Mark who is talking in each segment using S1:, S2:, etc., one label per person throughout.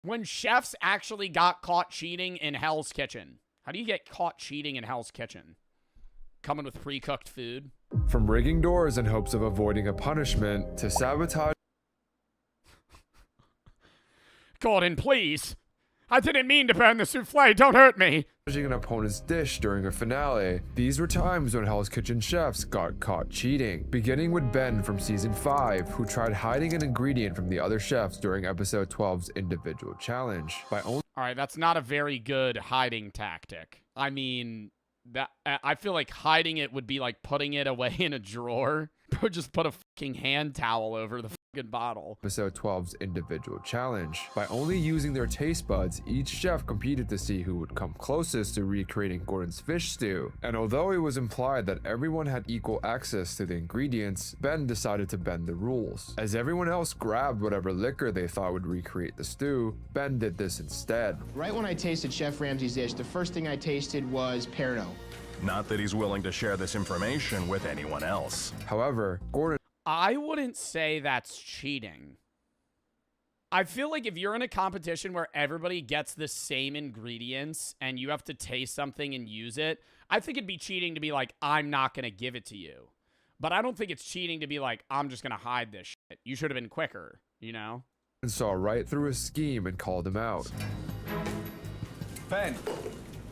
S1: When chefs actually got caught cheating in Hell's Kitchen. How do you get caught cheating in Hell's Kitchen? Coming with pre-cooked food?
S2: From rigging doors in hopes of avoiding a punishment to sabotage.
S1: Gordon, please. I didn't mean to burn the souffle. Don't hurt me.
S2: An opponent's dish during a finale. These were times when Hell's Kitchen chefs got caught cheating, beginning with Ben from season 5, who tried hiding an ingredient from the other chefs during episode 12's individual challenge. All
S1: right, that's not a very good hiding tactic. I mean, that I feel like hiding it would be like putting it away in a drawer. Just put a fucking hand towel over the fucking bottle.
S2: Episode 12's individual challenge. By only using their taste buds, each chef competed to see who would come closest to recreating Gordon's fish stew. And although it was implied that everyone had equal access to the ingredients, Ben decided to bend the rules. As everyone else grabbed whatever liquor they thought would recreate the stew, Ben did this instead.
S3: Right when I tasted Chef Ramsay's dish, the first thing I tasted was Perno.
S4: Not that he's willing to share this information with anyone else.
S2: However, Gordon...
S1: I wouldn't say that's cheating. I feel like if you're in a competition where everybody gets the same ingredients and you have to taste something and use it, I think it'd be cheating to be like, I'm not going to give it to you. But I don't think it's cheating to be like, I'm just going to hide this shit. You should have been quicker, you know?
S2: And saw right through his scheme and called him out.
S5: Ben,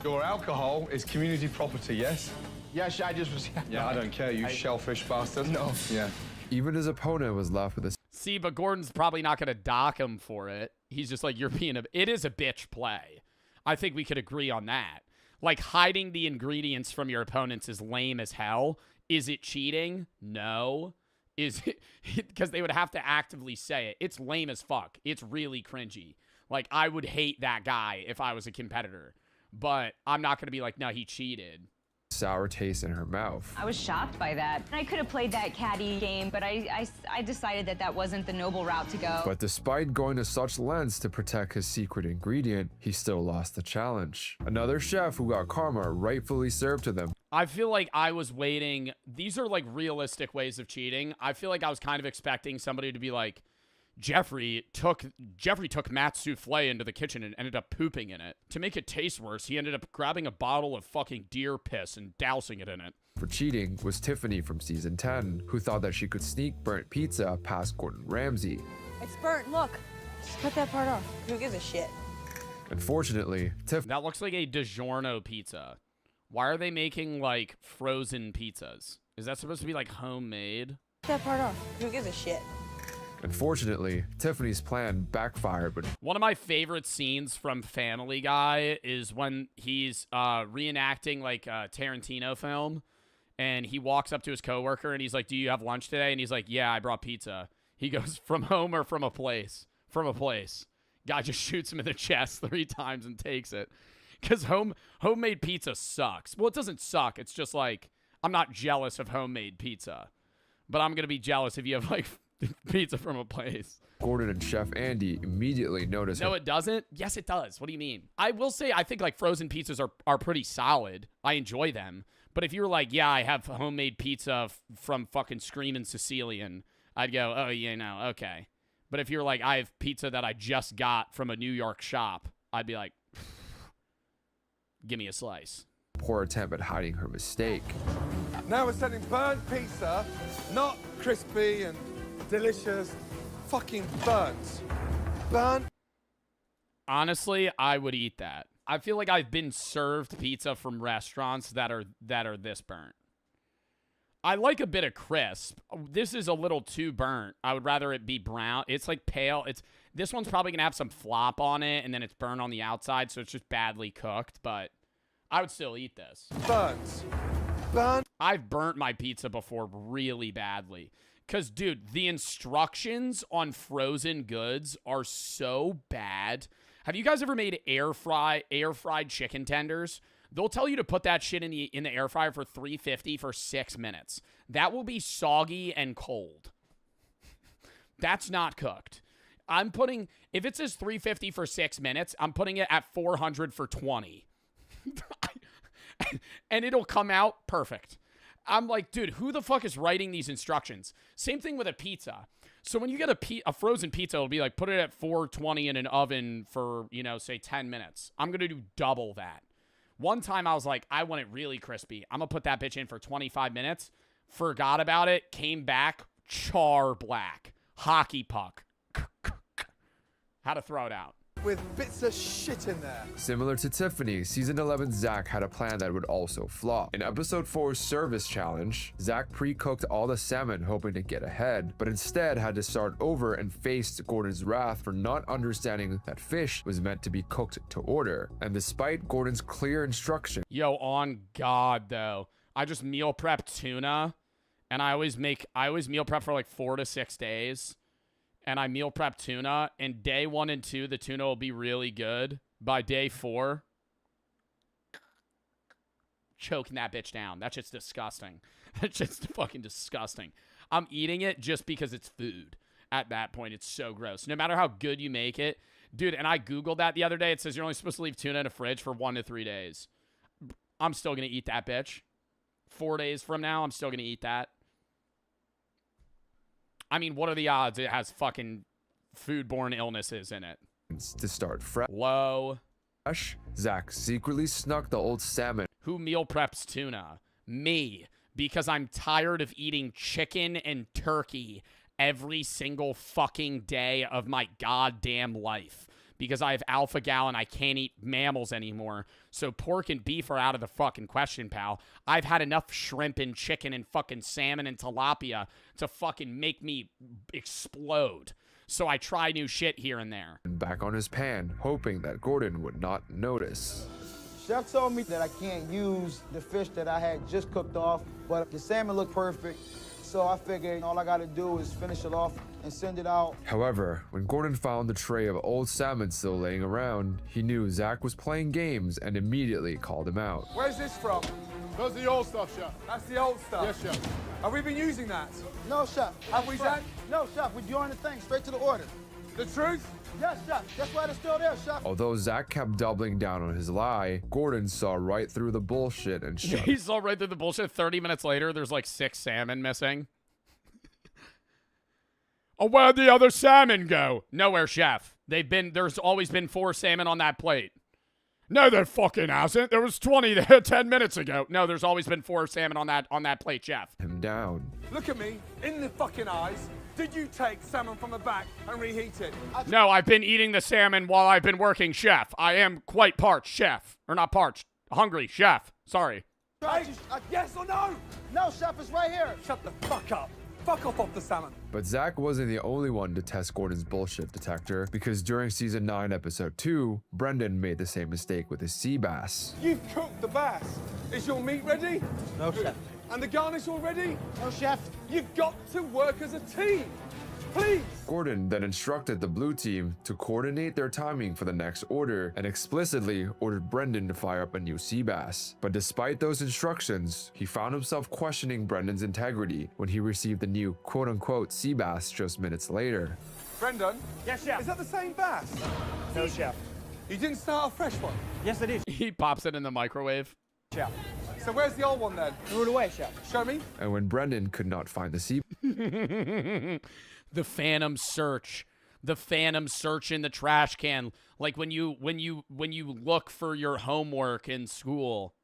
S5: your alcohol is community property, yes?
S3: Yes, I just was...
S5: Yeah, I don't care, you shellfish bastard.
S3: No.
S5: Yeah.
S2: Even his opponent was left with a...
S1: See, but Gordon's probably not going to dock him for it. He's just like, you're being a... It is a bitch play. I think we could agree on that. Like, hiding the ingredients from your opponents is lame as hell. Is it cheating? No. Is it... Because they would have to actively say it. It's lame as fuck. It's really cringy. Like, I would hate that guy if I was a competitor. But I'm not going to be like, no, he cheated.
S2: Sour taste in her mouth.
S6: I was shocked by that. I could have played that catty game, but I decided that that wasn't the noble route to go.
S2: But despite going to such lengths to protect his secret ingredient, he still lost the challenge. Another chef who got karma rightfully served to them.
S1: I feel like I was waiting. These are like realistic ways of cheating. I feel like I was kind of expecting somebody to be like, Jeffrey took Matt's souffle into the kitchen and ended up pooping in it. To make it taste worse, he ended up grabbing a bottle of fucking deer piss and dousing it in it.
S2: For cheating was Tiffany from season 10, who thought that she could sneak burnt pizza past Gordon Ramsay.
S7: It's burnt, look. Just cut that part off. Who gives a shit?
S2: Unfortunately,
S1: That looks like a DiGiorno pizza. Why are they making, like, frozen pizzas? Is that supposed to be, like, homemade?
S7: Cut that part off. Who gives a shit?
S2: Unfortunately, Tiffany's plan backfired. But
S1: one of my favorite scenes from Family Guy is when he's reenacting like a Tarantino film, and he walks up to his coworker and he's like, "Do you have lunch today?" And he's like, "Yeah, I brought pizza." He goes, "From home or from a place?" "From a place." Guy just shoots him in the chest 3 times and takes it. Because homemade pizza sucks. Well, it doesn't suck. It's just like, I'm not jealous of homemade pizza, but I'm gonna be jealous if you have like pizza from a place.
S2: Gordon and Chef Andy immediately noticed.
S1: No, it doesn't. Yes, it does. What do you mean? I will say, I think like frozen pizzas are pretty solid. I enjoy them. But if you were like, yeah, I have homemade pizza from fucking Screamin' Sicilian, I'd go, oh, yeah, no, okay. But if you're like, I have pizza that I just got from a New York shop, I'd be like, give me a slice.
S2: Poor attempt at hiding her mistake.
S8: Now we're sending burnt pizza, not crispy and delicious, fucking burnt. Burnt.
S1: Honestly, I would eat that. I feel like I've been served pizza from restaurants that are this burnt. I like a bit of crisp. This is a little too burnt. I would rather it be brown. It's like pale. This one's probably gonna have some flop on it, and then it's burnt on the outside, so it's just badly cooked. But I would still eat this.
S8: Burnt. Burnt.
S1: I've burnt my pizza before really badly. Because, dude, the instructions on frozen goods are so bad. Have you guys ever made air fried chicken tenders? They'll tell you to put that shit in the air fryer for 350 for 6 minutes. That will be soggy and cold. That's not cooked. If it says 350 for 6 minutes, I'm putting it at 400 for 20. And it'll come out perfect. I'm like, dude, who the fuck is writing these instructions? Same thing with a pizza. So when you get a frozen pizza, it'll be like put it at 420 in an oven for, you know, say 10 minutes. I'm going to do double that. One time I was like, I want it really crispy. I'm going to put that bitch in for 25 minutes. Forgot about it. Came back. Char black. Hockey puck. Had to throw it out.
S8: With bits of shit in there.
S2: Similar to Tiffany, season 11 Zach had a plan that would also flop. In episode 4's service challenge, Zach pre-cooked all the salmon hoping to get ahead, but instead had to start over and faced Gordon's wrath for not understanding that fish was meant to be cooked to order. And despite Gordon's clear instruction,
S1: Yo, on God though, I just meal prep tuna, and I always meal prep for like 4 to 6 days. And I meal prep tuna, and day 1 and 2, the tuna will be really good. By day 4, choking that bitch down. That shit's disgusting. That's just fucking disgusting. I'm eating it just because it's food. At that point, it's so gross. No matter how good you make it. Dude, and I Googled that the other day. It says you're only supposed to leave tuna in a fridge for 1 to 3 days. I'm still going to eat that bitch. 4 days from now, I'm still going to eat that. I mean, what are the odds it has fucking foodborne illnesses in it?
S2: to start fresh,
S1: Low.
S2: Zach secretly snuck the old salmon
S1: Who meal preps tuna? Me. Because I'm tired of eating chicken and turkey every single fucking day of my goddamn life. Because I have alpha-gal and I can't eat mammals anymore. So pork and beef are out of the fucking question, pal. I've had enough shrimp and chicken and fucking salmon and tilapia to fucking make me explode. So I try new shit here and there.
S2: back on his pan, hoping that Gordon would not notice.
S9: Chef told me that I can't use the fish that I had just cooked off, but the salmon looked perfect. So I figured all I gotta do is finish it off and send it out.
S2: However, when Gordon found the tray of old salmon still laying around, he knew Zach was playing games and immediately called him out.
S8: Where's this from?
S5: That's the old stuff, chef.
S8: That's the old stuff.
S5: Yes, chef.
S8: Have we been using that?
S9: No, Chef.
S8: Have we, Zach?
S9: No, Chef. We're doing the thing straight to the order.
S8: The truth?
S9: Yes, Chef. That's why it's still there, Chef.
S2: Although Zach kept doubling down on his lie, Gordon saw right through the bullshit and shut
S1: He saw right through the bullshit. 30 minutes later, there's like 6 salmon missing. Oh, where'd the other salmon go? Nowhere, chef. There's always been 4 salmon on that plate. No, there fucking hasn't. There was 20 there 10 minutes ago. No, there's always been 4 salmon on that plate, chef.
S2: him down.
S8: Look at me, in the fucking eyes. Did you take salmon from the back and reheat it?
S1: No, I've been eating the salmon while I've been working, chef. I am quite parched, chef. Or not parched. Hungry, chef. Sorry.
S8: Yes or no?
S9: No, Chef. It's right here.
S8: Shut the fuck up. Fuck off the salmon.
S2: But Zach wasn't the only one to test Gordon's bullshit detector, because during season 9, episode 2, Brendan made the same mistake with his sea bass.
S8: You've cooked the bass. Is your meat ready?
S9: No, Chef.
S8: And the garnish all ready?
S9: No, Chef.
S8: You've got to work as a team. Please.
S2: Gordon then instructed the blue team to coordinate their timing for the next order and explicitly ordered Brendan to fire up a new sea bass. But despite those instructions, he found himself questioning Brendan's integrity when he received the new quote-unquote sea bass just minutes later.
S8: Brendan?
S10: Yes, Chef.
S8: Is that the same bass?
S10: No, Chef.
S8: You didn't start a fresh one?
S10: Yes, it is,
S1: He pops it in the microwave.
S10: Chef.
S8: So where's the old one then?
S10: Threw it away, Chef.
S8: Show me.
S2: And when Brendan could not find the sea
S1: The phantom search. The phantom search in the trash can. Like when you look for your homework in school.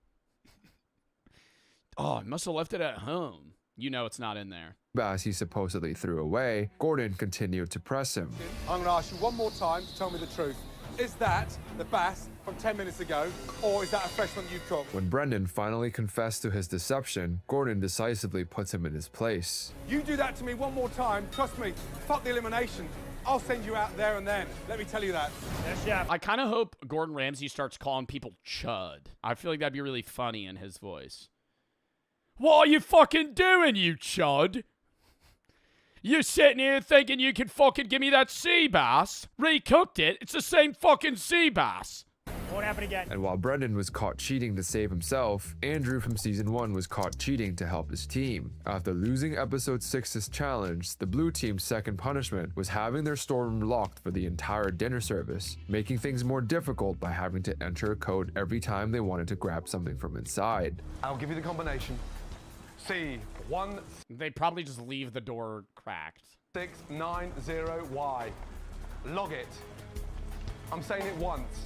S1: Oh, I must have left it at home. You know it's not in there.
S2: bass he supposedly threw away, Gordon continued to press him.
S8: I'm going to ask you one more time to tell me the truth. Is that the bass from 10 minutes ago, or is that a fresh one you cooked?
S2: When Brendan finally confessed to his deception, Gordon decisively puts him in his place.
S8: You do that to me one more time, trust me, fuck the elimination. I'll send you out there and then. Let me tell you that.
S10: Yes, Chef.
S1: I kind of hope Gordon Ramsay starts calling people chud. I feel like that'd be really funny in his voice. What are you fucking doing, you chud? You sitting here thinking you can fucking give me that sea bass? Recooked it. It's the same fucking sea bass.
S10: Won't happen again.
S2: And while Brendan was caught cheating to save himself, Andrew from season 1 was caught cheating to help his team. After losing episode 6's challenge, the blue team's second punishment was having their storeroom locked for the entire dinner service, making things more difficult by having to enter a code every time they wanted to grab something from inside.
S5: I'll give you the combination. C1.
S1: They probably just leave the door cracked.
S8: 690Y. Log it. I'm saying it once.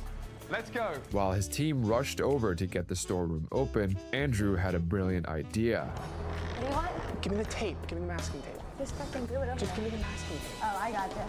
S8: Let's go.
S2: While his team rushed over to get the storeroom open, Andrew had a brilliant idea.
S7: What do you want?
S10: Give me the tape. Give me the masking tape.
S7: Just fucking do it.
S10: Just give me the masking tape.
S7: Oh, I gotcha.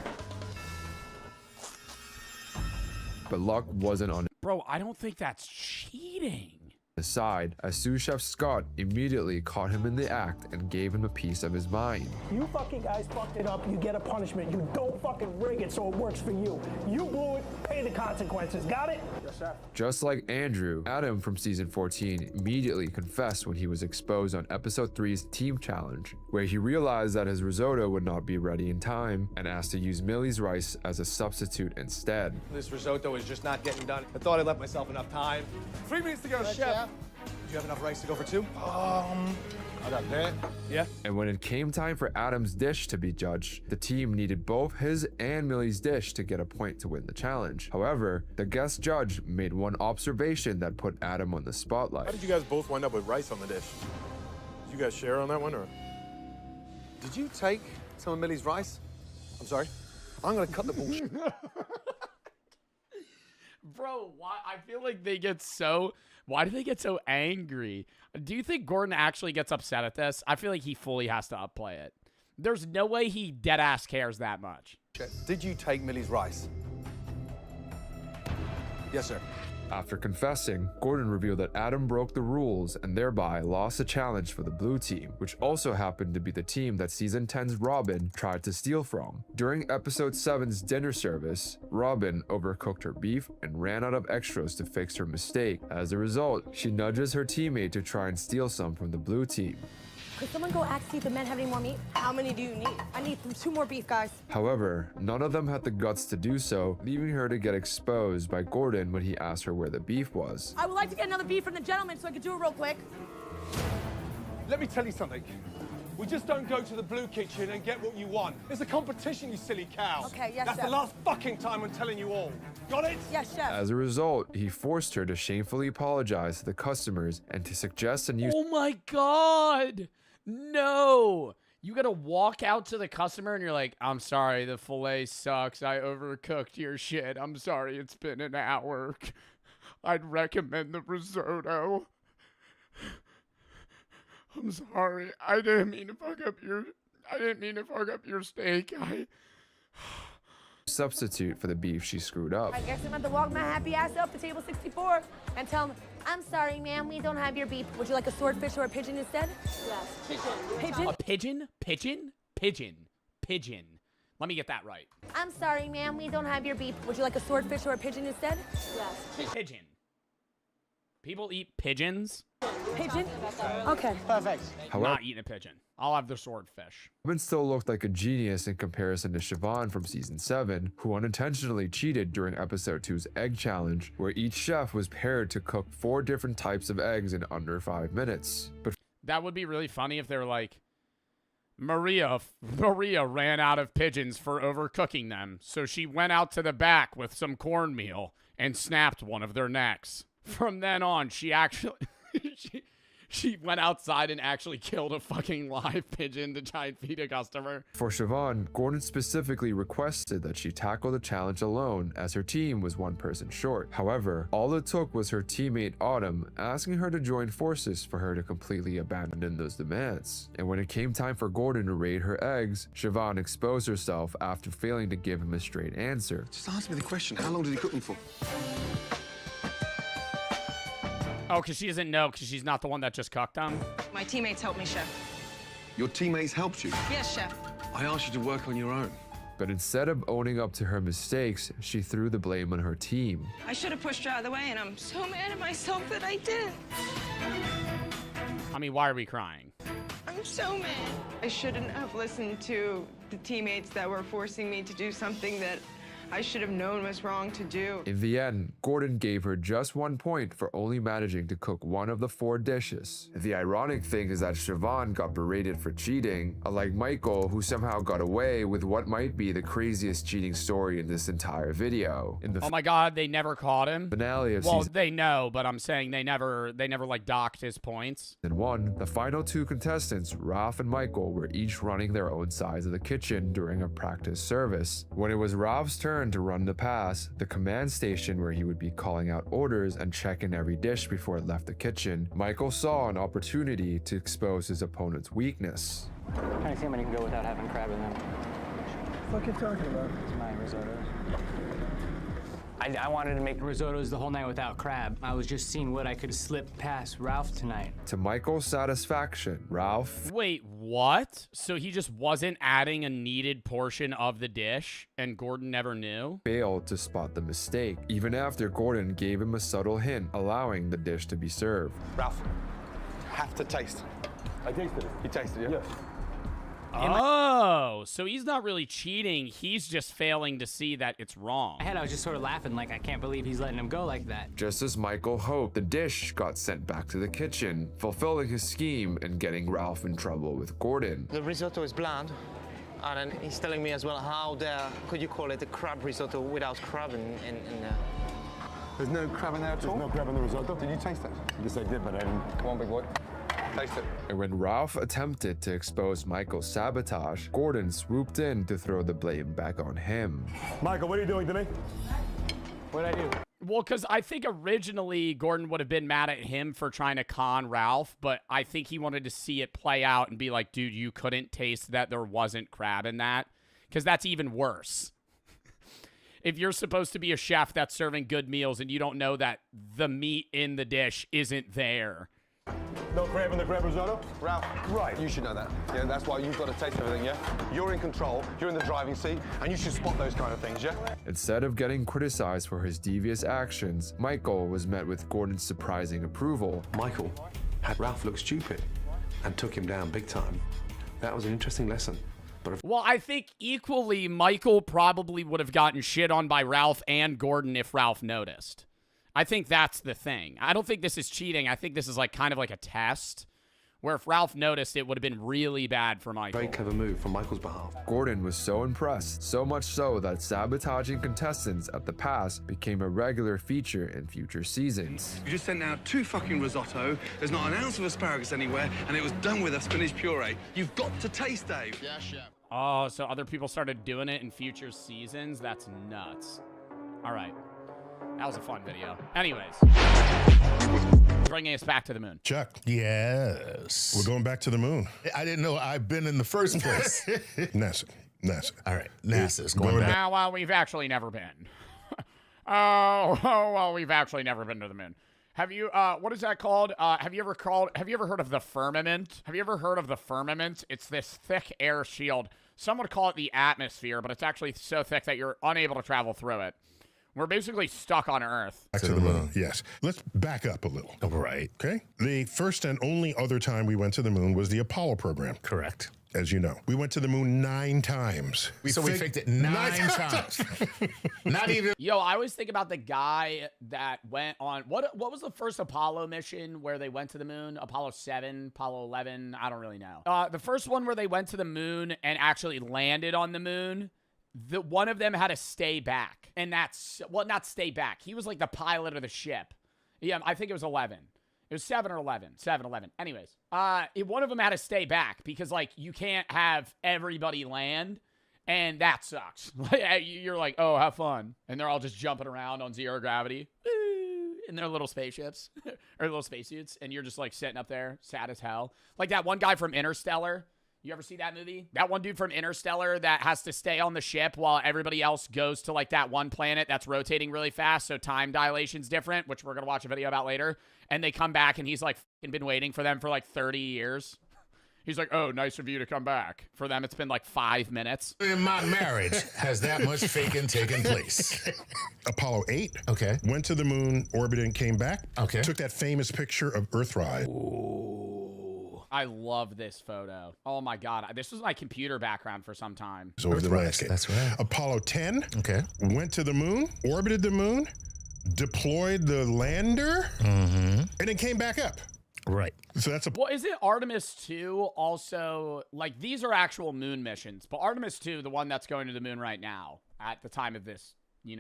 S2: But luck wasn't on
S1: Bro, I don't think that's cheating.
S2: his side, as sous chef Scott immediately caught him in the act and gave him a piece of his mind.
S10: You fucking guys fucked it up. You get a punishment. You don't fucking rig it so it works for you. You blew it. Pay the consequences. Got it? Yes, sir.
S2: Just like Andrew, Adam from season 14 immediately confessed when he was exposed on episode 3's team challenge, where he realized that his risotto would not be ready in time and asked to use Millie's rice as a substitute instead.
S8: This risotto is just not getting done. I thought I left myself enough time. 3 minutes to go, chef. Do you have enough rice to go for 2? I got that. Yeah.
S2: And when it came time for Adam's dish to be judged, the team needed both his and Millie's dish to get a point to win the challenge. However, the guest judge made one observation that put Adam on the spotlight.
S5: How did you guys both wind up with rice on the dish? Did you guys share on that one, or?
S8: Did you take some of Millie's rice? I'm sorry. I'm gonna cut the bullshit.
S1: Bro, why? I feel like they get so... Why do they get so angry? Do you think Gordon actually gets upset at this? I feel like he fully has to upplay it. There's no way he dead-ass cares that much.
S8: Did you take Millie's rice? Yes, sir.
S2: After confessing, Gordon revealed that Adam broke the rules and thereby lost the challenge for the blue team, which also happened to be the team that season 10's Robin tried to steal from. During episode 7's dinner service, Robin overcooked her beef and ran out of extras to fix her mistake. As a result, she nudges her teammate to try and steal some from the blue team.
S7: Could someone go ask if the men have any more meat? How many do you need? I need 2 more beef, guys.
S2: However, none of them had the guts to do so, leaving her to get exposed by Gordon when he asked her where the beef was.
S7: I would like to get another beef from the gentleman so I could do it real quick.
S8: Let me tell you something. We just don't go to the blue kitchen and get what you want. It's a competition, you silly cow.
S7: Okay, yes,
S8: That's
S7: chef.
S8: the last fucking time I'm telling you all. Got it?
S7: Yes, chef.
S2: As a result, he forced her to shamefully apologize to the customers and to suggest a new
S1: Oh my god! No! You gotta walk out to the customer and you're like, I'm sorry, the filet sucks. I overcooked your shit. I'm sorry, it's been an hour. I'd recommend the risotto. I'm sorry. I didn't mean to fuck up your steak.
S2: substitute for the beef she screwed up.
S7: I guess I'm going to walk my happy ass up to table 64 and tell them, I'm sorry, ma'am, we don't have your beef. Would you like a swordfish or a pigeon instead? Yes, pigeon. Pigeon?
S1: A pigeon? Pigeon? Pigeon. Pigeon. Let me get that right.
S7: I'm sorry, ma'am, we don't have your beef. Would you like a swordfish or a pigeon instead? Yes.
S1: Pigeon. People eat pigeons?
S7: Pigeon? Okay.
S10: Perfect.
S1: I'm not eating a pigeon. I'll have the swordfish.
S2: Robin still looked like a genius in comparison to Siobhan from season 7, who unintentionally cheated during episode 2's egg challenge, where each chef was paired to cook 4 different types of eggs in under 5 minutes. But
S1: that would be really funny if they were like, Maria ran out of pigeons for overcooking them, so she went out to the back with some cornmeal and snapped one of their necks. From then on, she actually she went outside and actually killed a fucking live pigeon to try and feed a customer.
S2: for Siobhan, Gordon specifically requested that she tackle the challenge alone as her team was 1 person short. However, all it took was her teammate Autumn asking her to join forces for her to completely abandon those demands. And when it came time for Gordon to raid her eggs, Siobhan exposed herself after failing to give him a straight answer.
S11: Just answer me the question. How long did he cook them for?
S1: Oh, because she doesn't know because she's not the one that just cooked them?
S12: My teammates helped me, Chef.
S11: Your teammates helped you?
S12: Yes, Chef.
S11: I asked you to work on your own.
S2: But instead of owning up to her mistakes, she threw the blame on her team.
S12: I should have pushed her out of the way, and I'm so mad at myself that I didn't.
S1: I mean, why are we crying?
S12: I'm so mad. I shouldn't have listened to the teammates that were forcing me to do something that I should have known was wrong to do.
S2: In the end, Gordon gave her just 1 point for only managing to cook one of the 4 dishes. The ironic thing is that Siobhan got berated for cheating, unlike Michael, who somehow got away with what might be the craziest cheating story in this entire video. In the
S1: oh my god, they never caught him?
S2: finale of
S1: Well,
S2: season
S1: they know, but I'm saying they never like docked his points.
S2: 1, the final 2 contestants, Ralph and Michael, were each running their own sides of the kitchen during a practice service. When it was Ralph's turn to run the pass, the command station where he would be calling out orders and checking every dish before it left the kitchen, Michael saw an opportunity to expose his opponent's weakness.
S13: Trying to see how many can go without having crab in them.
S10: What are you talking about?
S13: It's my risotto. I wanted to make risottos the whole night without crab. I was just seeing what I could slip past Ralph tonight.
S2: To Michael's satisfaction, Ralph
S1: Wait, what? So he just wasn't adding a needed portion of the dish, and Gordon never knew?
S2: failed to spot the mistake, even after Gordon gave him a subtle hint, allowing the dish to be served.
S5: Ralph, have to taste.
S8: I tasted it.
S5: You tasted it, yeah?
S8: Yes.
S1: Oh, so he's not really cheating. He's just failing to see that it's wrong.
S13: I was just sort of laughing like, I can't believe he's letting him go like that.
S2: Just as Michael hoped, the dish got sent back to the kitchen, fulfilling his scheme and getting Ralph in trouble with Gordon.
S14: The risotto is bland. And then he's telling me as well, how could you call it a crab risotto without crab in there?
S5: There's no crab in there at all?
S8: There's no crab in the risotto.
S5: Did you taste it?
S8: Yes, I did, but I didn't.
S5: Come on, big boy. Taste it.
S2: And when Ralph attempted to expose Michael's sabotage, Gordon swooped in to throw the blame back on him.
S8: Michael, what are you doing to me?
S13: What'd I do?
S1: Well, because I think originally Gordon would have been mad at him for trying to con Ralph, but I think he wanted to see it play out and be like, dude, you couldn't taste that there wasn't crab in that, because that's even worse. If you're supposed to be a chef that's serving good meals and you don't know that the meat in the dish isn't there.
S8: No crab in the crab risotto?
S5: Ralph,
S8: Right.
S5: you should know that. Yeah, that's why you've got to taste everything, yeah? You're in control, you're in the driving seat, and you should spot those kind of things, yeah?
S2: Instead of getting criticized for his devious actions, Michael was met with Gordon's surprising approval.
S11: Michael had Ralph look stupid and took him down big time. That was an interesting lesson. But
S1: Well, I think equally Michael probably would have gotten shit on by Ralph and Gordon if Ralph noticed. I think that's the thing. I don't think this is cheating. I think this is like kind of like a test where if Ralph noticed, it would have been really bad for Michael.
S11: very clever move from Michael's behalf.
S2: Gordon was so impressed, so much so that sabotaging contestants at the pass became a regular feature in future seasons.
S15: You just sent out 2 fucking risotto, there's not an ounce of asparagus anywhere, and it was done with a spinach puree. You've got to taste, Dave.
S14: Yeah, chef.
S1: Oh, so other people started doing it in future seasons? That's nuts. All right. That was a fun video. Anyways. Bringing us back to the moon.
S16: Chuck.
S17: Yes.
S16: We're going back to the moon.
S17: I didn't know I've been in the first place.
S16: NASA.
S17: All right. NASA's going back.
S1: Now, well, we've actually never been. Well, we've actually never been to the moon. Have you, what is that called? Have you ever heard of the firmament? Have you ever heard of the firmament? It's this thick air shield. Some would call it the atmosphere, but it's actually so thick that you're unable to travel through it. We're basically stuck on Earth.
S16: Back to the moon. Yes. Let's back up a little.
S17: All right.
S16: Okay. The first and only other time we went to the moon was the Apollo program.
S17: Correct.
S16: As you know, we went to the moon 9 times.
S17: We faked it 9 times. Not even.
S1: Yo, I always think about the guy that went on, what was the first Apollo mission where they went to the moon? Apollo 7, Apollo 11, I don't really know. The first one where they went to the moon and actually landed on the moon, one of them had to stay back. And that's, well, not stay back. He was like the pilot of the ship. Yeah, I think it was 11. It was 7 or 11. 7, 11. Anyways, one of them had to stay back because, like, you can't have everybody land, and that sucks. You're like, oh, have fun. And they're all just jumping around on zero gravity in their little spaceships or little spacesuits, and you're just, like, sitting up there, sad as hell. Like that one guy from Interstellar. You ever see that movie? That one dude from Interstellar that has to stay on the ship while everybody else goes to, like, that one planet that's rotating really fast, so time dilation's different, which we're going to watch a video about later. And they come back, and he's, like, been waiting for them for, like, 30 years. He's like, oh, nice of you to come back. For them, it's been, like, 5 minutes.
S17: In my marriage, has that much faking taken place?
S16: Apollo 8.
S17: Okay.
S16: Went to the moon, orbited, and came back.
S17: Okay.
S16: Took that famous picture of Earthrise.
S1: Ooh. I love this photo. Oh my God. This was my computer background for some time.
S16: Over the landscape.
S17: That's right.
S16: Apollo 10
S17: Okay.
S16: went to the moon, orbited the moon, deployed the lander, and then came back up.
S17: Right.
S16: So that's a...
S1: Well, is it Artemis 2 also? Like, these are actual moon missions, but Artemis 2, the one that's going to the moon right now at the time of this,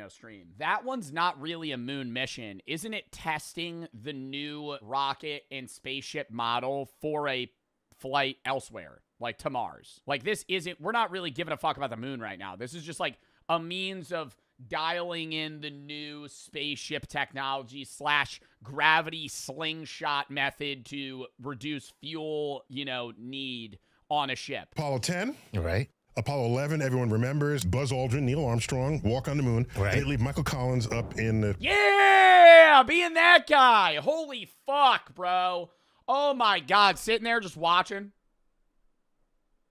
S1: stream. That one's not really a moon mission. Isn't it testing the new rocket and spaceship model for a flight elsewhere, like to Mars? Like, this isn't, we're not really giving a fuck about the moon right now. This is just like a means of dialing in the new spaceship technology / gravity slingshot method to reduce fuel, need on a ship.
S16: Apollo 10.
S17: Right.
S16: Apollo 11, everyone remembers. Buzz Aldrin, Neil Armstrong, walk on the moon.
S17: Right.
S16: And they leave Michael Collins up in the...
S1: Yeah! Being that guy. Holy fuck, bro. Oh my God. Sitting there just watching.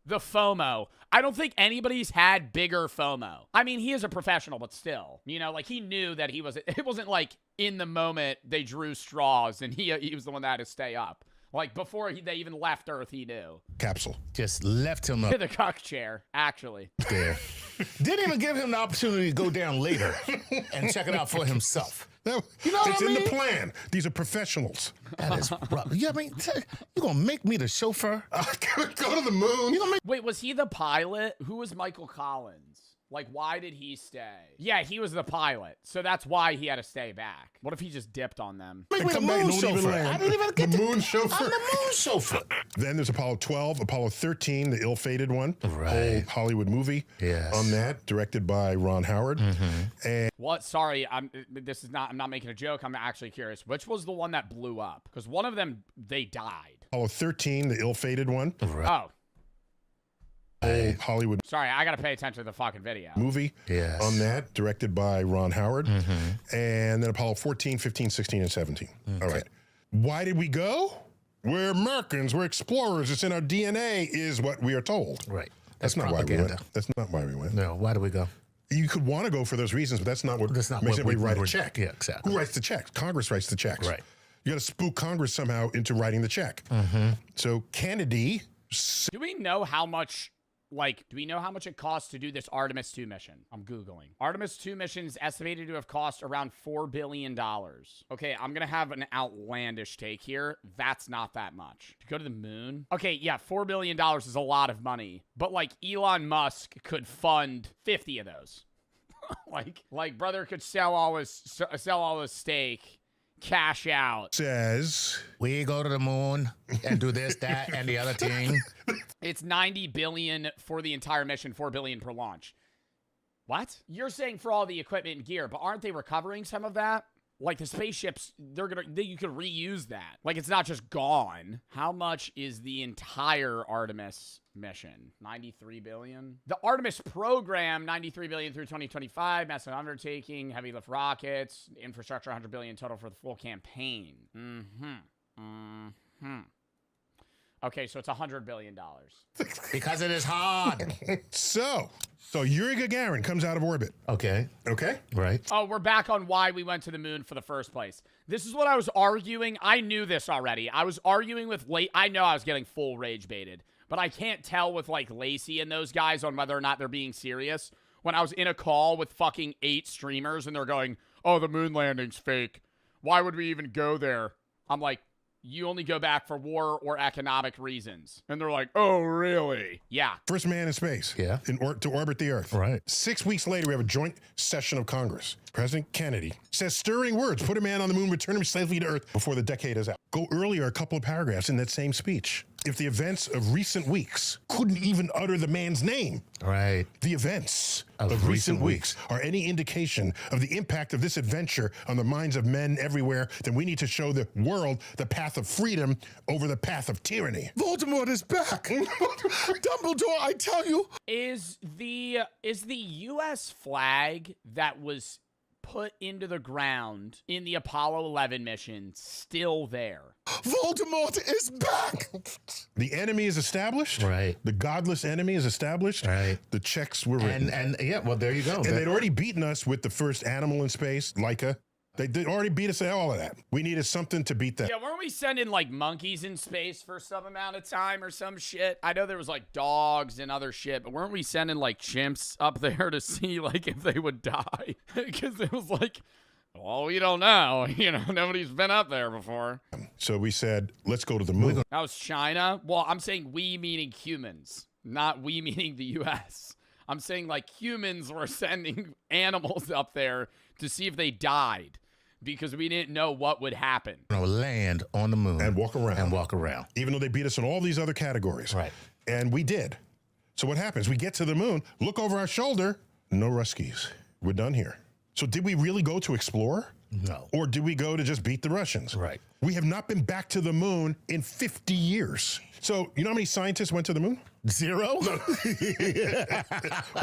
S1: The FOMO. I don't think anybody's had bigger FOMO. I mean, he is a professional, but still. Like, he knew that it wasn't like in the moment they drew straws and he was the one that had to stay up. Like, before they even left Earth, he knew.
S16: Capsule.
S17: Just left him up
S1: The cuck chair, actually.
S17: there. Didn't even give him the opportunity to go down later and check it out for himself.
S16: You know
S17: what I
S16: in
S17: mean?
S16: the plan. These are professionals.
S17: That is rough. You gonna make me the chauffeur?
S16: Go to the moon.
S1: Wait, was he the pilot? Who was Michael Collins? Like, why did he stay? Yeah, he was the pilot, so that's why he had to stay back. What if he just dipped on them?
S17: Make me the moon chauffeur. I didn't even get
S16: the moon chauffeur.
S17: I'm the moon chauffeur.
S16: Then there's Apollo 12, Apollo 13, the ill-fated one.
S17: Right.
S16: Whole Hollywood movie.
S17: Yes.
S16: On that, directed by Ron Howard. And
S1: What? Sorry, I'm not making a joke. I'm actually curious. Which was the one that blew up? Because one of them, they died.
S16: Apollo 13, the ill-fated one.
S1: Oh.
S16: Whole Hollywood
S1: Sorry, I gotta pay attention to the fucking video.
S16: movie.
S17: Yes.
S16: On that, directed by Ron Howard. And then Apollo 14, 15, 16, and 17. All right. Why did we go? We're Americans. We're explorers. It's in our DNA, is what we are told.
S17: Right.
S16: That's not
S17: propaganda.
S16: why we went. That's not why we went.
S17: No, why do we go?
S16: You could want to go for those reasons, but that's not what makes anybody write a check.
S17: Yeah, exactly.
S16: Who writes the checks? Congress writes the checks.
S17: Right.
S16: You got to spook Congress somehow into writing the check. So Kennedy...
S1: Do we know how much it costs to do this Artemis 2 mission? I'm Googling. Artemis 2 mission is estimated to have cost around $4 billion. Okay, I'm going to have an outlandish take here. That's not that much. To go to the moon? Okay, yeah, $4 billion is a lot of money. But, like, Elon Musk could fund 50 of those. like brother could sell all his stake, cash out.
S16: Says
S17: we go to the moon and do this, that, and the other thing.
S1: It's $90 billion for the entire mission, $4 billion per launch. What? You're saying for all the equipment and gear, but aren't they recovering some of that? Like the spaceships, you could reuse that. Like it's not just gone. How much is the entire Artemis mission? 93 billion. The Artemis program, 93 billion through 2025. Massive undertaking, heavy lift rockets, infrastructure, 100 billion total for the full campaign. Okay, so it's $100 billion.
S17: Because it is hard.
S16: So Yuri Gagarin comes out of orbit.
S17: Okay. Right.
S1: Oh, we're back on why we went to the moon for the first place. This is what I was arguing. I knew this already. I was arguing with I know I was getting full rage baited, but I can't tell with like Lacey and those guys on whether or not they're being serious. When I was in a call with fucking 8 streamers and they're going, "Oh, the moon landing's fake. Why would we even go there?" I'm like, you only go back for war or economic reasons. And they're like, oh, really? Yeah.
S16: First man in space.
S17: Yeah.
S16: To orbit the Earth.
S17: Right.
S16: 6 weeks later, we have a joint session of Congress. President Kennedy says stirring words, put a man on the moon, return him safely to Earth before the decade is out. Go earlier a couple of paragraphs in that same speech. If the events of recent weeks couldn't even utter the man's name.
S17: Right.
S16: The events of recent weeks are any indication of the impact of this adventure on the minds of men everywhere, then we need to show the world the path of freedom over the path of tyranny.
S17: Voldemort is back. Dumbledore, I tell you.
S1: Is the U.S. flag that was put into the ground in the Apollo 11 mission still there?
S17: Voldemort is back.
S16: The enemy is established.
S17: Right.
S16: The godless enemy is established.
S17: Right.
S16: The checks were written.
S17: And yeah, well, there you go.
S16: And they'd already beaten us with the first animal in space, Laika. They already beat us at all of that. We needed something to beat that.
S1: Yeah, weren't we sending like monkeys in space for some amount of time or some shit? I know there was like dogs and other shit, but weren't we sending like chimps up there to see like if they would die? Because it was like, well, we don't know. You know, nobody's been up there before.
S16: So we said, let's go to the moon.
S1: That was China? Well, I'm saying we meaning humans, not we meaning the U.S. I'm saying like humans were sending animals up there to see if they died because we didn't know what would happen.
S17: Land on the moon.
S16: And walk around.
S17: And walk around.
S16: Even though they beat us in all these other categories.
S17: Right.
S16: And we did. So what happens? We get to the moon, look over our shoulder, no Ruskies. We're done here. So did we really go to explore?
S17: No.
S16: Or did we go to just beat the Russians?
S17: Right.
S16: We have not been back to the moon in 50 years. So you know how many scientists went to the moon?
S17: 0?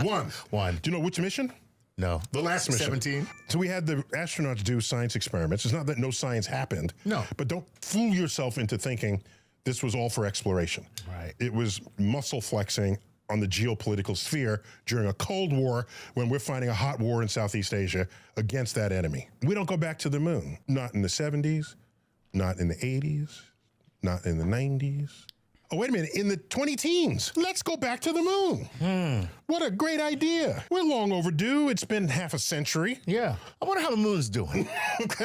S16: No. One. Do you know which mission?
S17: No.
S16: The last mission.
S17: 17.
S16: So we had the astronauts do science experiments. It's not that no science happened.
S17: No.
S16: But don't fool yourself into thinking this was all for exploration.
S17: Right.
S16: It was muscle flexing on the geopolitical sphere during a Cold War when we're fighting a hot war in Southeast Asia against that enemy. We don't go back to the moon. Not in the 70s, not in the 80s, not in the 90s. Oh, wait a minute, in the 20-teens. Let's go back to the moon. What a great idea. We're long overdue. It's been half a century.
S17: Yeah. I wonder how the moon's doing.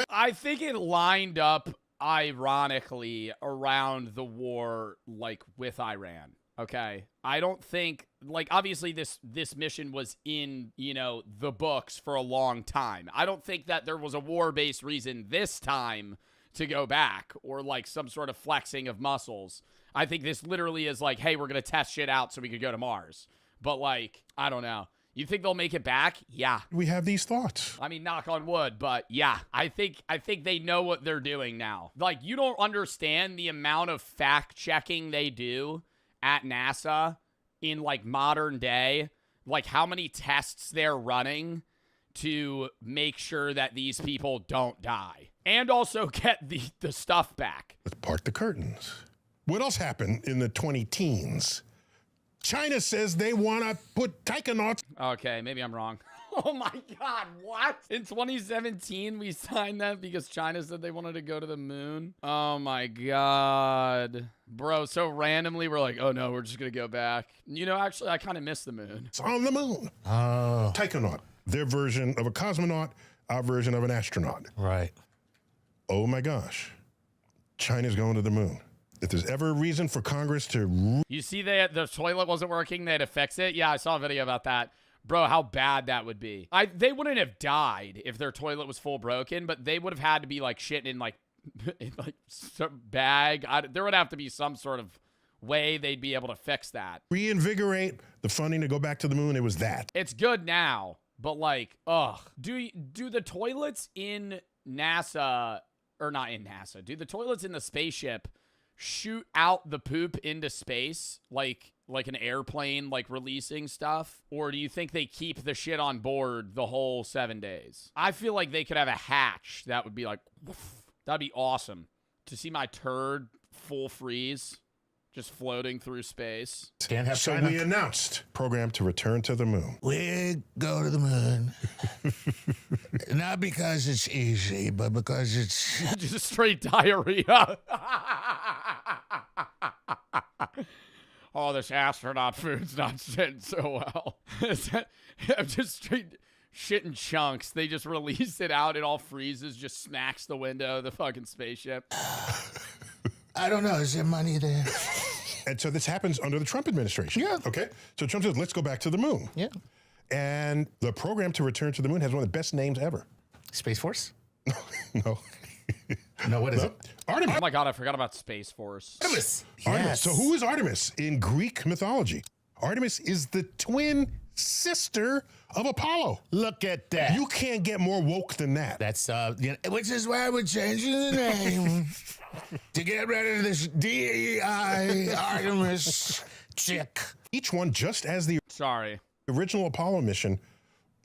S1: I think it lined up ironically around the war, like with Iran. Okay. I don't think, like, obviously this mission was in, you know, the books for a long time. I don't think that there was a war-based reason this time to go back or like some sort of flexing of muscles. I think this literally is like, hey, we're going to test shit out so we could go to Mars. But like, I don't know. You think they'll make it back? Yeah.
S16: We have these thoughts.
S1: I mean, knock on wood, but yeah, I think they know what they're doing now. Like, you don't understand the amount of fact-checking they do at NASA in like modern day, like how many tests they're running to make sure that these people don't die and also get the stuff back.
S16: Let's part the curtains. What else happened in the 20-teens? China says they want to put taikonauts.
S1: Okay, maybe I'm wrong. Oh my God, what? In 2017, we signed that because China said they wanted to go to the moon? Oh my God. Bro, so randomly we're like, oh no, we're just going to go back. You know, actually, I kind of miss the moon.
S16: It's on the moon.
S17: Oh.
S16: Taikonaut, their version of a cosmonaut, our version of an astronaut.
S17: Right.
S16: Oh my gosh. China's going to the moon. If there's ever a reason for Congress to...
S1: You see the toilet wasn't working, they had to fix it? Yeah, I saw a video about that. Bro, how bad that would be. They wouldn't have died if their toilet was full broken, but they would have had to be like shitting in like some bag. There would have to be some sort of way they'd be able to fix that.
S16: Reinvigorate the funding to go back to the moon. It was that.
S1: It's good now, but like, ugh. Do the toilets in NASA, or not in NASA, do the toilets in the spaceship shoot out the poop into space like an airplane, like releasing stuff? Or do you think they keep the shit on board the whole 7 days? I feel like they could have a hatch that would be like, woof. That'd be awesome to see my turd full freeze just floating through space.
S17: Can't have
S16: So
S17: China.
S16: we announced program to return to the moon.
S17: We go to the moon. Not because it's easy, but because it's...
S1: just straight diarrhea. Oh, this astronaut food's not sitting so well. I'm just straight shit in chunks. They just release it out. It all freezes, just smacks the window of the fucking spaceship.
S17: I don't know. Is there money there?
S16: And so this happens under the Trump administration.
S17: Yeah.
S16: Okay. So Trump says, let's go back to the moon.
S17: Yeah.
S16: And the program to return to the moon has one of the best names ever.
S17: Space Force?
S16: No.
S17: No, what is it?
S16: Artemis.
S1: Oh my God, I forgot about Space Force.
S17: Artemis.
S16: Artemis.
S17: Yes.
S16: So who is Artemis in Greek mythology? Artemis is the twin sister of Apollo.
S17: Look at that.
S16: You can't get more woke than that.
S17: That's, which is why we're changing the name to get rid of this DEI Artemis chick.
S16: Each one, just as the original Apollo mission,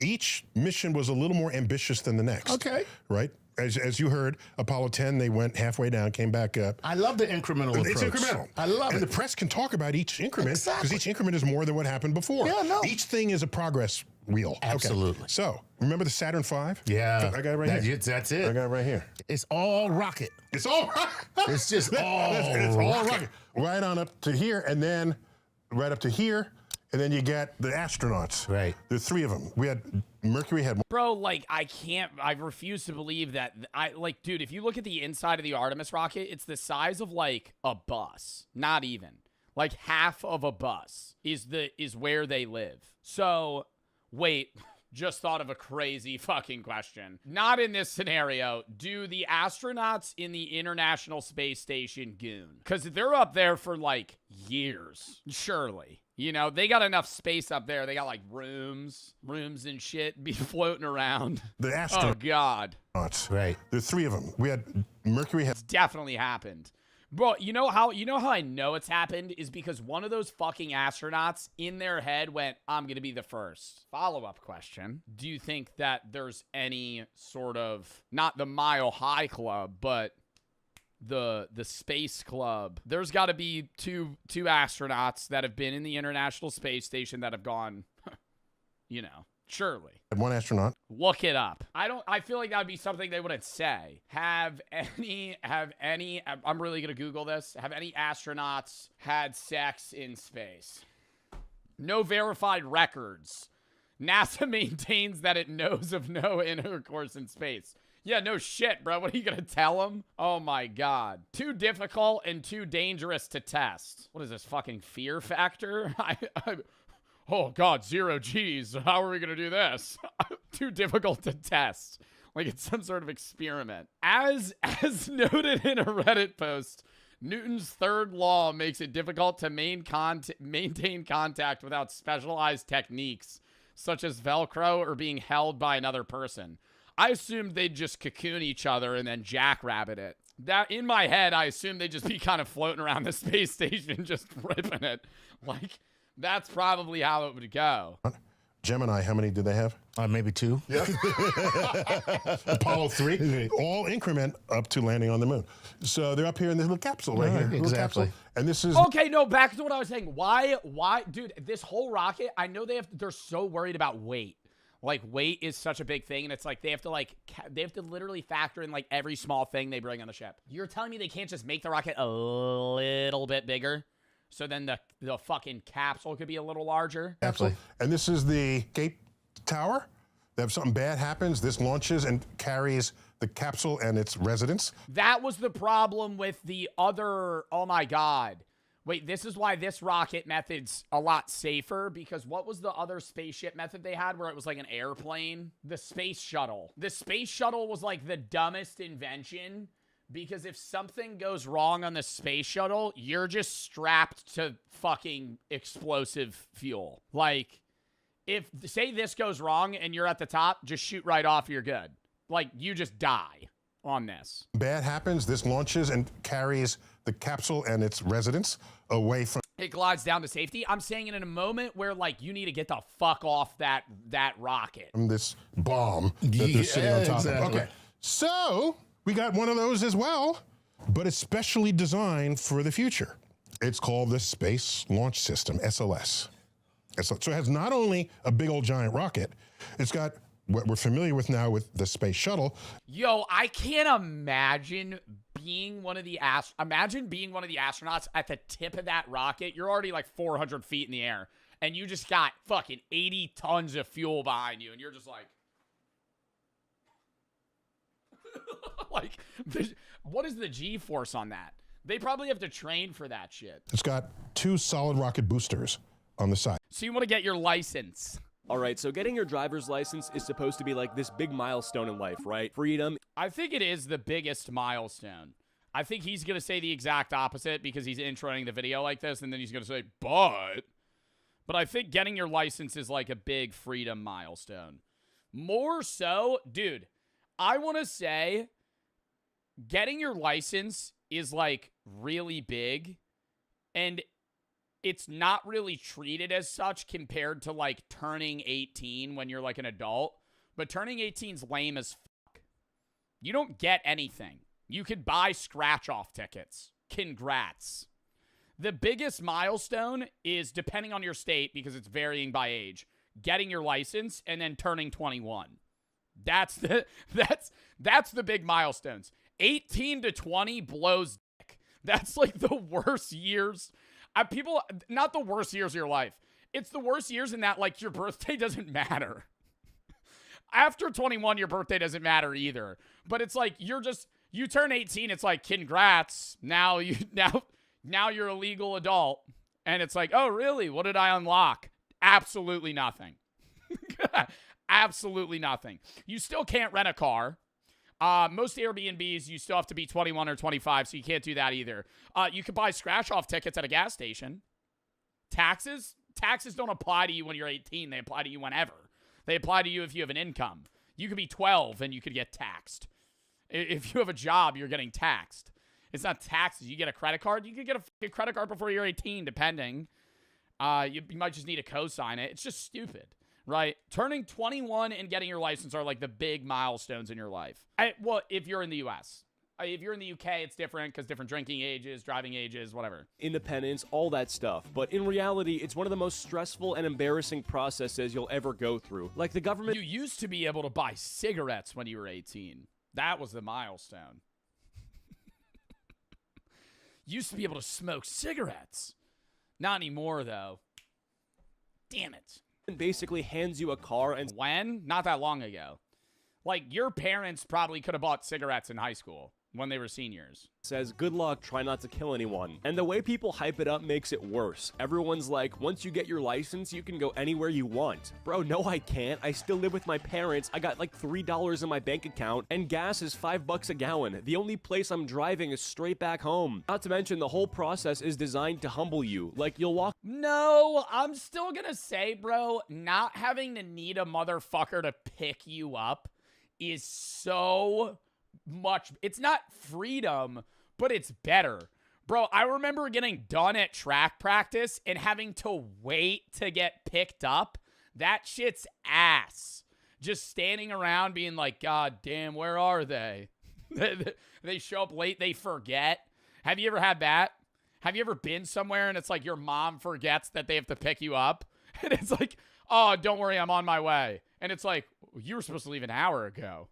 S16: each mission was a little more ambitious than the next.
S17: Okay.
S16: Right? As you heard, Apollo 10, they went halfway down, came back up.
S17: I love the incremental approach.
S16: It's incremental.
S17: I love
S16: and
S17: it.
S16: the press can talk about each increment because
S17: Exactly.
S16: each increment is more than what happened before.
S17: Yeah, no.
S16: Each thing is a progress wheel.
S17: Absolutely.
S16: Okay. So, remember the Saturn V?
S17: Yeah.
S16: I got it right here.
S17: That's it.
S16: I got it right here.
S17: It's all rocket.
S16: It's all rocket.
S17: It's just all
S16: it's all
S17: rocket.
S16: rocket. Right on up to here, and then right up to here, and then you get the astronauts.
S17: Right.
S16: There's 3 of them. We had Mercury had.
S1: Bro, like, I refuse to believe that. Dude, if you look at the inside of the Artemis rocket, it's the size of, like, a bus. Not even. Like, half of a bus is where they live. So, wait, just thought of a crazy fucking question. Not in this scenario. Do the astronauts in the International Space Station goon? Because they're up there for, like, years. Surely. You know, they got enough space up there. They got, like, rooms and shit be floating around.
S16: The astronauts.
S1: Oh, God.
S16: Right. There's 3 of them. We had Mercury had.
S1: It's definitely happened. Bro, you know how I know it's happened is because one of those fucking astronauts in their head went, I'm going to be the first. Follow-up question. Do you think that there's any sort of, not the Mile High Club, but the Space Club? There's got to be two astronauts that have been in the International Space Station that have gone, you know, surely.
S16: One astronaut.
S1: Look it up. I feel like that would be something they wouldn't say. Have any, I'm really going to Google this. Have any astronauts had sex in space? No verified records. NASA maintains that it knows of no intercourse in space. Yeah, no shit, bro. What are you going to tell them? Oh my God. Too difficult and too dangerous to test. What is this, fucking Fear Factor? Oh, God, 0 G's. How are we going to do this? Too difficult to test. Like it's some sort of experiment. As noted in a Reddit post, Newton's third law makes it difficult to maintain contact without specialized techniques, such as Velcro or being held by another person. I assumed they'd just cocoon each other and then jackrabbit it. That in my head, I assumed they'd just be kind of floating around the space station, just ripping it. Like, that's probably how it would go.
S16: Gemini, how many did they have?
S17: Maybe 2.
S16: Yeah. Apollo 3, all increment up to landing on the moon. So they're up here in this little capsule right here.
S17: Exactly.
S16: And this is...
S1: Okay, no, back to what I was saying. Why, dude, this whole rocket, I know they're so worried about weight. Like, weight is such a big thing, and it's like they have to literally factor in, like, every small thing they bring on the ship. You're telling me they can't just make the rocket a little bit bigger? So then the fucking capsule could be a little larger?
S16: Absolutely. And this is the Cape Tower. If something bad happens, this launches and carries the capsule and its residents.
S1: That was the problem with the other, oh my God. Wait, this is why this rocket method's a lot safer, because what was the other spaceship method they had where it was like an airplane? The space shuttle. The space shuttle was like the dumbest invention, because if something goes wrong on the space shuttle, you're just strapped to fucking explosive fuel. Like, if, say this goes wrong and you're at the top, just shoot right off, you're good. Like, you just die on this.
S16: Bad happens, this launches and carries the capsule and its residents away from...
S1: It glides down to safety. I'm saying it in a moment where, like, you need to get the fuck off that rocket.
S16: From this bomb that they're sitting on top of. Okay, so we got one of those as well, but it's specially designed for the future. It's called the Space Launch System, SLS. So it has not only a big old giant rocket, it's got what we're familiar with now with the space shuttle.
S1: Yo, I can't imagine being one of the astronauts at the tip of that rocket. You're already like 400 feet in the air, and you just got fucking 80 tons of fuel behind you, and you're just like, like, what is the G-force on that? They probably have to train for that shit.
S16: It's got 2 solid rocket boosters on the side.
S1: So you want to get your license.
S18: All right, so getting your driver's license is supposed to be like this big milestone in life, right? Freedom.
S1: I think it is the biggest milestone. I think he's going to say the exact opposite because he's introing the video like this, and then he's going to say, but I think getting your license is like a big freedom milestone. More so, dude, I want to say getting your license is like really big, and it's not really treated as such compared to like turning 18 when you're like an adult. But turning 18's lame as fuck. You don't get anything. You could buy scratch-off tickets. Congrats. The biggest milestone is, depending on your state, because it's varying by age, getting your license, and then turning 21. That's the big milestones. 18 to 20 blows dick. That's like the worst years. People, not the worst years of your life. It's the worst years in that, like, your birthday doesn't matter. After 21, your birthday doesn't matter either. But it's like you turn 18, it's like, congrats. Now you're a legal adult. And it's like, oh, really? What did I unlock? Absolutely nothing. Absolutely nothing. You still can't rent a car. Most Airbnbs, you still have to be 21 or 25, so you can't do that either. You can buy scratch-off tickets at a gas station. Taxes don't apply to you when you're 18. They apply to you whenever. They apply to you if you have an income. You could be 12 and you could get taxed. If you have a job, you're getting taxed. It's not taxes. You get a credit card. You could get a credit card before you're 18, depending. You might just need to co-sign it. It's just stupid, right? Turning 21 and getting your license are like the big milestones in your life. Well, if you're in the U.S. If you're in the UK, it's different because different drinking ages, driving ages, whatever.
S18: Independence, all that stuff. But in reality, it's one of the most stressful and embarrassing processes you'll ever go through. Like the government...
S1: You used to be able to buy cigarettes when you were 18. That was the milestone. Used to be able to smoke cigarettes. Not anymore, though. Damn it.
S18: Basically hands you a car and...
S1: When? Not that long ago. Like, your parents probably could have bought cigarettes in high school when they were seniors.
S18: Says, good luck, try not to kill anyone. And the way people hype it up makes it worse. Everyone's like, once you get your license, you can go anywhere you want. Bro, no I can't. I still live with my parents. I got like $3 in my bank account, and gas is $5 a gallon. The only place I'm driving is straight back home. Not to mention, the whole process is designed to humble you. Like, you'll walk...
S1: No, I'm still gonna say, bro, not having to need a motherfucker to pick you up is so... much. It's not freedom, but it's better. Bro, I remember getting done at track practice and having to wait to get picked up. That shit's ass. Just standing around being like, God damn, where are they? They show up late, they forget. Have you ever had that? Have you ever been somewhere and it's like your mom forgets that they have to pick you up? And it's like, oh, don't worry, I'm on my way. And it's like, you were supposed to leave an hour ago.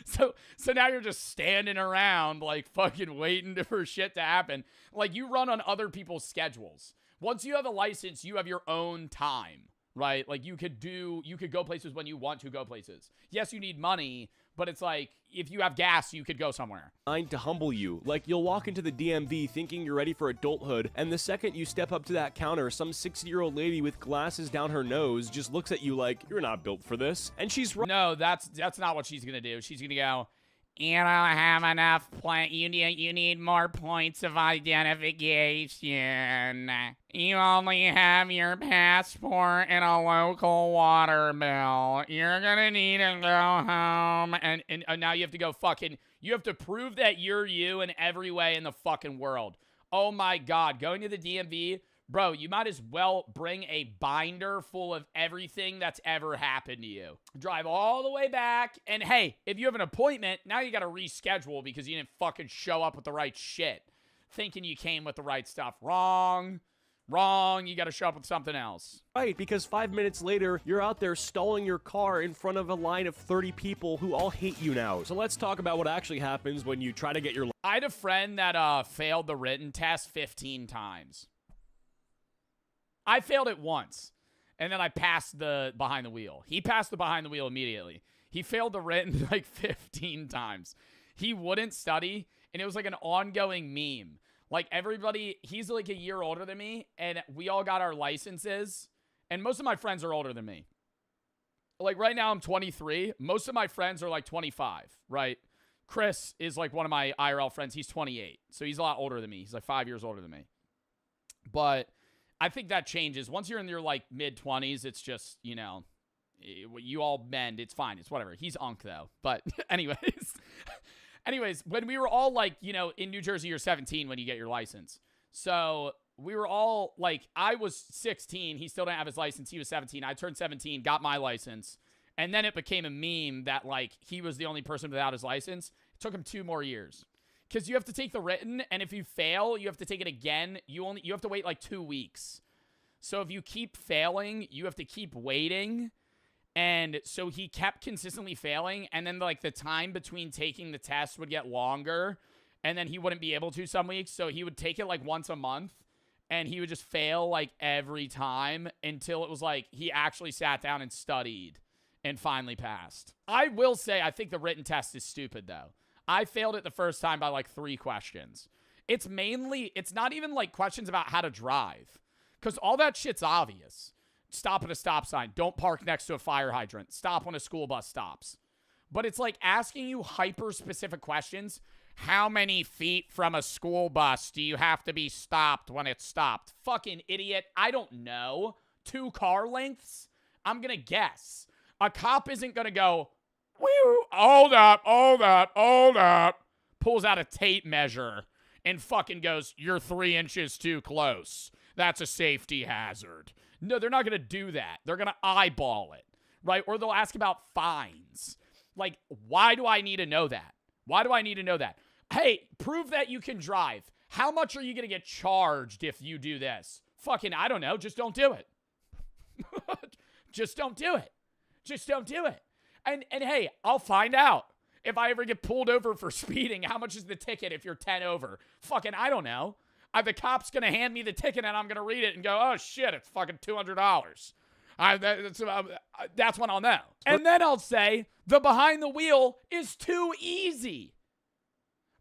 S1: So now you're just standing around like fucking waiting for shit to happen. Like, you run on other people's schedules. Once you have a license, you have your own time, right? Like, you could go places when you want to go places. Yes, you need money, but it's like, if you have gas, you could go somewhere.
S18: Designed to humble you. Like, you'll walk into the DMV thinking you're ready for adulthood, and the second you step up to that counter, some 60-year-old lady with glasses down her nose just looks at you like, you're not built for this. And she's right.
S1: No, that's not what she's gonna do. She's gonna go, you don't have enough you need more points of identification. You only have your passport and a local water bill. You're gonna need to go home. And now you have to go you have to prove that you're you in every way in the fucking world. Oh my God, going to the DMV, bro, you might as well bring a binder full of everything that's ever happened to you. Drive all the way back, and hey, if you have an appointment, now you gotta reschedule because you didn't fucking show up with the right shit. Thinking you came with the right stuff. Wrong, you gotta show up with something else.
S18: Right, because 5 minutes later, you're out there stalling your car in front of a line of 30 people who all hate you now. So let's talk about what actually happens when you try to get your...
S1: I had a friend that failed the written test 15 times. I failed it once, and then I passed the behind the wheel. He passed the behind the wheel immediately. He failed the written like 15 times. He wouldn't study, and it was like an ongoing meme. Like, everybody, he's like a year older than me, and we all got our licenses, and most of my friends are older than me. Like, right now I'm 23. Most of my friends are like 25, right? Chris is like one of my IRL friends. He's 28, so he's a lot older than me. He's like 5 years older than me. But I think that changes. Once you're in your, like, mid-20s, it's just, you know, you all bend. It's fine. It's whatever. He's unk, though. But anyways, when we were all, like, you know, in New Jersey, you're 17 when you get your license. So we were all, like, I was 16. He still didn't have his license. He was 17. I turned 17, got my license. And then it became a meme that, like, he was the only person without his license. It took him 2 more years. Because you have to take the written, and if you fail, you have to take it again. You have to wait like 2 weeks. So if you keep failing, you have to keep waiting. And so he kept consistently failing. And then like the time between taking the test would get longer. And then he wouldn't be able to some weeks. So he would take it like once a month. And he would just fail like every time until it was like he actually sat down and studied and finally passed. I will say I think the written test is stupid though. I failed it the first time by like 3 questions. It's not even like questions about how to drive. Because all that shit's obvious. Stop at a stop sign. Don't park next to a fire hydrant. Stop when a school bus stops. But it's like asking you hyper-specific questions. How many feet from a school bus do you have to be stopped when it's stopped? Fucking idiot. I don't know. 2 car lengths? I'm going to guess. A cop isn't going to go, woo, hold up. Pulls out a tape measure and fucking goes, you're 3 inches too close. That's a safety hazard. No, they're not going to do that. They're going to eyeball it, right? Or they'll ask about fines. Like, why do I need to know that? Why do I need to know that? Hey, prove that you can drive. How much are you going to get charged if you do this? Fucking, I don't know. Just don't do it. Just don't do it. Just don't do it. And hey, I'll find out. If I ever get pulled over for speeding, how much is the ticket if you're 10 over? Fucking, I don't know. The cop's going to hand me the ticket and I'm going to read it and go, oh shit, it's fucking $200. That's when I'll know. And then I'll say, the behind the wheel is too easy.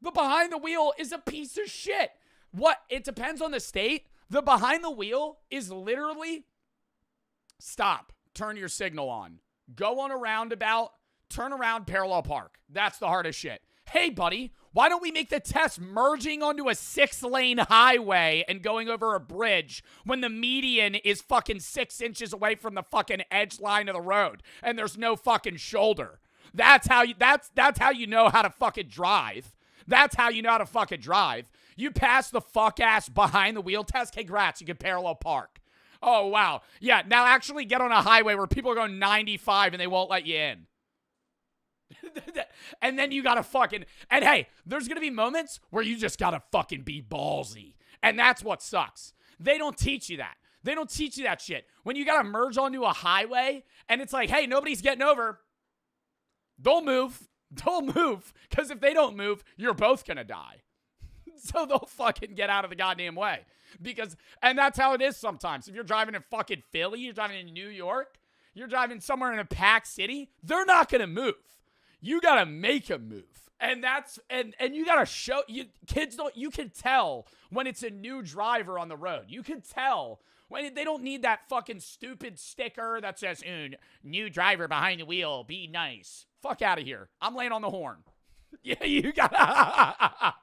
S1: The behind the wheel is a piece of shit. What? It depends on the state. The behind the wheel is literally stop, turn your signal on, go on a roundabout, turn around, parallel park. That's the hardest shit. Hey, buddy, why don't we make the test merging onto a 6-lane highway and going over a bridge when the median is fucking 6 inches away from the fucking edge line of the road and there's no fucking shoulder? That's how you know how to fucking drive. That's how you know how to fucking drive. You pass the fuck ass behind the wheel test. Congrats, you can parallel park. Oh, wow. Yeah, now actually get on a highway where people are going 95 and they won't let you in. And then you gotta fucking, and hey, there's gonna be moments where you just gotta fucking be ballsy. And that's what sucks. They don't teach you that. They don't teach you that shit. When you gotta merge onto a highway and it's like, hey, nobody's getting over. Don't move. Don't move. Because if they don't move, you're both gonna die. So they'll fucking get out of the goddamn way. And that's how it is sometimes. If you're driving in fucking Philly, you're driving in New York, you're driving somewhere in a packed city, they're not gonna move. You gotta make them move. And you gotta show, you can tell when it's a new driver on the road. You can tell when they don't need that fucking stupid sticker that says, new driver behind the wheel, be nice. Fuck out of here. I'm laying on the horn. Yeah, you gotta.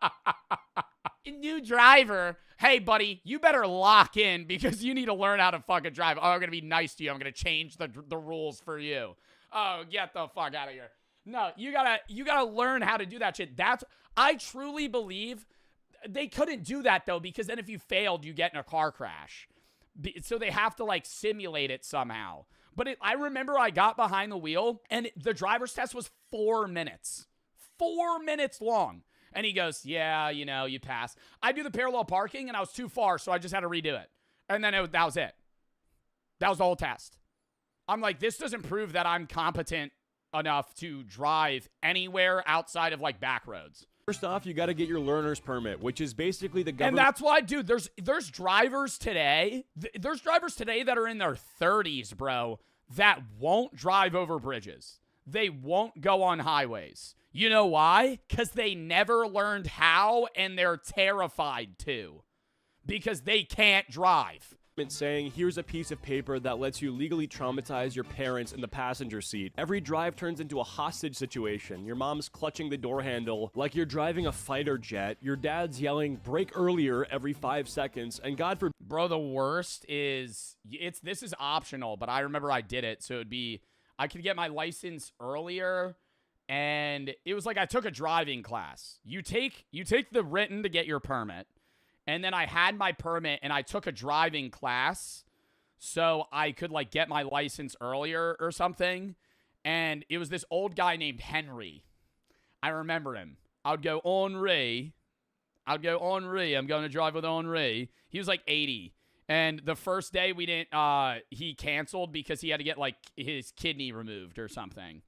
S1: New driver. Hey, buddy, you better lock in because you need to learn how to fucking drive. Oh, I'm gonna be nice to you. I'm gonna change the rules for you. Oh, get the fuck out of here. No, you gotta learn how to do that shit. I truly believe they couldn't do that though, because then if you failed, you get in a car crash. So they have to like simulate it somehow. But I remember I got behind the wheel and the driver's test was 4 minutes. 4 minutes long. And he goes, yeah, you pass. I do the parallel parking and I was too far, so I just had to redo it. And then that was it. That was the whole test. I'm like, this doesn't prove that I'm competent enough to drive anywhere outside of like back roads.
S18: First off, you got to get your learner's permit, which is basically the government.
S1: And that's why, dude, there's drivers today. There's drivers today that are in their 30s, bro, that won't drive over bridges. They won't go on highways. You know why? Because they never learned how and they're terrified to. Because they can't drive.
S18: Saying, here's a piece of paper that lets you legally traumatize your parents in the passenger seat. Every drive turns into a hostage situation. Your mom's clutching the door handle like you're driving a fighter jet. Your dad's yelling, brake earlier every 5 seconds. And God forbid.
S1: Bro, the worst is, this is optional, but I remember I did it. So it'd be, I could get my license earlier. And it was like I took a driving class. You take the written to get your permit. And then I had my permit and I took a driving class so I could like get my license earlier or something. And it was this old guy named Henry. I remember him. I would go, Henri. I'm going to drive with Henri. He was like 80. And the first day we didn't, he canceled because he had to get, like, his kidney removed or something.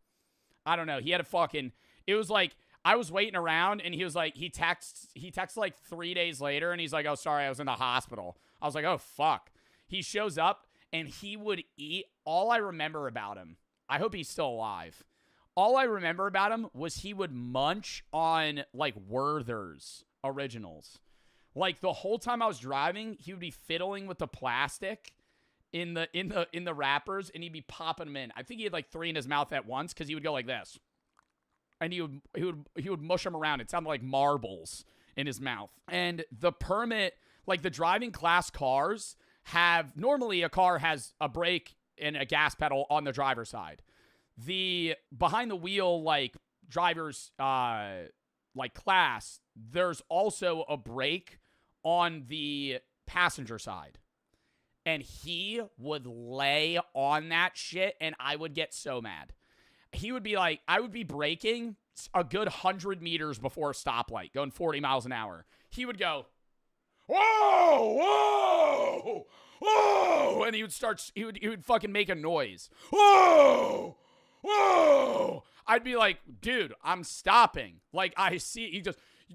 S1: I don't know. He had a fucking, it was like, I was waiting around, and he was like, he texts like 3 days later, and he's like, oh, sorry, I was in the hospital. I was like, oh, fuck. He shows up, and he would eat. All I remember about him, I hope he's still alive. All I remember about him was he would munch on, like, Werther's originals. Like, the whole time I was driving, he would be fiddling with the plastic in the wrappers, and he'd be popping them in. I think he had like 3 in his mouth at once, because he would go like this, and he would mush them around. It sounded like marbles in his mouth. And the permit, like the driving class cars have, normally a car has a brake and a gas pedal on the driver's side. The behind the wheel, like driver's like class, there's also a brake on the passenger side. And he would lay on that shit, and I would get so mad. He would be like, I would be braking a good 100 meters before a stoplight, going 40 miles an hour. He would go, whoa, whoa, whoa, and he would fucking make a noise. Whoa, whoa. I'd be like, dude, I'm stopping. Like, I see,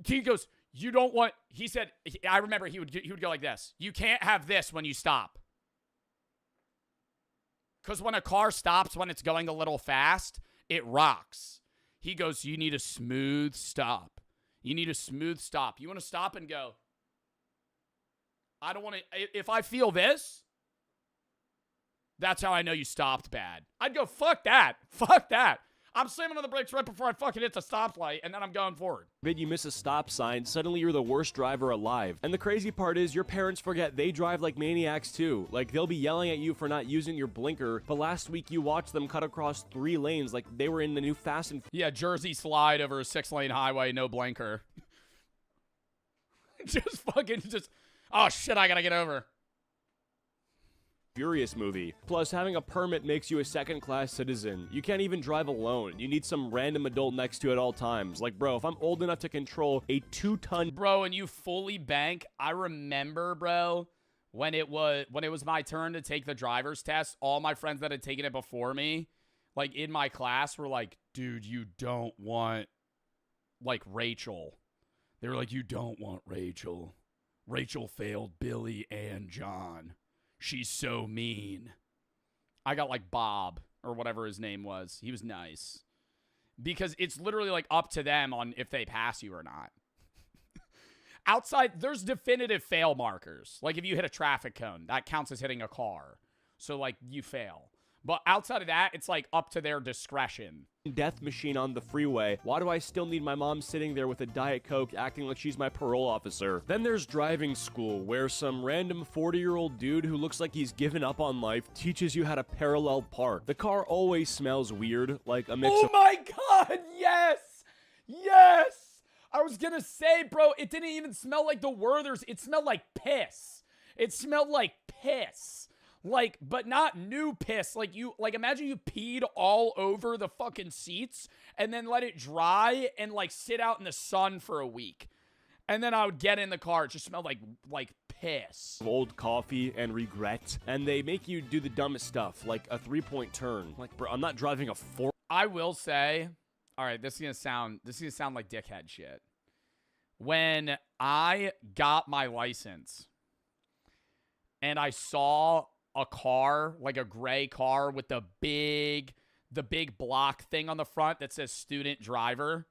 S1: he goes, you don't want, he said, I remember he would go like this. You can't have this when you stop. Because when a car stops when it's going a little fast, it rocks. He goes, you need a smooth stop. You need a smooth stop. You want to stop and go, I don't want to, if I feel this, that's how I know you stopped bad. I'd go, fuck that. Fuck that. I'm slamming on the brakes right before I fucking hit the stoplight, and then I'm going forward.
S18: But you miss a stop sign, suddenly you're the worst driver alive. And the crazy part is, your parents forget they drive like maniacs too. Like, they'll be yelling at you for not using your blinker, but last week you watched them cut across 3 lanes like they were in the new Fast and...
S1: Yeah, Jersey slide over a 6-lane highway, no blinker. Oh shit, I gotta get over.
S18: Furious movie. Plus, having a permit makes you a second-class citizen. You can't even drive alone. You need some random adult next to you at all times. Like, bro, if I'm old enough to control a 2-ton...
S1: Bro, and you fully bank. I remember, bro, when it was my turn to take the driver's test, all my friends that had taken it before me, like, in my class, were like, dude, you don't want, like, Rachel. They were like, you don't want Rachel. Rachel failed Billy and John. She's so mean. I got like Bob or whatever his name was. He was nice. Because it's literally like up to them on if they pass you or not. Outside, there's definitive fail markers. Like if you hit a traffic cone, that counts as hitting a car. So like you fail. But outside of that, it's like up to their discretion.
S18: Death machine on the freeway. Why do I still need my mom sitting there with a Diet Coke acting like she's my parole officer? Then there's driving school, where some random 40-year-old dude who looks like he's given up on life teaches you how to parallel park. The car always smells weird, like a mix of...
S1: Oh my god, yes! Yes! I was gonna say, bro, it didn't even smell like the Werthers. It smelled like piss. It smelled like piss. Like, but not new piss. Like, imagine you peed all over the fucking seats and then let it dry and, like, sit out in the sun for a week. And then I would get in the car. It just smelled like piss.
S18: Old coffee and regret. And they make you do the dumbest stuff, like a 3-point turn. Like, bro, I'm not driving a 4...
S1: I will say, all right, this is gonna sound like dickhead shit. When I got my license and I saw a car, like a gray car with the big block thing on the front that says student driver,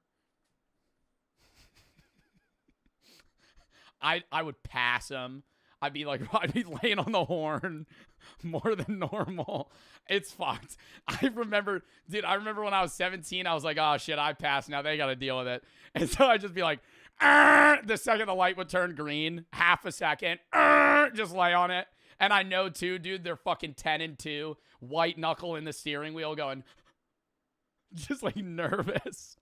S1: I would pass him. I'd be laying on the horn more than normal. It's fucked. I remember when I was 17, I was like, oh shit, I passed. Now they got to deal with it. And so I'd just be like, the second the light would turn green, half a second, just lay on it. And I know too, dude, they're fucking 10 and 2, white knuckle in the steering wheel going, just like nervous.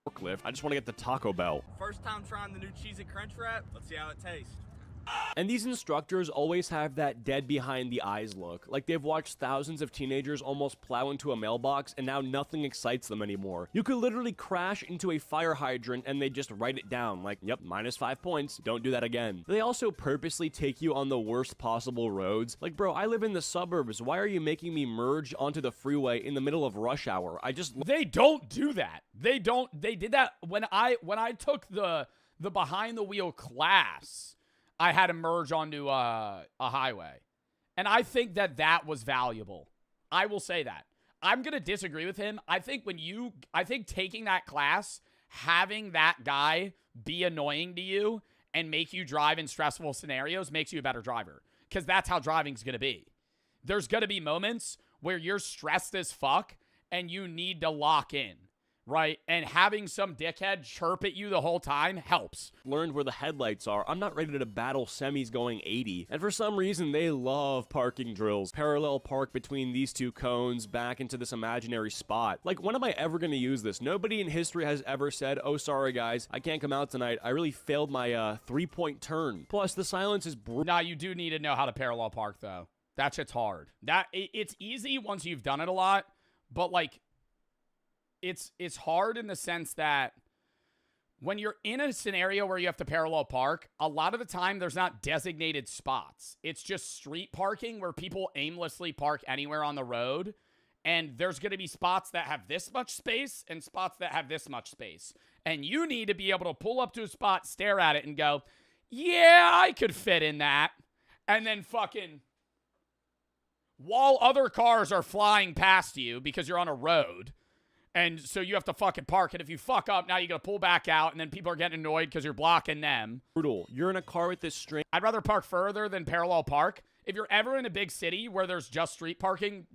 S18: Forklift. I just want to get the Taco Bell.
S19: First time trying the new cheesy crunch wrap. Let's see how it tastes.
S18: And these instructors always have that dead behind the eyes look, like they've watched thousands of teenagers almost plow into a mailbox and now nothing excites them anymore. You could literally crash into a fire hydrant and they just write it down like, yep, -5 points, don't do that again. They also purposely take you on the worst possible roads. Like, bro, I live in the suburbs, why are you making me merge onto the freeway in the middle of rush hour?
S1: They don't do that. They did that when I took the behind the wheel class. I had to merge onto a highway. And I think that was valuable. I will say that. I'm going to disagree with him. I think taking that class, having that guy be annoying to you and make you drive in stressful scenarios makes you a better driver. Because that's how driving's going to be. There's going to be moments where you're stressed as fuck and you need to lock in. Right? And having some dickhead chirp at you the whole time helps.
S18: Learned where the headlights are. I'm not ready to battle semis going 80. And for some reason, they love parking drills. Parallel park between these two cones back into this imaginary spot. Like, when am I ever going to use this? Nobody in history has ever said, oh, sorry, guys, I can't come out tonight. I really failed my three-point turn. Plus, the silence is
S1: Nah, you do need to know how to parallel park, though. That shit's hard. It's easy once you've done it a lot, but, like, it's hard in the sense that when you're in a scenario where you have to parallel park, a lot of the time there's not designated spots. It's just street parking where people aimlessly park anywhere on the road. And there's going to be spots that have this much space and spots that have this much space. And you need to be able to pull up to a spot, stare at it, and go, yeah, I could fit in that. And then fucking, while other cars are flying past you because you're on a road, and so you have to fucking park it. If you fuck up, now you got to pull back out, and then people are getting annoyed because you're blocking them.
S18: Brutal. You're in a car with this string.
S1: I'd rather park further than parallel park. If you're ever in a big city where there's just street parking,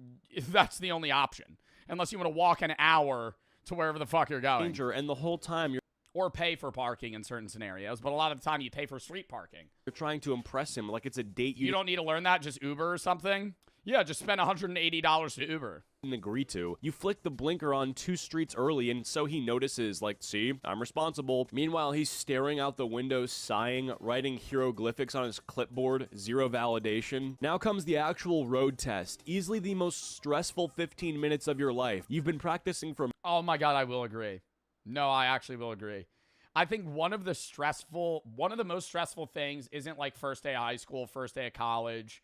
S1: that's the only option. Unless you want to walk an hour to wherever the fuck you're going.
S18: And the whole time you're...
S1: Or pay for parking in certain scenarios, but a lot of the time you pay for street parking.
S18: You're trying to impress him like it's a date
S1: you don't need to learn that, just Uber or something. Yeah, just spend $180 to Uber.
S18: Agree to. You flick the blinker on 2 streets early, and so he notices, like, see, I'm responsible. Meanwhile, he's staring out the window, sighing, writing hieroglyphics on his clipboard, 0 validation. Now comes the actual road test, easily the most stressful 15 minutes of your life. You've been practicing for...
S1: Oh my god, I will agree. No, I actually will agree. I think one of the most stressful things isn't like first day of high school, first day of college.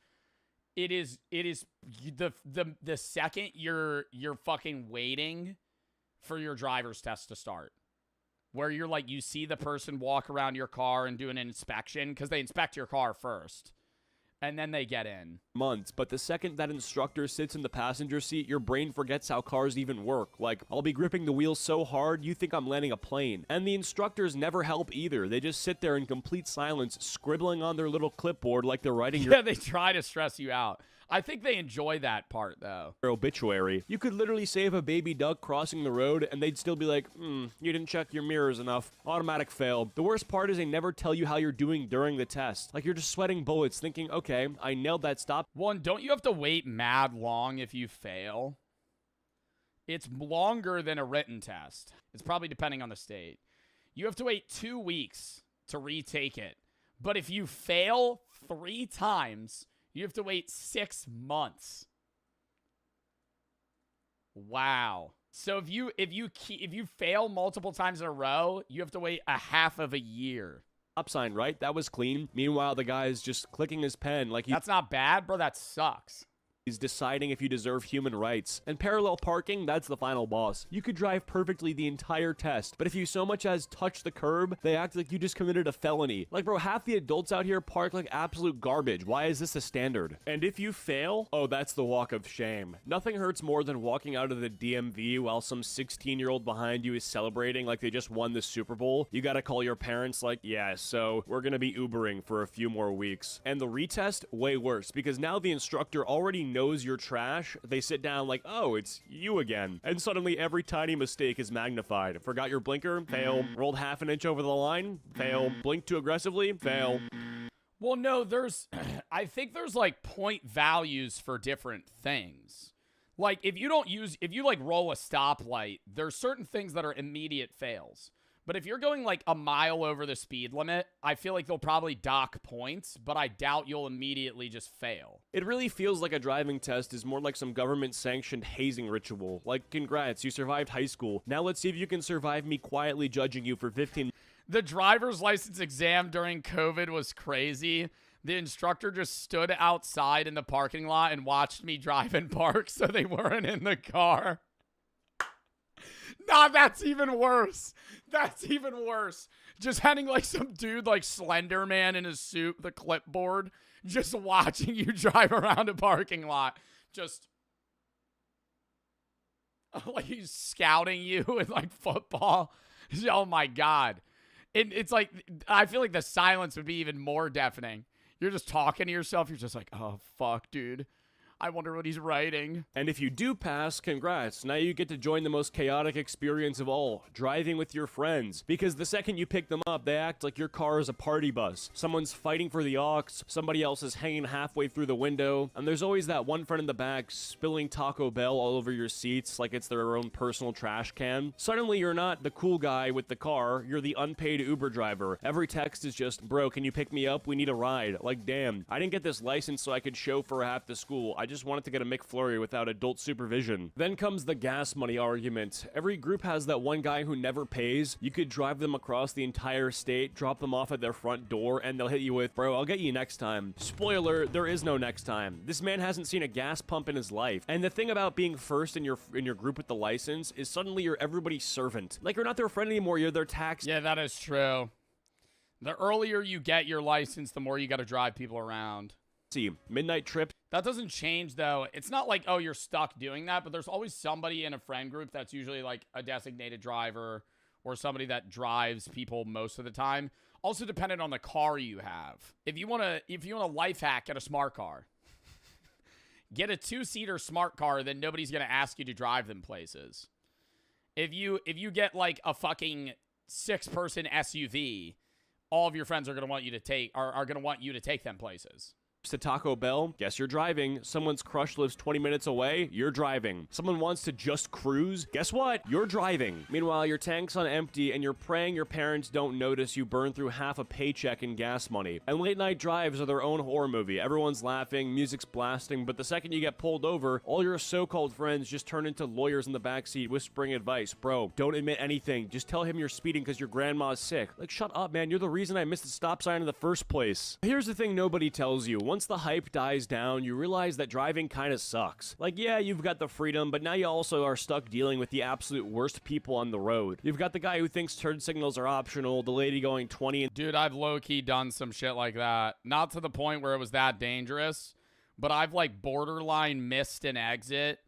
S1: It is the second you're fucking waiting for your driver's test to start. Where you're like, you see the person walk around your car and do an inspection because they inspect your car first. And then they get in.
S18: Months, but the second that instructor sits in the passenger seat, your brain forgets how cars even work. Like, I'll be gripping the wheel so hard, you think I'm landing a plane. And the instructors never help either. They just sit there in complete silence, scribbling on their little clipboard like they're writing
S1: Yeah, they try to stress you out. I think they enjoy that part, though.
S18: Your obituary. You could literally save a baby duck crossing the road, and they'd still be like, you didn't check your mirrors enough. Automatic fail. The worst part is they never tell you how you're doing during the test. Like, you're just sweating bullets, thinking, okay, I nailed that stop.
S1: One, don't you have to wait mad long if you fail? It's longer than a written test. It's probably depending on the state. You have to wait 2 weeks to retake it. But if you fail 3 times... you have to wait 6 months. Wow. So if you fail multiple times in a row, you have to wait a half of a year.
S18: Stop sign, right? That was clean. Meanwhile, the guy's just clicking his pen like
S1: that's not bad, bro. That sucks.
S18: He's deciding if you deserve human rights. And parallel parking, that's the final boss. You could drive perfectly the entire test, but if you so much as touch the curb, they act like you just committed a felony. Like, bro, half the adults out here park like absolute garbage. Why is this a standard? And if you fail, oh, that's the walk of shame. Nothing hurts more than walking out of the DMV while some 16-year-old behind you is celebrating like they just won the Super Bowl. You gotta call your parents like, yeah, so we're gonna be Ubering for a few more weeks. And the retest, way worse, because now the instructor already knows you're trash. They sit down like, oh, it's you again. And suddenly every tiny mistake is magnified. Forgot your blinker? Fail. Rolled half an inch over the line? Fail. Blinked too aggressively? Fail.
S1: Well, no, I think there's like point values for different things. Like if you like roll a stoplight, there's certain things that are immediate fails. But if you're going like a mile over the speed limit, I feel like they'll probably dock points, but I doubt you'll immediately just fail.
S18: It really feels like a driving test is more like some government-sanctioned hazing ritual. Like, congrats, you survived high school. Now let's see if you can survive me quietly judging you for 15.
S1: The driver's license exam during COVID was crazy. The instructor just stood outside in the parking lot and watched me drive and park so they weren't in the car. Nah, that's even worse. That's even worse. Just having like some dude like Slender Man in his suit with a clipboard, just watching you drive around a parking lot. Just like he's scouting you in like football. Oh my God. It's like, I feel like the silence would be even more deafening. You're just talking to yourself. You're just like, oh, fuck, dude. I wonder what he's writing.
S18: And if you do pass, congrats. Now you get to join the most chaotic experience of all, driving with your friends. Because the second you pick them up, they act like your car is a party bus. Someone's fighting for the aux, somebody else is hanging halfway through the window, and there's always that one friend in the back spilling Taco Bell all over your seats like it's their own personal trash can. Suddenly you're not the cool guy with the car, you're the unpaid Uber driver. Every text is just, bro, can you pick me up? We need a ride. Like, damn, I didn't get this license so I could chauffeur half the school. I just wanted to get a McFlurry without adult supervision. Then comes the gas money argument. Every group has that one guy who never pays. You could drive them across the entire state, drop them off at their front door, and they'll hit you with, bro, I'll get you next time. Spoiler, there is no next time. This man hasn't seen a gas pump in his life. And the thing about being first in your group with the license is suddenly you're everybody's servant. Like, you're not their friend anymore, you're their tax.
S1: Yeah, that is true. The earlier you get your license, the more you got to drive people around.
S18: See, midnight trip.
S1: That doesn't change, though. It's not like, oh, you're stuck doing that, but there's always somebody in a friend group that's usually like a designated driver or somebody that drives people most of the time. Also dependent on the car you have. If you want a life hack, get a smart car. Get a 2-seater smart car, then nobody's going to ask you to drive them places. If you get like a fucking 6-person SUV, all of your friends are going to want you to take them places.
S18: To Taco Bell, guess you're driving. Someone's crush lives 20 minutes away, you're driving. Someone wants to just cruise, guess what? You're driving. Meanwhile, your tank's on empty and you're praying your parents don't notice you burn through half a paycheck in gas money. And late night drives are their own horror movie. Everyone's laughing, music's blasting, but the second you get pulled over, all your so-called friends just turn into lawyers in the backseat whispering advice. Bro, don't admit anything. Just tell him you're speeding because your grandma's sick. Like, shut up, man. You're the reason I missed the stop sign in the first place. Here's the thing nobody tells you. Once the hype dies down, you realize that driving kind of sucks. Like, yeah, you've got the freedom, but now you also are stuck dealing with the absolute worst people on the road. You've got the guy who thinks turn signals are optional, the lady going 20 and...
S1: Dude, I've low-key done some shit like that. Not to the point where it was that dangerous, but I've, like, borderline missed an exit,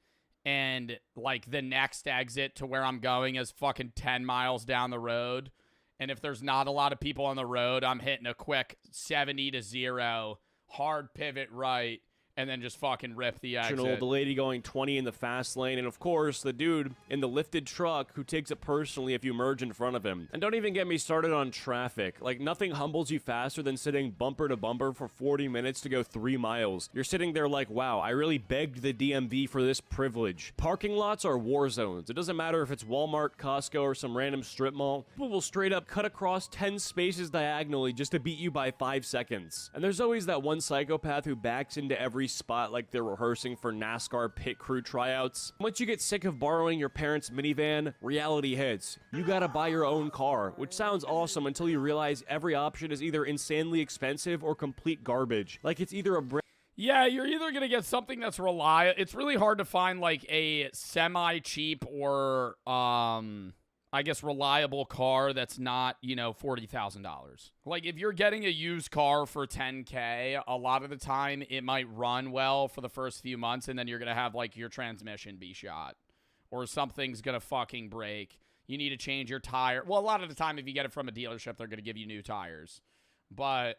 S1: and, like, the next exit to where I'm going is fucking 10 miles down the road, and if there's not a lot of people on the road, I'm hitting a quick 70-0 hard pivot right, and then just fucking rip the exit.
S18: The lady going 20 in the fast lane, and of course, the dude in the lifted truck who takes it personally if you merge in front of him. And don't even get me started on traffic. Like, nothing humbles you faster than sitting bumper to bumper for 40 minutes to go 3 miles. You're sitting there like, wow, I really begged the DMV for this privilege. Parking lots are war zones. It doesn't matter if it's Walmart, Costco, or some random strip mall. People will straight up cut across 10 spaces diagonally just to beat you by 5 seconds. And there's always that one psychopath who backs into every spot like they're rehearsing for NASCAR pit crew tryouts. Once you get sick of borrowing your parents' minivan, reality hits. You gotta buy your own car, which sounds awesome until you realize every option is either insanely expensive or complete garbage. Like, it's either a
S1: yeah, you're either going to get something that's reliable. It's really hard to find like a semi-cheap or I guess reliable car that's not, you know, $40,000. Like, if you're getting a used car for $10K, a lot of the time it might run well for the first few months, and then you're going to have, like, your transmission be shot. Or something's going to fucking break. You need to change your tire. Well, a lot of the time, if you get it from a dealership, they're going to give you new tires. But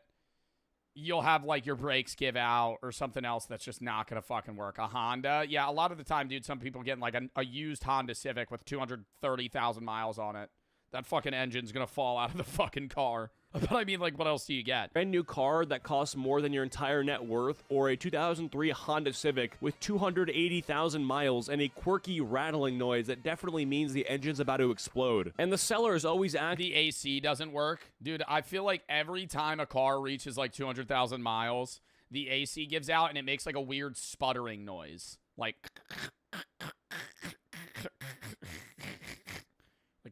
S1: you'll have, like, your brakes give out or something else that's just not going to fucking work. A Honda, yeah, a lot of the time, dude, some people getting, like, a used Honda Civic with 230,000 miles on it that fucking engine's gonna fall out of the fucking car. But I mean, like, what else do you get?
S18: Brand new car that costs more than your entire net worth, or a 2003 Honda Civic with 280,000 miles and a quirky rattling noise that definitely means the engine's about to explode. And the seller is always
S1: the AC doesn't work. Dude, I feel like every time a car reaches like 200,000 miles, the AC gives out and it makes like a weird sputtering noise. Like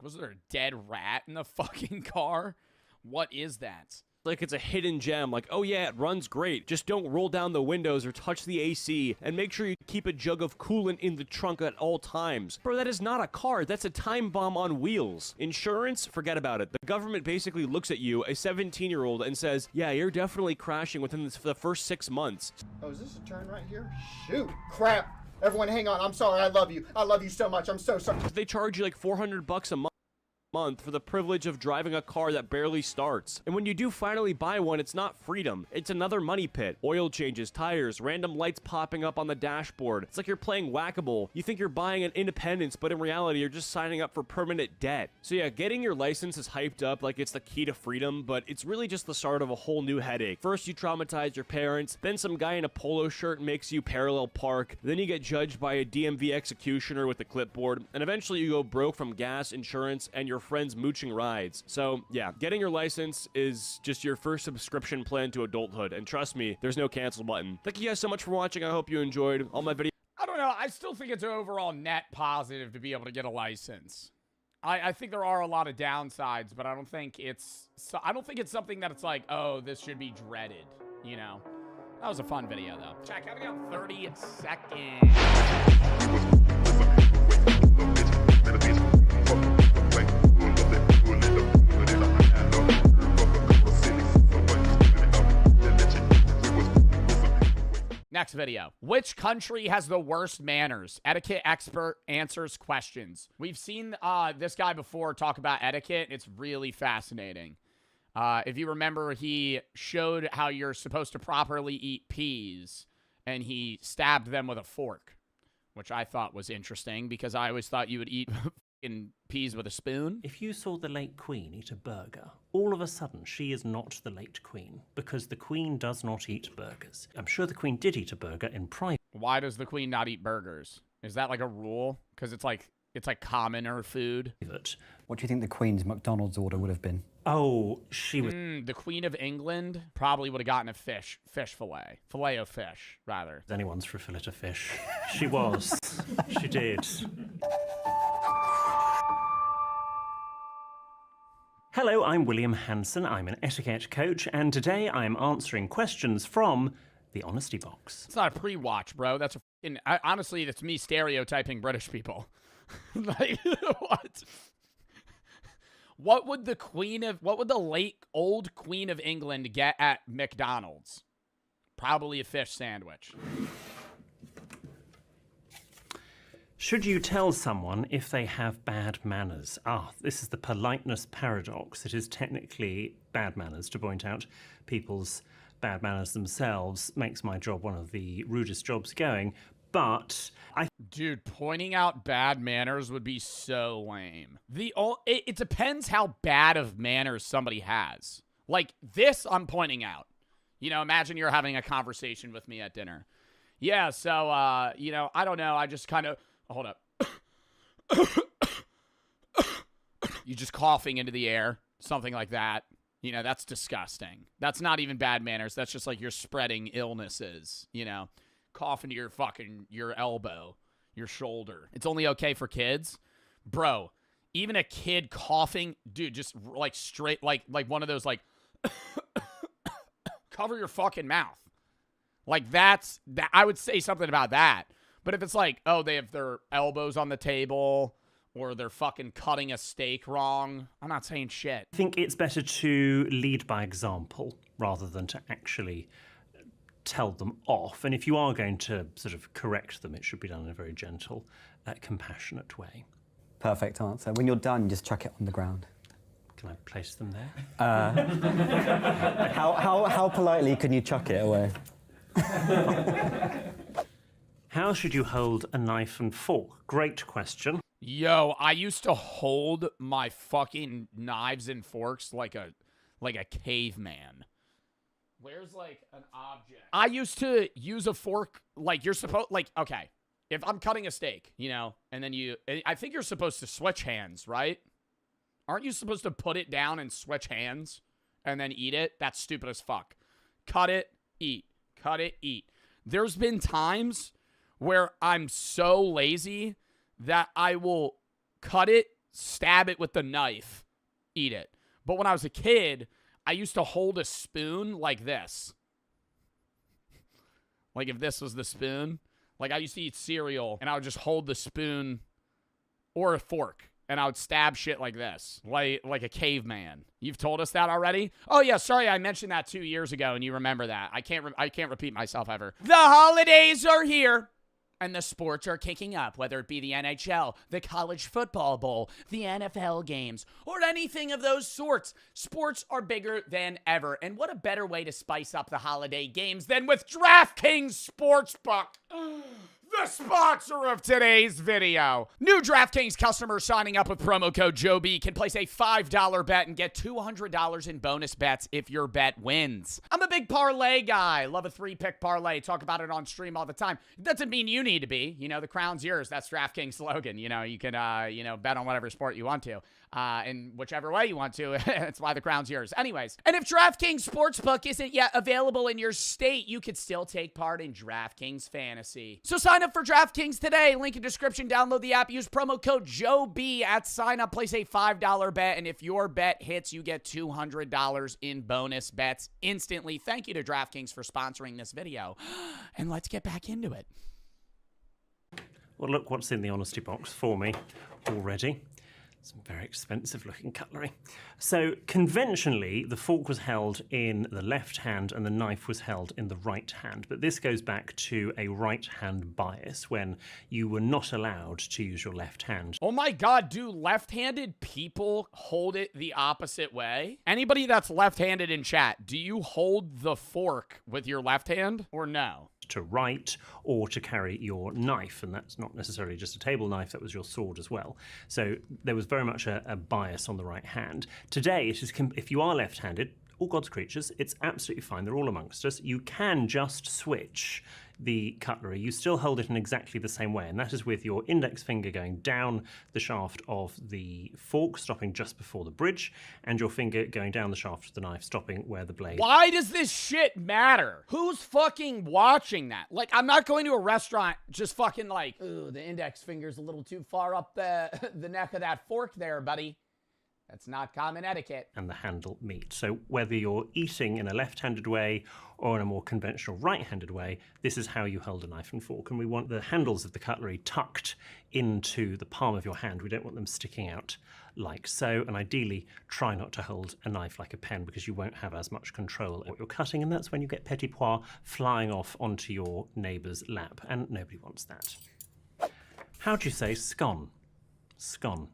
S1: was there a dead rat in the fucking car? What is that?
S18: Like it's a hidden gem, like, oh yeah, it runs great. Just don't roll down the windows or touch the AC, and make sure you keep a jug of coolant in the trunk at all times. Bro, that is not a car, that's a time bomb on wheels. Insurance? Forget about it. The government basically looks at you, a 17-year-old, and says, yeah, you're definitely crashing within the first 6 months.
S19: Oh, is this a turn right here? Shoot, crap. Everyone hang on, I'm sorry, I love you. I love you so much, I'm so sorry.
S18: They charge you like $400 a month for the privilege of driving a car that barely starts. And when you do finally buy one, it's not freedom. It's another money pit. Oil changes, tires, random lights popping up on the dashboard. It's like you're playing whack-a-mole. You think you're buying an independence, but in reality, you're just signing up for permanent debt. So yeah, getting your license is hyped up like it's the key to freedom, but it's really just the start of a whole new headache. First, you traumatize your parents, then some guy in a polo shirt makes you parallel park, then you get judged by a DMV executioner with a clipboard, and eventually you go broke from gas, insurance, and your friends mooching rides. So yeah, getting your license is just your first subscription plan to adulthood, and trust me, there's no cancel button. Thank you guys so much for watching. I hope you enjoyed all my videos.
S1: I don't know. I still think it's an overall net positive to be able to get a license. I think there are a lot of downsides, but I don't think it's something that it's like, oh, this should be dreaded, you know? That was a fun video, though. Check out, we got 30 seconds. Next video. Which country has the worst manners? Etiquette expert answers questions. We've seen this guy before talk about etiquette. It's really fascinating. If you remember, he showed how you're supposed to properly eat peas, and he stabbed them with a fork, which I thought was interesting because I always thought you would eat peas with a spoon.
S20: If you saw the late Queen eat a burger, all of a sudden she is not the late Queen, because the Queen does not eat burgers. I'm sure the Queen did eat a burger in private.
S1: Why does the Queen not eat burgers? Is that like a rule? Because it's like commoner food.
S21: What do you think the Queen's McDonald's order would have been?
S20: Oh, she was...
S1: the Queen of England probably would have gotten a fish fillet. Filet of fish, rather.
S20: Anyone's for a fillet of fish. She was. She did. Hello, I'm William Hanson. I'm an etiquette coach, and today I'm answering questions from the Honesty Box.
S1: It's not a pre-watch, bro. That's honestly, that's me stereotyping British people. Like, what? What would the late old Queen of England get at McDonald's? Probably a fish sandwich.
S20: Should you tell someone if they have bad manners? This is the politeness paradox. It is technically bad manners to point out people's bad manners themselves. Makes my job one of the rudest jobs going, but
S1: Dude, pointing out bad manners would be so lame. It depends how bad of manners somebody has. Like, this I'm pointing out. You know, imagine you're having a conversation with me at dinner. Yeah, so, you know, I don't know, I just kind of... Hold up. You just coughing into the air. Something like that. You know, that's disgusting. That's not even bad manners. That's just like you're spreading illnesses, you know. Cough into your elbow, your shoulder. It's only okay for kids? Bro, even a kid coughing, dude, just like straight, like one of those like, cover your fucking mouth. Like that, I would say something about that. But if it's like, oh, they have their elbows on the table or they're fucking cutting a steak wrong, I'm not saying shit.
S20: I think it's better to lead by example rather than to actually tell them off. And if you are going to sort of correct them, it should be done in a very gentle, compassionate way.
S21: Perfect answer. When you're done, just chuck it on the ground.
S20: Can I place them there?
S21: How politely can you chuck it away?
S20: How should you hold a knife and fork? Great question.
S1: Yo, I used to hold my fucking knives and forks like a caveman. Where's like an object? I used to use a fork like you're supposed okay. If I'm cutting a steak, you know, and then I think you're supposed to switch hands, right? Aren't you supposed to put it down and switch hands and then eat it? That's stupid as fuck. Cut it, eat. Cut it, eat. There's been times where I'm so lazy that I will cut it, stab it with the knife, eat it. But when I was a kid, I used to hold a spoon like this. Like if this was the spoon. Like I used to eat cereal, and I would just hold the spoon or a fork, and I would stab shit like this, like a caveman. You've told us that already? Oh yeah, sorry, I mentioned that 2 years ago, and you remember that. I can't repeat myself ever. The holidays are here. And the sports are kicking up, whether it be the NHL, the College Football Bowl, the NFL games, or anything of those sorts. Sports are bigger than ever. And what a better way to spice up the holiday games than with DraftKings Sportsbook, the sponsor of today's video. New DraftKings customers signing up with promo code JOEB can place a $5 bet and get $200 in bonus bets if your bet wins. I'm a big parlay guy. Love a 3-pick parlay. Talk about it on stream all the time. It doesn't mean you need to be. You know, the crown's yours. That's DraftKings slogan. You know, you can, bet on whatever sport you want to. In whichever way you want to. That's why the crown's yours. Anyways, and if DraftKings Sportsbook isn't yet available in your state, you could still take part in DraftKings Fantasy. So sign up for DraftKings today. Link in description. Download the app. Use promo code JOEB at sign up. Place a $5 bet. And if your bet hits, you get $200 in bonus bets instantly. Thank you to DraftKings for sponsoring this video. And let's get back into it.
S20: Well, look what's in the honesty box for me already. Some very expensive looking cutlery. So conventionally, the fork was held in the left hand and the knife was held in the right hand. But this goes back to a right hand bias when you were not allowed to use your left hand.
S1: Oh my God, do left-handed people hold it the opposite way? Anybody that's left-handed in chat, do you hold the fork with your left hand or no?
S20: To write or to carry your knife, and that's not necessarily just a table knife, that was your sword as well. So there was very much a bias on the right hand. Today, it is if you are left-handed, all God's creatures, it's absolutely fine. They're all amongst us. You can just switch the cutlery. You still hold it in exactly the same way, and that is with your index finger going down the shaft of the fork, stopping just before the bridge, and your finger going down the shaft of the knife, stopping where the blade...
S1: Why does this shit matter? Who's fucking watching that? Like, I'm not going to a restaurant just fucking like, ooh, the index finger's a little too far up the neck of that fork there, buddy. That's not common etiquette.
S20: And the handle meet. So whether you're eating in a left-handed way or in a more conventional right-handed way, this is how you hold a knife and fork. And we want the handles of the cutlery tucked into the palm of your hand. We don't want them sticking out like so. And ideally, try not to hold a knife like a pen because you won't have as much control of what you're cutting. And that's when you get petit pois flying off onto your neighbour's lap. And nobody wants that. How do you say scone? Scone.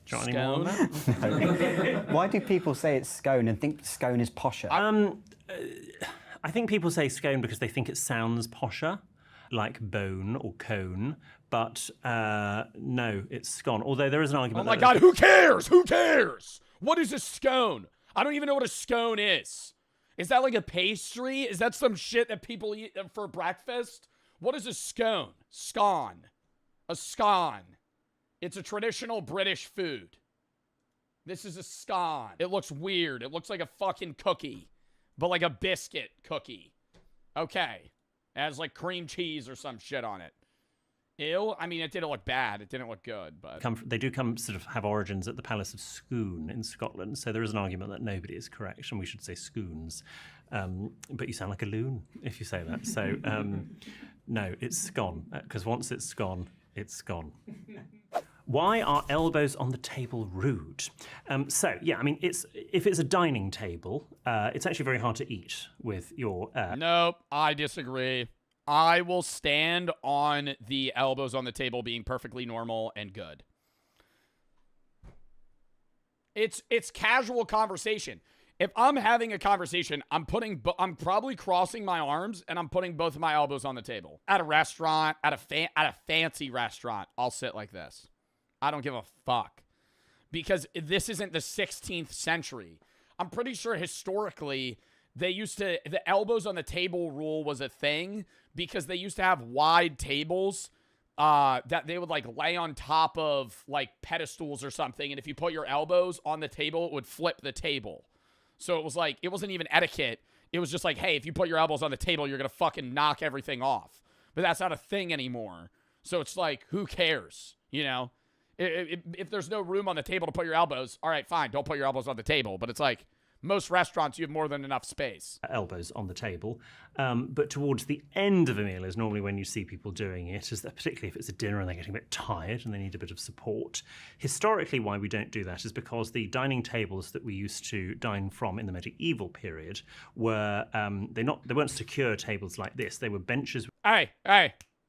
S20: Do you want any more on that?
S21: No. Why do people say it's scone and think scone is posher?
S20: I think people say scone because they think it sounds posher, like bone or cone. But no, it's scone. Although there is an argument.
S1: Oh my God, who cares? Who cares? What is a scone? I don't even know what a scone is. Is that like a pastry? Is that some shit that people eat for breakfast? What is a scone? Scone. A scone. It's a traditional British food. This is a scone. It looks weird. It looks like a fucking cookie, but like a biscuit cookie. Okay. It has like cream cheese or some shit on it. Ew. I mean, it didn't look bad. It didn't look good, but...
S20: They do sort of have origins at the Palace of Scone in Scotland, so there is an argument that nobody is correct, and we should say scoons. But you sound like a loon if you say that. So, no, it's scone, because once it's scone, it's gone. Why are elbows on the table rude? So, yeah, I mean, if it's a dining table, it's actually very hard to eat with your...
S1: Nope, I disagree. I will stand on the elbows on the table being perfectly normal and good. It's casual conversation. If I'm having a conversation, I'm probably crossing my arms and I'm putting both of my elbows on the table. At a restaurant, at a fancy restaurant, I'll sit like this. I don't give a fuck. Because this isn't the 16th century. I'm pretty sure historically the elbows on the table rule was a thing because they used to have wide tables that they would like lay on top of like pedestals or something. And if you put your elbows on the table, it would flip the table. So it was like, it wasn't even etiquette. It was just like, hey, if you put your elbows on the table, you're going to fucking knock everything off. But that's not a thing anymore. So it's like, who cares? You know, if there's no room on the table to put your elbows, all right, fine, don't put your elbows on the table. But it's like, most restaurants, you have more than enough space.
S20: Elbows on the table. But towards the end of a meal is normally when you see people doing it, particularly if it's a dinner and they're getting a bit tired and they need a bit of support. Historically, why we don't do that is because the dining tables that we used to dine from in the medieval period were, they weren't secure tables like this. They were benches.
S1: Hey,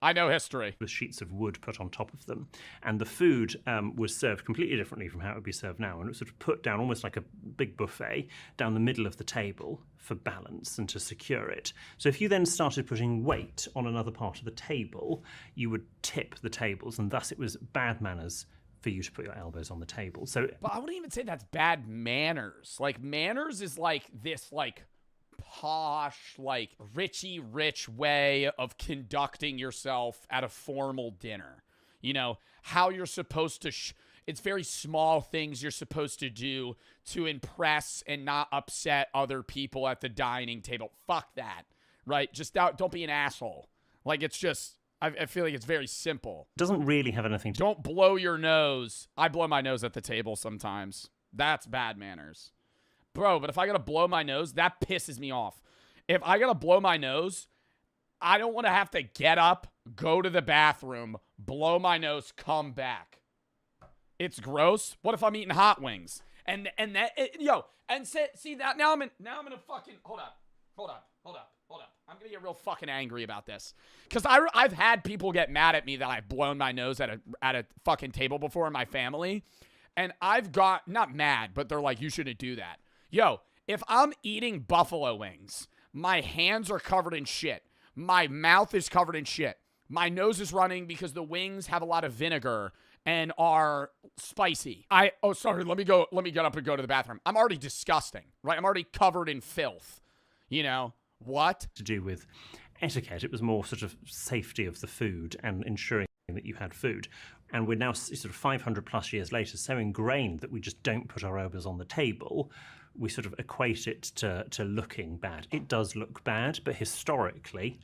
S1: I know history.
S20: With sheets of wood put on top of them. And the food was served completely differently from how it would be served now. And it was sort of put down almost like a big buffet down the middle of the table for balance and to secure it. So if you then started putting weight on another part of the table, you would tip the tables, and thus it was bad manners for you to put your elbows on the table. So,
S1: but I wouldn't even say that's bad manners. Like, manners is like this, like, posh, like richy rich way of conducting yourself at a formal dinner. You know, how you're supposed to it's very small things you're supposed to do to impress and not upset other people at the dining table. Fuck that, right? Just don't be an asshole. Like, it's just, I feel like it's very simple.
S20: Doesn't really have anything to...
S1: Don't blow your nose. I blow my nose at the table sometimes. That's bad manners. Bro, but if I gotta blow my nose, that pisses me off. If I gotta blow my nose, I don't want to have to get up, go to the bathroom, blow my nose, come back. It's gross. What if I'm eating hot wings? And see that now I'm gonna fucking hold up. I'm gonna get real fucking angry about this because I've had people get mad at me that I've blown my nose at a fucking table before in my family, and I've got not mad, but they're like, you shouldn't do that. Yo, if I'm eating buffalo wings, my hands are covered in shit. My mouth is covered in shit. My nose is running because the wings have a lot of vinegar and are spicy. Sorry, let me get up and go to the bathroom. I'm already disgusting, right? I'm already covered in filth. You know, what?
S20: To do with etiquette. It was more sort of safety of the food and ensuring that you had food. And we're now sort of 500 plus years later so ingrained that we just don't put our elbows on the table. We sort of equate it to looking bad. It does look bad, but historically,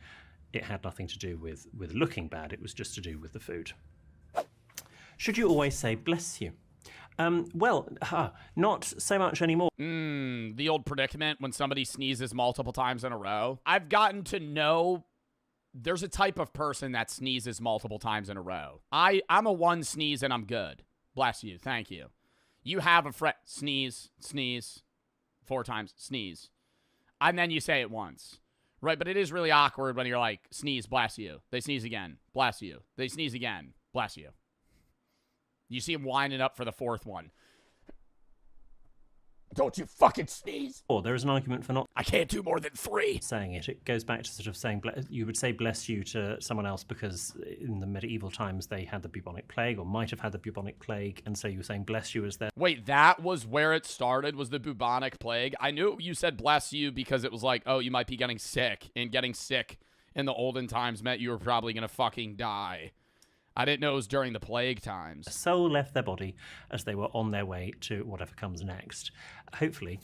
S20: it had nothing to do with looking bad. It was just to do with the food. Should you always say bless you? Well, not so much anymore.
S1: The old predicament when somebody sneezes multiple times in a row. I've gotten to know there's a type of person that sneezes multiple times in a row. I'm a one sneeze and I'm good. Bless you. Thank you. You have a friend. Sneeze, 4 times, sneeze. And then you say it once. Right? But it is really awkward when you're like, sneeze, bless you. They sneeze again. Bless you. They sneeze again. Bless you. You see him winding up for the 4th one. Don't you fucking sneeze.
S20: Or there is an argument for not...
S1: I can't do more than 3.
S20: ...saying it. It goes back to sort of saying... You would say bless you to someone else because in the medieval times they had the bubonic plague or might have had the bubonic plague, and so you were saying bless you as their...
S1: Wait, that was where it started, was the bubonic plague? I knew you said bless you because it was like, oh, you might be getting sick, and getting sick in the olden times meant you were probably going to fucking die. I didn't know it was during the plague times.
S20: A soul left their body as they were on their way to whatever comes next. Hopefully,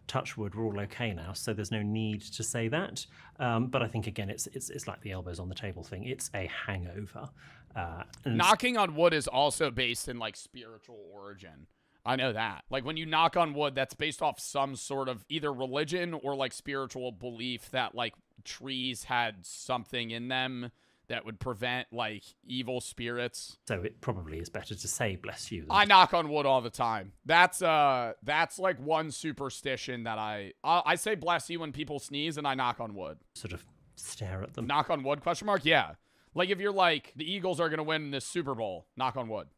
S20: touch wood, we're all okay now, so there's no need to say that. But I think, again, it's like the elbows on the table thing. It's a hangover.
S1: Knocking on wood is also based in, like, spiritual origin. I know that. Like, when you knock on wood, that's based off some sort of either religion or, like, spiritual belief that, like, trees had something in them that would prevent, like, evil spirits.
S20: So it probably is better to say bless you.
S1: I knock on wood all the time. That's like one superstition that I say bless you when people sneeze, and I knock on wood.
S20: Sort of stare at them.
S1: Knock on wood, question mark? Yeah. Like, if you're like, the Eagles are going to win this Super Bowl, knock on wood.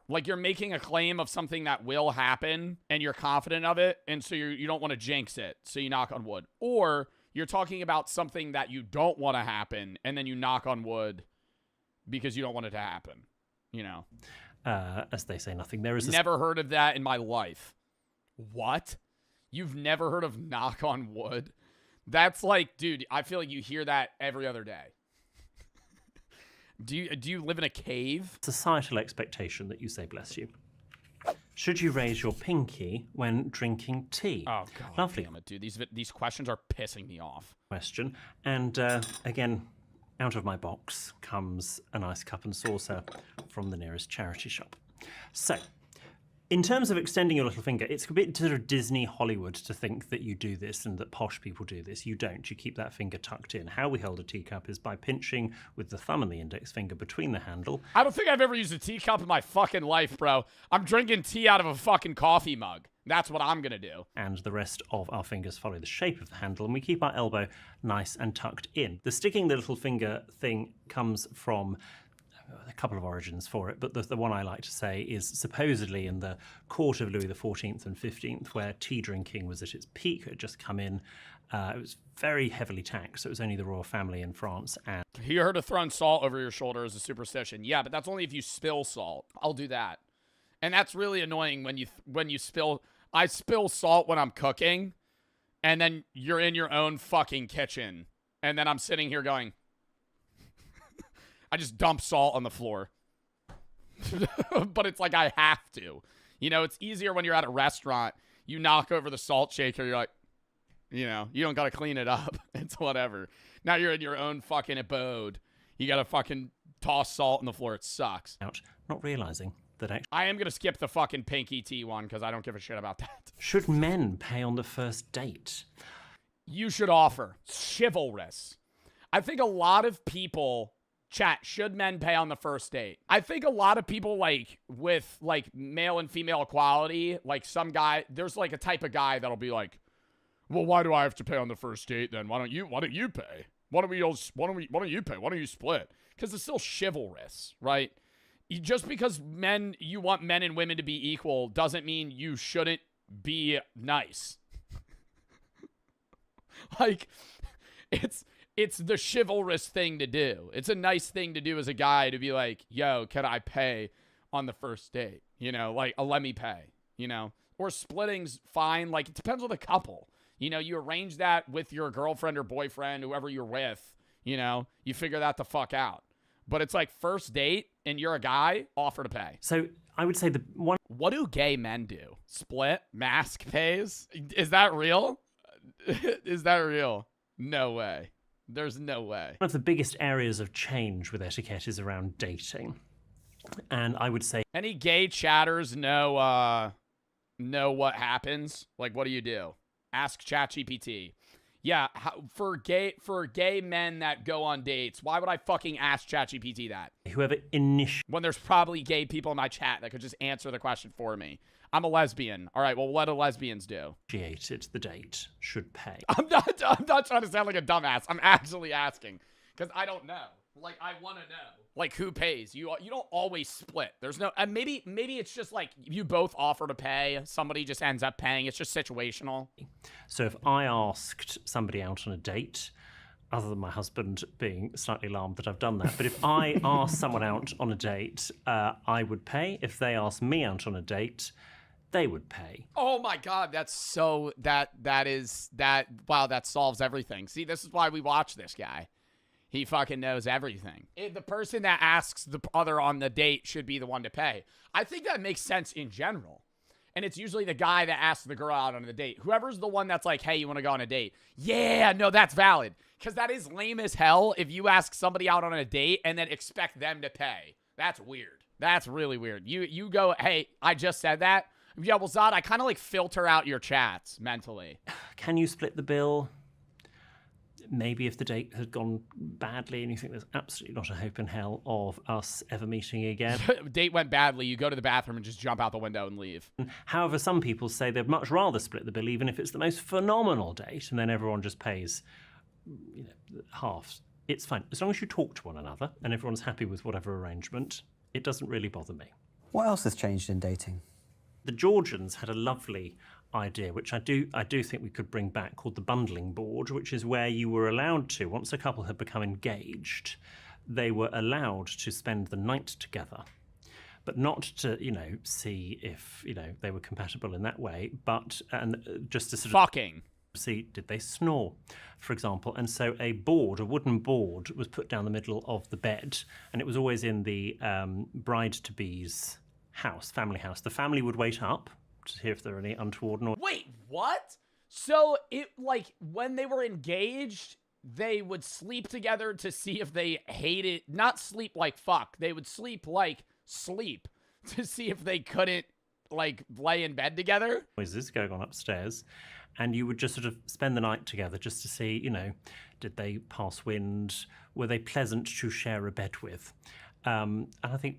S1: Like you're making a claim of something that will happen and you're confident of it, and so you don't want to jinx it, so you knock on wood. Or you're talking about something that you don't want to happen, and then you knock on wood because you don't want it to happen, you know?
S20: As they say, nothing. There is
S1: never heard of that in my life. What? You've never heard of knock on wood? That's like, dude, I feel like you hear that every other day. Do you live in a cave?
S20: Societal expectation that you say bless you. Should you raise your pinky when drinking tea?
S1: Oh, God
S20: Lovely.
S1: damn it, dude. These questions are pissing me off.
S20: Question. And again, out of my box comes a nice cup and saucer from the nearest charity shop. So, in terms of extending your little finger, it's a bit sort of Disney Hollywood to think that you do this and that posh people do this. You don't. You keep that finger tucked in. How we hold a teacup is by pinching with the thumb and the index finger between the handle.
S1: I don't think I've ever used a teacup in my fucking life, bro. I'm drinking tea out of a fucking coffee mug. That's what I'm going to do.
S20: And the rest of our fingers follow the shape of the handle, and we keep our elbow nice and tucked in. The sticking the little finger thing comes from a couple of origins for it, but the one I like to say is supposedly in the court of Louis XIV and XV, where tea drinking was at its peak. It had just come in. It was very heavily taxed. So it was only the royal family in France. And
S1: you heard of throwing salt over your shoulder as a superstition. Yeah, but that's only if you spill salt. I'll do that. And that's really annoying when you spill. I spill salt when I'm cooking, and then you're in your own fucking kitchen, and then I'm sitting here going, I just dump salt on the floor. But it's like I have to. You know, it's easier when you're at a restaurant. You knock over the salt shaker, you're like, you know, you don't got to clean it up. It's whatever. Now you're in your own fucking abode. You got to fucking toss salt on the floor. It sucks.
S20: Ouch. Not realizing that actually...
S1: I am going to skip the fucking pinky tea one because I don't give a shit about that.
S20: Should men pay on the first date?
S1: You should offer. Chivalrous. I think a lot of people... Chat, should men pay on the first date? I think a lot of people, like, with, like, male and female equality, like, some guy, there's, like, a type of guy that'll be like, well, why do I have to pay on the first date then? Why don't you pay? Why don't you pay? Why don't you split? Because it's still chivalrous, right? Just because you want men and women to be equal doesn't mean you shouldn't be nice. Like, it's the chivalrous thing to do. It's a nice thing to do as a guy to be like, yo, can I pay on the first date? You know, like, let me pay, you know? Or splitting's fine. Like, it depends on the couple. You know, you arrange that with your girlfriend or boyfriend, whoever you're with, you know? You figure that the fuck out. But it's like first date and you're a guy, offer to pay.
S20: So I would say the one...
S1: What do gay men do? Split? Mask pays? Is that real? Is that real? No way. There's no way.
S20: One of the biggest areas of change with etiquette is around dating. And I would say...
S1: Any gay chatters know what happens? Like, what do you do? Ask ChatGPT. Yeah, for gay men that go on dates, why would I fucking ask ChatGPT that?
S20: Whoever
S1: when there's probably gay people in my chat that could just answer the question for me. I'm a lesbian. All right, well, what do lesbians do?
S20: Initiated the date should pay.
S1: I'm not trying to sound like a dumbass. I'm actually asking because I don't know. Like, I want to know. Like, who pays? You don't always split. There's no... And maybe it's just like you both offer to pay. Somebody just ends up paying. It's just situational.
S20: So if I asked somebody out on a date, other than my husband being slightly alarmed that I've done that, but if I asked someone out on a date, I would pay. If they asked me out on a date, they would pay.
S1: Oh my God, that's so... Wow, that solves everything. See, this is why we watch this guy. He fucking knows everything. The person that asks the other on the date should be the one to pay. I think that makes sense in general. And it's usually the guy that asks the girl out on the date. Whoever's the one that's like, hey, you want to go on a date? Yeah, no, that's valid. Because that is lame as hell if you ask somebody out on a date and then expect them to pay. That's weird. That's really weird. You go, hey, I just said that. Yeah, well, Zod, I kind of like filter out your chats mentally.
S20: Can you split the bill? Maybe if the date had gone badly and you think there's absolutely not a hope in hell of us ever meeting again.
S1: Date went badly, you go to the bathroom and just jump out the window and leave.
S20: However, some people say they'd much rather split the bill even if it's the most phenomenal date and then everyone just pays, you know, half. It's fine. As long as you talk to one another and everyone's happy with whatever arrangement, it doesn't really bother me.
S21: What else has changed in dating?
S20: The Georgians had a lovely idea, which I do think we could bring back, called the bundling board, which is where you were allowed to, once a couple had become engaged, they were allowed to spend the night together. But not to, see if, they were compatible in that way, but just to sort of
S1: fucking
S20: see, did they snore, for example. And so a wooden board, was put down the middle of the bed, and it was always in the bride-to-be's house, family house. The family would wait up to hear if there are any untoward noise.
S1: Wait, what? So when they were engaged, they would sleep together to see if they hated, not sleep like fuck, they would sleep like sleep to see if they couldn't lay in bed together.
S20: Noises going on upstairs, and you would just sort of spend the night together just to see, did they pass wind? Were they pleasant to share a bed with? And I think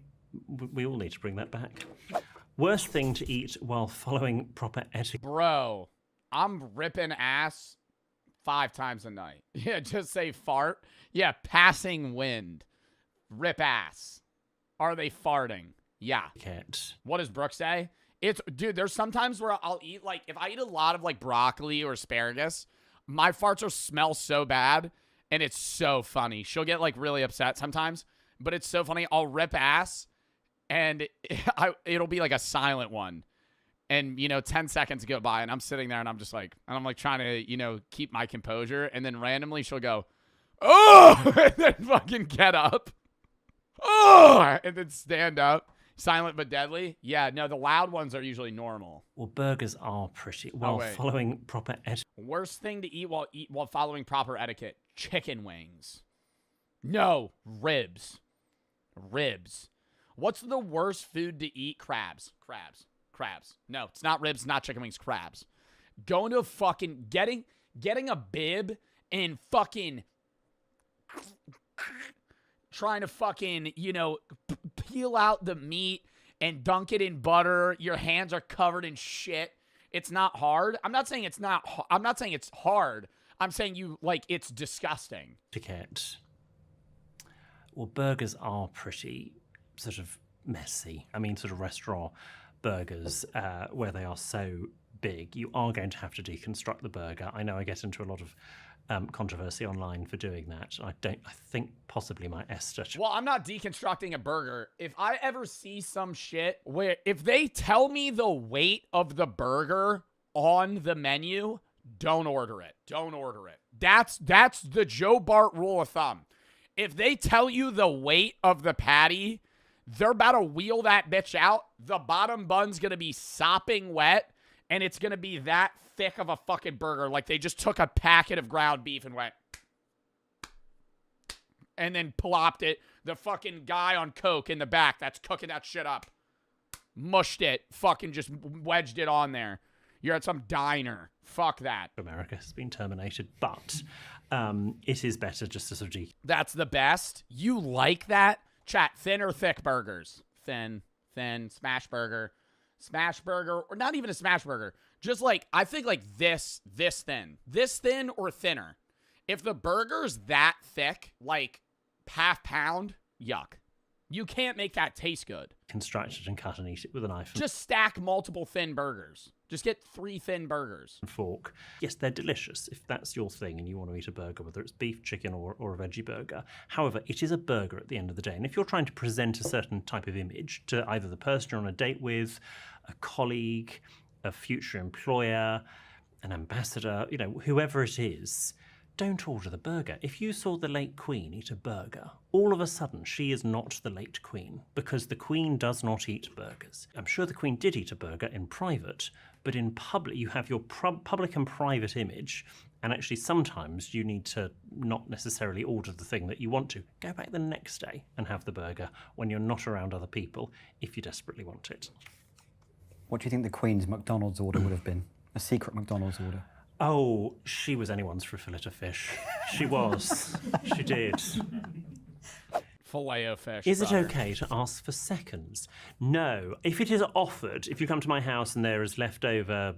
S20: we all need to bring that back. Worst thing to eat while following proper etiquette.
S1: Bro, I'm ripping ass 5 times a night. Yeah, just say fart. Yeah, passing wind. Rip ass. Are they farting? Yeah. What does Brooke say? Dude, there's sometimes where I'll eat, if I eat a lot of, broccoli or asparagus, my farts will smell so bad, and it's so funny. She'll get, really upset sometimes, but it's so funny. I'll rip ass, and it'll be, a silent one. And, 10 seconds go by, and I'm sitting there, and I'm just, trying to, keep my composure, and then randomly she'll go, oh, and then fucking get up. Oh, and then stand up. Silent but deadly. Yeah, no, the loud ones are usually normal.
S20: Well, burgers are pretty while following proper etiquette.
S1: Worst thing to eat while following proper etiquette: chicken wings. No, ribs. Ribs. What's the worst food to eat? Crabs. No, it's not ribs, not chicken wings, crabs. Going to fucking getting a bib and fucking trying to fucking, peel out the meat and dunk it in butter. Your hands are covered in shit. It's not hard. I'm not saying it's hard. I'm saying it's disgusting.
S20: Etiquette. Well, burgers are pretty sort of messy. I mean, sort of restaurant burgers where they are so big, you are going to have to deconstruct the burger. I know I get into a lot of controversy online for doing that. I think possibly my Esther.
S1: Well, I'm not deconstructing a burger. If I ever see some shit where if they tell me the weight of the burger on the menu, don't order it. Don't order it. That's the Joe Bart rule of thumb. If they tell you the weight of the patty, they're about to wheel that bitch out. The bottom bun's going to be sopping wet, and it's going to be that thick of a fucking burger. Like they just took a packet of ground beef and went, and then plopped it. The fucking guy on coke in the back that's cooking that shit up mushed it, fucking just wedged it on there. You're at some diner. Fuck that.
S20: America has been terminated, but it is better just to sort of...
S1: That's the best. You like that? Chat, thin or thick burgers? Thin, smash burger, or not even a smash burger. Just I think this thin or thinner. If the burger's that thick, half pound, yuck. You can't make that taste good.
S20: Construct it and cut and eat it with a knife.
S1: Just stack multiple thin burgers. Just get 3 thin burgers.
S20: And fork. Yes, they're delicious if that's your thing and you want to eat a burger, whether it's beef, chicken, or a veggie burger. However, it is a burger at the end of the day. And if you're trying to present a certain type of image to either the person you're on a date with, a colleague, a future employer, an ambassador, whoever it is, don't order the burger. If you saw the late Queen eat a burger, all of a sudden she is not the late Queen, because the Queen does not eat burgers. I'm sure the Queen did eat a burger in private, but in public you have your public and private image, and actually sometimes you need to not necessarily order the thing that you want to. Go back the next day and have the burger when you're not around other people if you desperately want it.
S21: What do you think the Queen's McDonald's order would have been? A secret McDonald's order?
S20: Oh, she was anyone's for a fillet of fish. She was. She did.
S1: Filet of fish.
S20: Is it okay to ask for seconds? No. If it is offered, if you come to my house and there is leftover...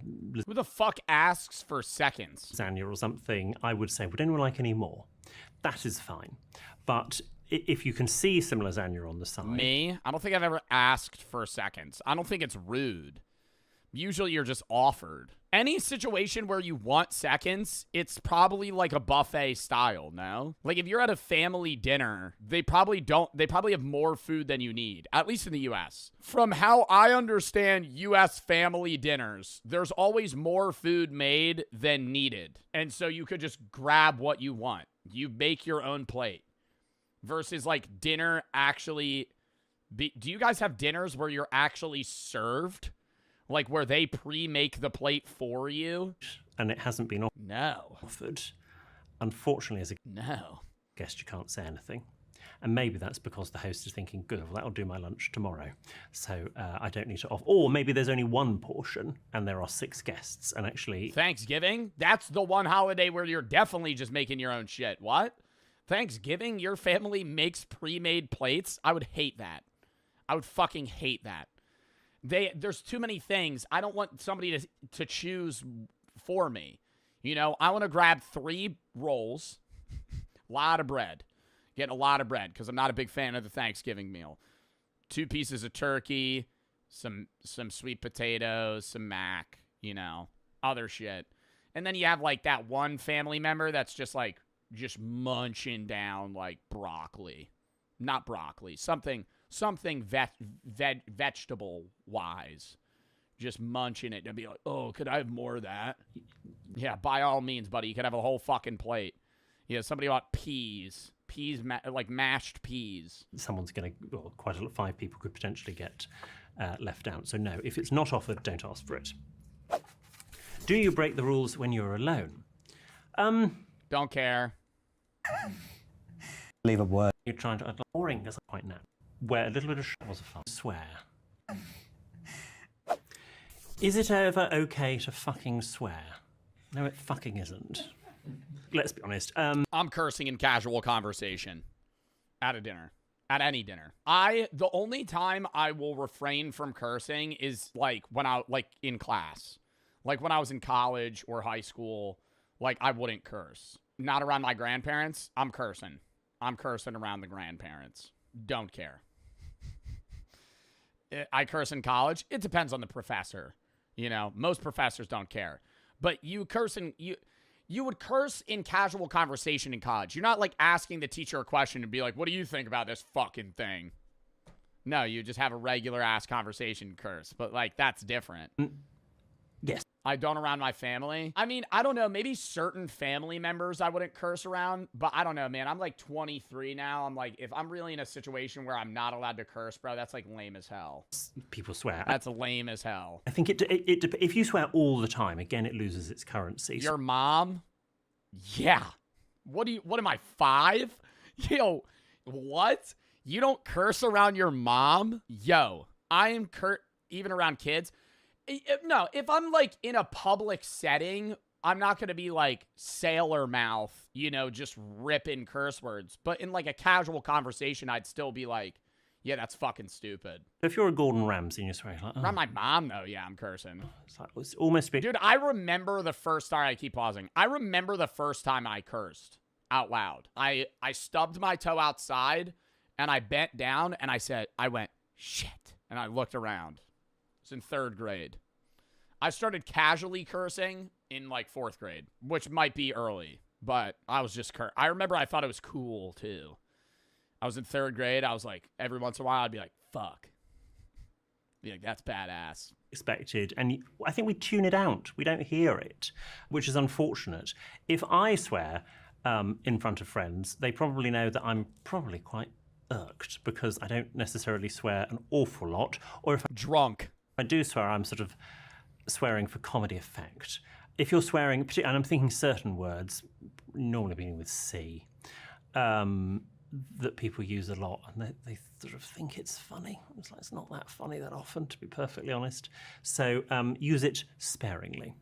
S1: Who the fuck asks for seconds?
S20: Lasagna or something, I would say, would anyone like any more? That is fine. But if you can see some lasagna on the side.
S1: Me? I don't think I've ever asked for seconds. I don't think it's rude. Usually you're just offered. Any situation where you want seconds, it's probably like a buffet style, no? Like if you're at a family dinner, they probably have more food than you need, at least in the US. From how I understand US family dinners, there's always more food made than needed. And so you could just grab what you want. You make your own plate. Versus like dinner actually do you guys have dinners where you're actually served? Like where they pre-make the plate for you?
S20: And it hasn't been
S1: No.
S20: offered. Unfortunately, as a guest, you can't say anything. And maybe that's because the host is thinking, good, well, that'll do my lunch tomorrow. So I don't need to offer. Or maybe there's only one portion and there are 6 guests. And actually...
S1: Thanksgiving? That's the one holiday where you're definitely just making your own shit. What? Thanksgiving? Your family makes pre-made plates? I would hate that. I would fucking hate that. There's too many things. I don't want somebody to choose for me. You know, I want to grab 3 rolls, a lot of bread. Getting a lot of bread because I'm not a big fan of the Thanksgiving meal. 2 pieces of turkey, some sweet potatoes, some mac, you know, other shit. And then you have like that one family member that's just like munching down like broccoli. Not broccoli, something vegetable wise, just munching it and be like, oh, could I have more of that? Yeah, by all means, buddy, you could have a whole fucking plate. Yeah, somebody want peas, like mashed peas.
S20: Someone's going to, well, quite a lot, 5 people could potentially get left out. So no, if it's not offered, don't ask for it. Do you break the rules when you're alone?
S1: Don't care.
S21: Leave a word.
S20: You're trying to, boring as a point now. Where a little bit of was a fun. Swear. Is it ever okay to fucking swear? No, it fucking isn't. Let's be honest.
S1: I'm cursing in casual conversation. At a dinner. At any dinner. The only time I will refrain from cursing is like when in class. Like when I was in college or high school, like I wouldn't curse. Not around my grandparents. I'm cursing. I'm cursing around the grandparents. Don't care. I curse in college. It depends on the professor. You know, most professors don't care. But you would curse in casual conversation in college. You're not like asking the teacher a question and be like, what do you think about this fucking thing? No, you just have a regular ass conversation curse. But like, that's different.
S20: Yes.
S1: I don't around my family. I mean, I don't know. Maybe certain family members I wouldn't curse around. But I don't know, man. I'm like 23 now. I'm like, if I'm really in a situation where I'm not allowed to curse, bro, that's like lame as hell.
S20: People swear.
S1: That's lame as hell.
S20: I think if you swear all the time, again, it loses its currency.
S1: Your mom? Yeah. What am I, 5? Yo, what? You don't curse around your mom? Yo, I am even around kids. No, if I'm like in a public setting, I'm not going to be like sailor mouth, you know, just ripping curse words. But in like a casual conversation, I'd still be like, yeah, that's fucking stupid.
S20: If you're a Gordon Ramsay and you're swearing like,
S1: around my mom, though, yeah, I'm cursing.
S20: It's almost been...
S1: Dude, I remember the first time, I keep pausing. I remember the first time I cursed out loud. I stubbed my toe outside and I bent down and I went, shit. And I looked around. It was in 3rd grade. I started casually cursing in like 4th grade, which might be early, but I was just I remember I thought it was cool too. I was in 3rd grade. I was like, every once in a while, I'd be like, fuck. Be like, that's badass.
S20: Expected. And I think we tune it out. We don't hear it, which is unfortunate. If I swear in front of friends, they probably know that I'm probably quite irked because I don't necessarily swear an awful lot. Or if I'm
S1: drunk.
S20: I do swear, I'm sort of swearing for comedy effect. If you're swearing, and I'm thinking certain words, normally beginning with C, that people use a lot, and they sort of think it's funny. It's like, it's not that funny that often, to be perfectly honest. So use it sparingly.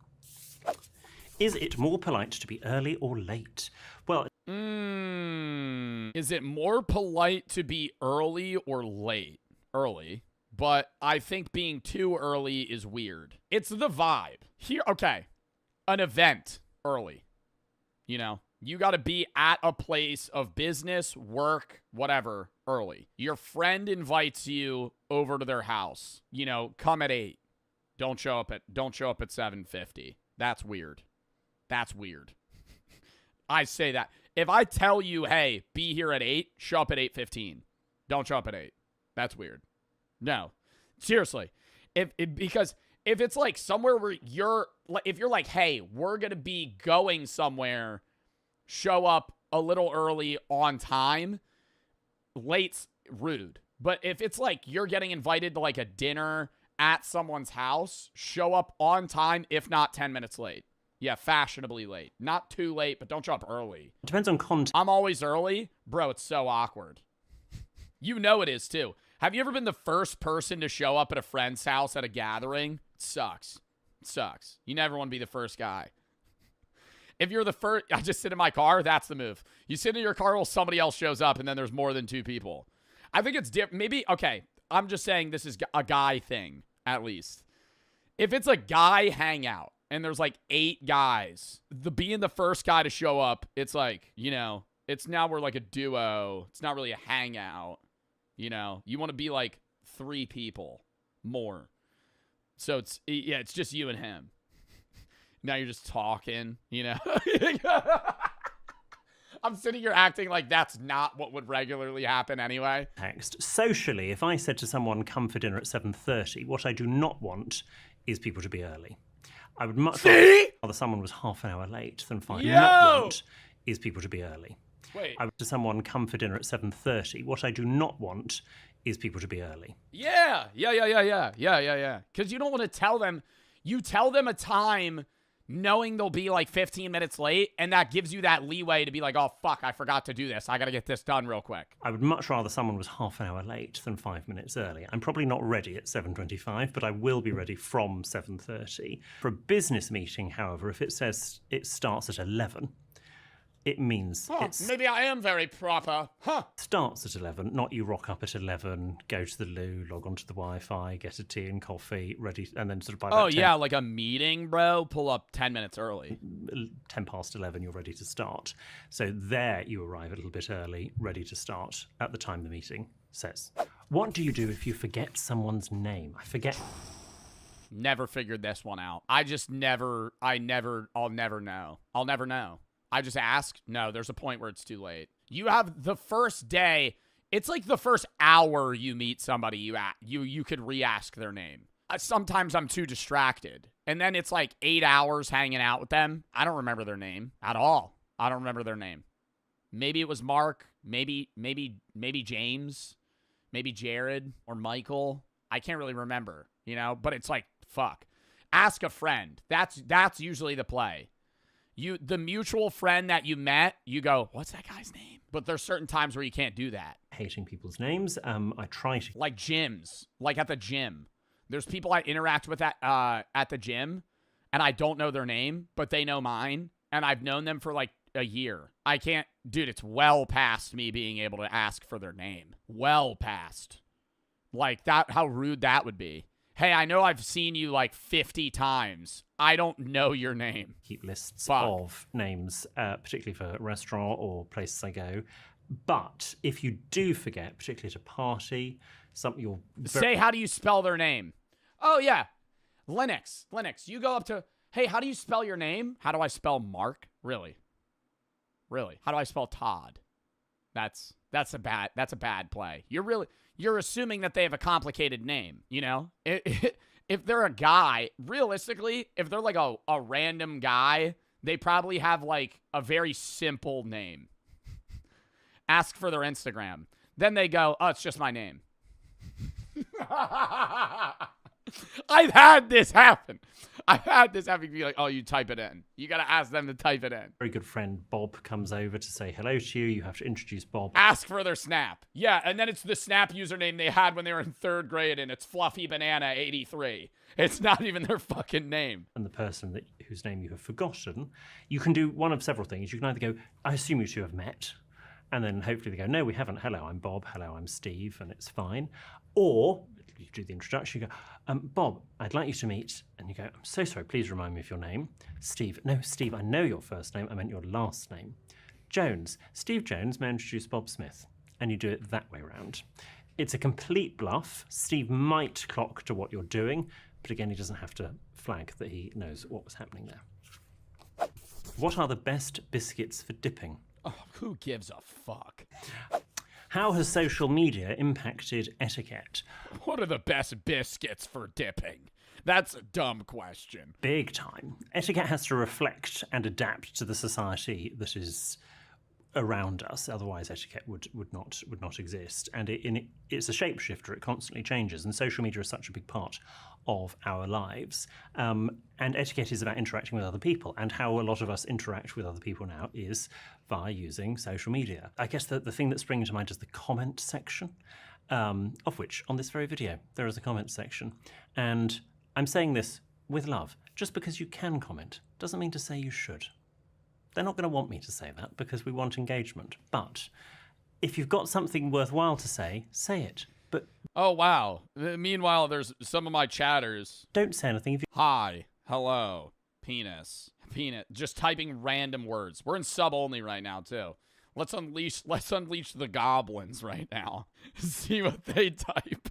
S20: Is it more polite to be early or late? Well,
S1: is it more polite to be early or late? Early. But I think being too early is weird. It's the vibe. Here, okay. An event early. You know, You got to be at a place of business, work, whatever, early. Your friend invites you over to their house. You know, come at 8. Don't show up at 7:50. That's weird. That's weird. I say that. If I tell you, hey, be here at 8, show up at 8:15. Don't show up at 8. That's weird. No. Seriously. Because if it's like somewhere where if you're like, hey, we're going to be going somewhere, show up a little early on time, late's rude. But if it's like you're getting invited to like a dinner at someone's house, show up on time, if not 10 minutes late. Yeah, fashionably late. Not too late, but don't show up early.
S20: It depends on context.
S1: I'm always early. Bro, it's so awkward. You know it is too. Have you ever been the first person to show up at a friend's house at a gathering? It sucks. It sucks. You never want to be the first guy. If you're the first, I just sit in my car, that's the move. You sit in your car while somebody else shows up and then there's more than 2 people. I think it's different. Maybe, okay, I'm just saying this is a guy thing, at least. If it's a guy hangout and there's like 8 guys, being the first guy to show up, it's like, you know, it's now we're like a duo. It's not really a hangout. You know, you want to be like 3 people more. So it's just you and him. Now you're just talking, you know. I'm sitting here acting like that's not what would regularly happen anyway.
S20: Text. Socially, if I said to someone, come for dinner at 7:30, what I do not want is people to be early. I would much rather someone was half an hour late than 5 minutes. What I not want is people to be early.
S1: Wait.
S20: I would to someone, come for dinner at 7:30. What I do not want is people to be early.
S1: Yeah. Because you don't want to tell them. You tell them a time knowing they'll be like 15 minutes late, and that gives you that leeway to be like, oh, fuck, I forgot to do this. I got to get this done real quick.
S20: I would much rather someone was half an hour late than 5 minutes early. I'm probably not ready at 7:25, but I will be ready from 7:30. For a business meeting, however, if it says it starts at 11, it means
S1: maybe I am very proper.
S20: Starts at 11, not you rock up at 11, go to the loo, log onto the Wi-Fi, get a tea and coffee, ready, and then sort of by that 10,
S1: yeah, like a meeting, bro. Pull up 10 minutes early.
S20: 10 past 11, you're ready to start. So there you arrive a little bit early, ready to start at the time the meeting says. What do you do if you forget someone's name? I forget.
S1: Never figured this one out. I'll never know. I'll never know. I just ask. No, there's a point where it's too late. You have the first day. It's like the first hour you meet somebody, you could re-ask their name. Sometimes I'm too distracted. And then it's like 8 hours hanging out with them. I don't remember their name at all. I don't remember their name. Maybe it was Mark. Maybe James. Maybe Jared or Michael. I can't really remember, you know? But it's like, fuck. Ask a friend. That's usually the play. The mutual friend that you met, you go, what's that guy's name? But there's certain times where you can't do that.
S20: Hating people's names. I try to.
S1: Like gyms. Like at the gym. There's people I interact with at the gym, and I don't know their name, but they know mine, and I've known them for like a year. I can't. Dude, it's well past me being able to ask for their name. Well past. Like that, how rude that would be. Hey, I know I've seen you like 50 times. I don't know your name.
S20: Keep lists of names, particularly for restaurant or places I go. But if you do forget, particularly at a party, you'll
S1: say, how do you spell their name? Oh, yeah. Linux. You go up to, hey, how do you spell your name? How do I spell Mark? Really? How do I spell Todd? That's a bad play. You're assuming that they have a complicated name, you know? If they're a guy, realistically, if they're like a random guy, they probably have like a very simple name. Ask for their Instagram. Then they go, oh, it's just my name. I've had this happen. Be like, oh, you type it in. You got to ask them to type it in.
S20: Very good friend Bob comes over to say hello to you. You have to introduce Bob.
S1: Ask for their Snap. Yeah, and then it's the Snap username they had when they were in 3rd grade, and it's Fluffy Banana 83. It's not even their fucking name.
S20: And the person whose name you have forgotten, you can do one of several things. You can either go, I assume you two have met. And then hopefully they go, no, we haven't. Hello, I'm Bob. Hello, I'm Steve. And it's fine. Or you do the introduction, you go, Bob, I'd like you to meet, and you go, I'm so sorry, please remind me of your name. Steve, no, Steve, I know your first name, I meant your last name. Jones, Steve Jones, may I introduce Bob Smith? And you do it that way round. It's a complete bluff. Steve might clock to what you're doing, but again, he doesn't have to flag that he knows what was happening there. What are the best biscuits for dipping?
S1: Oh, who gives a fuck?
S20: How has social media impacted etiquette?
S1: What are the best biscuits for dipping? That's a dumb question.
S20: Big time. Etiquette has to reflect and adapt to the society that is around us. Otherwise, etiquette would not exist. And it's a shapeshifter. It constantly changes. And social media is such a big part of our lives. And etiquette is about interacting with other people. And how a lot of us interact with other people now is via using social media. I guess the thing that's springing to mind is the comment section, of which on this very video there is a comment section. And I'm saying this with love. Just because you can comment doesn't mean to say you should. They're not going to want me to say that because we want engagement. But if you've got something worthwhile to say it. But
S1: oh, wow. Meanwhile, there's some of my chatters.
S20: Don't say anything. If you
S1: Hi, hello, penis, just typing random words. We're in sub only right now too. Let's unleash the goblins right now. See what they type.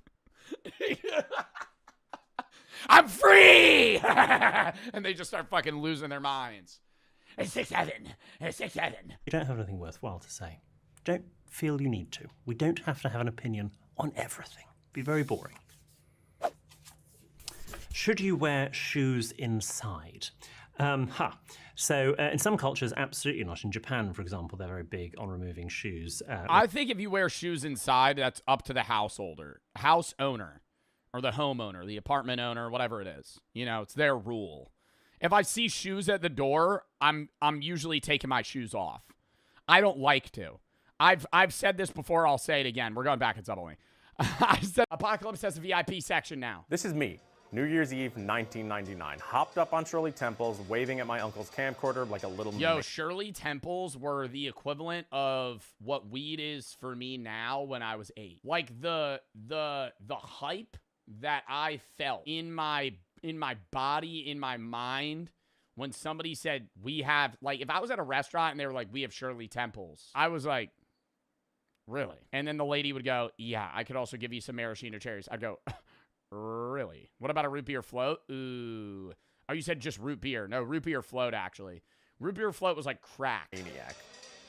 S1: I'm free! And they just start fucking losing their minds. 6'7", 6'7".
S20: You don't have anything worthwhile to say. Don't feel you need to. We don't have to have an opinion on everything. It'd be very boring. Should you wear shoes inside? So in some cultures, absolutely not. In Japan, for example, they're very big on removing shoes.
S1: I think if you wear shoes inside, that's up to the house owner, or the homeowner, the apartment owner, whatever it is. You know, it's their rule. If I see shoes at the door, I'm usually taking my shoes off. I don't like to. I've said this before. I'll say it again. We're going back in sub only. I said Apocalypse has a VIP section now.
S4: This is me, New Year's Eve 1999. Hopped up on Shirley Temples, waving at my uncle's camcorder like a little
S1: Yo, Shirley Temples were the equivalent of what weed is for me now when I was 8. Like the hype that I felt in my body, in my mind, when somebody said, we have, like, if I was at a restaurant and they were like, we have Shirley Temples, I was like, really? And then the lady would go, yeah, I could also give you some maraschino cherries. I'd go, really? What about a root beer float? Ooh. Oh, you said just root beer. No, root beer float, actually. Root beer float was like crack.
S4: Maniac.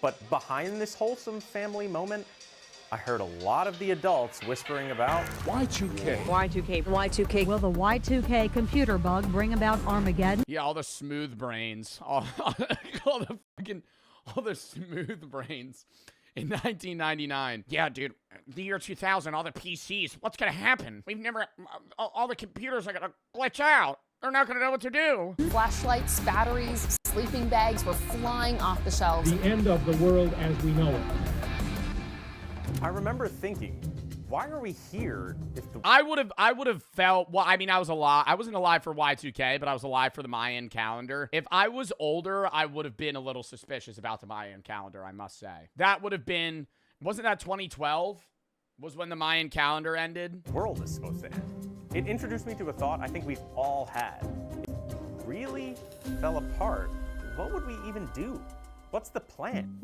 S4: But behind this wholesome family moment, I heard a lot of the adults whispering about
S8: Y2K.
S22: Y2K. Y2K. Will the Y2K computer bug bring about Armageddon?
S1: Yeah, all the smooth brains. All the smooth brains in 1999. Yeah, dude, the year 2000, all the PCs. What's going to happen? All the computers are going to glitch out. They're not going to know what to do.
S23: Flashlights, batteries, sleeping bags were flying off the shelves.
S10: The end of the world as we know it.
S4: I remember thinking, why are we here if the
S1: I would have felt, well, I mean, I was alive. I wasn't alive for Y2K, but I was alive for the Mayan calendar. If I was older, I would have been a little suspicious about the Mayan calendar, I must say. That would have been, wasn't that 2012 was when the Mayan calendar ended?
S4: The world is supposed to end. It introduced me to a thought I think we've all had. If it really fell apart, what would we even do? What's the plan?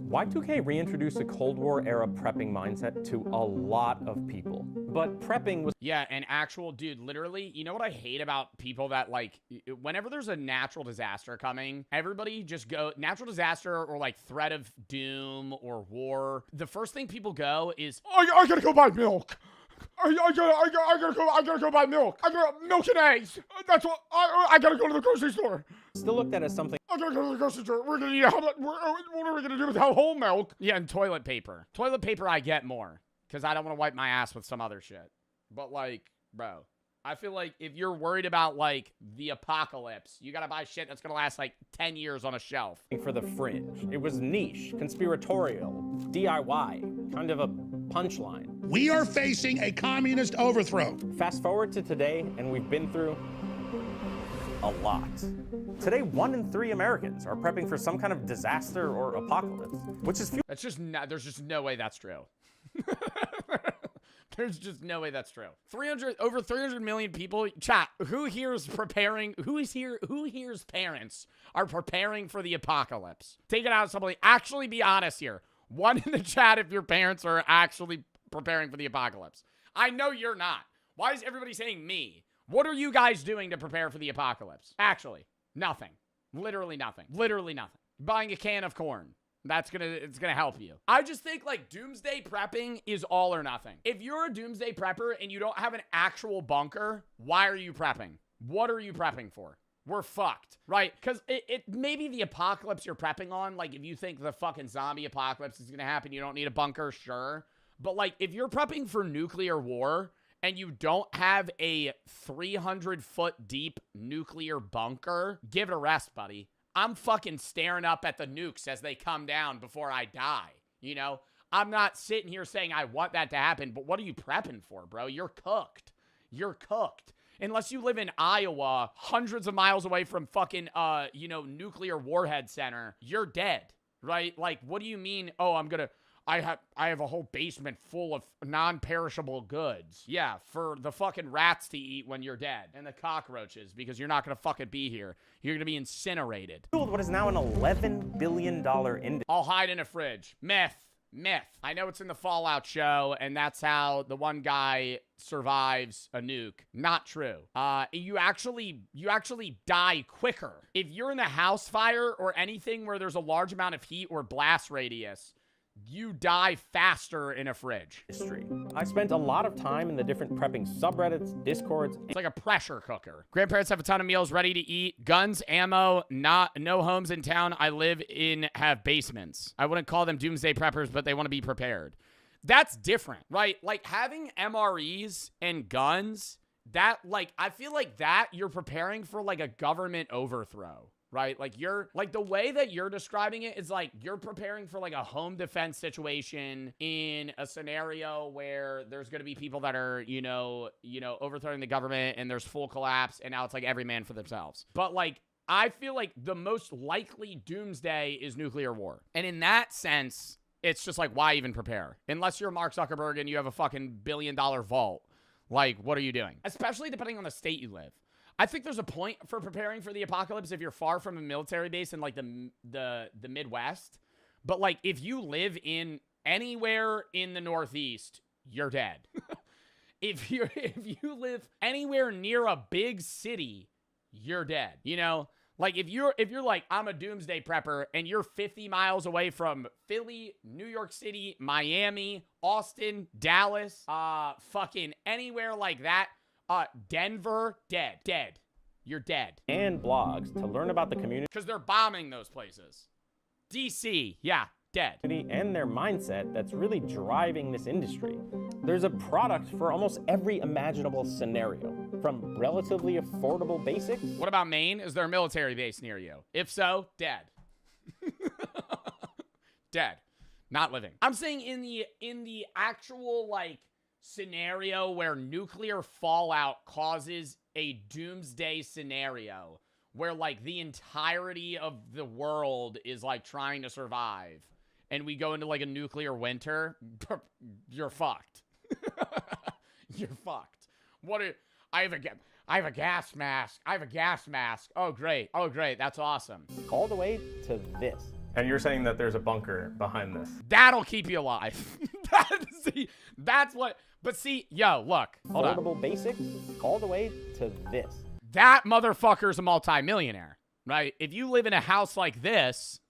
S4: Y2K reintroduced a Cold War era prepping mindset to a lot of people. But prepping was...
S1: Yeah, and actual, dude, literally, you know what I hate about people that, like, whenever there's a natural disaster coming, everybody just go, natural disaster or, like, threat of doom or war, the first thing people go is, I gotta go buy milk. I gotta go buy milk. I got milk and eggs. That's what I gotta go to the grocery store.
S4: Still looked at as something.
S1: I gotta go to the grocery store. We're gonna eat what are we gonna do with whole milk? Yeah, and toilet paper. Toilet paper I get more because I don't want to wipe my ass with some other shit. But like, bro, I feel like if you're worried about like the apocalypse, you gotta buy shit that's gonna last like 10 years on a shelf.
S4: For the fringe. It was niche, conspiratorial, DIY, kind of a punchline.
S17: We are facing a communist overthrow.
S4: Fast forward to today, and we've been through a lot. Today, 1 in 3 Americans are prepping for some kind of disaster or apocalypse, which is
S1: that's just not, there's just no way that's true. There's just no way that's true. Over 300 million people. Chat, who here's parents are preparing for the apocalypse? Take it out of somebody. Actually be honest here. One in the chat if your parents are actually preparing for the apocalypse. I know you're not. Why is everybody saying me? What are you guys doing to prepare for the apocalypse? Nothing. Literally nothing. Literally nothing. Buying a can of corn. It's gonna help you. I just think like doomsday prepping is all or nothing. If you're a doomsday prepper and you don't have an actual bunker, why are you prepping? What are you prepping for? We're fucked, right? Because it maybe the apocalypse you're prepping on, like if you think the fucking zombie apocalypse is gonna happen, you don't need a bunker, sure. But like if you're prepping for nuclear war and you don't have a 300-foot deep nuclear bunker, give it a rest, buddy. I'm fucking staring up at the nukes as they come down before I die, you know? I'm not sitting here saying I want that to happen, but what are you prepping for, bro? You're cooked. You're cooked. Unless you live in Iowa, hundreds of miles away from fucking, nuclear warhead center, you're dead, right? Like, what do you mean, I have a whole basement full of non-perishable goods. Yeah, for the fucking rats to eat when you're dead. And the cockroaches, because you're not gonna fucking be here. You're gonna be incinerated.
S4: What is now an $11 billion industry.
S1: I'll hide in a fridge. Myth. I know it's in the Fallout show, and that's how the one guy survives a nuke. Not true. You actually die quicker. If you're in a house fire or anything where there's a large amount of heat or blast radius, you die faster in a fridge.
S4: I spent a lot of time in the different prepping subreddits, discords.
S1: It's like a pressure cooker. Grandparents have a ton of meals ready to eat. Guns, ammo, no homes in town I live in have basements. I wouldn't call them doomsday preppers, but they want to be prepared. That's different, right? Like having MREs and guns, that like, I feel like that you're preparing for like a government overthrow. Right? Like the way that you're describing it is like you're preparing for like a home defense situation in a scenario where there's going to be people that are, overthrowing the government and there's full collapse and now it's like every man for themselves. But like, I feel like the most likely doomsday is nuclear war. And in that sense, it's just like, why even prepare? Unless you're Mark Zuckerberg and you have a fucking $1 billion vault. Like, what are you doing? Especially depending on the state you live. I think there's a point for preparing for the apocalypse if you're far from a military base in like the Midwest. But like if you live in anywhere in the Northeast, you're dead. If you live anywhere near a big city, you're dead. You know? Like if you're like I'm a doomsday prepper and you're 50 miles away from Philly, New York City, Miami, Austin, Dallas, fucking anywhere like that, Denver, dead. You're dead.
S4: And blogs to learn about the community.
S1: Because they're bombing those places. DC, yeah, dead.
S4: And their mindset that's really driving this industry. There's a product for almost every imaginable scenario, from relatively affordable basics.
S1: What about Maine? Is there a military base near you? If so, dead. Dead. Not living. I'm saying in the actual, like, scenario where nuclear fallout causes a doomsday scenario where like the entirety of the world is like trying to survive and we go into like a nuclear winter, you're fucked. You're fucked. I have a gas mask. Oh great. That's awesome.
S4: All the way to this. And you're saying that there's a bunker behind this.
S1: That'll keep you alive. That's what. But see, yo, look. Hold on.
S4: Affordable basics, all the way to this.
S1: That motherfucker's a multimillionaire, right? If you live in a house like this,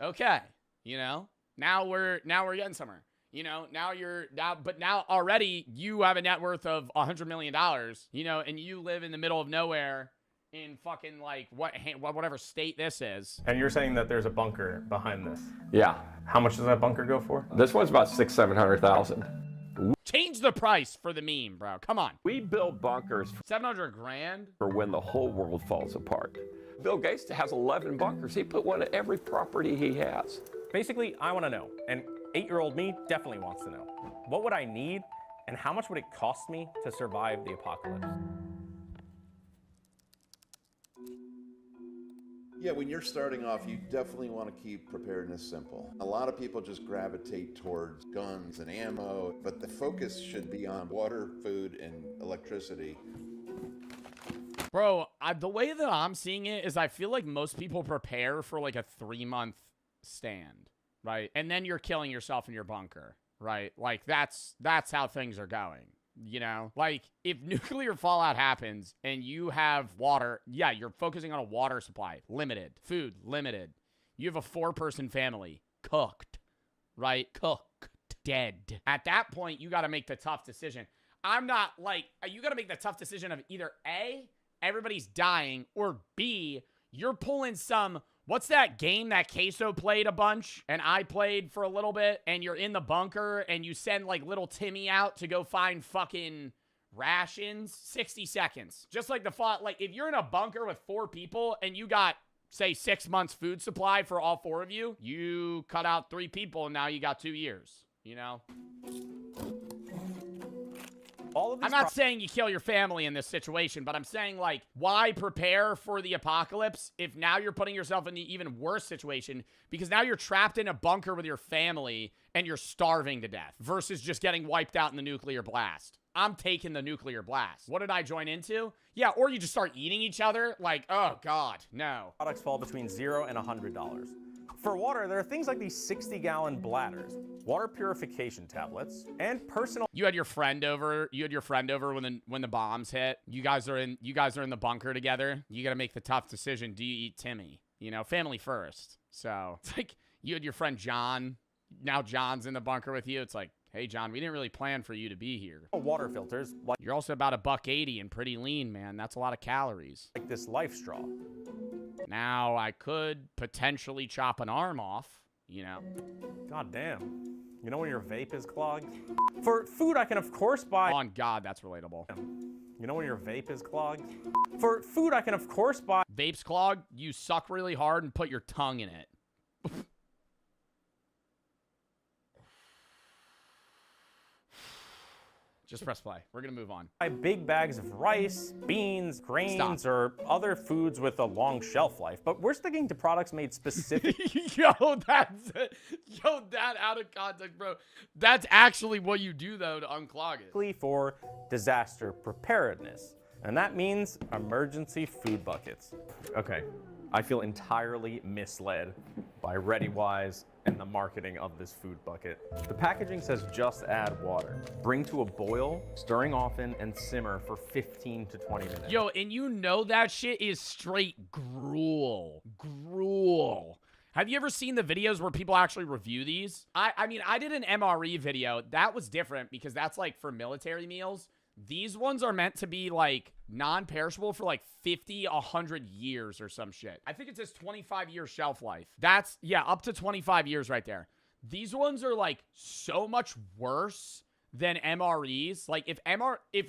S1: okay, now we're getting somewhere. Now already you have a net worth of $100 million, and you live in the middle of nowhere in fucking like whatever state this is.
S4: And you're saying that there's a bunker behind this.
S3: Yeah.
S4: How much does that bunker go for?
S3: This one's about $600,000-$700,000.
S1: Change the price for the meme, bro. Come on.
S3: We build bunkers
S1: $700,000
S3: for when the whole world falls apart. Bill Gates has 11 bunkers. He put one at every property he has.
S4: Basically, I want to know, and 8-year-old me definitely wants to know, what would I need and how much would it cost me to survive the apocalypse?
S6: Yeah, when you're starting off, you definitely want to keep preparedness simple. A lot of people just gravitate towards guns and ammo, but the focus should be on water, food, and electricity.
S1: Bro, the way that I'm seeing it is I feel like most people prepare for like a 3-month stand, right? And then you're killing yourself in your bunker, right? Like that's how things are going. You know, like if nuclear fallout happens and you have water, yeah, you're focusing on a water supply, limited, food, limited. You have a 4-person family, cooked, right? Cooked, dead. At that point, you got to make the tough decision. I'm not like, you got to make the tough decision of either A, everybody's dying, or B, you're pulling some, what's that game that Queso played a bunch and I played for a little bit, and you're in the bunker and you send like little Timmy out to go find fucking rations? 60 seconds. Just like the thought, like if you're in a bunker with 4 people and you got, say, 6 months food supply for all 4 of you, you cut out 3 people and now you got 2 years, you know? I'm not saying you kill your family in this situation, but I'm saying, like, why prepare for the apocalypse if now you're putting yourself in the even worse situation, because now you're trapped in a bunker with your family and you're starving to death versus just getting wiped out in the nuclear blast. I'm taking the nuclear blast. What did I join into? Yeah, or you just start eating each other. Like, oh, God, no.
S4: Products fall between $0 and $100. For water, there are things like these 60-gallon bladders, water purification tablets, and personal.
S1: You had your friend over. You had your friend over when the bombs hit. You guys are in the bunker together. You got to make the tough decision. Do you eat Timmy? You know, family first. So it's like you had your friend John. Now John's in the bunker with you. It's like, hey John, we didn't really plan for you to be here.
S4: Water filters.
S1: You're also about $1.80 and pretty lean, man. That's a lot of calories.
S4: Like this Life Straw.
S1: Now, I could potentially chop an arm off, you know.
S4: God damn. You know when your vape is clogged? For food, I can, of course, buy...
S1: On God, that's relatable.
S4: You know when your vape is clogged? For food, I can, of course, buy...
S1: Vape's clogged, you suck really hard and put your tongue in it. Just press play. We're going to move on.
S4: Buy big bags of rice, beans, grains, or other foods with a long shelf life. But we're sticking to products made specific.
S1: Yo, that out of context, bro. That's actually what you do, though, to unclog it.
S4: For disaster preparedness. And that means emergency food buckets. Okay, I feel entirely misled by ReadyWise and the marketing of this food bucket. The packaging says just add water. Bring to a boil, stirring often, and simmer for 15 to 20 minutes.
S1: Yo, and you know that shit is straight gruel. Gruel. Have you ever seen the videos where people actually review these? I mean, I did an MRE video. That was different because that's like for military meals. These ones are meant to be like non-perishable for like 50, 100 years or some shit. I think it says 25-year shelf life. That's, yeah, up to 25 years right there. These ones are like so much worse than MREs. Like if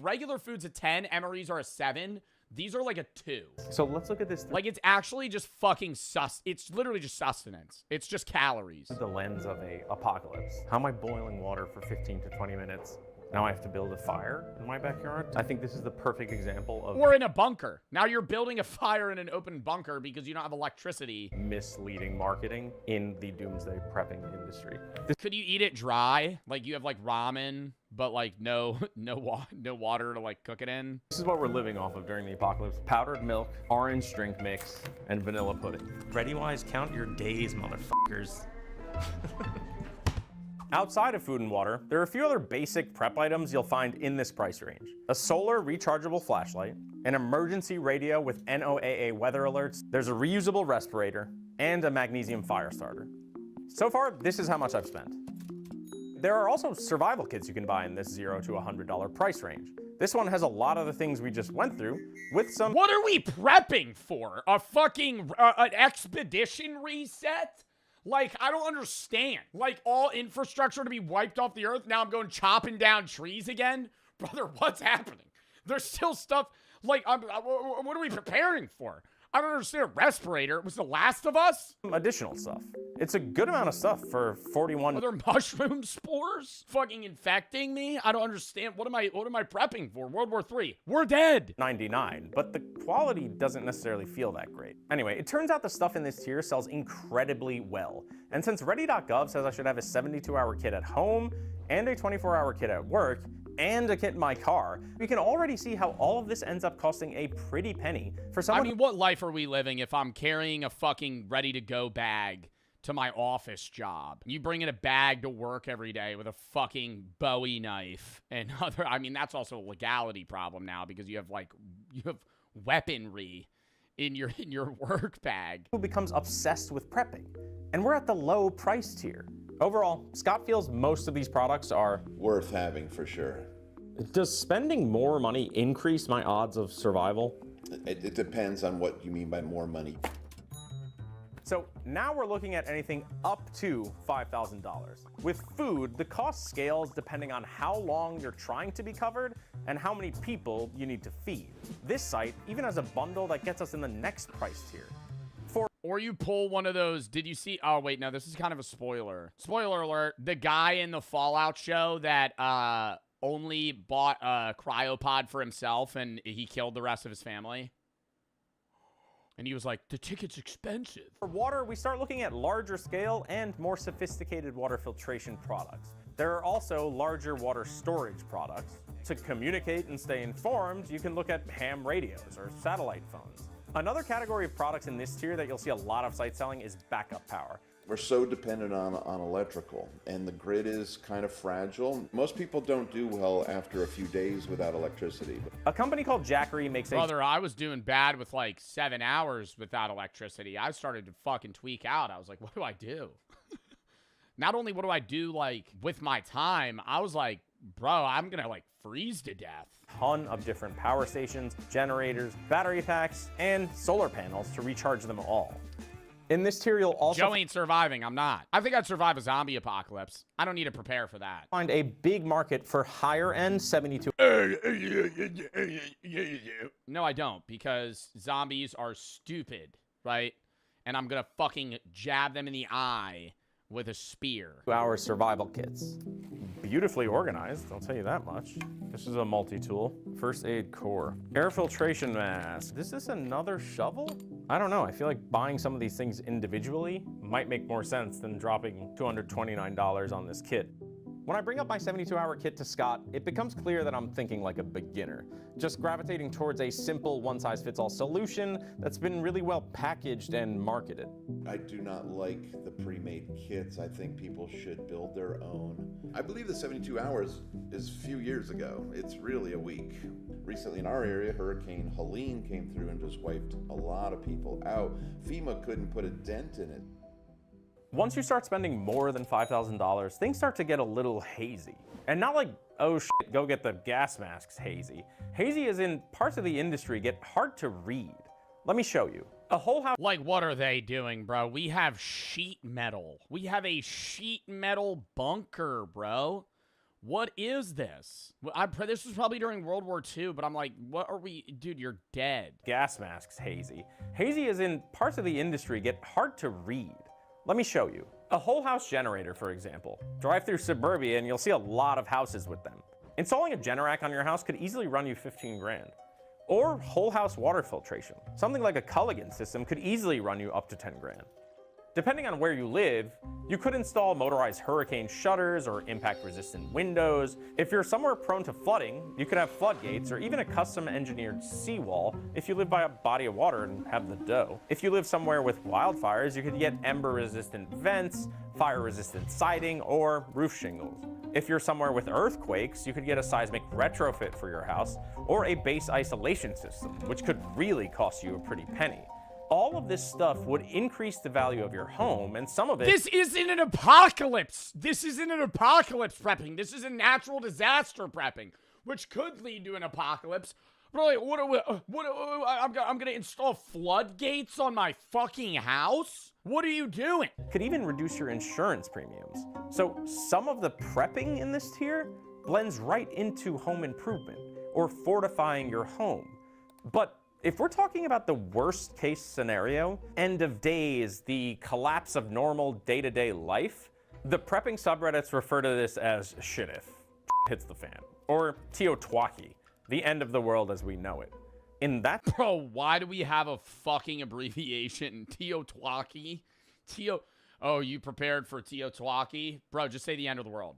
S1: regular food's a 10, MREs are a 7. These are like a 2.
S4: So let's look at this.
S1: Like it's actually just fucking it's literally just sustenance. It's just calories.
S4: The lens of a apocalypse. How am I boiling water for 15 to 20 minutes? Now I have to build a fire in my backyard. I think this is the perfect example of...
S1: Or in a bunker. Now you're building a fire in an open bunker because you don't have electricity.
S4: Misleading marketing in the doomsday prepping industry.
S1: Could you eat it dry? Like you have like ramen, but like no water to like cook it in?
S4: This is what we're living off of during the apocalypse. Powdered milk, orange drink mix, and vanilla pudding. ReadyWise, count your days, motherfuckers. Outside of food and water, there are a few other basic prep items you'll find in this price range. A solar rechargeable flashlight, an emergency radio with NOAA weather alerts, there's a reusable respirator, and a magnesium fire starter. So far, this is how much I've spent. There are also survival kits you can buy in this $0 to $100 price range. This one has a lot of the things we just went through with some...
S1: What are we prepping for? A fucking an expedition reset? Like, I don't understand. Like, all infrastructure to be wiped off the earth. Now I'm going chopping down trees again? Brother, what's happening? There's still stuff, like, what are we preparing for? I don't understand. Respirator? It was The Last of Us?
S4: Additional stuff. It's a good amount of stuff for 41.
S1: Are there mushroom spores fucking infecting me? I don't understand. What am I prepping for? World War III. We're dead.
S4: 99, but the quality doesn't necessarily feel that great. Anyway, it turns out the stuff in this tier sells incredibly well. And since Ready.gov says I should have a 72-hour kit at home and a 24-hour kit at work, and a kit in my car, we can already see how all of this ends up costing a pretty penny for someone.
S1: I mean, what life are we living if I'm carrying a fucking ready-to-go bag to my office job? You bring in a bag to work every day with a fucking Bowie knife and other. I mean, that's also a legality problem now because you have weaponry in your work bag.
S4: Who becomes obsessed with prepping, and we're at the low price tier. Overall, Scott feels most of these products are
S6: worth having for sure.
S4: Does spending more money increase my odds of survival?
S6: It depends on what you mean by more money.
S4: So now we're looking at anything up to $5,000. With food, the cost scales depending on how long you're trying to be covered and how many people you need to feed. This site even has a bundle that gets us in the next price tier.
S1: Or you pull one of those, did you see, oh wait, no, this is kind of a spoiler. Spoiler alert, the guy in the Fallout show that only bought a cryopod for himself and he killed the rest of his family. And he was like, the ticket's expensive.
S4: For water, we start looking at larger scale and more sophisticated water filtration products. There are also larger water storage products. To communicate and stay informed, you can look at ham radios or satellite phones. Another category of products in this tier that you'll see a lot of sites selling is backup power.
S6: We're so dependent on electrical, and the grid is kind of fragile. Most people don't do well after a few days without electricity.
S4: A company called Jackery makes
S1: Brother, I was doing bad with like 7 hours without electricity. I started to fucking tweak out. I was like, what do I do? Not only what do I do like with my time, I was like, bro, I'm gonna like freeze to death.
S4: Ton of different power stations, generators, battery packs, and solar panels to recharge them all. In this tier, you'll also
S1: Joe ain't surviving. I'm not. I think I'd survive a zombie apocalypse. I don't need to prepare for that.
S4: Find a big market for higher-end 72.
S1: No, I don't, because zombies are stupid, right? And I'm gonna fucking jab them in the eye with a spear.
S4: 2-hour survival kits. Beautifully organized, I'll tell you that much. This is a multi-tool. First aid core. Air filtration mask. Is this another shovel? I don't know. I feel like buying some of these things individually might make more sense than dropping $229 on this kit. When I bring up my 72-hour kit to Scott, it becomes clear that I'm thinking like a beginner, just gravitating towards a simple one-size-fits-all solution that's been really well packaged and marketed.
S6: I do not like the pre-made kits. I think people should build their own. I believe the 72 hours is a few years ago. It's really a week. Recently in our area, Hurricane Helene came through and just wiped a lot of people out. FEMA couldn't put a dent in it.
S4: Once you start spending more than $5,000, things start to get a little hazy. And not like, oh shit, go get the gas masks hazy. Hazy as in parts of the industry get hard to read. Let me show you. A whole house.
S1: Like, what are they doing, bro? We have sheet metal. We have a sheet metal bunker, bro. What is this? This was probably during World War II, but I'm like, what are we? Dude, you're dead.
S4: Gas masks hazy. Hazy as in parts of the industry get hard to read. Let me show you. A whole house generator, for example. Drive through suburbia and you'll see a lot of houses with them. Installing a Generac on your house could easily run you 15 grand. Or whole house water filtration. Something like a Culligan system could easily run you up to 10 grand. Depending on where you live, you could install motorized hurricane shutters or impact-resistant windows. If you're somewhere prone to flooding, you could have floodgates or even a custom-engineered seawall if you live by a body of water and have the dough. If you live somewhere with wildfires, you could get ember-resistant vents, fire-resistant siding, or roof shingles. If you're somewhere with earthquakes, you could get a seismic retrofit for your house or a base isolation system, which could really cost you a pretty penny. All of this stuff would increase the value of your home, and some of it—
S1: This isn't an apocalypse. This isn't an apocalypse prepping. This is a natural disaster prepping, which could lead to an apocalypse. But like, I'm gonna install floodgates on my fucking house? What are you doing?
S4: Could even reduce your insurance premiums. So some of the prepping in this tier blends right into home improvement or fortifying your home. But If we're talking about the worst case scenario, end of days, the collapse of normal day-to-day life, the prepping subreddits refer to this as shit if hits the fan, or Teotwaki, the end of the world as we know it. In that—
S1: Bro, why do we have a fucking abbreviation? Teotwaki? Oh, you prepared for Teotwaki? Bro, just say the end of the world.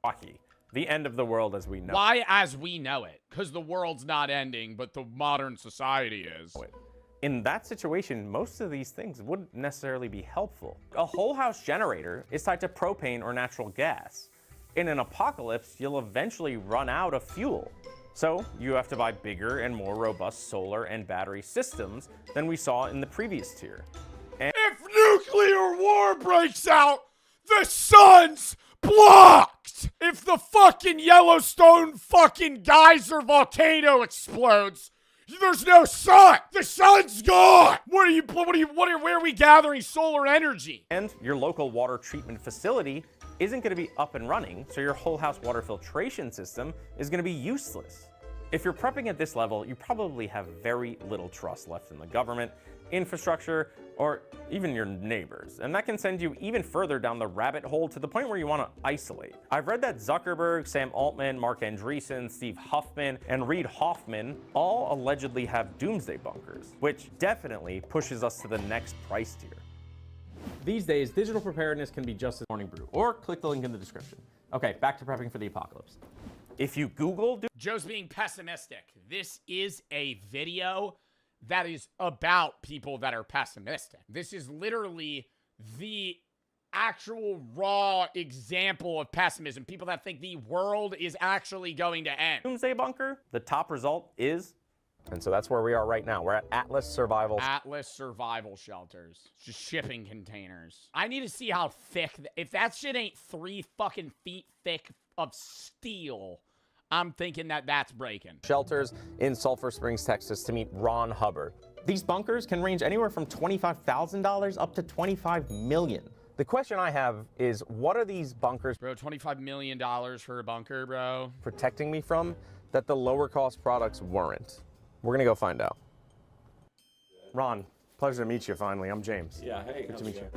S4: The end of the world as we know it.
S1: Why as we know it? Because the world's not ending, but the modern society is.
S4: In that situation, most of these things wouldn't necessarily be helpful. A whole house generator is tied to propane or natural gas. In an apocalypse, you'll eventually run out of fuel. So you have to buy bigger and more robust solar and battery systems than we saw in the previous tier. And
S1: if nuclear war breaks out, the sun's blocked! If the fucking Yellowstone fucking geyser volcano explodes, there's no sun! The sun's gone! Where are we gathering solar energy?
S4: And your local water treatment facility isn't going to be up and running, so your whole house water filtration system is going to be useless. If you're prepping at this level, you probably have very little trust left in the government, infrastructure, or even your neighbors. And that can send you even further down the rabbit hole to the point where you want to isolate. I've read that Zuckerberg, Sam Altman, Mark Andreessen, Steve Huffman, and Reid Hoffman all allegedly have doomsday bunkers, which definitely pushes us to the next price tier.
S7: These days, digital preparedness can be just as morning brew, or click the link in the description. Okay, back to prepping for the apocalypse.
S4: If you Google—
S1: Joe's being pessimistic. This is a video that is about people that are pessimistic. This is literally the actual raw example of pessimism. People that think the world is actually going to end.
S4: Doomsday bunker, the top result is— and so that's where we are right now. We're at Atlas Survival.
S1: Atlas Survival Shelters. Just shipping containers. I need to see how thick— if that shit ain't 3 fucking feet thick of steel, I'm thinking that that's breaking.
S4: Shelters in Sulphur Springs, Texas to meet Ron Hubbard. These bunkers can range anywhere from $25,000 up to $25 million. The question I have is, what are these bunkers—
S1: Bro, $25 million for a bunker, bro.
S4: —protecting me from that the lower cost products weren't? We're gonna go find out. Ron, pleasure to meet you finally. I'm James.
S3: Yeah, hey.
S4: Good to meet you.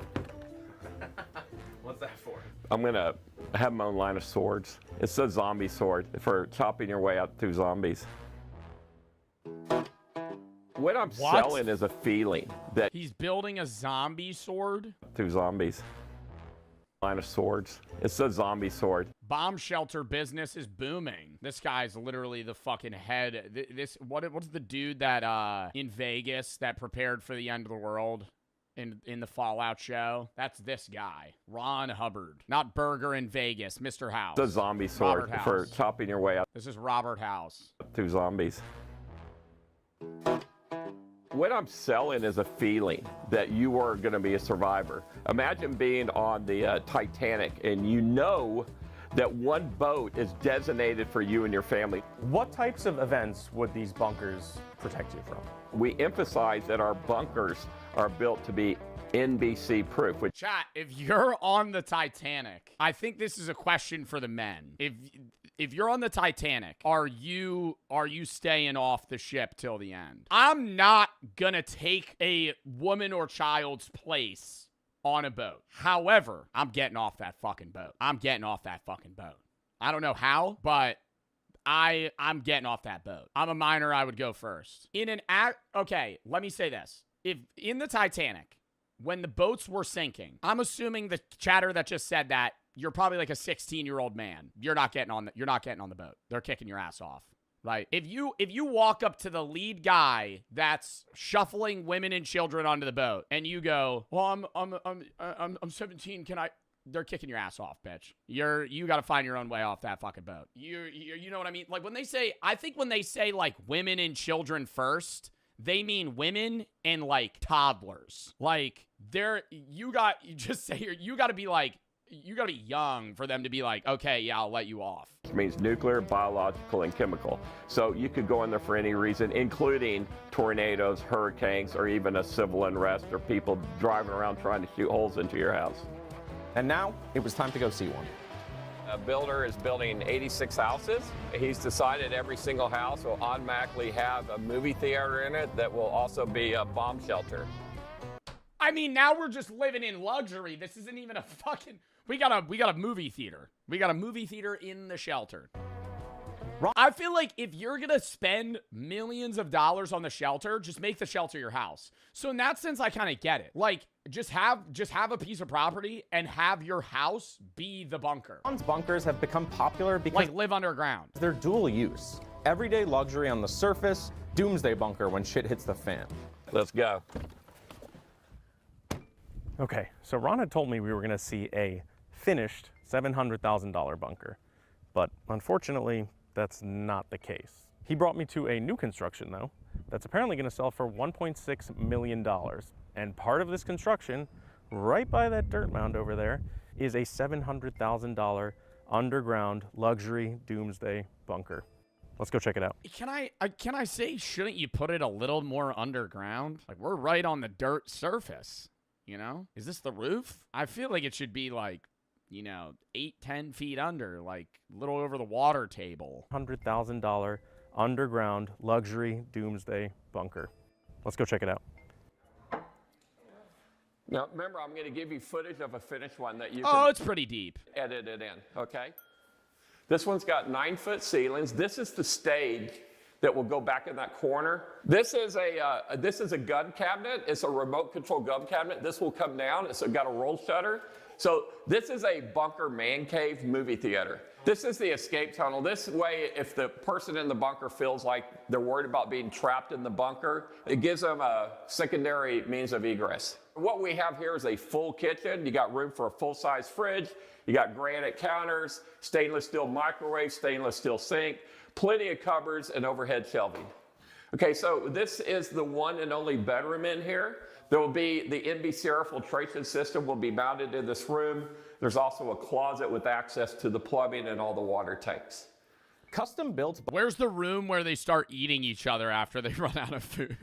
S7: What's that for?
S3: I'm gonna have my own line of swords. It's a zombie sword for chopping your way out through zombies. What I'm selling is a feeling that—
S1: he's building a zombie sword?
S3: Through zombies. Line of swords. It's a zombie sword.
S1: Bomb shelter business is booming. This guy's literally the fucking head. What's the dude that in Vegas that prepared for the end of the world in the Fallout show? That's this guy, Ron Hubbard. Not Burger in Vegas, Mr. House.
S3: It's a zombie sword for chopping your way out.
S1: This is Robert House.
S3: Through zombies. What I'm selling is a feeling that you are going to be a survivor. Imagine being on the Titanic and you know that one boat is designated for you and your family.
S4: What types of events would these bunkers protect you from?
S3: We emphasize that our bunkers are built to be NBC proof.
S1: Chat, if you're on the Titanic, I think this is a question for the men. If you're on the Titanic, are you staying off the ship till the end? I'm not gonna take a woman or child's place on a boat. However, I'm getting off that fucking boat. I'm getting off that fucking boat. I don't know how, but I'm getting off that boat. I'm a minor, I would go first. Okay, let me say this. If in the Titanic, when the boats were sinking, I'm assuming the chatter that just said that you're probably like a 16-year-old man. You're not getting on the boat. They're kicking your ass off. Right? If you walk up to the lead guy that's shuffling women and children onto the boat and you go, "Well, I'm 17, can I?" They're kicking your ass off, bitch. You got to find your own way off that fucking boat. You know what I mean? Like I think when they say like women and children first, they mean women and like toddlers. Like you got to be young for them to be like, okay, yeah, I'll let you off.
S3: It means nuclear, biological, and chemical. So you could go in there for any reason, including tornadoes, hurricanes, or even a civil unrest or people driving around trying to shoot holes into your house.
S4: And now it was time to go see one.
S3: A builder is building 86 houses. He's decided every single house will automatically have a movie theater in it that will also be a bomb shelter.
S1: I mean, now we're just living in luxury. This isn't even a fucking... We got a movie theater. We got a movie theater in the shelter. I feel like if you're going to spend millions of dollars on the shelter, just make the shelter your house. So in that sense, I kind of get it. Like, just have a piece of property and have your house be the bunker.
S4: Ron's bunkers have become popular because
S1: like live underground.
S4: They're dual use. Everyday luxury on the surface, doomsday bunker when shit hits the fan.
S3: Let's go.
S4: Okay, so Ron had told me we were going to see a finished $700,000 bunker, but unfortunately, that's not the case. He brought me to a new construction, though, that's apparently going to sell for $1.6 million. And part of this construction, right by that dirt mound over there, is a $700,000 underground luxury doomsday bunker. Let's go check it out.
S1: Can I say, shouldn't you put it a little more underground? Like, we're right on the dirt surface, you know? Is this the roof? I feel like it should be like, you know, 8-10 feet under, like a little over the water table.
S4: $100,000 underground luxury doomsday bunker. Let's go check it out.
S3: Now, remember, I'm going to give you footage of a finished one that you
S1: Oh,
S3: can
S1: it's pretty deep.
S3: edit it in, okay? This one's got 9-foot ceilings. This is the stage that will go back in that corner. This is a gun cabinet. It's a remote control gun cabinet. This will come down. It's got a roll shutter. So this is a bunker man cave movie theater. This is the escape tunnel. This way, if the person in the bunker feels like they're worried about being trapped in the bunker, it gives them a secondary means of egress. What we have here is a full kitchen. You got room for a full-size fridge. You got granite counters, stainless steel microwave, stainless steel sink, plenty of cupboards and overhead shelving. Okay, so this is the one and only bedroom in here. There will be the NBCR filtration system will be mounted in this room. There's also a closet with access to the plumbing and all the water tanks.
S4: Custom built.
S1: Where's the room where they start eating each other after they run out of food?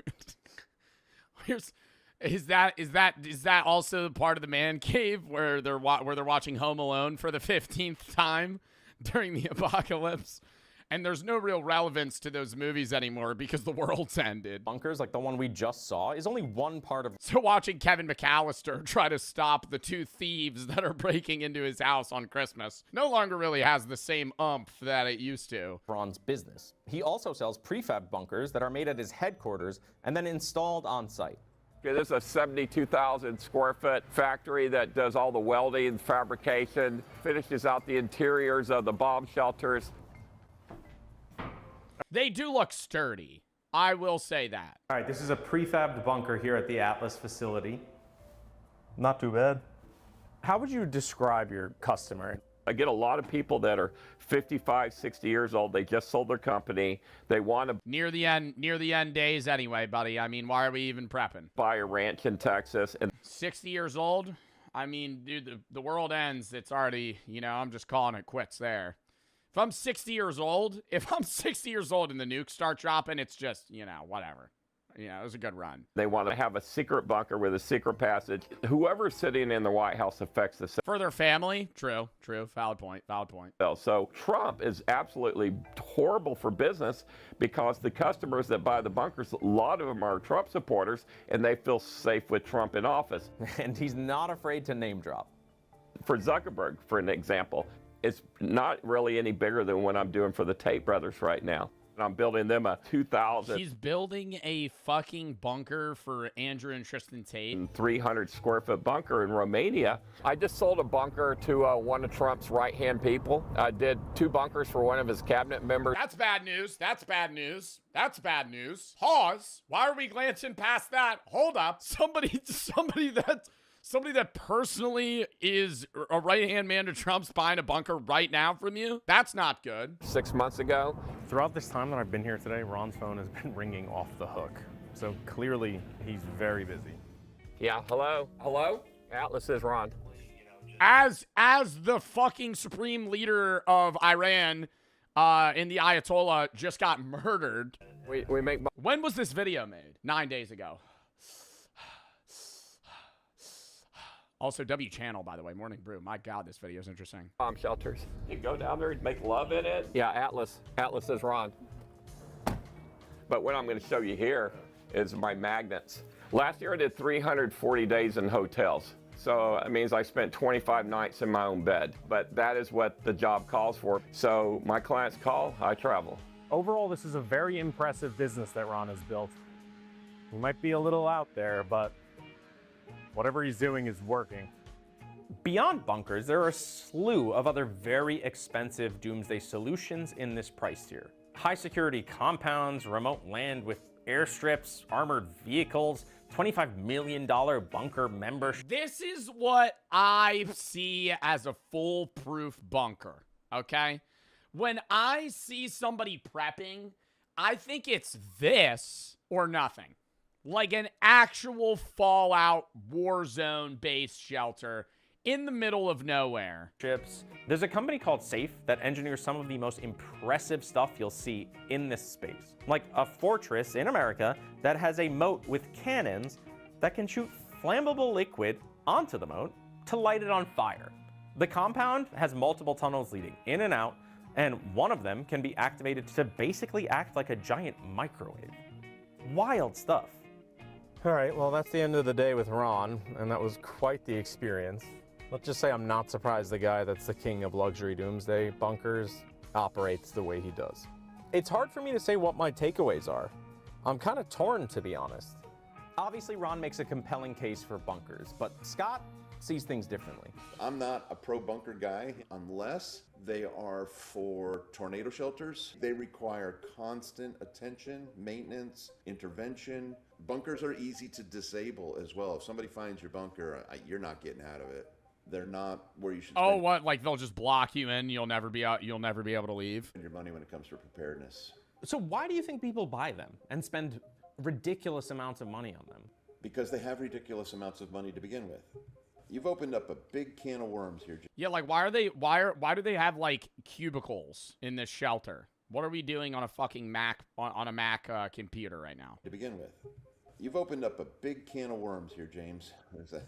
S1: Is that also part of the man cave where they're watching Home Alone for the 15th time during the apocalypse? And there's no real relevance to those movies anymore because the world's ended.
S4: Bunkers like the one we just saw is only one part of...
S1: So watching Kevin McAllister try to stop the two thieves that are breaking into his house on Christmas no longer really has the same oomph that it used to.
S4: Ron's business. He also sells prefab bunkers that are made at his headquarters and then installed on site.
S3: Okay, this is a 72,000 square foot factory that does all the welding, fabrication, finishes out the interiors of the bomb shelters.
S1: They do look sturdy. I will say that.
S4: All right, this is a prefabbed bunker here at the Atlas facility. Not too bad. How would you describe your customer?
S3: I get a lot of people that are 55, 60 years old. They just sold their company. They want to
S1: near the end days anyway, buddy. I mean, why are we even prepping?
S3: Buy a ranch in Texas. And
S1: 60 years old? I mean, dude, the world ends. It's already, you know, I'm just calling it quits there. If I'm 60 years old and the nukes start dropping, it's just, you know, whatever. You know, it was a good run.
S3: They want to have a secret bunker with a secret passage. Whoever's sitting in the White House affects the...
S1: For their family? True. Valid point.
S3: So Trump is absolutely horrible for business because the customers that buy the bunkers, a lot of them are Trump supporters, and they feel safe with Trump in office.
S4: And he's not afraid to name drop.
S3: For Zuckerberg, for an example, it's not really any bigger than what I'm doing for the Tate brothers right now. I'm building them a 2,000.
S1: He's building a fucking bunker for Andrew and Tristan Tate.
S3: 300 square foot bunker in Romania. I just sold a bunker to one of Trump's right-hand people. I did 2 bunkers for one of his cabinet members.
S1: That's bad news. That's bad news. Pause. Why are we glancing past that? Hold up. Somebody that personally is a right-hand man to Trump's buying a bunker right now from you? That's not good.
S3: 6 months ago.
S4: Throughout this time that I've been here today, Ron's phone has been ringing off the hook. So clearly, he's very busy.
S3: Yeah, hello? Hello? Atlas is Ron.
S1: As the fucking supreme leader of Iran in the Ayatollah just got murdered.
S3: We make...
S1: When was this video made? 9 days ago. Also, W Channel, by the way, Morning Brew. My God, this video is interesting.
S3: Bomb shelters. You go down there and make love in it. Yeah, Atlas. Atlas is Ron. But what I'm going to show you here is my magnets. Last year I did 340 days in hotels. So it means I spent 25 nights in my own bed. But that is what the job calls for. So my clients call, I travel.
S4: Overall, this is a very impressive business that Ron has built. He might be a little out there, but whatever he's doing is working.
S7: Beyond bunkers, there are a slew of other very expensive doomsday solutions in this price tier. High security compounds, remote land with airstrips, armored vehicles, $25 million bunker membership.
S1: This is what I see as a foolproof bunker, okay? When I see somebody prepping, I think it's this or nothing. Like an actual Fallout Warzone based shelter in the middle of nowhere.
S7: There's a company called Safe that engineers some of the most impressive stuff you'll see in this space. Like a fortress in America that has a moat with cannons that can shoot flammable liquid onto the moat to light it on fire. The compound has multiple tunnels leading in and out, and one of them can be activated to basically act like a giant microwave. Wild stuff.
S4: All right, well, that's the end of the day with Ron, and that was quite the experience. Let's just say I'm not surprised the guy that's the king of luxury doomsday bunkers operates the way he does. It's hard for me to say what my takeaways are. I'm kind of torn, to be honest.
S7: Obviously, Ron makes a compelling case for bunkers, but Scott sees things differently.
S6: I'm not a pro bunker guy unless they are for tornado shelters. They require constant attention, maintenance, intervention. Bunkers are easy to disable as well. If somebody finds your bunker, you're not getting out of it. They're not where you should.
S1: Oh, what? Like they'll just block you in. You'll never be out. You'll never be able to leave.
S6: Your money when it comes to preparedness.
S7: So why do you think people buy them and spend ridiculous amounts of money on them?
S6: Because they have ridiculous amounts of money to begin with. You've opened up a big can of worms here.
S1: Yeah, like why do they have like cubicles in this shelter? What are we doing on a fucking Mac on a Mac computer right now?
S6: To begin with, you've opened up a big can of worms here, James. What is that?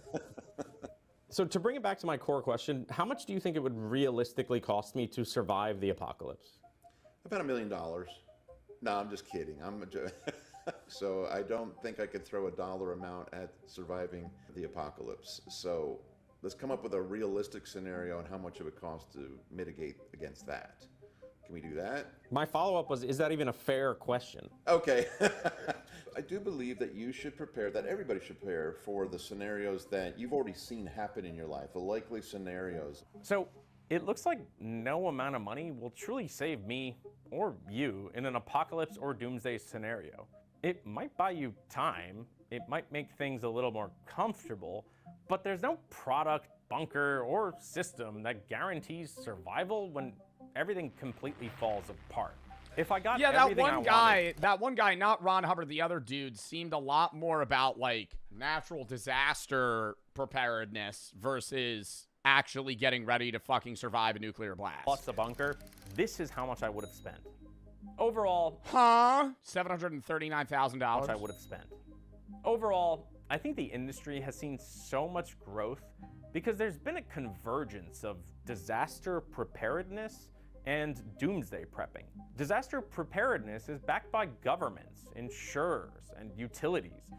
S7: So to bring it back to my core question, how much do you think it would realistically cost me to survive the apocalypse?
S6: About $1 million. No, I'm just kidding. So I don't think I could throw a dollar amount at surviving the apocalypse. So let's come up with a realistic scenario and how much it would cost to mitigate against that. Can we do that?
S7: My follow-up was, is that even a fair question?
S6: Okay. I do believe that you should prepare, that everybody should prepare for the scenarios that you've already seen happen in your life, the likely scenarios.
S7: So it looks like no amount of money will truly save me or you in an apocalypse or doomsday scenario. It might buy you time, it might make things a little more comfortable, but there's no product, bunker, or system that guarantees survival when everything completely falls apart. If I got
S1: that one guy, not Ron Hubbard, the other dude, seemed a lot more about like natural disaster preparedness versus actually getting ready to fucking survive a nuclear blast.
S7: Plus the bunker, this is how much I would have spent. Overall,
S1: $739,000
S7: I would have spent. Overall, I think the industry has seen so much growth because there's been a convergence of disaster preparedness and doomsday prepping. Disaster preparedness is backed by governments, insurers, and utilities.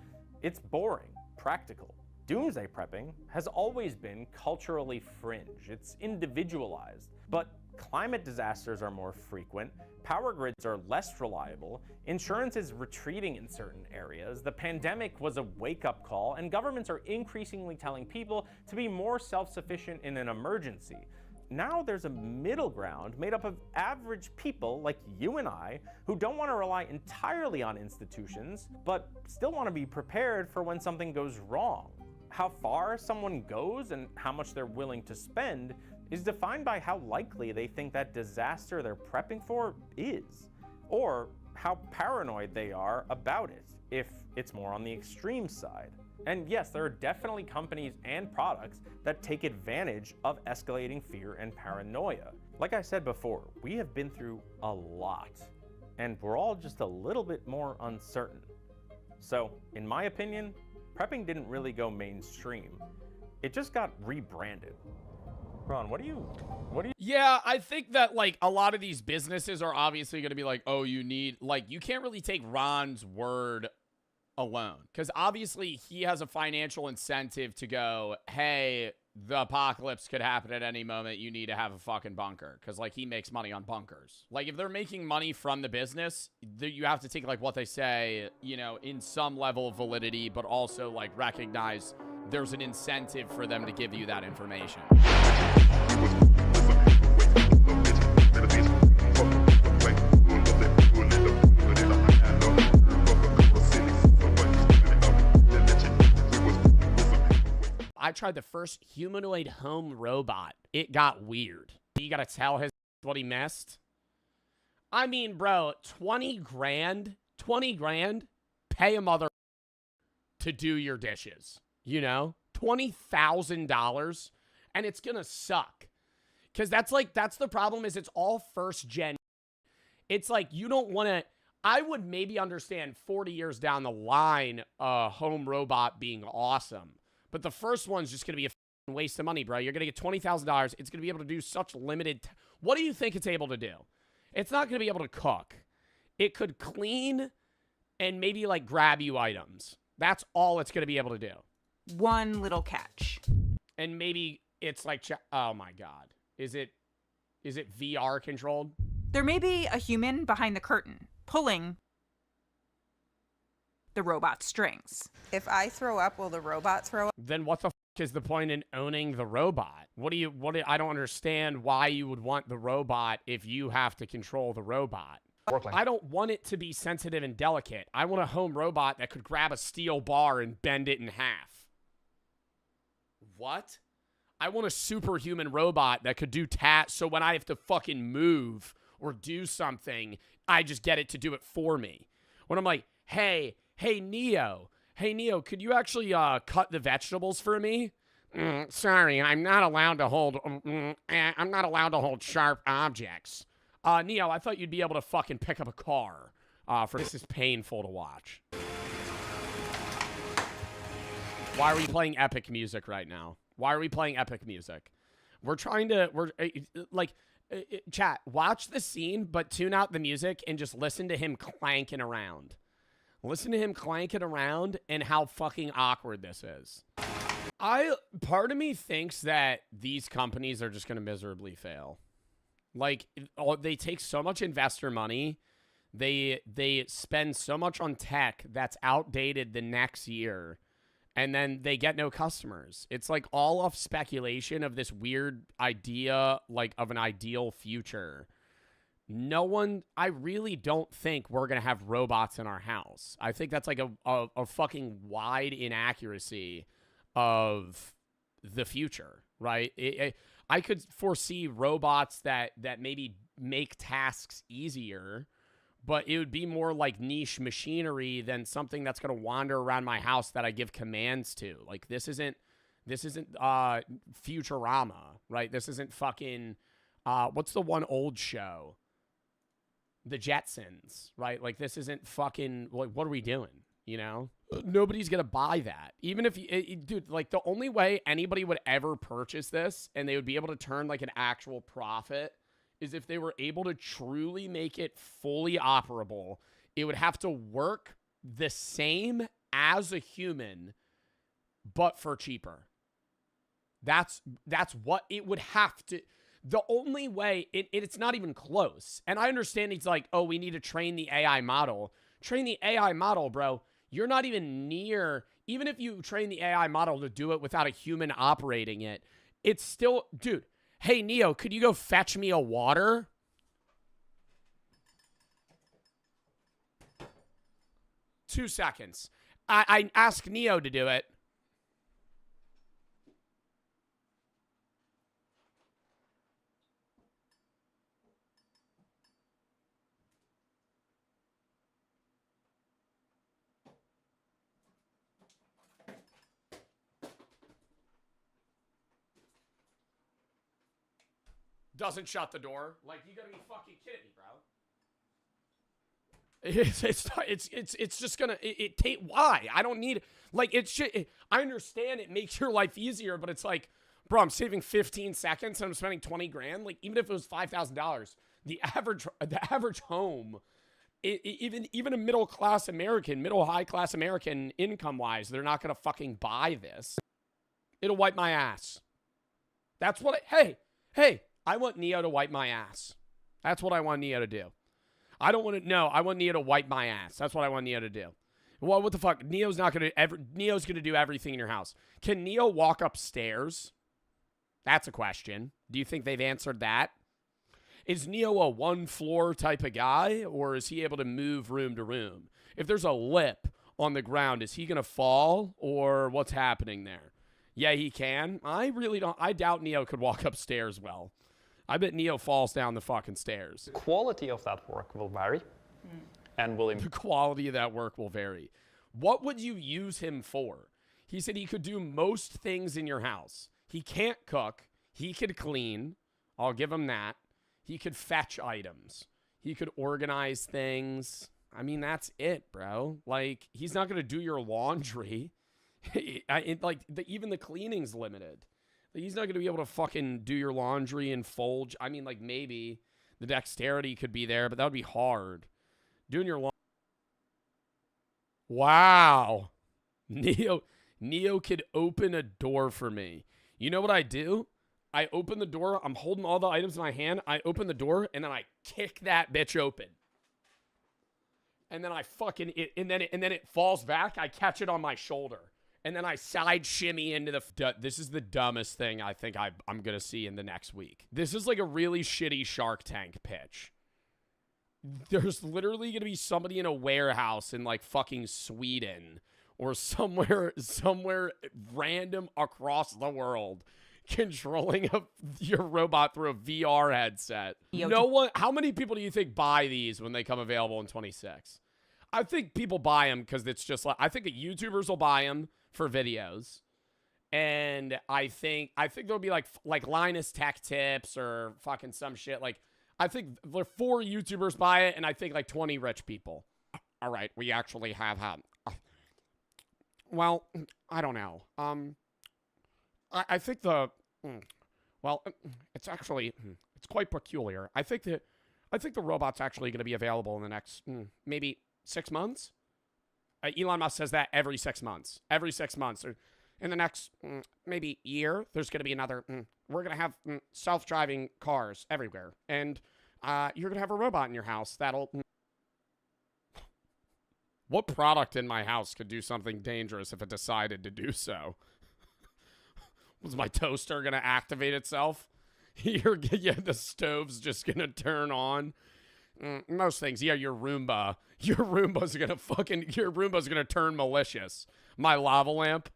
S7: It's boring, practical. Doomsday prepping has always been culturally fringe. It's individualized. But climate disasters are more frequent, power grids are less reliable, insurance is retreating in certain areas, the pandemic was a wake-up call, and governments are increasingly telling people to be more self-sufficient in an emergency. Now there's a middle ground made up of average people like you and I who don't want to rely entirely on institutions, but still want to be prepared for when something goes wrong. How far someone goes and how much they're willing to spend is defined by how likely they think that disaster they're prepping for is, or how paranoid they are about it, if it's more on the extreme side. And yes, there are definitely companies and products that take advantage of escalating fear and paranoia. Like I said before, we have been through a lot, and we're all just a little bit more uncertain. So, in my opinion, prepping didn't really go mainstream.
S4: It just got rebranded. Ron, what do you
S1: Yeah, I think that, like, a lot of these businesses are obviously going to be like, oh, you need, like, you can't really take Ron's word alone. Because obviously he has a financial incentive to go, hey, the apocalypse could happen at any moment. You need to have a fucking bunker. Because, like, he makes money on bunkers. Like, if they're making money from the business, you have to take, like, what they say, you know, in some level of validity, but also, like, recognize there's an incentive for them to give you that information. I tried the first humanoid home robot. It got weird. You gotta tell his what he missed. I mean, bro, 20 grand, pay a mother to do your dishes, you know? $20,000, and it's gonna suck. Because that's the problem is it's all first gen. It's like, you don't want to, I would maybe understand 40 years down the line a home robot being awesome. But the first one's just going to be a waste of money, bro. You're going to get $20,000. It's going to be able to do such limited. What do you think it's able to do? It's not going to be able to cook. It could clean and maybe like grab you items. That's all it's going to be able to do.
S9: One little catch.
S1: And maybe it's like, oh my God. Is it VR controlled?
S9: There may be a human behind the curtain pulling the robot strings. If I throw up, will the robot throw up?
S1: Then what the f is the point in owning the robot? I don't understand why you would want the robot if you have to control the robot. I don't want it to be sensitive and delicate. I want a home robot that could grab a steel bar and bend it in half. What? I want a superhuman robot that could do tasks so when I have to fucking move or do something, I just get it to do it for me. When I'm like, hey, Neo, could you actually cut the vegetables for me? Sorry, I'm not allowed to hold sharp objects. Neo, I thought you'd be able to fucking pick up a car. This is painful to watch. Why are we playing epic music right now? Why are we playing epic music? Chat, watch the scene, but tune out the music and just listen to him clanking around. Listen to him clanking around and how fucking awkward this is. Part of me thinks that these companies are just going to miserably fail. Like, they take so much investor money. They spend so much on tech that's outdated the next year. And then they get no customers. It's like all off speculation of this weird idea, like of an ideal future. I really don't think we're going to have robots in our house. I think that's like a fucking wide inaccuracy of the future, right? I could foresee robots that maybe make tasks easier, but it would be more like niche machinery than something that's going to wander around my house that I give commands to. Like, this isn't Futurama, right? This isn't fucking, what's the one old show? The Jetsons, right? Like, this isn't fucking, like, what are we doing? You know? Nobody's going to buy that. Even if, dude, like, the only way anybody would ever purchase this and they would be able to turn, like, an actual profit is if they were able to truly make it fully operable. It would have to work the same as a human, but for cheaper. That's what it would have to. The only way, it's not even close. And I understand it's like, oh, we need to train the AI model. Train the AI model, bro. You're not even near, even if you train the AI model to do it without a human operating it, it's still, dude, hey, Neo, could you go fetch me a water? Two seconds. I asked Neo to do it. Doesn't shut the door. Like, you gotta be fucking kidding me, bro. It's just gonna take. Why? I don't need like it should. I understand it makes your life easier, but it's like, bro, I'm saving 15 seconds and I'm spending 20 grand. Like even if it was $5,000, the average home, even a middle high class American income wise, they're not gonna fucking buy this. It'll wipe my ass. That's what. Hey, I want Neo to wipe my ass. That's what I want Neo to do. I don't want to know. I want Neo to wipe my ass. That's what I want Neo to do. Well, what the fuck? Neo's gonna do everything in your house. Can Neo walk upstairs? That's a question. Do you think they've answered that? Is Neo a one floor type of guy, or is he able to move room to room? If there's a lip on the ground, is he gonna fall, or what's happening there? Yeah, he can. I really don't. I doubt Neo could walk upstairs well. I bet Neo falls down the fucking stairs.
S5: The quality of that work will vary. And will
S1: the quality of that work will vary. What would you use him for? He said he could do most things in your house. He can't cook. He could clean. I'll give him that. He could fetch items. He could organize things. I mean, that's it, bro. Like, he's not going to do your laundry. Even the cleaning's limited. He's not going to be able to fucking do your laundry and fold. I mean, like, maybe the dexterity could be there, but that would be hard. Doing your laundry. Wow. Neo could open a door for me. You know what I do? I open the door. I'm holding all the items in my hand. I open the door, and then I kick that bitch open. And then I fucking... and then it falls back. I catch it on my shoulder. And then I side shimmy into the... This is the dumbest thing I think I'm going to see in the next week. This is like a really shitty Shark Tank pitch. There's literally going to be somebody in a warehouse in like fucking Sweden or somewhere random across the world controlling your robot through a VR headset. No one... How many people do you think buy these when they come available in 26? I think people buy them because it's just like... I think the YouTubers will buy them for videos, and I think there'll be like Linus Tech Tips or fucking some shit. Like, I think 4 YouTubers buy it, and I think like 20 rich people. All right, we actually have well, I don't know. I think it's actually it's quite peculiar. I think the robot's actually going to be available in the next maybe 6 months. Elon Musk says that every 6 months. Every 6 months. Or in the next maybe year, there's going to be another... we're going to have self-driving cars everywhere. And you're going to have a robot in your house that'll... What product in my house could do something dangerous if it decided to do so? Was my toaster going to activate itself? The stove's just going to turn on. Most things. Yeah, your Roomba's gonna turn malicious. My lava lamp,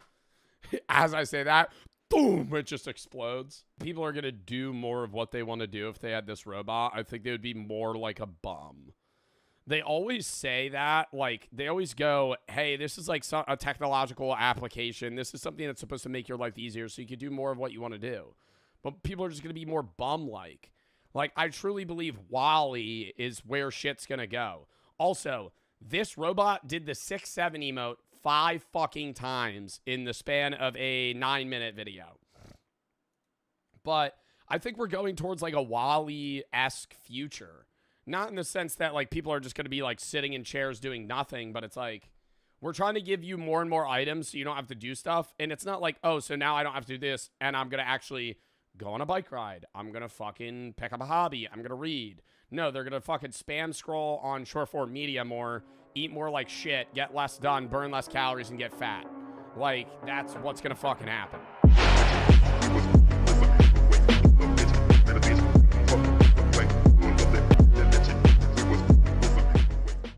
S1: as I say that, boom, it just explodes. People are gonna do more of what they want to do if they had this robot. I think they would be more like a bum. They always say that, like, they always go, hey, this is like a technological application. This is something that's supposed to make your life easier so you can do more of what you want to do. But people are just gonna be more bum-like. Like, I truly believe WALL-E is where shit's gonna go. Also, this robot did the 6-7 emote 5 fucking times in the span of a 9-minute video. But I think we're going towards like a WALL-E-esque future. Not in the sense that like people are just gonna be like sitting in chairs doing nothing, but it's like we're trying to give you more and more items so you don't have to do stuff. And it's not like, oh, so now I don't have to do this and I'm gonna actually go on a bike ride. I'm going to fucking pick up a hobby. I'm going to read. No, they're going to fucking spam scroll on short form media more, eat more like shit, get less done, burn less calories, and get fat. Like, that's what's going to fucking happen.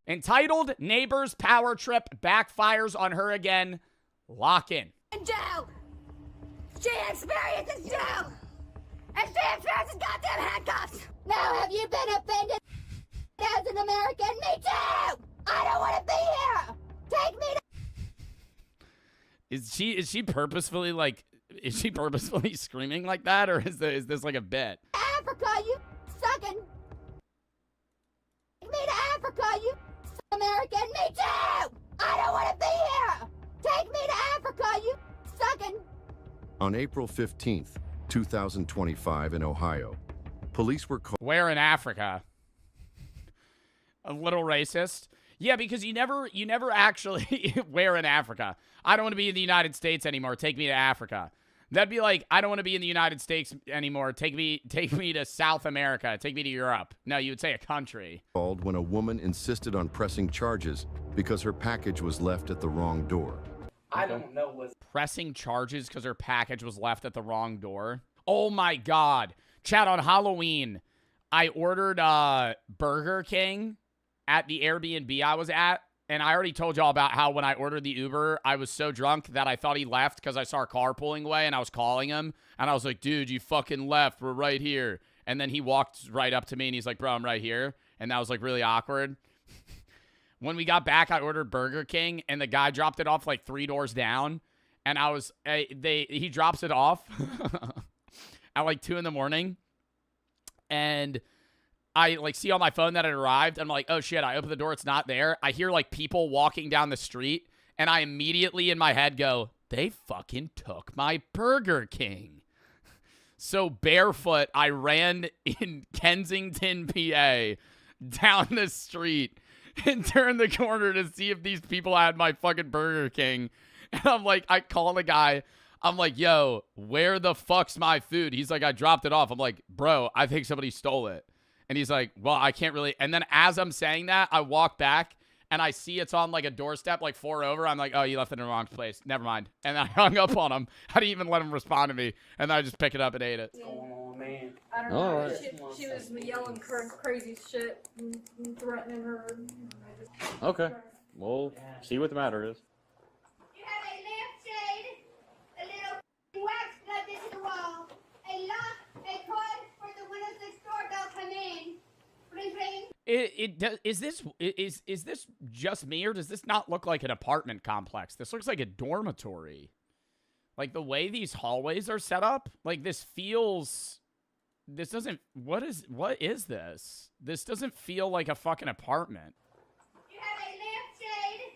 S1: Entitled Neighbor's Power Trip Backfires on Her Again. Lock in.
S12: Jail! She experiences jail! And she experiences goddamn handcuffs! Now have you been offended as an American? Me too! I don't want to be here! Take me to...
S1: Is she purposefully like... Is she purposefully screaming like that? Or is this like a bit?
S12: Africa, you sucking... Take me to Africa, you American. Me too! I don't want to be here! Take me to Africa, you sucking...
S2: On April 15th, 2025 in Ohio, police were called...
S1: Where in Africa? A little racist. Yeah, because you never actually where in Africa. I don't want to be in the United States anymore. Take me to Africa. That'd be like, I don't want to be in the United States anymore. Take me to South America. Take me to Europe. No, you would say a country.
S2: Called when a woman insisted on pressing charges because her package was left at the wrong door.
S1: I don't know what pressing charges because her package was left at the wrong door. Oh my God. Chat, on Halloween, I ordered Burger King at the Airbnb I was at, and I already told y'all about how when I ordered the Uber, I was so drunk that I thought he left because I saw a car pulling away, and I was calling him, and I was like, dude, you fucking left. We're right here. And then he walked right up to me, and he's like, bro, I'm right here. And that was like really awkward. When we got back, I ordered Burger King, and the guy dropped it off like 3 doors down, and I was, he drops it off at like 2 in the morning, and I like see on my phone that it arrived. I'm like, oh shit, I open the door, it's not there. I hear like people walking down the street, and I immediately in my head go, they fucking took my Burger King. So barefoot, I ran in Kensington, PA, down the street and turned the corner to see if these people had my fucking Burger King. And I'm like, I call the guy. I'm like, yo, where the fuck's my food? He's like, I dropped it off. I'm like, bro, I think somebody stole it. And he's like, well, I can't really. And then as I'm saying that, I walk back and I see it's on like a doorstep, like 4 over. I'm like, oh, you left it in the wrong place. Never mind. And I hung up on him. I didn't even let him respond to me. And then I just pick it up and ate it.
S11: Oh, man. I don't know.
S1: All right.
S11: She was yelling crazy shit and threatening her.
S13: Okay. We'll see what the matter is.
S12: You have a lampshade, a little wax plugged into the wall, a lock, a cord for the windows next door don't come in. Ring, ring.
S1: Is this just me, or does this not look like an apartment complex? This looks like a dormitory. Like the way these hallways are set up, like this doesn't, what is this? This doesn't feel like a fucking apartment.
S12: You have a lampshade,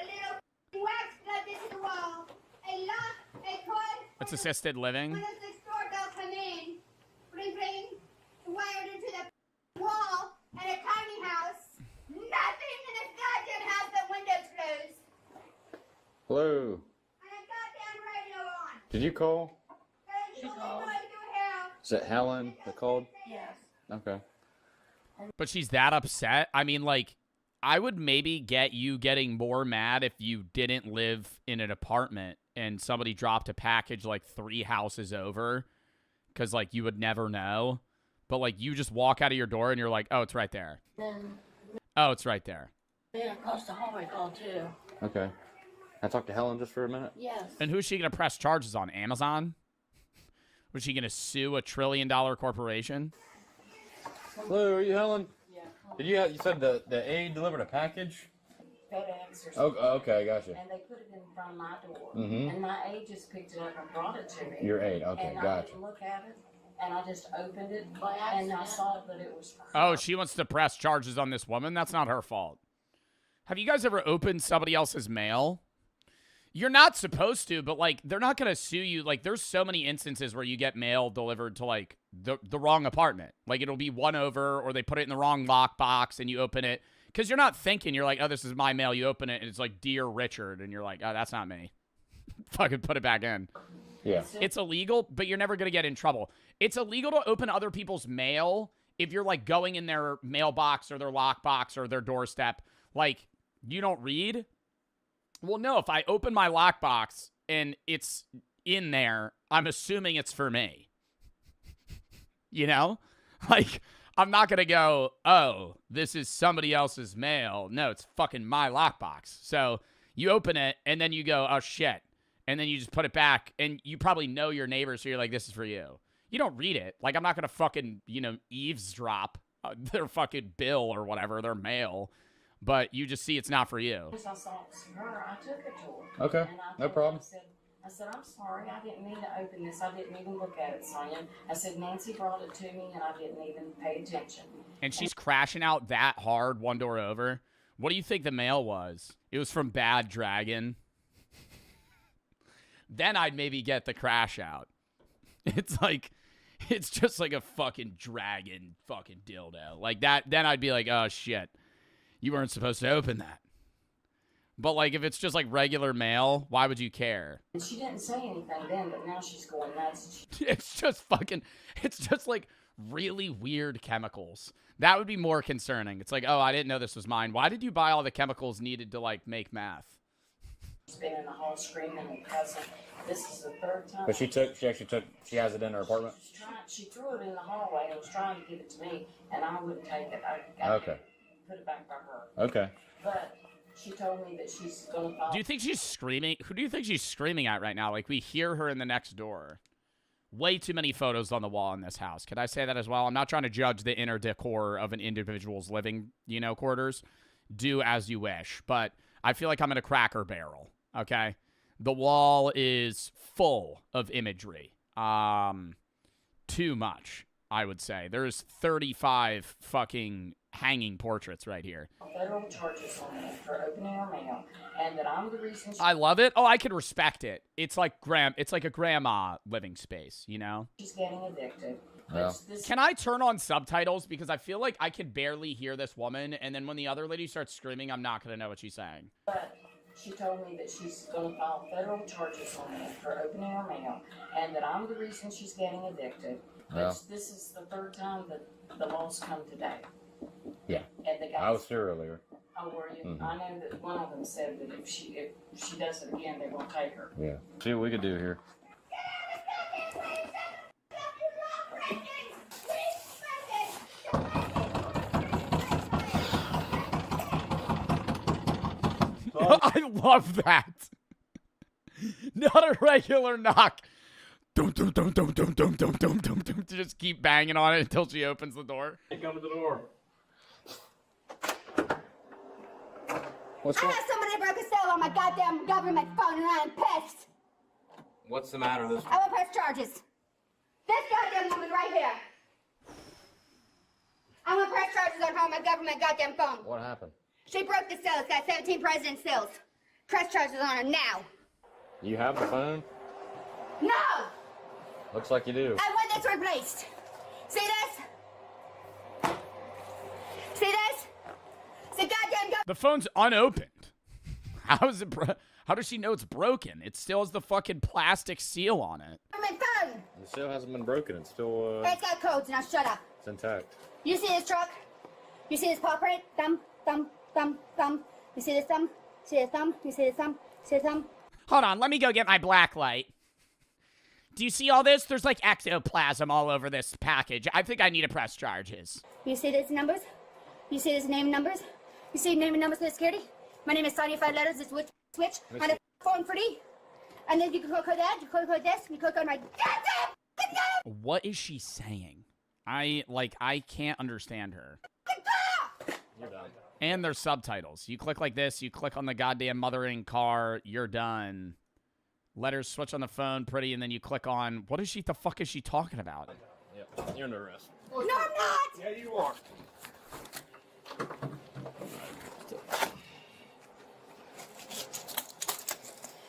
S12: a little wax plugged into the wall, a lock, a cord.
S1: It's assisted living.
S12: Windows next door don't come in. Ring, ring. Wired into the wall and a tiny house. Nothing in this goddamn house but windows closed.
S13: Hello.
S12: And a goddamn radio on.
S13: Did you call?
S12: She called.
S13: Is it Helen that called?
S11: Yes.
S13: Okay.
S1: But she's that upset. I mean, like, I would maybe get you getting more mad if you didn't live in an apartment and somebody dropped a package like 3 houses over, because, like, you would never know. But, like, you just walk out of your door and you're like, oh, it's right there. Oh, it's right there.
S11: Yeah, across the hallway called too.
S13: Okay. Can I talk to Helen just for a minute?
S11: Yes.
S1: And who's she going to press charges on? Amazon? Was she going to sue a $1 trillion corporation?
S13: Hello, are you Helen? Yeah. You said the aide delivered a package?
S11: FedEx or
S13: Oh,
S11: something.
S13: okay, gotcha.
S11: And they put it in front of my door.
S13: Mhm.
S11: And my aide just picked it up and brought it to me.
S13: Your aide, okay,
S11: and I
S13: gotcha.
S11: didn't look at it, and I just opened it, and I saw that it was.
S1: Oh, she wants to press charges on this woman? That's not her fault. Have you guys ever opened somebody else's mail? You're not supposed to, but, like, they're not going to sue you. Like, there's so many instances where you get mail delivered to, like, the wrong apartment. Like, it'll be 1 over, or they put it in the wrong lockbox, and you open it. Because you're not thinking, you're like, oh, this is my mail. You open it, and it's like, Dear Richard, and you're like, oh, that's not me. Fucking put it back in.
S13: Yeah.
S1: It's illegal, but you're never going to get in trouble. It's illegal to open other people's mail if you're, like, going in their mailbox or their lockbox or their doorstep. Like, you don't read. Well, no, if I open my lockbox and it's in there, I'm assuming it's for me. You know? Like, I'm not going to go, oh, this is somebody else's mail. No, it's fucking my lockbox. So you open it, and then you go, oh, shit. And then you just put it back, and you probably know your neighbors, so you're like, this is for you. You don't read it. Like, I'm not going to fucking, eavesdrop their fucking bill or whatever, their mail. But you just see it's not for you.
S11: I saw it was her. I took it to her.
S13: Okay,
S11: And I
S13: no
S11: told
S13: problem.
S11: her, I said, I'm sorry. I didn't mean to open this. I didn't even look at it, Sonia. I said, Nancy brought it to me, and I didn't even pay attention.
S1: And she's crashing out that hard 1 door over. What do you think the mail was? It was from Bad Dragon. Then I'd maybe get the crash out. It's like, it's just like a fucking dragon fucking dildo. Like that, then I'd be like, oh shit, you weren't supposed to open that. But like, if it's just like regular mail, why would you care?
S11: And she didn't say anything then, but now she's going nuts.
S1: It's just fucking, it's just like really weird chemicals. That would be more concerning. It's like, oh, I didn't know this was mine. Why did you buy all the chemicals needed to like make meth?
S11: She's been in the hall screaming and cussing. This is the third time.
S13: But she has it in her apartment?
S11: She threw it in the hallway and was trying to give it to me, and I wouldn't take it. I
S13: Okay.
S11: put it back by her.
S13: Okay.
S11: But she told me that she's going to follow.
S1: Do you think she's screaming? Who do you think she's screaming at right now? Like, we hear her in the next door. Way too many photos on the wall in this house. Could I say that as well? I'm not trying to judge the inner decor of an individual's living, quarters. Do as you wish. But I feel like I'm in a Cracker Barrel, okay? The wall is full of imagery. Too much, I would say. There's 35 fucking hanging portraits right here.
S11: Federal charges on me for opening her mail, and that I'm the reason.
S1: I love it. Oh, I can respect it. It's like a grandma living space,
S11: She's getting addicted.
S13: Yeah.
S1: Can I turn on subtitles? Because I feel like I can barely hear this woman, and then when the other lady starts screaming, I'm not going to know what she's saying.
S11: But she told me that she's going to file federal charges on me for opening her mail, and that I'm the reason she's getting addicted.
S13: Yeah.
S11: This is the third time that the law's come today.
S13: Yeah.
S11: And the guys,
S13: I was here earlier.
S11: Oh, were you?
S13: Mhm.
S11: I know that one of them said that if she does it again, they're going to take her.
S13: Yeah. See what we could do here.
S1: I love that. Not a regular knock. Dum, dum, dum, dum, dum, dum, dum, dum, dum, dum, to just keep banging on it until she opens the door.
S13: Hey, come to the door.
S12: I know somebody broke a cell on my goddamn government phone and I am pissed.
S13: What's the matter this
S12: I will press charges. This goddamn woman right here. I want to press charges on her on my government goddamn phone.
S13: What happened?
S12: She broke the cell. It's got 17 president seals. Press charges on her now.
S13: You have the phone?
S12: No!
S13: Looks like you do.
S12: I want this replaced. See this? See this? It's a goddamn
S1: The phone's unopened. How is it? How does she know it's broken? It still has the fucking plastic seal on it.
S12: government phone.
S13: The seal hasn't been broken. It's still,
S12: It's got codes. Now shut up.
S13: it's intact.
S12: You see this truck? You see this paw print? Thumb, thumb, thumb, thumb. You see this thumb? See this thumb? You see this thumb? See this thumb?
S1: Hold on, let me go get my black light. Do you see all this? There's like ectoplasm all over this package. I think I need to press charges.
S12: You see these numbers? You see this name and numbers? You see name and numbers for the security? My name is Sonia, 5 letters. It's switch on a phone for D. And then you can click on that, you click on this, you click on my goddamn.
S1: What is she saying? I can't understand her.
S13: You're done.
S1: And there's subtitles. You click like this, you click on the goddamn mothering car, you're done. Letters switch on the phone, pretty, and then you click on, the fuck is she talking about?
S13: Yep, you're under arrest.
S12: No, I'm not!
S13: Yeah, you are.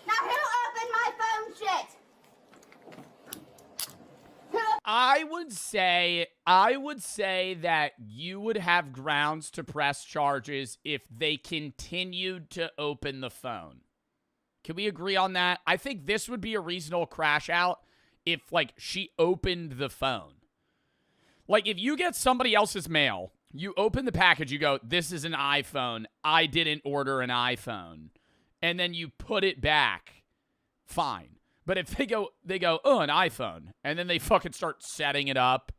S12: Now who opened my phone shit?
S1: I would say that you would have grounds to press charges if they continued to open the phone. Can we agree on that? I think this would be a reasonable crash out if, like, she opened the phone. Like, if you get somebody else's mail, you open the package, you go, this is an iPhone. I didn't order an iPhone. And then you put it back. Fine. But if they go, oh, an iPhone. And then they fucking start setting it up.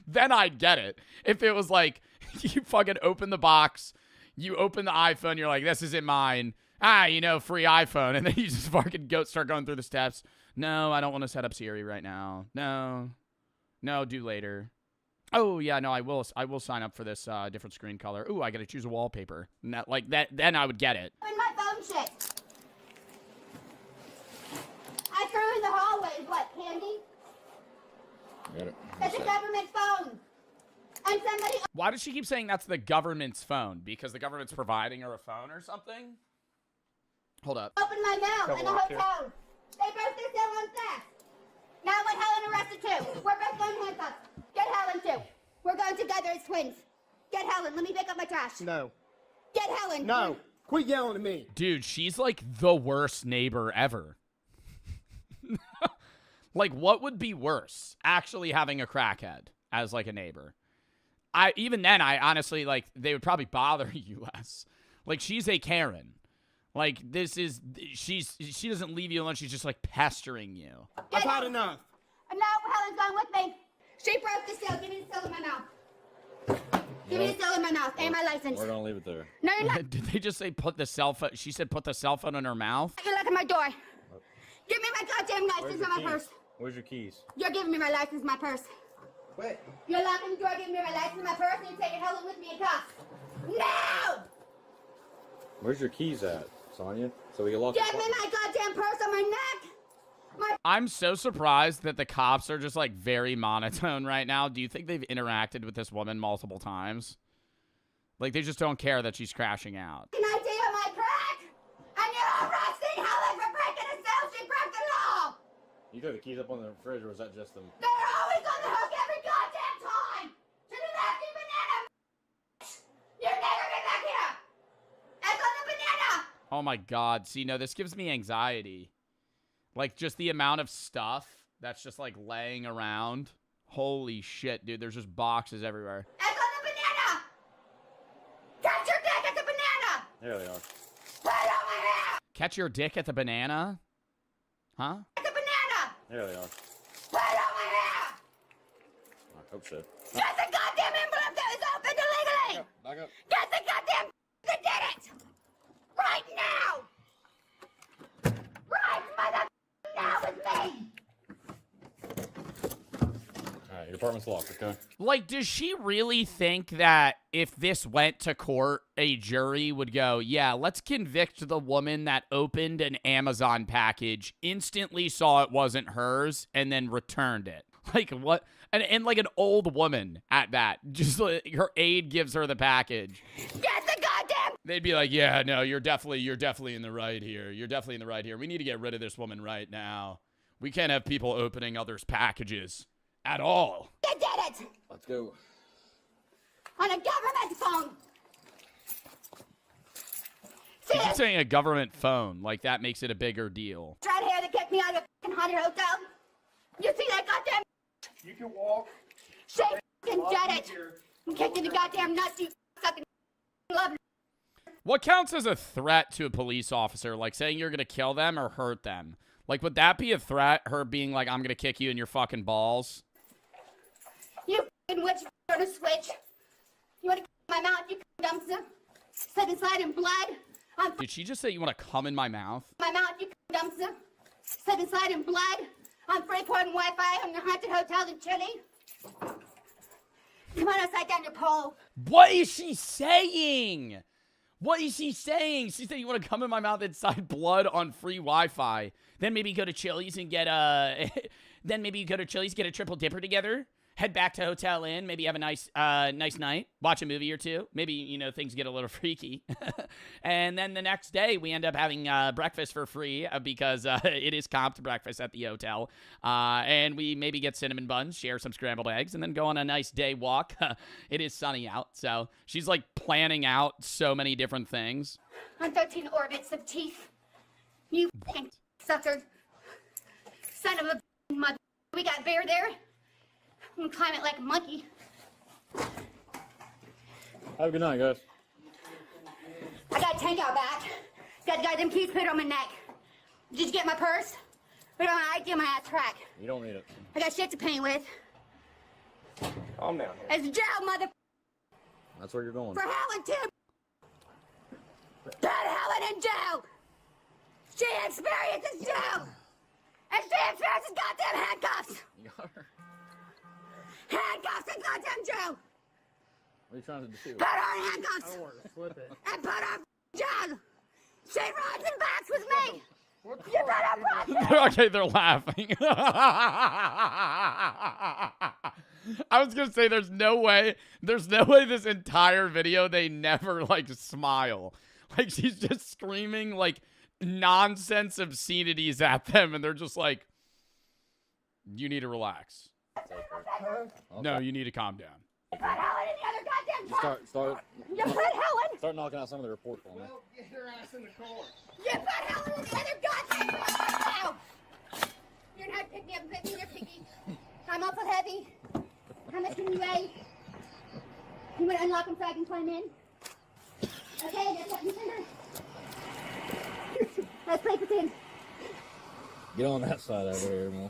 S1: Then I'd get it. If it was like, you fucking open the box, you open the iPhone, you're like, this isn't mine. Free iPhone. And then you just fucking start going through the steps. No, I don't want to set up Siri right now. No, do later. Oh, yeah, no, I will sign up for this different screen color. Ooh, I got to choose a wallpaper. Not like that, then I would get it.
S12: Open my phone shit. I threw in the hallway. What, candy?
S13: Got it.
S12: That's a government phone. And somebody
S1: Why does she keep saying that's the government's phone? Because the government's providing her a phone or something? Hold up.
S12: opened my mouth in a hotel. They broke their cell on theft. Now I want Helen arrested too. We're both going handcuffs. Get Helen too. We're going together as twins. Get Helen. Let me pick up my trash.
S10: No.
S12: Get Helen.
S10: No. Quit yelling at me.
S1: Dude, she's like the worst neighbor ever. Like, what would be worse? Actually having a crackhead as like a neighbor. Even then, I honestly, like, they would probably bother you less. Like, she's a Karen. Like, she doesn't leave you alone. She's just, like, pestering you.
S10: I've had enough.
S12: And now Helen's going with me. She broke the seal. Give me the seal in my mouth. Give me the seal in my mouth and my license.
S13: We're gonna leave it there.
S12: No, you're not.
S1: Did they just say put the cell phone? She said put the cell phone in her mouth?
S12: You look at my door. Give me my goddamn license and my purse.
S13: Where's your keys?
S12: You're giving me my license and my purse.
S10: Wait.
S12: You're locking the door, giving me my license and my purse, and you're taking Helen with me in cuffs. No!
S13: Where's your keys at, Sonya? So we can lock
S12: Give me my goddamn purse on my neck!
S1: I'm so surprised that the cops are just, like, very monotone right now. Do you think they've interacted with this woman multiple times? Like, they just don't care that she's crashing out.
S12: Can I deal my crack? And you're arresting Helen for breaking a cell. She broke the law!
S13: You threw the keys up on the fridge, or was that just them?
S12: They're always on the hook every goddamn time! To the lefty banana! You're never get back here! It's on the banana!
S1: Oh, my God. See, no, this gives me anxiety. Like, just the amount of stuff that's just, like, laying around. Holy shit, dude. There's just boxes everywhere.
S12: It's on the banana! Catch your dick at the banana!
S13: There they are.
S12: Put it on my hair!
S1: Catch your dick at the banana? Huh?
S12: At the banana!
S13: There they are.
S12: Put it on my hair!
S13: I hope so.
S12: Get the goddamn envelope that was opened illegally!
S13: Back up.
S12: Get the goddamn that did it! Right now! Right, mother now with me!
S13: Alright, your apartment's locked, okay?
S1: Like, does she really think that if this went to court, a jury would go, yeah, let's convict the woman that opened an Amazon package, instantly saw it wasn't hers, and then returned it? Like, what? And like an old woman at that. Just like, her aide gives her the package.
S12: Get the goddamn...
S1: They'd be like, yeah, no, you're definitely in the right here. You're definitely in the right here. We need to get rid of this woman right now. We can't have people opening others' packages at all.
S12: They did it!
S13: Let's go.
S12: On a government phone!
S1: You keep saying a government phone, like that makes it a bigger deal.
S12: Right here to kick me out of a haunted hotel. You see that goddamn...
S10: You can walk.
S12: She f***ing did it! And kicked in the goddamn nuts, you fucking love.
S1: What counts as a threat to a police officer? Like saying you're gonna kill them or hurt them? Like, would that be a threat? Her being like, I'm gonna kick you in your fucking balls?
S12: You f***ing witch, on a switch. You wanna my mouth, you dumpster? Slip and slide in blood.
S1: Did she just say you want to come in my mouth?
S12: My mouth, you dumpster. Slip and slide in blood. On Freeport and Wi-Fi on the haunted hotel in Chile. Come on, I'll slide down your pole.
S1: What is she saying? What is she saying? She said you want to come in my mouth inside blood on free Wi-Fi. Then maybe go to Chili's and get a... then maybe you go to Chili's, get a triple dipper together. Head back to Hotel Inn. Maybe have a nice night. Watch a movie or two. Maybe, you know, things get a little freaky. And then the next day, we end up having breakfast for free because it is comped breakfast at the hotel. And we maybe get cinnamon buns, share some scrambled eggs, and then go on a nice day walk. It is sunny out, so she's, like, planning out so many different things.
S12: On 13 orbits of teeth. You f***ing sucker. Son of a mother. We got bear there. I'm gonna climb it like a monkey.
S13: Have a good night, guys.
S12: I got tank out back. Got the goddamn keys, put it on my neck. Did you get my purse? Put it on my ID on my ass crack.
S13: You don't need it.
S12: I got shit to paint with.
S13: Calm down.
S12: It's jail, mother.
S13: That's where you're going.
S12: For Helen, too. Put Helen in jail. She experiences jail. And she experiences goddamn handcuffs.
S13: You got her.
S12: Handcuffs in goddamn jail.
S13: What are you trying to do?
S12: Put her in handcuffs.
S10: I don't want to slip it.
S12: And put her in jail. She rides and backs with me. You better watch it.
S1: Okay, they're laughing. I was gonna say there's no way this entire video they never like smile. Like she's just screaming like nonsense obscenities at them and they're just like, you need to relax. No, you need to calm down.
S12: You put Helen in the other goddamn car. You put Helen.
S13: Start knocking out some of the report for me.
S12: Well, get her ass in the car. You put Helen in the other goddamn car. You're not picking me up, put me in your piggy. I'm awful heavy. How much can you weigh? You want to unlock them so I can climb in? Okay, that's what you Let's play pretend.
S13: Get on that side over there, man.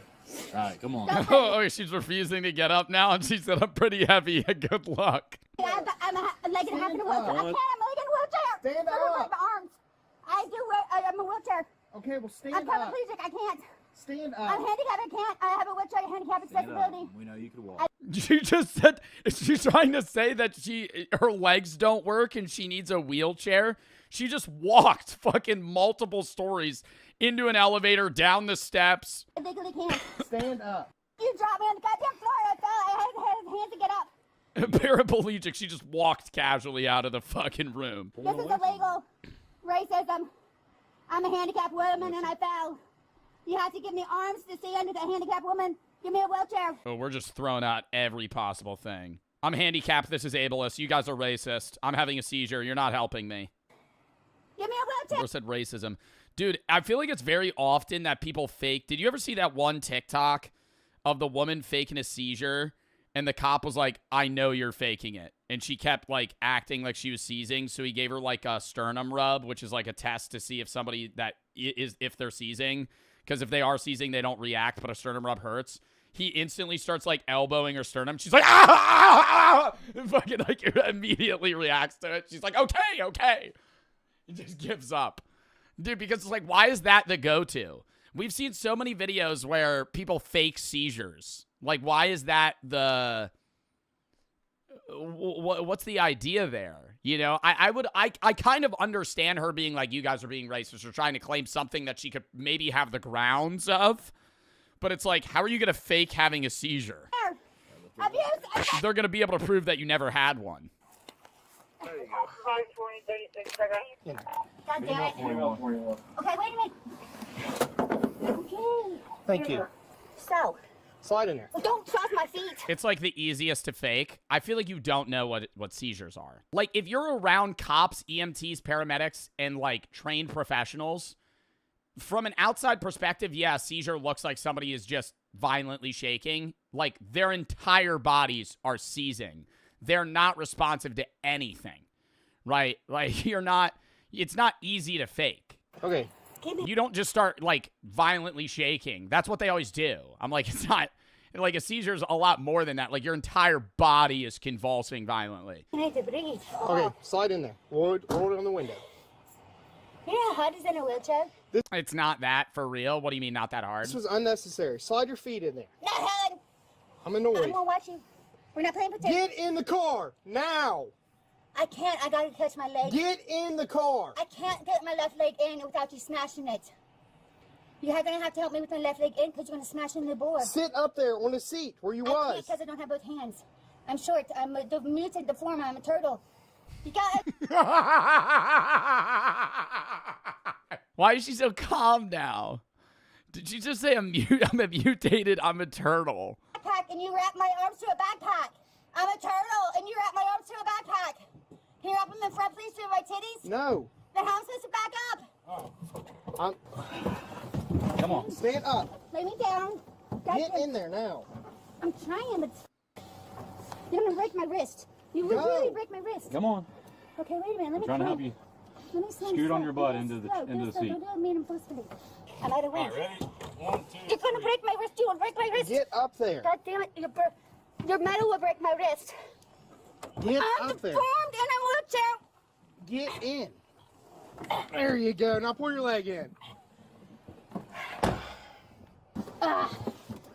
S13: All right, come on.
S1: Oh, she's refusing to get up now, and she said, I'm pretty heavy. Good luck.
S12: I'm leg and a half in a wheelchair. I can't. I'm leg in a wheelchair.
S19: Stand up.
S12: My arms. I'm a wheelchair.
S19: Okay, well, stand
S12: I'm
S19: up.
S12: paraplegic. I can't.
S19: Stand up.
S12: I'm handicapped. I can't. I have a wheelchair handicap accessibility.
S13: We know you could walk.
S1: She just said, she's trying to say that her legs don't work and she needs a wheelchair. She just walked fucking multiple stories into an elevator, down the steps.
S12: I legally can't.
S19: Stand up.
S12: You dropped me on the goddamn floor. I fell. I had hands to get up.
S1: Paraplegic, she just walked casually out of the fucking room.
S12: This is illegal racism. I'm a handicapped woman and I fell. You have to give me arms to see under the handicapped woman. Give me a wheelchair.
S1: Oh, we're just throwing out every possible thing. I'm handicapped. This is ableist. You guys are racist. I'm having a seizure. You're not helping me.
S12: Give me a wheelchair.
S1: Or said racism. Dude, I feel like it's very often that people fake. Did you ever see that one TikTok of the woman faking a seizure? And the cop was like, I know you're faking it. And she kept like acting like she was seizing. So he gave her like a sternum rub, which is like a test to see if somebody that is, if they're seizing. Because if they are seizing, they don't react, but a sternum rub hurts. He instantly starts like elbowing her sternum. She's like, ah! And fucking like immediately reacts to it. She's like, okay. He just gives up. Dude, because it's like, why is that the go-to? We've seen so many videos where people fake seizures. Like, why is that the... What's the idea there? You know, I kind of understand her being like, you guys are being racist or trying to claim something that she could maybe have the grounds of. But it's like, how are you going to fake having a seizure? They're going to be able to prove that you never had one.
S12: There you go. 520, 36, God damn it. Okay, wait a minute. Okay.
S19: Thank you.
S12: So.
S19: Slide in there.
S12: Well, don't cross my feet.
S1: It's like the easiest to fake. I feel like you don't know what seizures are. Like, if you're around cops, EMTs, paramedics, and, like, trained professionals, from an outside perspective, yeah, seizure looks like somebody is just violently shaking. Like, their entire bodies are seizing. They're not responsive to anything, right? Like, it's not easy to fake.
S19: Okay.
S1: You don't just start, like, violently shaking. That's what they always do. I'm like, it's not... Like, a seizure is a lot more than that. Like, your entire body is convulsing violently.
S12: I need to breathe.
S19: Okay, slide in there. Roll it on the window.
S12: You know how hard is in a wheelchair?
S1: It's not that for real. What do you mean not that hard?
S19: This was unnecessary. Slide your feet in there.
S12: Not Helen.
S19: I'm annoyed.
S12: I'm gonna watch you. We're not playing pretend.
S19: Get in the car now.
S12: I can't. I gotta catch my leg.
S19: Get in the car.
S12: I can't get my left leg in without you smashing it. You're gonna have to help me with my left leg in because you're gonna smash in the board.
S19: Sit up there on the seat where you was.
S12: I can't because I don't have both hands. I'm short. I'm a muted deformer. I'm a turtle. You got it.
S1: Why is she so calm now? Did she just say I'm a mutated, I'm a turtle?
S12: Backpack and you wrap my arms to a backpack. I'm a turtle and you wrap my arms to a backpack. Can you wrap them in front, please, to my titties?
S19: No.
S12: Then how am I supposed to back up?
S19: Come on. Stand up.
S12: Lay me down.
S19: Get in there now.
S12: I'm trying, but you're gonna break my wrist. You would really break my wrist.
S13: Come on.
S12: Okay, wait a minute. Let me
S13: trying to help you.
S12: Let me stand
S13: Scoot on
S12: still.
S13: your butt into the seat.
S12: Don't do it mean I'm supposed to be. I'm out of way.
S13: All right, ready? 1, 2.
S12: You're gonna break my wrist. You will break my wrist.
S19: Get up there.
S12: God damn it! Your metal will break my wrist.
S19: Get
S12: I'm
S19: up there.
S12: deformed in a wheelchair.
S19: Get in. There you go. Now pull your leg in.
S12: That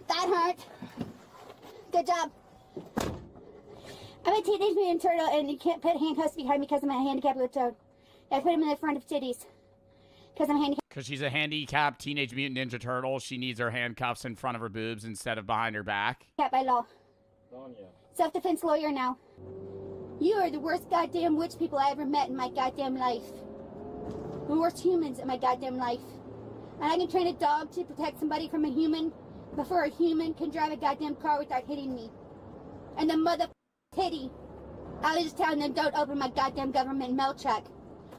S12: hurt. Good job. I'm a Teenage Mutant Turtle, and you can't put handcuffs behind me because I'm a handicapped wheelchair. I put them in the front of titties because I'm handicapped.
S1: Because she's a handicapped Teenage Mutant Ninja Turtle, she needs her handcuffs in front of her boobs instead of behind her back.
S12: By law. Self-defense lawyer now. You are the worst goddamn witch people I ever met in my goddamn life. The worst humans in my goddamn life. And I can train a dog to protect somebody from a human before a human can drive a goddamn car without hitting me. And the mother titty. I was just telling them don't open my goddamn government mail check.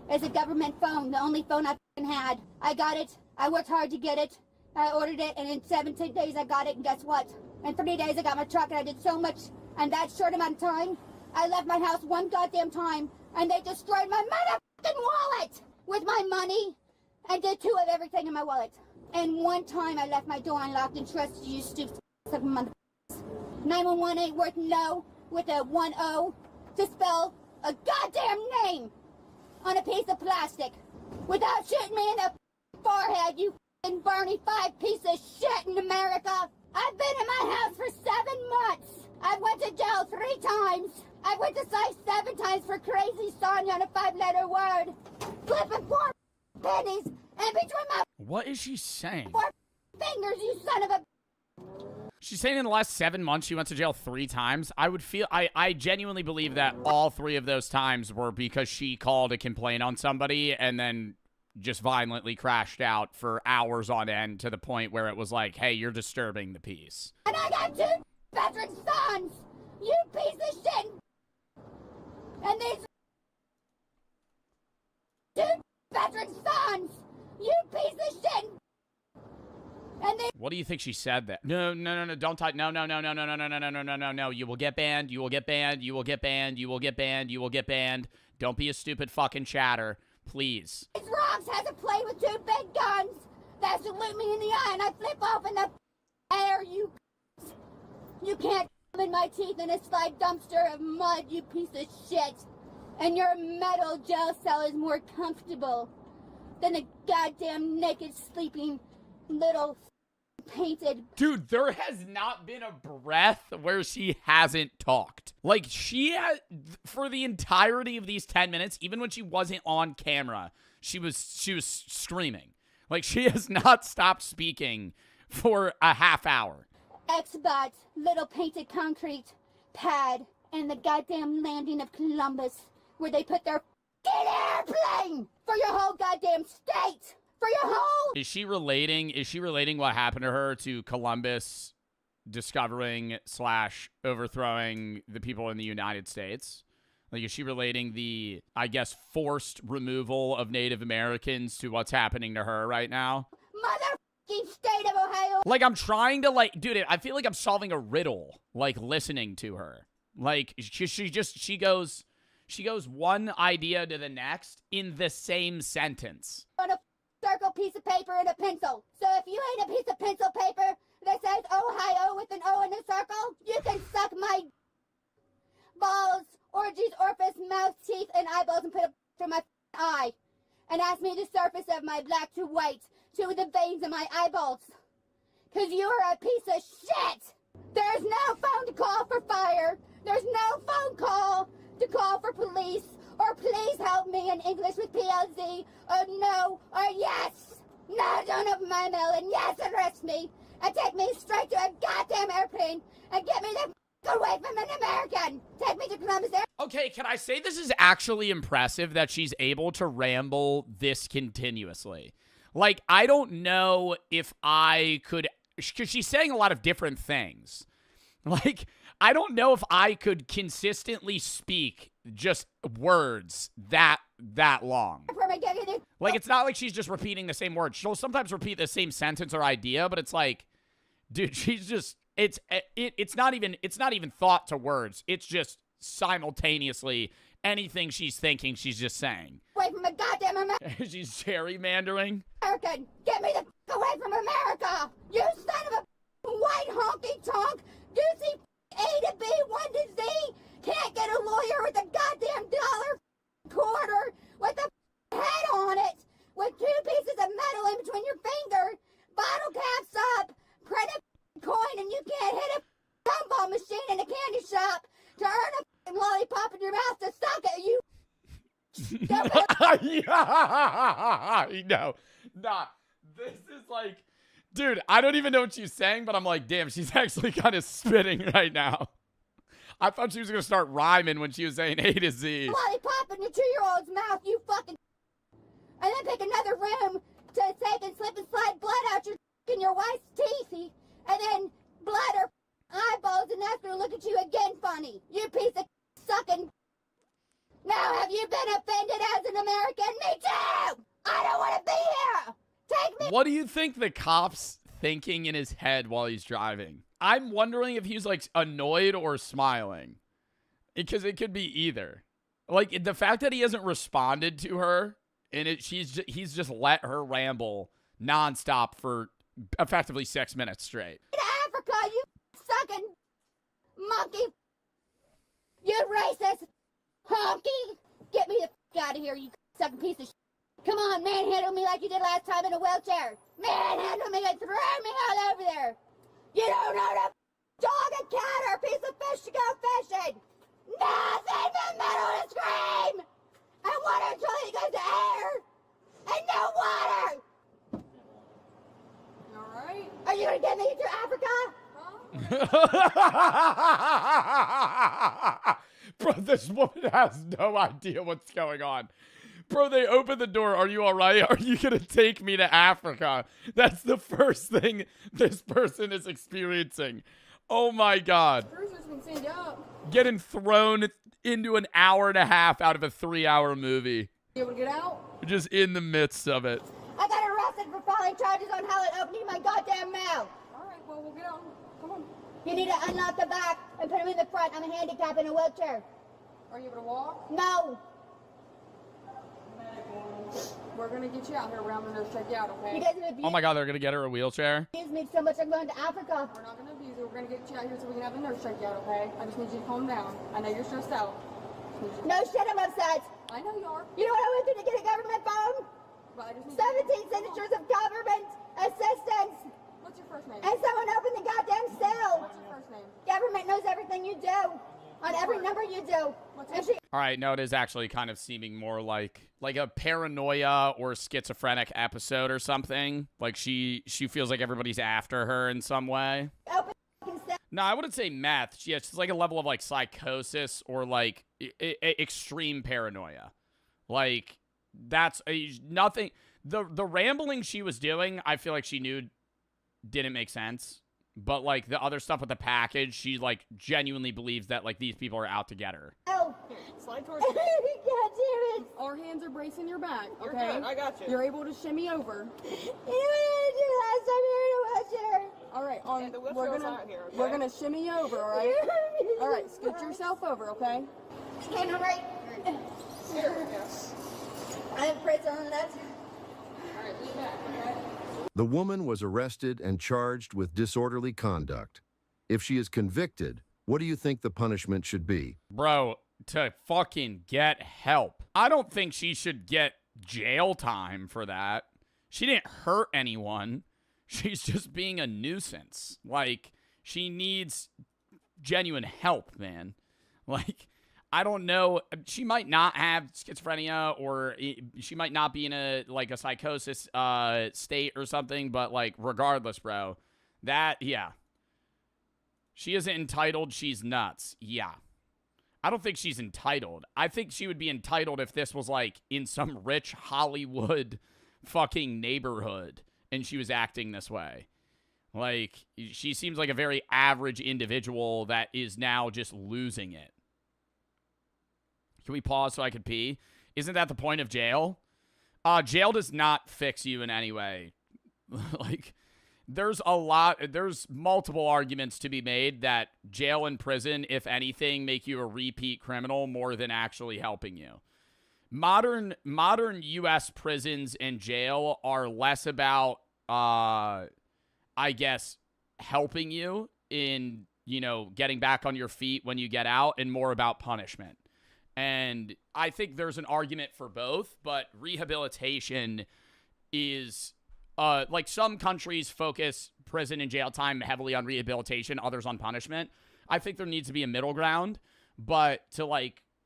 S12: It's a government phone, the only phone I had. I got it. I worked hard to get it. I ordered it, and in 17 days I got it, and guess what? In 3 days I got my truck, and I did so much in that short amount of time. I left my house one goddamn time, and they destroyed my motherfucking wallet with my money and did 2 of everything in my wallet. And one time I left my door unlocked and trusted you stupid motherfuckers. 911 ain't worth no with a 1-0 to spell a goddamn name on a piece of plastic without shooting me in the forehead, you f***ing Barney 5 piece of shit in America. I've been in my house for 7 months. I went to jail 3 times. I went to psych 7 times for crazy Sonya on a 5-letter word. Flipping 4 pennies in between my
S1: What is she saying?
S12: 4 fingers, you son of a...
S1: She's saying in the last 7 months she went to jail 3 times. I genuinely believe that all 3 of those times were because she called a complaint on somebody and then just violently crashed out for hours on end to the point where it was like, hey, you're disturbing the peace.
S12: And I got 2 veteran sons, you piece of shit. And these 2 veteran sons, you piece of shit. And they...
S1: What do you think she said that? No, don't type. No. You will get banned. You will get banned. You will get banned. You will get banned. You will get banned. Don't be a stupid fucking chatter, please.
S12: These rocks has to play with 2 big guns that salute me in the eye and I flip off in the air, you can't come in my teeth in a slide dumpster of mud, you piece of shit. And your metal jail cell is more comfortable than a goddamn naked sleeping little painted.
S1: Dude, there has not been a breath where she hasn't talked. Like, she had, for the entirety of these 10 minutes, even when she wasn't on camera, she was screaming. Like, she has not stopped speaking for a half hour.
S12: X-Bot, little painted concrete pad, and the goddamn landing of Columbus, where they put their airplane for your whole goddamn state. For your whole...
S1: Is she relating what happened to her to Columbus discovering / overthrowing the people in the United States? Like, is she relating the, I guess, forced removal of Native Americans to what's happening to her right now?
S12: Motherfucking state of Ohio.
S1: Like, I'm trying to, like, dude, I feel like I'm solving a riddle, like, listening to her. Like, she goes one idea to the next in the same sentence.
S12: On a circle piece of paper and a pencil. So if you ain't a piece of pencil paper that says Ohio with an O in a circle, you can suck my balls, orgies, orifice, mouth, teeth, and eyeballs and put it through my eye. And ask me the surface of my black to white to the veins of my eyeballs. Cause you are a piece of shit! There's no phone to call for fire. There's no phone call to call for police. Or please help me in English with PLZ, or no, or yes. No, don't open my mail, and yes, arrest me, and take me straight to a goddamn airplane, and get me the f*** away from an American. Take me to Columbus Air.
S1: Okay, can I say this is actually impressive that she's able to ramble this continuously? Like, I don't know if I could, because she's saying a lot of different things. Like, I don't know if I could consistently speak just words that long. Like, it's not like she's just repeating the same word. She'll sometimes repeat the same sentence or idea, but it's like, dude, she's just, it's not even thought to words. It's just simultaneously anything she's thinking, she's just saying.
S12: Away from a goddamn American.
S1: She's gerrymandering.
S12: American, get me the f*** away from America. You son of a white honky tonk. Goosey A to B, 1 to Z. Can't get a lawyer with a goddamn dollar quarter with a head on it, with 2 pieces of metal in between your finger, bottle caps up, print a coin, and you can't hit a gumball machine in a candy shop to earn a lollipop in your mouth to suck it, you
S1: No, nah. This is like, dude, I don't even know what she's saying, but I'm like, damn, she's actually kind of spitting right now. I thought she was gonna start rhyming when she was saying A to Z.
S12: Lollipop in your 2-year-old's mouth, you fucking. And then pick another room to take and slip and slide blood out your wife's teeth, and then blood or eyeballs, and that's gonna look at you again funny. You piece of sucking. Now, have you been offended as an American? Me too! I don't want to be here! Take me.
S1: What do you think the cop's thinking in his head while he's driving? I'm wondering if he's like annoyed or smiling. Because it could be either. Like the fact that he hasn't responded to her and he's just let her ramble nonstop for effectively 6 minutes straight.
S12: To Africa, you sucking monkey. You racist honky. Get me the f out of here, you sucking piece of shit. Come on, manhandle me like you did last time in a wheelchair. Manhandle me and throw me all over there. You don't know the dog, a cat, or a piece of fish to go fishing. Nothing but metal to scream. And water until it goes to air. And no water.
S11: All right.
S12: Are you going to get me to Africa?
S1: Bro, this woman has no idea what's going on. Bro, they open the door. Are you all right? Are you going to take me to Africa? That's the first thing this person is experiencing. Oh, my God.
S11: Cruisers can send you up.
S1: Getting thrown into an hour and a half out of a 3-hour movie.
S11: You able to get out?
S1: Just in the midst of it.
S12: I got arrested for filing charges on how it opening my goddamn mouth.
S11: All right, well, we'll get on. Come on.
S12: You need to unlock the back and put him in the front. I'm a handicap in a wheelchair.
S11: Are you able to walk?
S12: No.
S11: We're going to get you out here around the nurse, check you out, okay?
S12: You guys have abused
S1: Oh, my God, they're going to get her a wheelchair?
S12: me so much I'm going to Africa.
S11: We're not going to abuse you. We're going to get you out here so we can have the nurse check you out, okay? I just need you to calm down. I know you're stressed out.
S12: No shit, I'm upset.
S11: I know you are.
S12: You know what I went through to get a government phone?
S11: But I just need
S12: 17 signatures of government assistance.
S11: What's your first name?
S12: And someone opened the goddamn cell.
S11: What's your first name?
S12: Government knows everything you do. On every number you do. And she
S1: All right, no, it is actually kind of seeming more like a paranoia or schizophrenic episode or something. Like she feels like everybody's after her in some way. No, I wouldn't say meth. Yeah, it's like a level of like psychosis or like extreme paranoia. Like that's nothing. The rambling she was doing, I feel like she knew didn't make sense. But, like, the other stuff with the package, she, like, genuinely believes that, like, these people are out to get her.
S12: Oh.
S11: Here, slide towards me.
S12: God damn it.
S11: Our hands are bracing your back,
S12: You're
S11: okay?
S12: good, I got you.
S11: You're able to shimmy over.
S12: You know what I did last time you were in a wheelchair?
S11: All right,
S12: the wheelchair's out here, okay?
S11: we're gonna shimmy over, all right? All right, scoot yourself over, okay?
S12: Stand on right.
S11: Here we go.
S12: I'm pressed on that.
S11: All right, lean back, okay?
S2: The woman was arrested and charged with disorderly conduct. If she is convicted, what do you think the punishment should be?
S1: Bro, to fucking get help. I don't think she should get jail time for that. She didn't hurt anyone. She's just being a nuisance. Like, she needs genuine help, man. Like, I don't know. She might not have schizophrenia or she might not be in a psychosis state or something. But like, regardless, bro, yeah. She isn't entitled. She's nuts. Yeah. I don't think she's entitled. I think she would be entitled if this was like in some rich Hollywood fucking neighborhood and she was acting this way. Like, she seems like a very average individual that is now just losing it. Can we pause so I could pee? Isn't that the point of jail? Jail does not fix you in any way. Like, there's multiple arguments to be made that jail and prison, if anything, make you a repeat criminal more than actually helping you. Modern U.S. prisons and jail are less about, I guess, helping you in, getting back on your feet when you get out and more about punishment. And I think there's an argument for both, but rehabilitation is, like some countries focus prison and jail time heavily on rehabilitation, others on punishment. I think there needs to be a middle ground, but to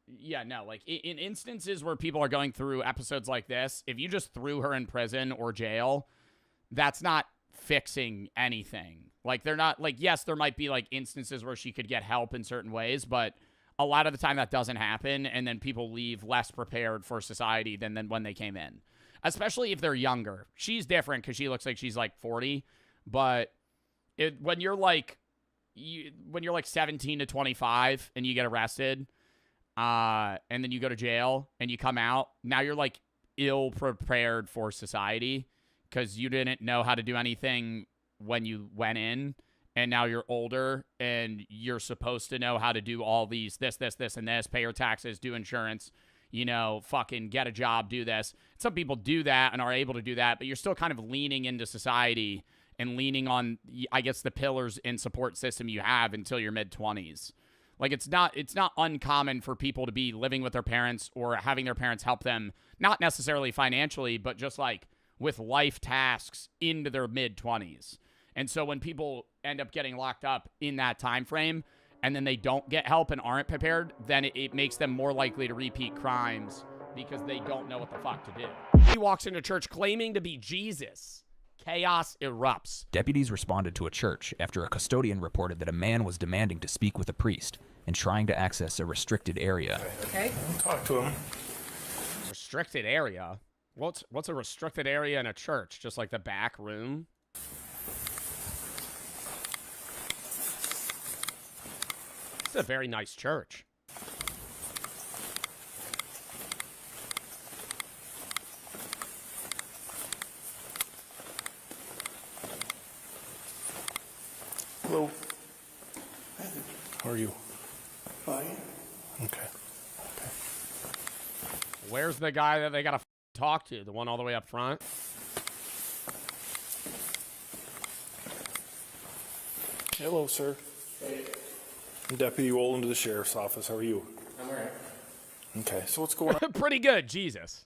S1: in instances where people are going through episodes like this, if you just threw her in prison or jail, that's not fixing anything. Like, they're not, like, yes, there might be, like, instances where she could get help in certain ways, but a lot of the time that doesn't happen, and then people leave less prepared for society than when they came in. Especially if they're younger. She's different because she looks like she's, like, 40, but when you're, like, 17 to 25 and you get arrested, and then you go to jail and you come out, now you're, like, ill prepared for society because you didn't know how to do anything when you went in, and now you're older and you're supposed to know how to do all these this, and this, pay your taxes, do insurance, you know, fucking get a job, do this. Some people do that and are able to do that, but you're still kind of leaning into society and leaning on, I guess, the pillars and support system you have until your mid-20s. Like, it's not uncommon for people to be living with their parents or having their parents help them, not necessarily financially, but just, like, with life tasks into their mid-20s. And so when people end up getting locked up in that time frame and then they don't get help and aren't prepared, then it makes them more likely to repeat crimes because they don't know what the fuck to do. He walks into church claiming to be Jesus. Chaos erupts.
S14: Deputies responded to a church after a custodian reported that a man was demanding to speak with a priest and trying to access a restricted area.
S10: Okay. Talk to him.
S1: Restricted area? What's a restricted area in a church? Just like the back room? It's a very nice church.
S10: Hello. How are you? Fine. Okay.
S1: Where's the guy that they gotta talk to? The one all the way up front?
S10: Hello, sir.
S15: Hey.
S10: I'm Deputy Roll into the sheriff's office. How are you?
S15: I'm alright.
S10: Okay, so what's going on?
S1: Pretty good, Jesus.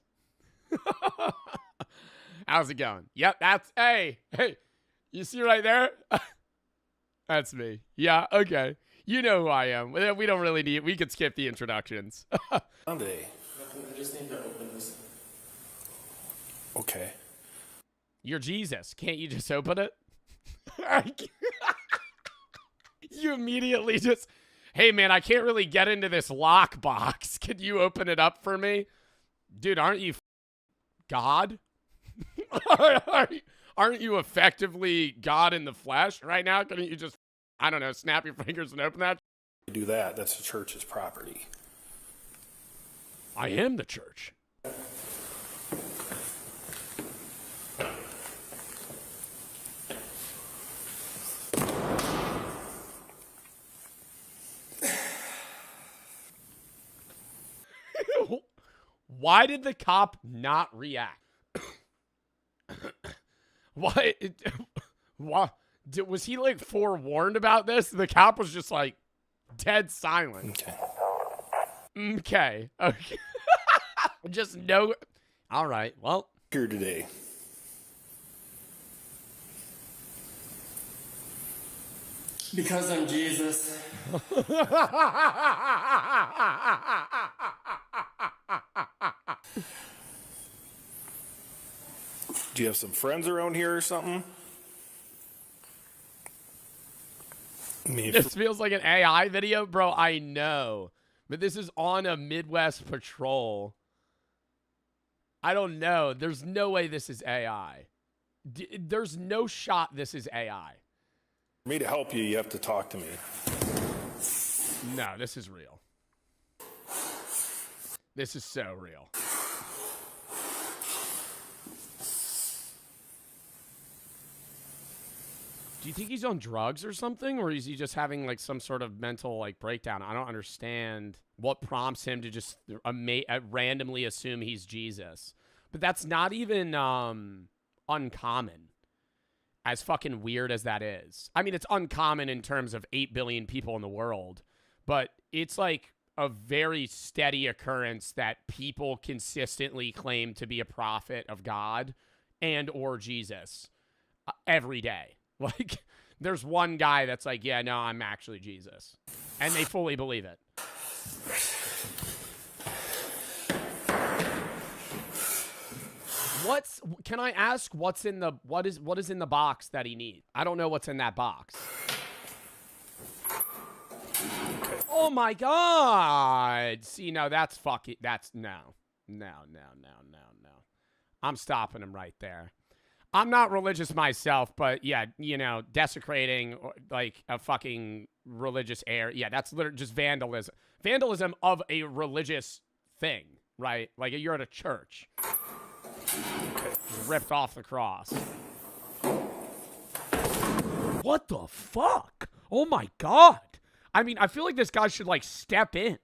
S1: How's it going? Yep, that's, hey, you see right there? That's me. Yeah, okay. You know who I am. We don't really need, we could skip the introductions.
S10: Monday.
S15: I just need to open this.
S10: Okay.
S1: You're Jesus. Can't you just open it? You immediately just, hey man, I can't really get into this lockbox. Can you open it up for me? Dude, aren't you God? Aren't you effectively God in the flesh right now? Couldn't you just, I don't know, snap your fingers and open that?
S10: Do that. That's the church's property.
S1: I am the church. Why did the cop not react? Why? Was he like forewarned about this? The cop was just like dead silent. Okay. Just no. All right. Well,
S10: here today.
S15: Because I'm Jesus.
S10: Do you have some friends around here or something?
S1: This feels like an AI video, bro. I know. But this is on a Midwest patrol. I don't know. There's no way this is AI. There's no shot this is AI.
S10: For me to help you, you have to talk to me.
S1: No, this is real. This is so real. Do you think he's on drugs or something? Or is he just having like some sort of mental like breakdown? I don't understand what prompts him to just randomly assume he's Jesus. But that's not even uncommon. As fucking weird as that is. I mean, it's uncommon in terms of 8 billion people in the world. But it's like a very steady occurrence that people consistently claim to be a prophet of God and or Jesus every day. Like, there's one guy that's like, yeah, no, I'm actually Jesus. And they fully believe it. Can I ask what is in the box that he needs? I don't know what's in that box. Oh my God. See, no, that's fucking, that's no. I'm stopping him right there. I'm not religious myself, but yeah, you know, desecrating like a fucking religious area. Yeah, that's literally just vandalism. Vandalism of a religious thing, right? Like you're at a church. Just ripped off the cross. What the fuck? Oh my God. I mean, I feel like this guy should like step in.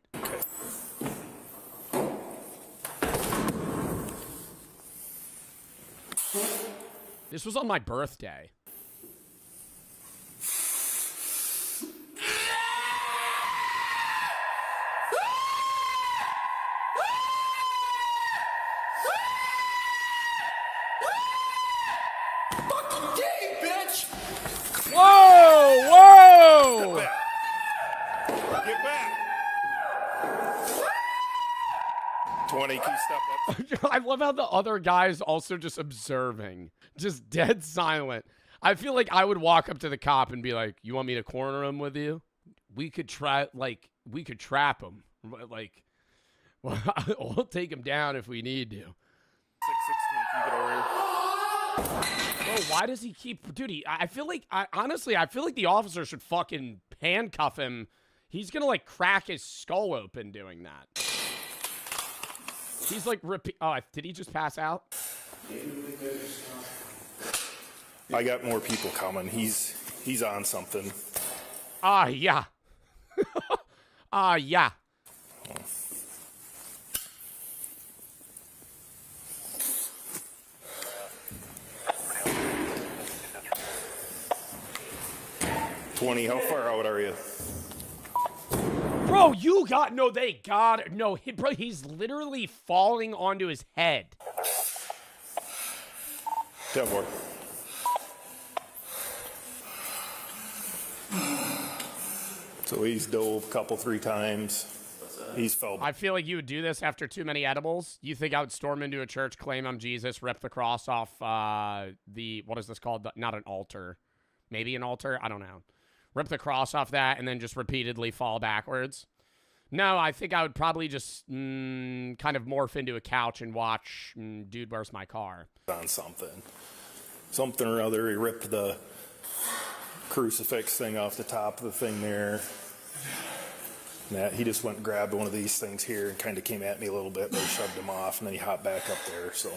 S1: This was on my birthday.
S8: Fucking gay, bitch!
S1: Whoa! Whoa!
S8: Get back! 20, can you step up?
S1: I love how the other guy is also just observing. Just dead silent. I feel like I would walk up to the cop and be like, you want me to corner him with you? We could trap him. Like, well, we'll take him down if we need to.
S8: 616, can you get over here?
S1: Bro, why does he keep... Dude, I feel like... honestly, I feel like the officer should fucking handcuff him. He's gonna, like, crack his skull open doing that. He's like... Oh, did he just pass out?
S8: I got more people coming. He's on something.
S1: Yeah. Yeah.
S8: $20, how far out are you?
S1: Bro, you got... No, they got it. No, bro, he's literally falling onto his head.
S8: 10 more. So he's dove a couple, 3 times. He's fell.
S1: I feel like you would do this after too many edibles. You think I would storm into a church, claim I'm Jesus, rip the cross off what is this called? Not an altar. Maybe an altar? I don't know. Rip the cross off that and then just repeatedly fall backwards. No, I think I would probably just kind of morph into a couch and watch, Dude, Where's My Car?
S8: On something or other. He ripped the crucifix thing off the top of the thing there. He just went and grabbed one of these things here and kind of came at me a little bit, but I shoved him off, and then he hopped back up there, so.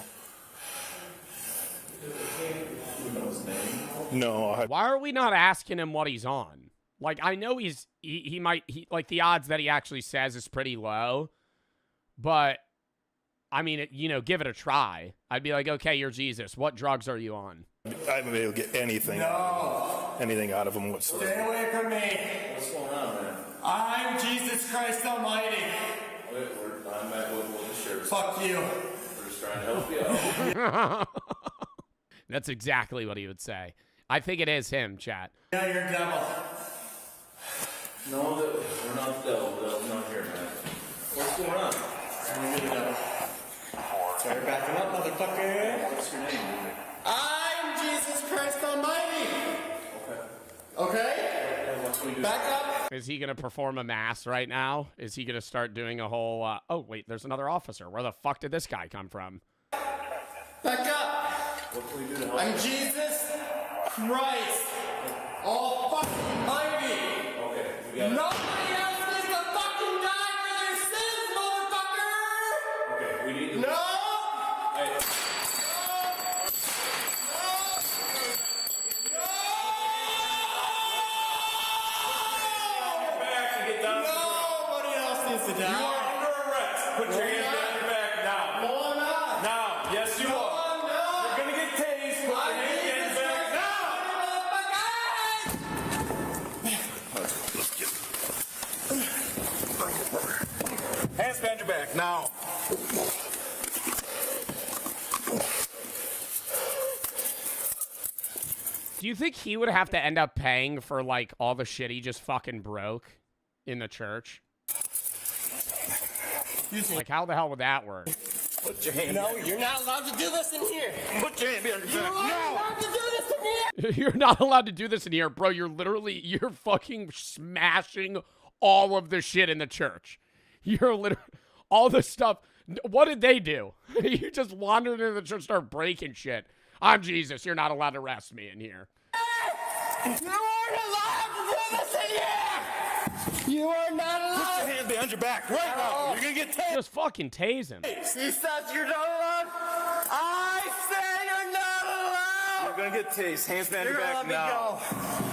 S8: No.
S1: Why are we not asking him what he's on? Like, I know he might, like, the odds that he actually says is pretty low, but, I mean, give it a try. I'd be like, okay, you're Jesus. What drugs are you on?
S8: I haven't been able to get anything out of him whatsoever.
S15: Stay away from me.
S8: What's going on, man?
S15: I'm Jesus Christ Almighty.
S8: I'm at with the sheriff.
S15: Fuck you.
S8: We're just trying to help you.
S1: That's exactly what he would say. I think it is him, chat.
S15: Yeah, you're a devil.
S8: No, we're not the devil. The devil's not here, man. What's going on?
S15: You're the devil. Start backing up, motherfucker.
S8: What's your name, dude?
S15: I'm Jesus Christ Almighty. Okay?
S8: What can we do?
S15: Back up.
S1: Is he going to perform a mass right now? Is he going to start doing a whole, oh, wait, there's another officer. Where the fuck did this guy come from?
S15: Back up.
S8: What can we do to help?
S15: I'm Jesus Christ Almighty.
S8: Okay, we got it.
S15: Nobody else needs to fucking die for their sins, motherfucker!
S8: Okay, we need to...
S15: No!
S8: Hey.
S15: Nobody else needs to die.
S8: You are under arrest. Put your hands behind your back now.
S15: No, I'm not.
S8: Now, yes, you are.
S15: I'm not.
S8: You're gonna get tased. Put your hands behind your back now. Hands behind your back now.
S1: Do you think he would have to end up paying for, like, all the shit he just fucking broke in the church? Like, how the hell would that work?
S15: Put your hand.
S16: No, you're not allowed to do this in here.
S15: Put your hand behind your back.
S16: You're not allowed to do this in here.
S1: You're not allowed to do this in here, bro. You're fucking smashing all of the shit in the church. You're literally, all the stuff. What did they do? You just wandered into the church, start breaking shit. I'm Jesus. You're not allowed to arrest me in here.
S16: You aren't allowed to do this in here. You are not allowed.
S15: Put your hand behind your back right now. You're gonna get tased.
S1: Just fucking tase him.
S16: He says you're not allowed. I say you're not allowed.
S15: You're gonna get tased. Hands behind
S16: You're
S15: your
S16: gonna
S15: back
S16: let me
S15: now.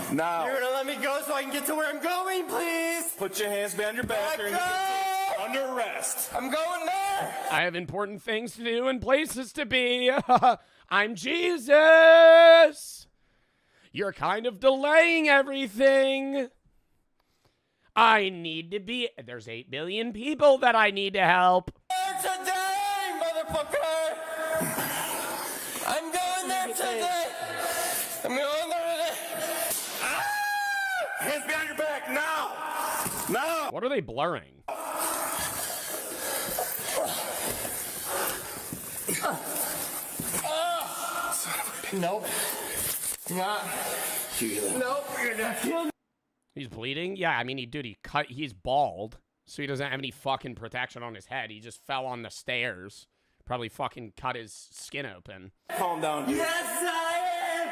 S16: go.
S15: Now.
S16: You're gonna let me go so I can get to where I'm going, please.
S15: Put your hands behind your back. You're gonna get tased. Under arrest.
S16: I'm going there.
S1: I have important things to do and places to be. I'm Jesus. You're kind of delaying everything. I need to be. There's 8 billion people that I need to help.
S16: Today, motherfucker. I'm going there today. I'm going there today.
S15: Hands behind your back now. Now.
S1: What are they blurring?
S16: Nope. Not. Nope. You're not killing me.
S1: He's bleeding? Yeah, I mean, he's bald, so he doesn't have any fucking protection on his head. He just fell on the stairs. Probably fucking cut his skin open.
S15: Calm down, dude.
S16: Yes, I am.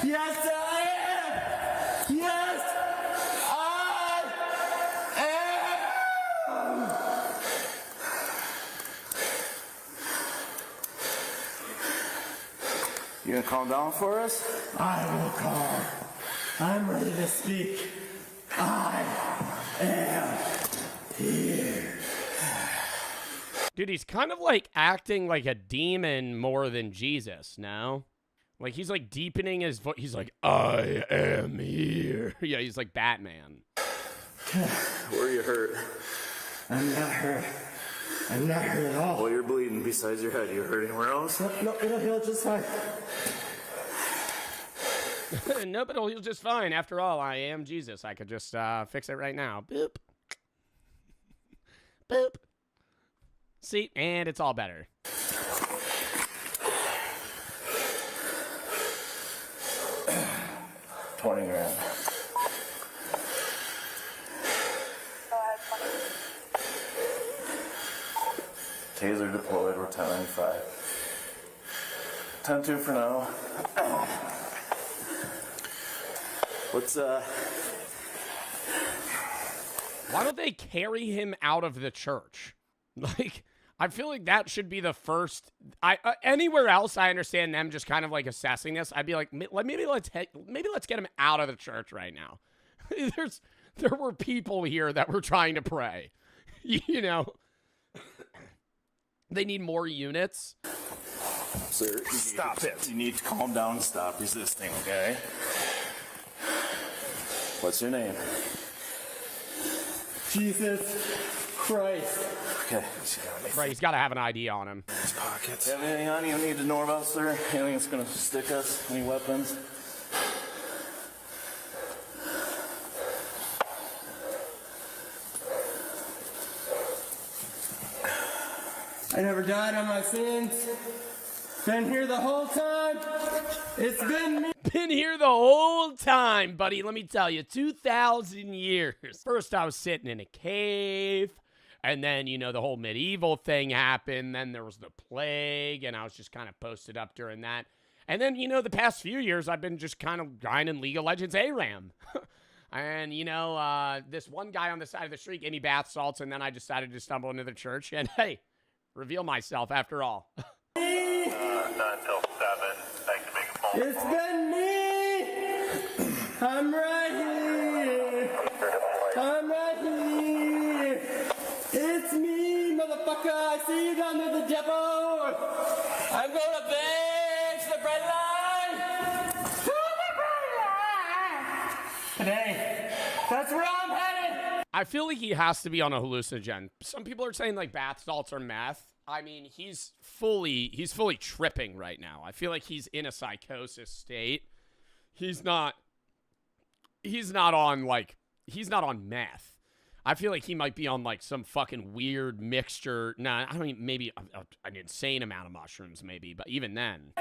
S16: Yes, I am. Yes, I am.
S15: You gonna calm down for us?
S16: I will calm. I'm ready to speak. I am here.
S1: Dude, he's kind of like acting like a demon more than Jesus, no? Like he's like deepening his voice. He's like, I am here. Yeah, he's like Batman.
S15: Where are you hurt?
S16: I'm not hurt. I'm not hurt at all.
S15: Well, you're bleeding besides your head. You hurt anywhere else?
S16: No, it'll heal just fine.
S1: No, but it'll heal just fine. After all, I am Jesus. I could just fix it right now. Boop. Boop. See, and it's all better.
S15: $20,000. Taser deployed. We're 1095. 10-2 for now. What's
S1: Why don't they carry him out of the church? Like, I feel like that should be the first. Anywhere else, I understand them just kind of like assessing this. I'd be like, maybe let's get him out of the church right now. There were people here that were trying to pray. You know, they need more units.
S15: Sir, stop it. You need to calm down and stop resisting, okay? What's your name?
S16: Jesus Christ.
S15: Okay.
S1: Right, he's got to have an ID on him.
S15: His pockets. Have anything on you need to know about, sir? Anything that's going to stick us? Any weapons?
S16: I never died on my sins. Been here the whole time. It's been me.
S1: Been here the whole time, buddy. Let me tell you, 2,000 years. First, I was sitting in a cave. And then, you know, the whole medieval thing happened. Then there was the plague. And I was just kind of posted up during that. And then, you know, the past few years, I've been just kind of grinding League of Legends ARAM. And, you know, this one guy on the side of the street gave me bath salts. And then I decided to stumble into the church. And, hey, reveal myself after all.
S15: 9 till 7. Thanks for making a phone.
S16: It's been me. I'm right here. I'm right here. It's me, motherfucker. I see you down there, the devil. I'm going to beg to the bread line. To the bread line. Today. That's where I'm headed.
S1: I feel like he has to be on a hallucinogen. Some people are saying like bath salts are meth. I mean, he's fully tripping right now. I feel like he's in a psychosis state. He's not on meth. I feel like he might be on like some fucking weird mixture. Nah, I mean, maybe an insane amount of mushrooms, maybe, but even then.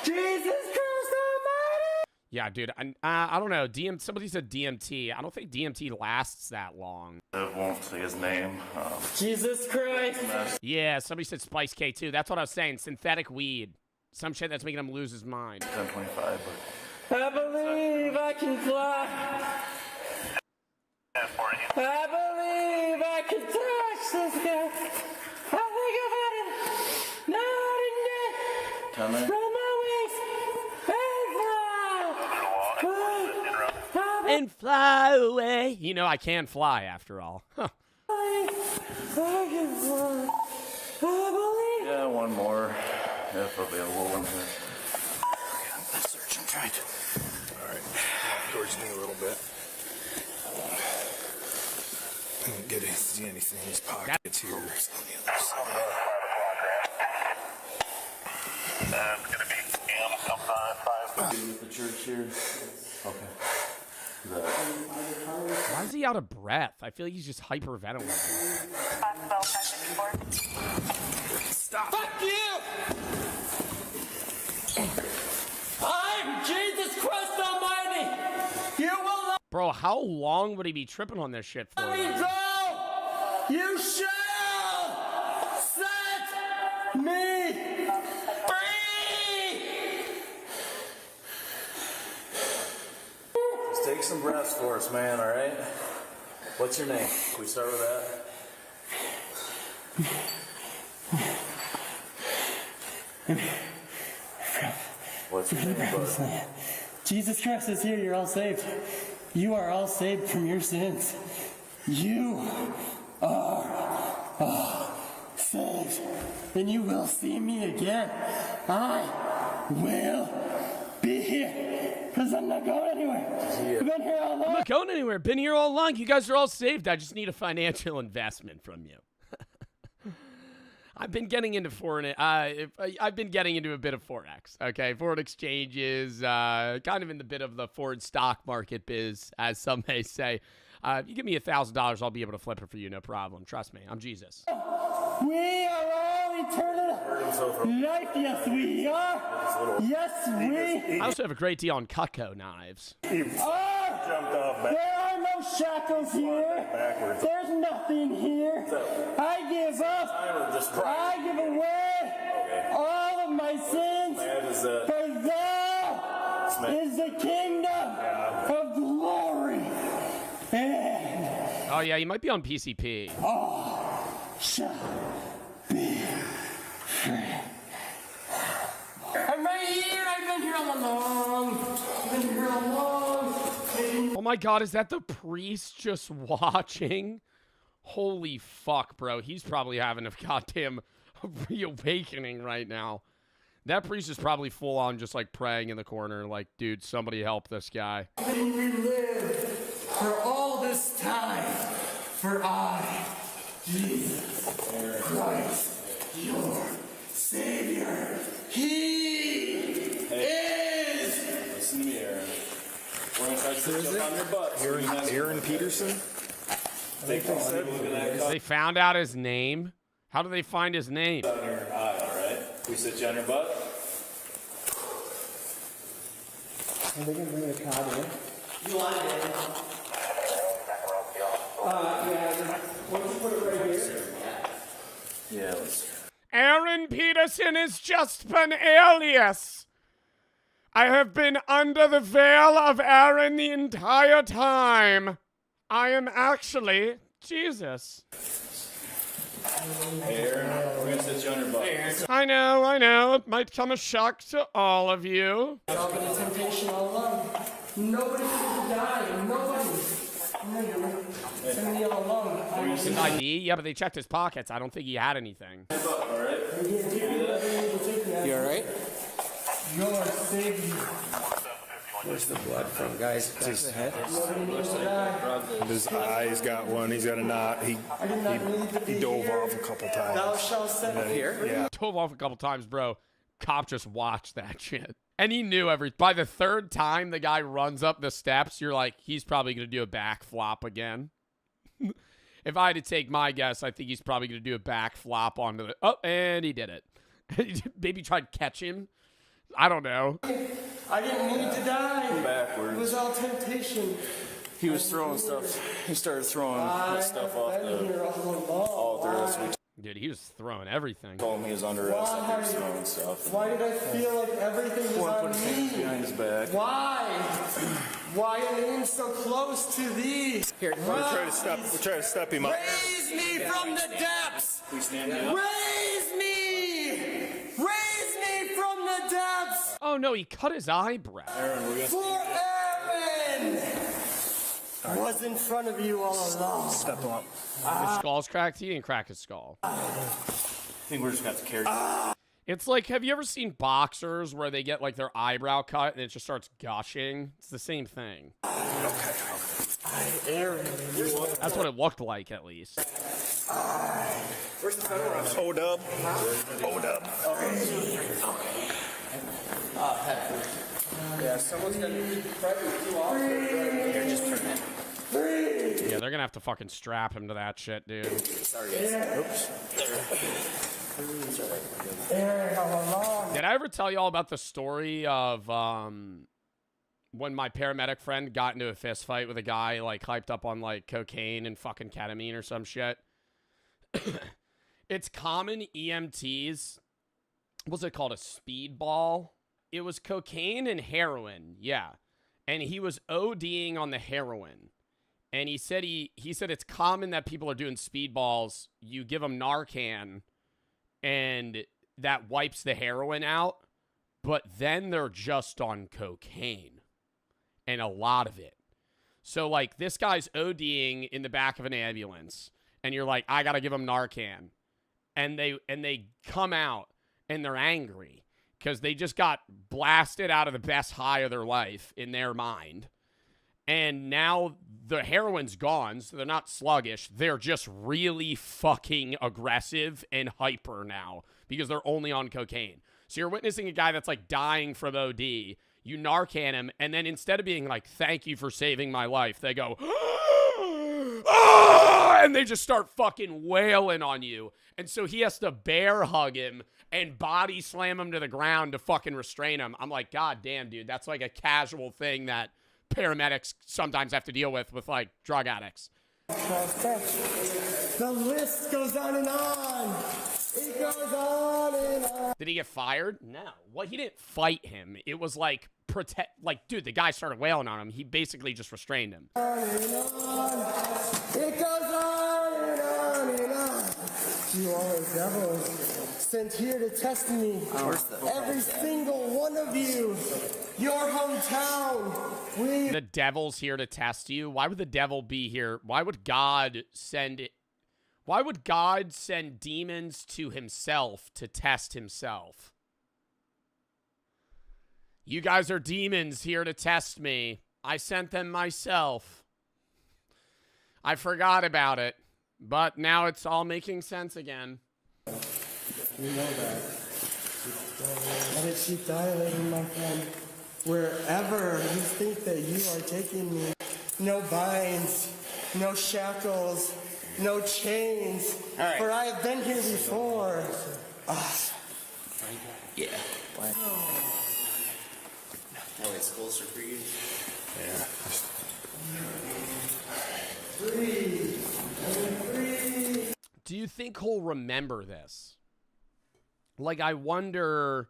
S16: Jesus Christ Almighty!
S1: Yeah, dude, I don't know. Somebody said DMT. I don't think DMT lasts that long.
S8: I won't say his name.
S16: Jesus Christ!
S1: Yeah, somebody said Spice K too. That's what I was saying. Synthetic weed. Some shit that's making him lose his mind.
S8: 1025,
S16: I believe I can fly. I believe I can touch the sky. I think I've had it. Not in
S8: Tommy?
S16: Run my wings and fly.
S1: And fly away. You know, I can fly after all. Huh.
S16: I can fly. I believe.
S8: Yeah, one more. If available one here.
S17: Let's search and try it. All right. Towards me a little bit. I don't get to see anything in these pockets here. On the other side.
S8: That's going to be M5. With the church here. Okay.
S1: Why is he out of breath? I feel like he's just hyperventilating.
S16: Stop. Fuck you! I'm Jesus Christ Almighty! You will not
S1: Bro, how long would he be tripping on this shit for?
S16: let me go! You shall set me free!
S8: Just take some breaths for us, man, all right? What's your name? Can we start with that? What's your name, bud?
S16: Jesus Christ is here, you're all saved. You are all saved from your sins. You are saved. And you will see me again. I will be here. Because I'm not going anywhere. I've been here all
S1: I'm
S16: along.
S1: not going anywhere. Been here all along. You guys are all saved. I just need a financial investment from you. I've been getting into I've been getting into a bit of Forex, okay? Foreign exchanges, kind of in the bit of the foreign stock market biz, as some may say. If you give me $1,000, I'll be able to flip it for you, no problem. Trust me, I'm Jesus.
S16: We are all eternal life. Yes, we are. Yes, we
S1: I also have a great deal on Cutco knives.
S16: are. There are no shackles here. There's nothing here. I give up. I give away all of my sins. For thou is the kingdom of glory. And
S1: Oh, yeah, you might be on PCP.
S16: all shall be free. I'm right here. I've been here all along. I've been here all along.
S1: Oh my god, is that the priest just watching? Holy fuck, bro. He's probably having a goddamn reawakening right now. That priest is probably full on just like praying in the corner like, dude, somebody help this guy.
S16: We lived for all this time. For I, Jesus Christ, your Savior, He is.
S8: Listen to me, Aaron. We're going to try to sit up on your butt.
S17: Aaron Peterson?
S1: They found out his name? How do they find his name?
S8: On your eye, all right? We sit you on your butt.
S16: Are they going to bring a card in? You want it? Yeah. Why don't you put it right here?
S8: Yeah, let's.
S1: Aaron Peterson is just an alias. I have been under the veil of Aaron the entire time. I am actually Jesus.
S8: Hey, Aaron, we're going to sit you on your butt.
S1: I know. It might come a shock to all of you.
S16: It's all been a temptation all along. Nobody should die. Nobody. Send me all along.
S1: His ID? Yeah, but they checked his pockets. I don't think he had anything.
S8: All right?
S16: You alright? Your Savior.
S17: Where's the blood from, guys? It's his head.
S8: His eyes got one. He's got a knot. He dove off a couple times.
S16: Thou shalt set here.
S8: Yeah.
S1: Dove off a couple times, bro. Cop just watched that shit. And he knew by the third time the guy runs up the steps, you're like, he's probably going to do a back flop again. If I had to take my guess, I think he's probably going to do a back flop onto the... Oh, and he did it. Maybe try to catch him. I don't know.
S16: I didn't need to die. Backwards. It was all temptation.
S18: He was throwing stuff. He started throwing stuff off the altar.
S1: Dude, he was throwing everything.
S18: Told him he was under us and he was throwing stuff.
S16: Why did I feel like everything was on
S18: Put his hands
S16: me?
S18: behind his back.
S16: Why? Why am I in so close to thee?
S8: Here, we'll try to step him up.
S16: Raise me from the depths.
S18: Please stand up.
S16: Raise me. Raise me from the depths.
S1: Oh, no, he cut his eyebrow.
S18: Aaron, we're
S16: For Aaron was in front of you all along.
S8: Step him up.
S1: His skull's cracked. He didn't crack his skull.
S18: I think we're just going to have to carry
S1: It's like, have you ever seen boxers where they get like their eyebrow cut and it just starts gushing? It's the same thing.
S16: Aaron.
S1: That's what it looked like, at least.
S16: Where's the federal?
S8: O-dub. O-dub.
S16: Yeah, someone's gonna be pregnant too often. Here, just turn it.
S1: Yeah, they're gonna have to fucking strap him to that shit, dude.
S18: Sorry, guys. Oops.
S1: Did I ever tell y'all about the story of when my paramedic friend got into a fist fight with a guy like hyped up on like cocaine and fucking ketamine or some shit? It's common EMTs. What's it called? A speedball? It was cocaine and heroin, yeah. And he was ODing on the heroin. And he said it's common that people are doing speedballs. You give them Narcan, and that wipes the heroin out. But then they're just on cocaine, and a lot of it. So like this guy's ODing in the back of an ambulance, and you're like, I gotta give him Narcan, and they come out and they're angry because they just got blasted out of the best high of their life in their mind. And now the heroin's gone, so they're not sluggish. They're just really fucking aggressive and hyper now because they're only on cocaine. So you're witnessing a guy that's like dying from OD. You Narcan him, and then instead of being like, thank you for saving my life, they go, ah! And they just start fucking wailing on you. And so he has to bear hug him and body slam him to the ground to fucking restrain him. I'm like, God damn, dude, that's like a casual thing that paramedics sometimes have to deal with like drug addicts.
S16: The list goes on and on. It goes on and on.
S1: Did he get fired? No. Well, he didn't fight him. It was like dude, the guy started wailing on him. He basically just restrained him.
S16: On and on. It goes on and on and on. You all are devils sent here to test me. Every single one of you. Your hometown.
S1: The devil's here to test you. Why would the devil be here? Why would God send demons to himself to test himself? You guys are demons here to test me. I sent them myself. I forgot about it, but now it's all making sense again.
S16: You know that. Let it keep dilating, my friend. Wherever you think that you are taking me, no binds, no shackles, no chains.
S18: Right.
S16: For I have been here before.
S18: Yeah. What? That way it's closer for you.
S16: Breathe.
S1: Do you think he'll remember this? Like, I wonder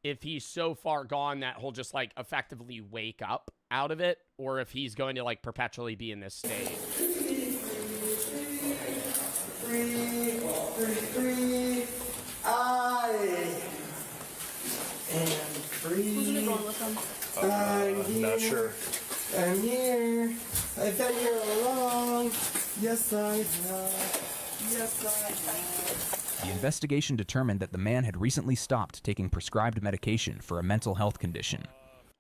S1: if he's so far gone that he'll just, like, effectively wake up out of it, or if he's going to, like, perpetually be in this state.
S16: Breathe. I am free.
S8: I'm not sure.
S16: I'm here. I've been here all along. Yes, I have. Yes, I have.
S14: The investigation determined that the man had recently stopped taking prescribed medication for a mental health condition.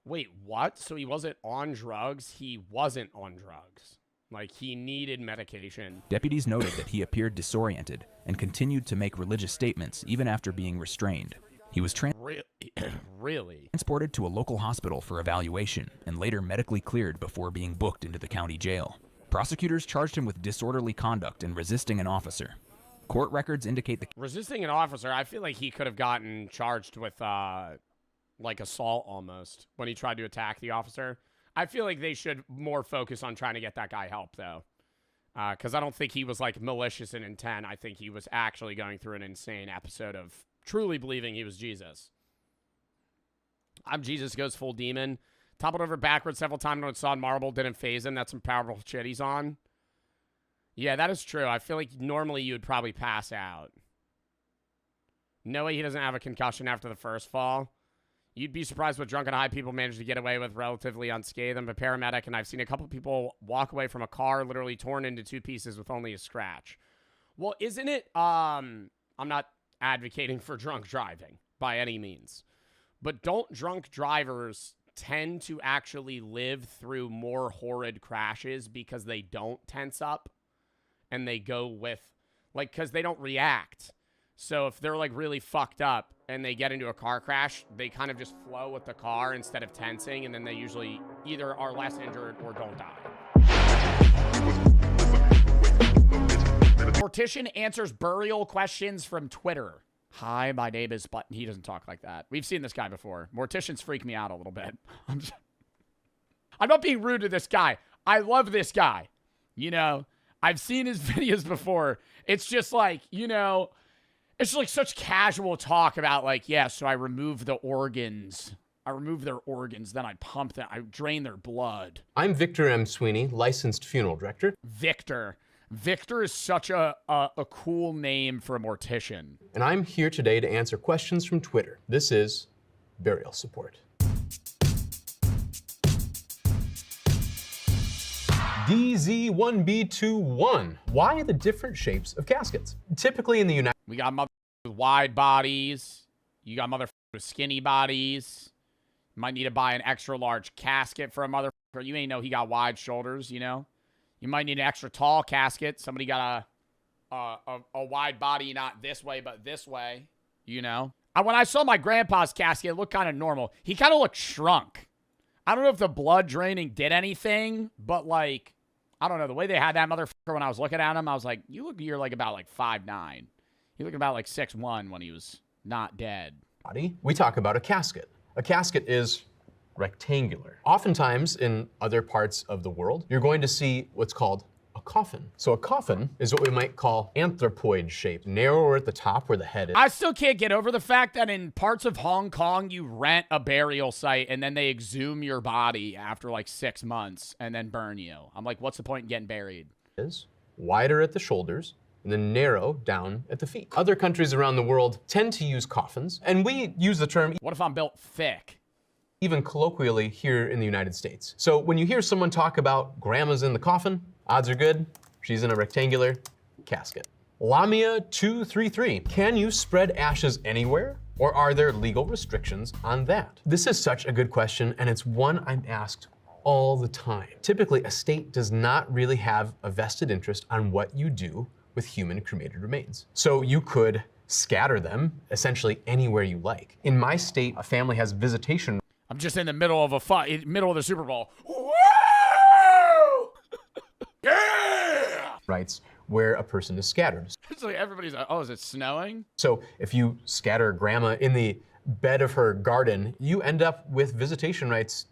S1: Wait, what? So he wasn't on drugs? He wasn't on drugs. Like, he needed medication.
S14: Deputies noted that he appeared disoriented and continued to make religious statements even after being restrained. He was
S1: Really?
S14: transported to a local hospital for evaluation and later medically cleared before being booked into the county jail. Prosecutors charged him with disorderly conduct and resisting an officer. Court records indicate the
S1: Resisting an officer, I feel like he could have gotten charged with, like, assault almost when he tried to attack the officer. I feel like they should more focus on trying to get that guy help, though. Because I don't think he was, like, malicious in intent. I think he was actually going through an insane episode of truly believing he was Jesus. I'm Jesus goes full demon. Toppled over backwards several times when saw marble. Didn't phase him. That's some powerful shit he's on. Yeah, that is true. I feel like normally you would probably pass out. No way he doesn't have a concussion after the first fall. You'd be surprised what drunk and high people manage to get away with relatively unscathed. I'm a paramedic, and I've seen a couple people walk away from a car literally torn into 2 pieces with only a scratch. Well, isn't it, I'm not advocating for drunk driving by any means, but don't drunk drivers tend to actually live through more horrid crashes because they don't tense up and they go with, like, because they don't react. So if they're, like, really fucked up and they get into a car crash, they kind of just flow with the car instead of tensing, and then they usually either are less injured or don't die. Mortician answers burial questions from Twitter. Hi, my name is Button. He doesn't talk like that. We've seen this guy before. Morticians freak me out a little bit. I'm not being rude to this guy. I love this guy. You know, I've seen his videos before. It's just like, you know, it's like such casual talk about like, yeah, so I remove the organs. I remove their organs, then I pump them. I drain their blood.
S20: I'm Victor M. Sweeney, licensed funeral director.
S1: Victor. Victor is such a cool name for a mortician.
S20: And I'm here today to answer questions from Twitter. This is Burial Support. DZ1B21. Why the different shapes of caskets? Typically in the United
S1: We got mother with wide bodies. You got mother with skinny bodies. Might need to buy an extra large casket for a motherfucker. You ain't know he got wide shoulders, you know? You might need an extra tall casket. Somebody got a wide body, not this way, but this way, you know? When I saw my grandpa's casket, it looked kind of normal. He kind of looked shrunk. I don't know if the blood draining did anything, but like, I don't know. The way they had that motherfucker when I was looking at him, I was like, you're like about like 5'9". You look about like 6'1" when he was not dead.
S20: body. We talk about a casket. A casket is rectangular. Oftentimes in other parts of the world, you're going to see what's called a coffin. So a coffin is what we might call anthropoid shape, narrower at the top where the head is.
S1: I still can't get over the fact that in parts of Hong Kong, you rent a burial site and then they exhume your body after like 6 months and then burn you. I'm like, what's the point in getting buried?
S20: Is wider at the shoulders and then narrow down at the feet. Other countries around the world tend to use coffins, and we use the term.
S1: What if I'm built thick?
S20: Even colloquially here in the United States. So when you hear someone talk about grandma's in the coffin, odds are good she's in a rectangular casket. Lamia 233, can you spread ashes anywhere? Or are there legal restrictions on that? This is such a good question, and it's one I'm asked all the time. Typically, a state does not really have a vested interest on what you do with human cremated remains. So you could scatter them essentially anywhere you like. In my state, a family has visitation.
S1: I'm just in the middle of middle of the Super Bowl. Yeah!
S20: Rights where a person is scattered.
S1: It's like everybody's like, oh, is it snowing?
S20: So if you scatter grandma in the bed of her garden, you end up with visitation rights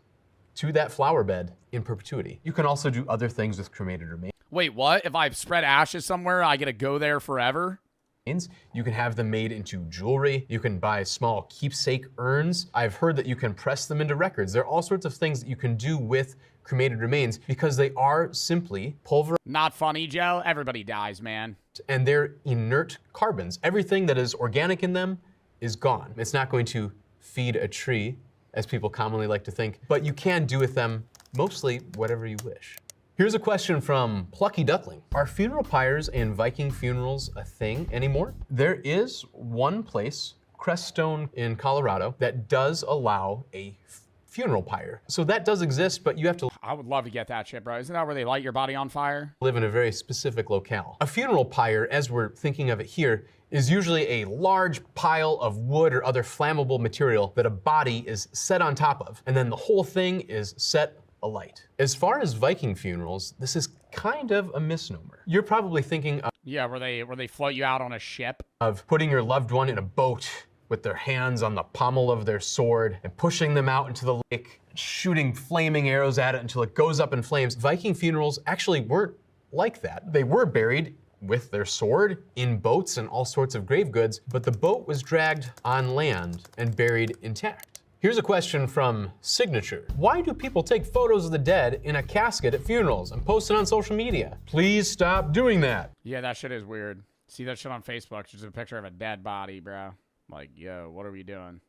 S20: to that flower bed in perpetuity. You can also do other things with cremated remains.
S1: Wait, what? If I spread ashes somewhere, I get to go there forever?
S20: You can have them made into jewelry. You can buy small keepsake urns. I've heard that you can press them into records. There are all sorts of things that you can do with cremated remains because they are simply pulverized.
S1: Not funny, Joe. Everybody dies, man.
S20: And they're inert carbons. Everything that is organic in them is gone. It's not going to feed a tree, as people commonly like to think, but you can do with them mostly whatever you wish. Here's a question from Plucky Duckling. Are funeral pyres and Viking funerals a thing anymore? There is one place, Creststone in Colorado, that does allow a funeral pyre. So that does exist, but you have to
S1: I would love to get that shit, bro. Isn't that where they light your body on fire?
S20: Live in a very specific locale. A funeral pyre, as we're thinking of it here, is usually a large pile of wood or other flammable material that a body is set on top of, and then the whole thing is set alight. As far as Viking funerals, this is kind of a misnomer. You're probably thinking of,
S1: Yeah, where they float you out on a ship.
S20: Of putting your loved one in a boat with their hands on the pommel of their sword and pushing them out into the lake, shooting flaming arrows at it until it goes up in flames. Viking funerals actually weren't like that. They were buried with their sword in boats and all sorts of grave goods, but the boat was dragged on land and buried intact. Here's a question from Signature. Why do people take photos of the dead in a casket at funerals and post it on social media? Please stop doing that.
S1: Yeah, that shit is weird. See that shit on Facebook, just a picture of a dead body, bro. Like, yo, what are we doing?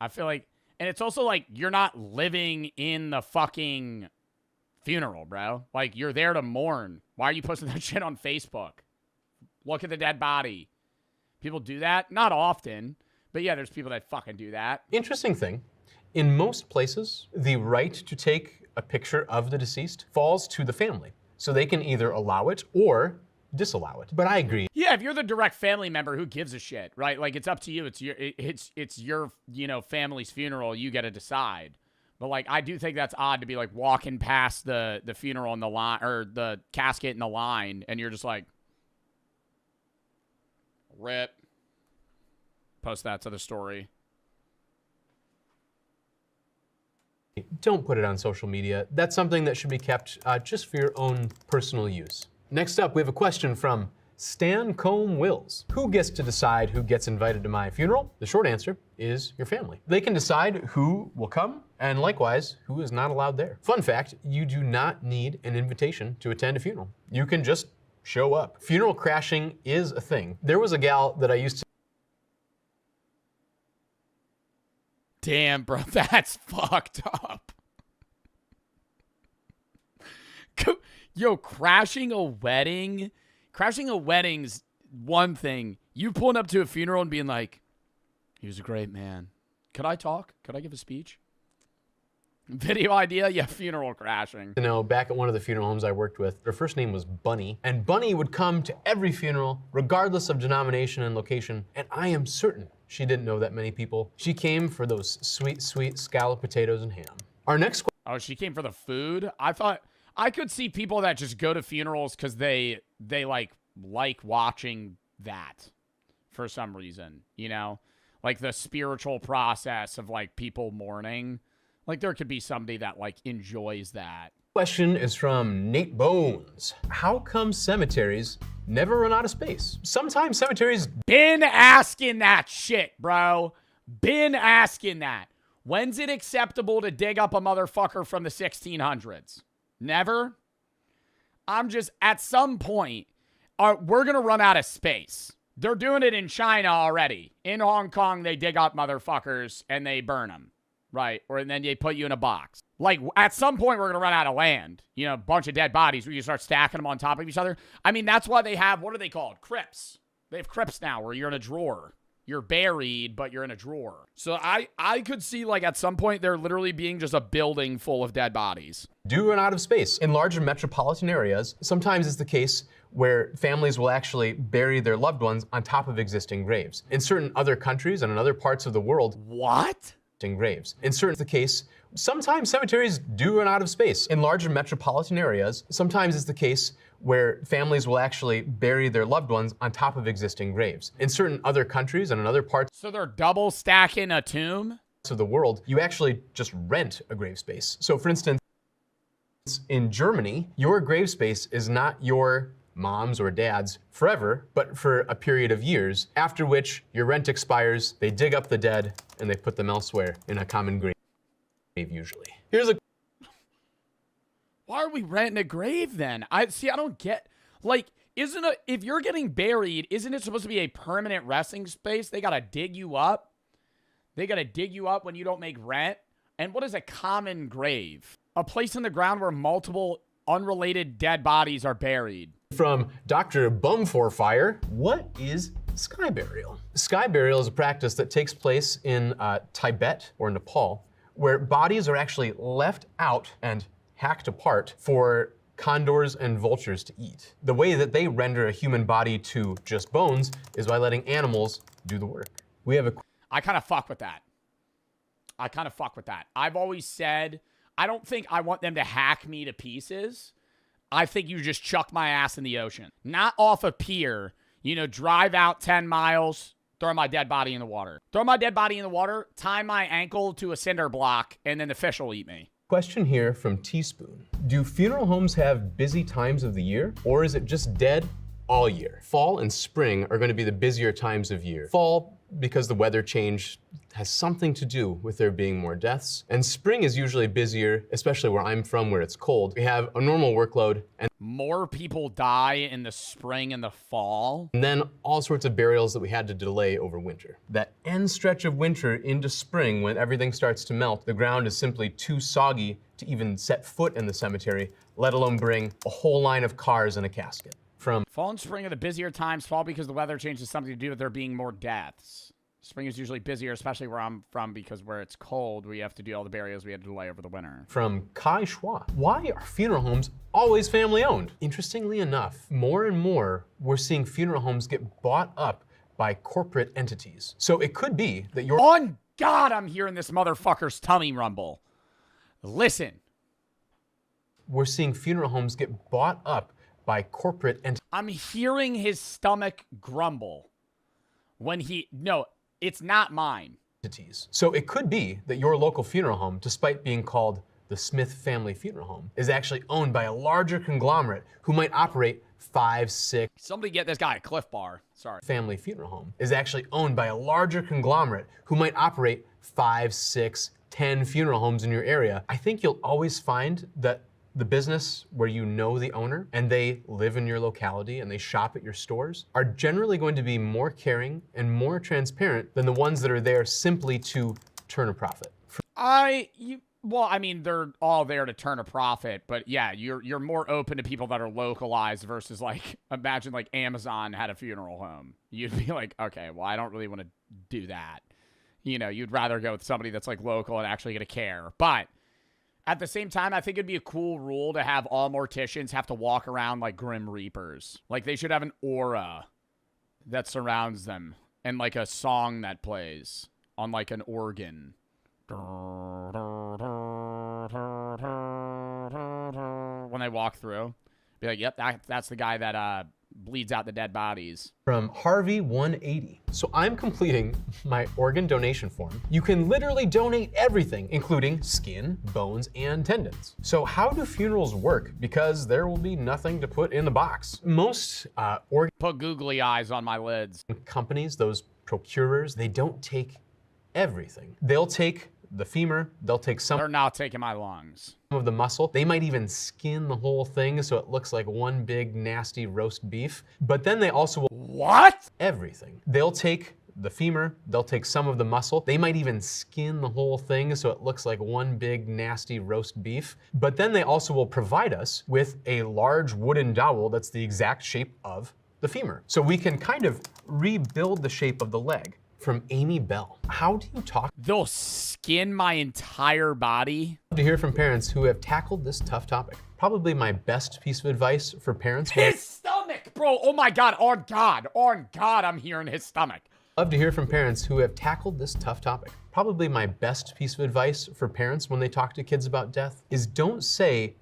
S1: I feel like, and it's also like, you're not living in the fucking funeral, bro. Like, you're there to mourn. Why are you posting that shit on Facebook? Look at the dead body. People do that? Not often. But yeah, there's people that fucking do that.
S20: Interesting thing, in most places, the right to take a picture of the deceased falls to the family. So they can either allow it or disallow it. But I agree.
S1: Yeah, if you're the direct family member, who gives a shit, right? Like, it's up to you. It's your, you know, family's funeral. You get to decide. But like, I do think that's odd to be like walking past the funeral in the line, or the casket in the line, and you're just like, rip. Post that to the story.
S20: Don't put it on social media. That's something that should be kept just for your own personal use. Next up, we have a question from Stan Combe Wills. Who gets to decide who gets invited to my funeral? The short answer is your family. They can decide who will come, and likewise, who is not allowed there. Fun fact, you do not need an invitation to attend a funeral. You can just show up. Funeral crashing is a thing. There was a gal that I used to
S1: Damn, bro, that's fucked up. Yo, crashing a wedding's one thing. You pulling up to a funeral and being like, he was a great man. Could I talk? Could I give a speech? Video idea? Yeah, funeral crashing.
S20: You know, back at one of the funeral homes I worked with, her first name was Bunny, and Bunny would come to every funeral, regardless of denomination and location, and I am certain she didn't know that many people. She came for those sweet, sweet scalloped potatoes and ham. Our next question.
S1: Oh, she came for the food? I thought, I could see people that just go to funerals because they like watching that for some reason, you know? Like the spiritual process of like people mourning. Like, there could be somebody that, like, enjoys that.
S20: Question is from Nate Bones. How come cemeteries never run out of space? Sometimes cemeteries...
S1: Been asking that shit, bro. Been asking that. When's it acceptable to dig up a motherfucker from the 1600s? Never? I'm just, at some point, we're going to run out of space. They're doing it in China already. In Hong Kong, they dig up motherfuckers and they burn them. Right, or then they put you in a box. Like, at some point, we're going to run out of land. You know, a bunch of dead bodies where you start stacking them on top of each other. I mean, that's why they have, what are they called? Crypts. They have crypts now where you're in a drawer. You're buried, but you're in a drawer. So I could see, like, at some point, there literally being just a building full of dead bodies.
S20: Do run out of space. In larger metropolitan areas, sometimes it's the case where families will actually bury their loved ones on top of existing graves. In certain other countries and in other parts of the world...
S1: What?
S20: Graves. In certain the case, sometimes cemeteries do run out of space. In larger metropolitan areas, sometimes it's the case where families will actually bury their loved ones on top of existing graves. In certain other countries and in other parts
S1: So they're double stacking a tomb?
S20: of the world, you actually just rent a grave space. So for instance, in Germany, your grave space is not your mom's or dad's forever, but for a period of years, after which your rent expires, they dig up the dead, and they put them elsewhere in a common grave, usually. Here's a...
S1: Why are we renting a grave then? I don't get, like, if you're getting buried, isn't it supposed to be a permanent resting space? They gotta dig you up. They gotta dig you up when you don't make rent. And what is a common grave? A place in the ground where multiple unrelated dead bodies are buried.
S20: From Dr. Bumforfire, what is sky burial? Sky burial is a practice that takes place in Tibet or Nepal, where bodies are actually left out and hacked apart for condors and vultures to eat. The way that they render a human body to just bones is by letting animals do the work. We have a...
S1: I kind of fuck with that. I've always said, I don't think I want them to hack me to pieces. I think you just chuck my ass in the ocean. Not off a pier, drive out 10 miles, throw my dead body in the water. Throw my dead body in the water, tie my ankle to a cinder block, and then the fish will eat me.
S20: Question here from Teaspoon. Do funeral homes have busy times of the year, or is it just dead all year? Fall and spring are going to be the busier times of year. Fall, because the weather change has something to do with there being more deaths. And spring is usually busier, especially where I'm from, where it's cold. We have a normal workload, and
S1: more people die in the spring and the fall.
S20: And then all sorts of burials that we had to delay over winter. That end stretch of winter into spring, when everything starts to melt, the ground is simply too soggy to even set foot in the cemetery, let alone bring a whole line of cars and a casket. From
S1: fall and spring are the busier times. Fall because the weather change has something to do with there being more deaths. Spring is usually busier, especially where I'm from, because where it's cold, we have to do all the burials we had to delay over the winter.
S20: From Kai Schwa. Why are funeral homes always family owned? Interestingly enough, more and more we're seeing funeral homes get bought up by corporate entities. So it could be that you're—
S1: On God, I'm hearing this motherfucker's tummy rumble. Listen.
S20: We're seeing funeral homes get bought up by corporate entities.
S1: I'm hearing his stomach grumble when no, it's not mine.
S20: So it could be that your local funeral home, despite being called the Smith Family Funeral Home, is actually owned by a larger conglomerate who might operate 5, 6.
S1: Somebody get this guy a Cliff Bar. Sorry.
S20: Family Funeral Home is actually owned by a larger conglomerate who might operate 5, 6, 10 funeral homes in your area. I think you'll always find that the business where you know the owner and they live in your locality and they shop at your stores are generally going to be more caring and more transparent than the ones that are there simply to turn a profit.
S1: Well, I mean, they're all there to turn a profit, but yeah, you're more open to people that are localized versus imagine Amazon had a funeral home. You'd be like, okay, well, I don't really want to do that. You'd rather go with somebody that's local and actually going to care. But at the same time, I think it'd be a cool rule to have all morticians have to walk around like Grim Reapers. They should have an aura that surrounds them and a song that plays on an organ. When they walk through, be like, yep, that's the guy that bleeds out the dead bodies.
S20: From Harvey 180. So I'm completing my organ donation form. You can literally donate everything, including skin, bones, and tendons. So how do funerals work? Because there will be nothing to put in the box. Most organ—
S1: Put googly eyes on my lids.
S20: Companies, those procurers, they don't take everything. They'll take the femur, they'll take some—
S1: They're not taking my lungs.
S20: Of the muscle. They might even skin the whole thing so it looks like one big nasty roast beef. But then they also will—
S1: What?
S20: Everything. They'll take the femur, they'll take some of the muscle. They might even skin the whole thing so it looks like one big nasty roast beef. But then they also will provide us with a large wooden dowel that's the exact shape of the femur. So we can kind of rebuild the shape of the leg. From Amy Bell. How do you talk—
S1: They'll skin my entire body?
S20: To hear from parents who have tackled this tough topic. Probably my best piece of advice for parents—
S1: His stomach, bro. Oh my God. On God, I'm hearing his stomach.
S20: Love to hear from parents who have tackled this tough topic. Probably my best piece of advice for parents when they talk to kids about death is don't say,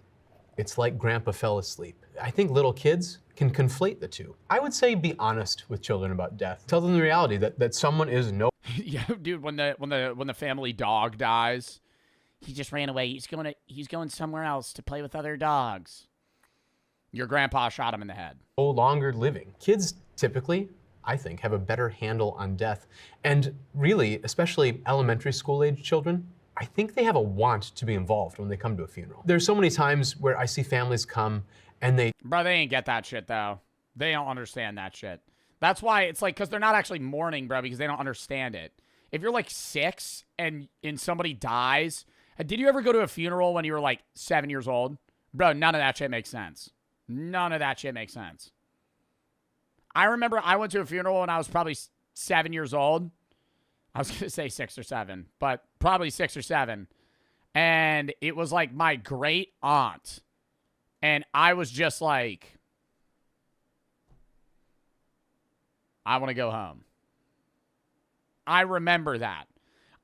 S20: it's like grandpa fell asleep. I think little kids can conflate the two. I would say be honest with children about death. Tell them the reality that someone is no—
S1: Yeah, dude, when the family dog dies, he just ran away. He's going somewhere else to play with other dogs. Your grandpa shot him in the head.
S20: No longer living. Kids typically, I think, have a better handle on death. And really, especially elementary school age children, I think they have a want to be involved when they come to a funeral. There's so many times where I see families come and they—
S1: Bro, they ain't get that shit, though. They don't understand that shit. That's why it's because they're not actually mourning, bro, because they don't understand it. If you're 6 and somebody dies— Did you ever go to a funeral when you were 7 years old? Bro, none of that shit makes sense. None of that shit makes sense. I remember I went to a funeral when I was probably 7 years old. I was going to say 6 or 7, but probably 6 or 7. And it was my great aunt. And I was just I want to go home. I remember that.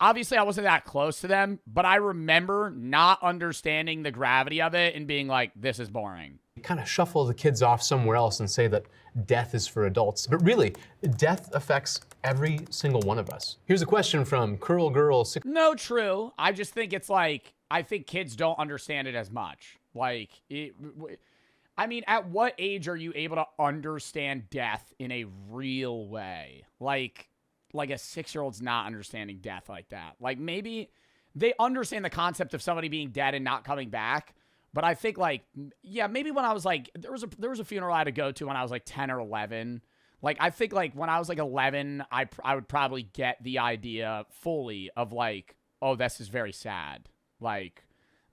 S1: obviously I wasn't that close to them, but I remember not understanding the gravity of it and being like, this is boring.
S20: Kind of shuffle the kids off somewhere else and say that death is for adults. But really, death affects every single one of us. Here's a question from Curl Girl.
S1: No, true. I just think it's like, I think kids don't understand it as much. Like, I mean, at what age are you able to understand death in a real way? Like a 6-year-old's not understanding death like that. Like, maybe they understand the concept of somebody being dead and not coming back. But I think, like, yeah, maybe when I was like, there was a funeral I had to go to when I was like 10 or 11. Like, I think like when I was like 11, I would probably get the idea fully of like, oh, this is very sad. Like,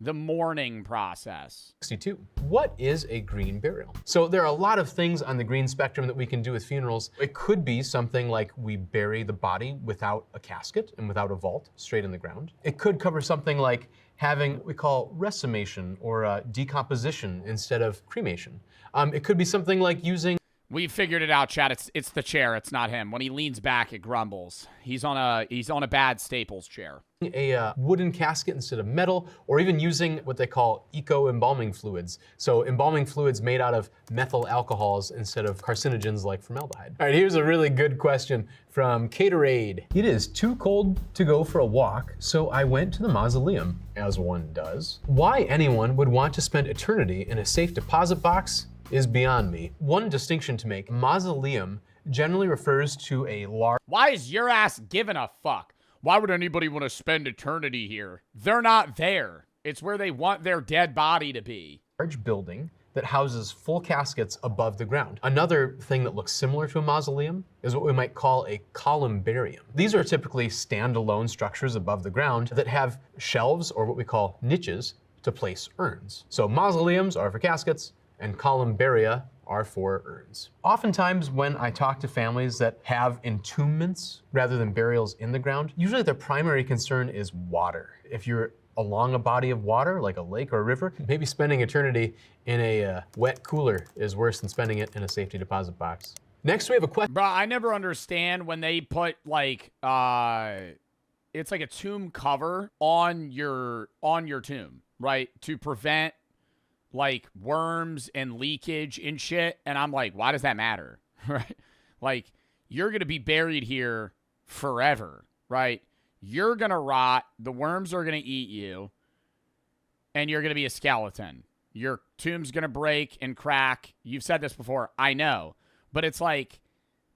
S1: the mourning process.
S20: 62. What is a green burial? So there are a lot of things on the green spectrum that we can do with funerals. It could be something like we bury the body without a casket and without a vault, straight in the ground. It could cover something like having what we call recimation or decomposition instead of cremation. It could be something like using...
S1: We figured it out, Chad. It's the chair. It's not him. When he leans back, it grumbles. He's on a bad Staples chair.
S20: A wooden casket instead of metal, or even using what they call eco-embalming fluids. So embalming fluids made out of methyl alcohols instead of carcinogens like formaldehyde. All right, here's a really good question from Caterade. It is too cold to go for a walk, so I went to the mausoleum, as one does. Why anyone would want to spend eternity in a safe deposit box is beyond me. One distinction to make, mausoleum generally refers to a large...
S1: Why is your ass giving a fuck? Why would anybody want to spend eternity here? They're not there. It's where they want their dead body to be.
S20: Large building that houses full caskets above the ground. Another thing that looks similar to a mausoleum is what we might call a columbarium. These are typically standalone structures above the ground that have shelves, or what we call niches, to place urns. So mausoleums are for caskets, and columbaria are for urns. Oftentimes when I talk to families that have entombments rather than burials in the ground, usually their primary concern is water. If you're along a body of water, like a lake or a river, maybe spending eternity in a wet cooler is worse than spending it in a safety deposit box. Next we have a question.
S1: Bro, I never understand when they put like, it's like a tomb cover on your tomb, right? To prevent like worms and leakage and shit. And I'm like, why does that matter? Right? Like, you're going to be buried here forever, right? You're going to rot. The worms are going to eat you. And you're going to be a skeleton. Your tomb's going to break and crack. You've said this before. I know. But it's like,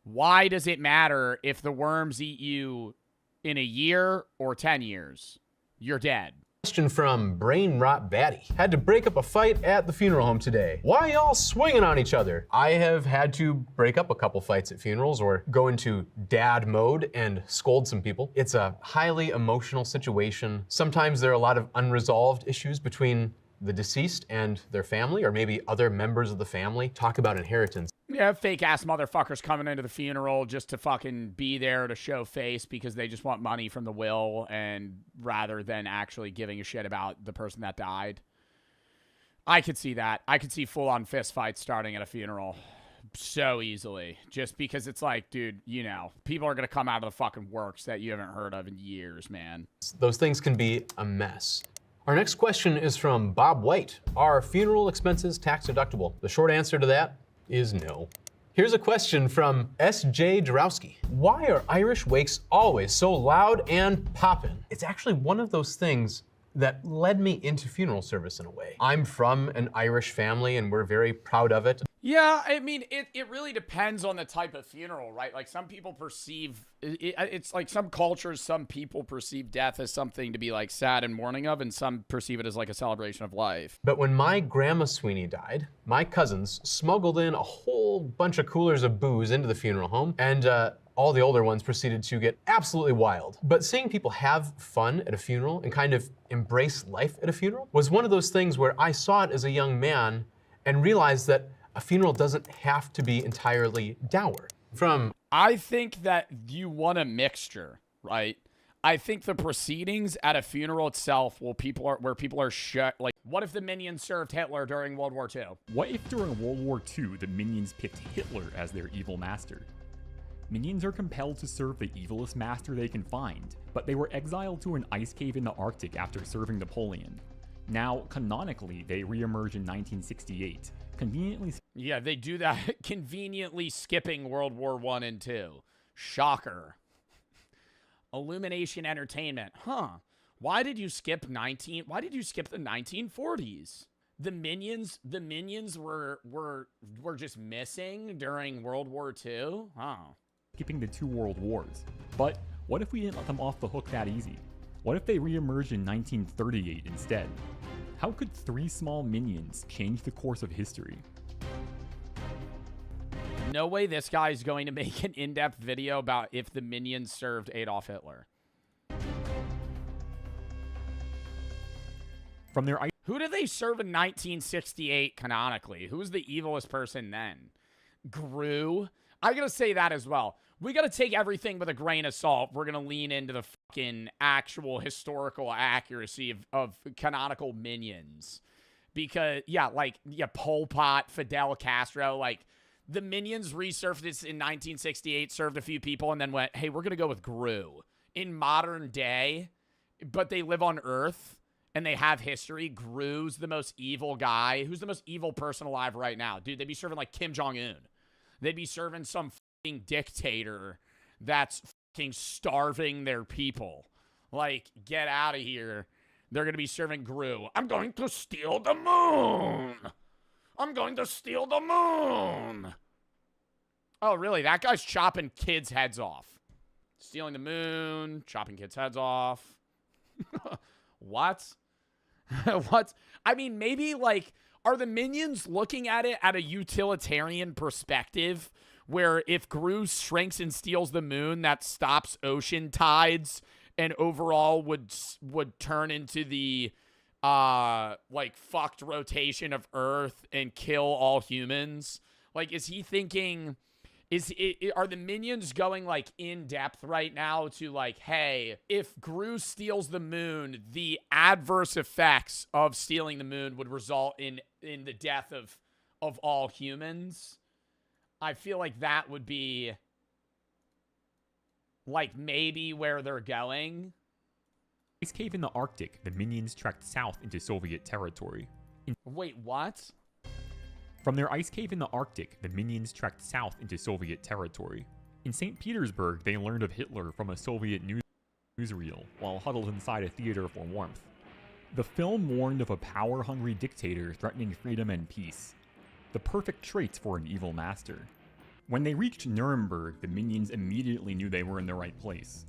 S1: why does it matter if the worms eat you in a year or 10 years? You're dead.
S20: Question from Brain Rot Batty. Had to break up a fight at the funeral home today. Why y'all swinging on each other? I have had to break up a couple fights at funerals or go into dad mode and scold some people. It's a highly emotional situation. Sometimes there are a lot of unresolved issues between the deceased and their family, or maybe other members of the family. Talk about inheritance.
S1: Yeah, fake ass motherfuckers coming into the funeral just to fucking be there to show face because they just want money from the will, and rather than actually giving a shit about the person that died. I could see that. I could see full-on fist fights starting at a funeral so easily, just because it's like, dude, you know, people are gonna come out of the fucking works that you haven't heard of in years, man.
S20: Those things can be a mess. Our next question is from Bob White. Are funeral expenses tax deductible? The short answer to that is no. Here's a question from S.J. Jarowski. Why are Irish wakes always so loud and poppin'? It's actually one of those things that led me into funeral service in a way. I'm from an Irish family and we're very proud of it.
S1: Yeah, I mean, it really depends on the type of funeral, right? Like, some people perceive, it's like some cultures, some people perceive death as something to be like sad and mourning of, and some perceive it as like a celebration of life.
S20: But when my grandma Sweeney died, my cousins smuggled in a whole bunch of coolers of booze into the funeral home, and all the older ones proceeded to get absolutely wild. But seeing people have fun at a funeral and kind of embrace life at a funeral was one of those things where I saw it as a young man and realized that a funeral doesn't have to be entirely dour.
S1: I think that you want a mixture, right? I think the proceedings at a funeral itself where people are like, what if the Minions served Hitler during World War II?
S21: What if during World War II the Minions picked Hitler as their evil master? Minions are compelled to serve the evilest master they can find, but they were exiled to an ice cave in the Arctic after serving Napoleon. Now, canonically, they re-emerge in 1968, conveniently...
S1: Yeah, they do that conveniently skipping World War I and II. Shocker. Illumination Entertainment. Huh. Why did you skip the 1940s? The minions were just missing during World War II? Huh.
S21: Skipping the 2 world wars. But what if we didn't let them off the hook that easy? What if they re-emerged in 1938 instead? How could 3 small minions change the course of history?
S1: No way this guy's going to make an in-depth video about if the minions served Adolf Hitler.
S21: From their...
S1: Who did they serve in 1968 canonically? Who was the evilest person then? Gru? I gotta say that as well. We gotta take everything with a grain of salt. We're gonna lean into the fucking actual historical accuracy of canonical minions. Because, yeah, like, yeah, Pol Pot, Fidel Castro, like, the minions resurfaced in 1968, served a few people, and then went, hey, we're gonna go with Gru. In modern day, but they live on Earth, and they have history. Gru's the most evil guy. Who's the most evil person alive right now? Dude, they'd be serving like Kim Jong-un. They'd be serving some fucking dictator that's fucking starving their people. Like, get out of here. They're going to be serving Gru. I'm going to steal the moon. I'm going to steal the moon. Oh, really? That guy's chopping kids' heads off. Stealing the moon, chopping kids' heads off. What? What? I mean, maybe, like, are the minions looking at it at a utilitarian perspective where if Gru shrinks and steals the moon, that stops ocean tides and overall would turn into the, like, fucked rotation of Earth and kill all humans? Like, is he thinking... Are the minions going, like, in depth right now to, like, hey, if Gru steals the moon, the adverse effects of stealing the moon would result in the death of all humans? I feel like that would be, like, maybe where they're going.
S21: Ice cave in the Arctic, the minions trekked south into Soviet territory.
S1: Wait, what?
S21: From their ice cave in the Arctic, the minions trekked south into Soviet territory. In St. Petersburg, they learned of Hitler from a Soviet newsreel while huddled inside a theater for warmth. The film warned of a power-hungry dictator threatening freedom and peace. The perfect traits for an evil master. When they reached Nuremberg, the minions immediately knew they were in the right place.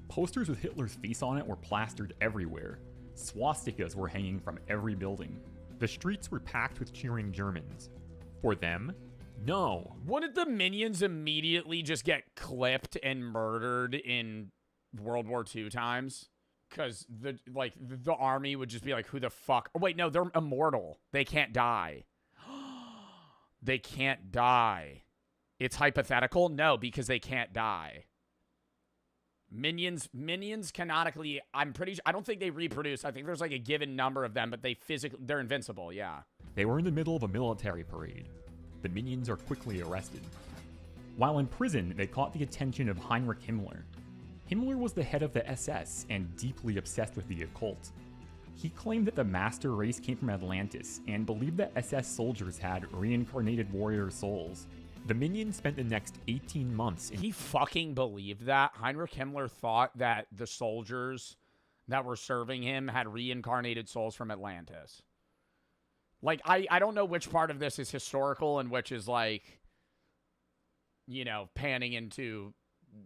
S21: Posters with Hitler's face on it were plastered everywhere. Swastikas were hanging from every building. The streets were packed with cheering Germans. For them? No.
S1: Wouldn't the minions immediately just get clipped and murdered in World War II times? Because the army would just be like, who the fuck? Oh, wait, no, they're immortal. They can't die. They can't die. It's hypothetical? No, because they can't die. Minions canonically, I don't think they reproduce. I think there's like a given number of them, but they're invincible, yeah.
S21: They were in the middle of a military parade. The minions are quickly arrested. While in prison, they caught the attention of Heinrich Himmler. Himmler was the head of the SS and deeply obsessed with the occult. He claimed that the master race came from Atlantis and believed that SS soldiers had reincarnated warrior souls. The minions spent the next 18 months in...
S1: He fucking believed that? Heinrich Himmler thought that the soldiers that were serving him had reincarnated souls from Atlantis. Like, I don't know which part of this is historical and which is, like, you know, panning into...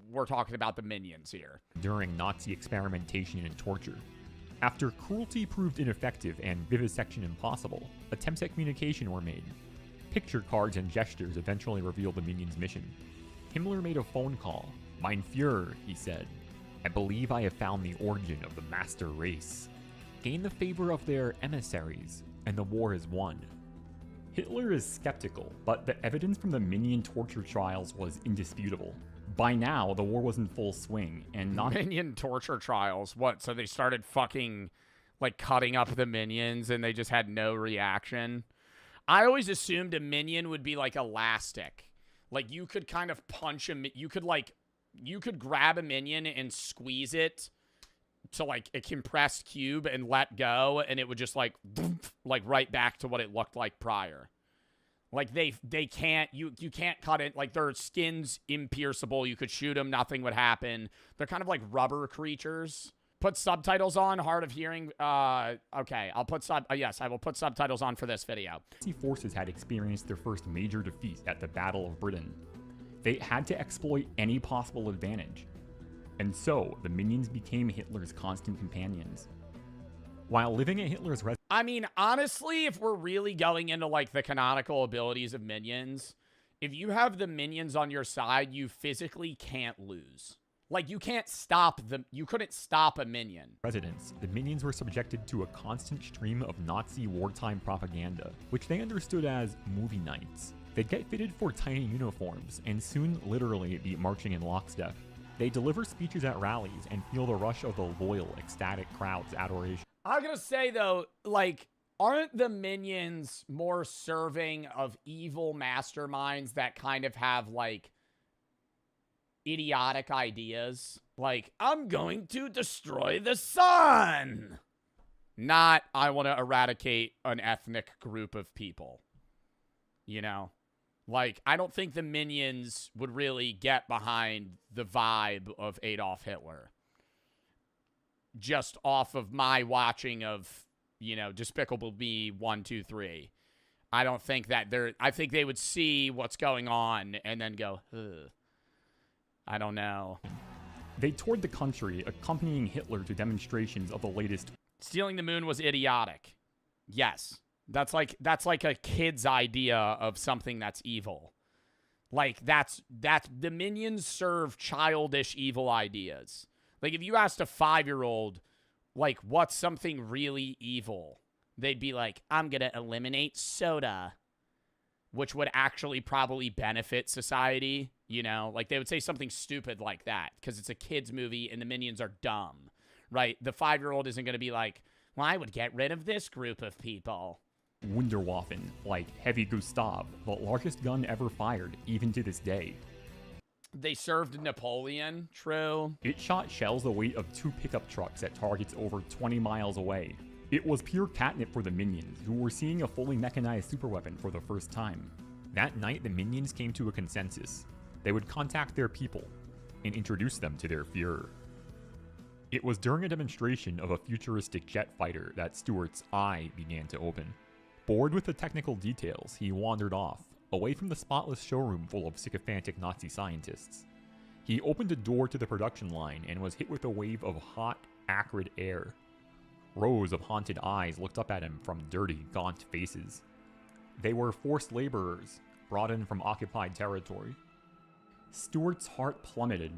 S1: We're talking about the minions here.
S21: During Nazi experimentation and torture. After cruelty proved ineffective and vivisection impossible, attempts at communication were made. Picture cards and gestures eventually revealed the minions' mission. Himmler made a phone call. Mein Führer, he said. I believe I have found the origin of the master race. Gain the favor of their emissaries, and the war is won. Hitler is skeptical, but the evidence from the minion torture trials was indisputable. By now, the war was in full swing, and not...
S1: Minion torture trials? What, so they started fucking, like, cutting up the minions and they just had no reaction? I always assumed a minion would be, like, elastic. Like, you could kind of punch him. You could grab a minion and squeeze it to, like, a compressed cube and let go, and it would just, like right back to what it looked like prior. Like, they can't, you can't cut it. Like, their skin's impierceable. You could shoot them. Nothing would happen. They're kind of like rubber creatures. Put subtitles on, hard of hearing. Okay, I'll put yes, I will put subtitles on for this video.
S21: Nazi forces had experienced their first major defeat at the Battle of Britain. They had to exploit any possible advantage. And so, the minions became Hitler's constant companions. While living at Hitler's residence,
S1: I mean, honestly, if we're really going into, like, the canonical abilities of minions, if you have the minions on your side, you physically can't lose. Like, you can't stop them. You couldn't stop a minion.
S21: the minions were subjected to a constant stream of Nazi wartime propaganda, which they understood as movie nights. They'd get fitted for tiny uniforms, and soon literally be marching in lockstep. They deliver speeches at rallies and feel the rush of the loyal, ecstatic crowd's adoration.
S1: I'm gonna say, though, like, aren't the minions more serving of evil masterminds that kind of have, like, idiotic ideas? Like, I'm going to destroy the sun! Not, I want to eradicate an ethnic group of people. You know? Like, I don't think the minions would really get behind the vibe of Adolf Hitler. Just off of my watching of, you know, Despicable Me 1, 2, 3. I don't think that I think they would see what's going on and then go, ugh. I don't know.
S21: They toured the country, accompanying Hitler to demonstrations of the latest.
S1: Stealing the moon was idiotic. Yes. That's like a kid's idea of something that's evil. Like, that's the minions serve childish evil ideas. Like, if you asked a 5-year-old, like, what's something really evil? They'd be like, I'm going to eliminate soda, which would actually probably benefit society, you know? Like, they would say something stupid like that because it's a kid's movie and the minions are dumb, right? The 5-year-old isn't going to be like, well, I would get rid of this group of people.
S21: Wunderwaffen, like Heavy Gustav, the largest gun ever fired, even to this day.
S1: They served Napoleon, true.
S21: It shot shells the weight of 2 pickup trucks at targets over 20 miles away. It was pure catnip for the minions, who were seeing a fully mechanized superweapon for the first time. That night, the minions came to a consensus. They would contact their people and introduce them to their Fuhrer. It was during a demonstration of a futuristic jet fighter that Stuart's eye began to open. Bored with the technical details, he wandered off, away from the spotless showroom full of sycophantic Nazi scientists. He opened a door to the production line and was hit with a wave of hot, acrid air. Rows of haunted eyes looked up at him from dirty, gaunt faces. They were forced laborers, brought in from occupied territory. Stuart's heart plummeted.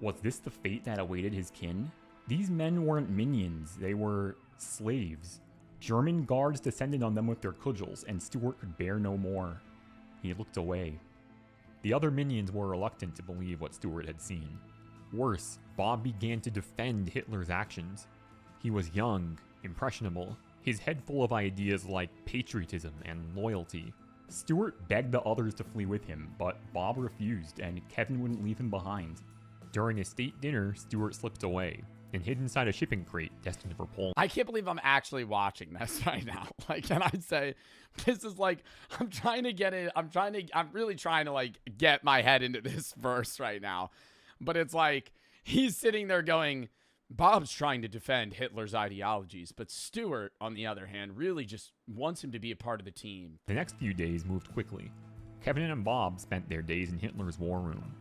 S21: Was this the fate that awaited his kin? These men weren't minions, they were slaves. German guards descended on them with their cudgels, and Stuart could bear no more. He looked away. The other minions were reluctant to believe what Stuart had seen. Worse, Bob began to defend Hitler's actions. He was young, impressionable, his head full of ideas like patriotism and loyalty. Stuart begged the others to flee with him, but Bob refused, and Kevin wouldn't leave him behind. During a state dinner, Stuart slipped away and hid inside a shipping crate destined for Poland.
S1: I can't believe I'm actually watching this right now. Like, can I say, this is like, I'm really trying to, like, get my head into this verse right now. But it's like, he's sitting there going, Bob's trying to defend Hitler's ideologies, but Stuart, on the other hand, really just wants him to be a part of the team.
S21: The next few days moved quickly. Kevin and Bob spent their days in Hitler's war room.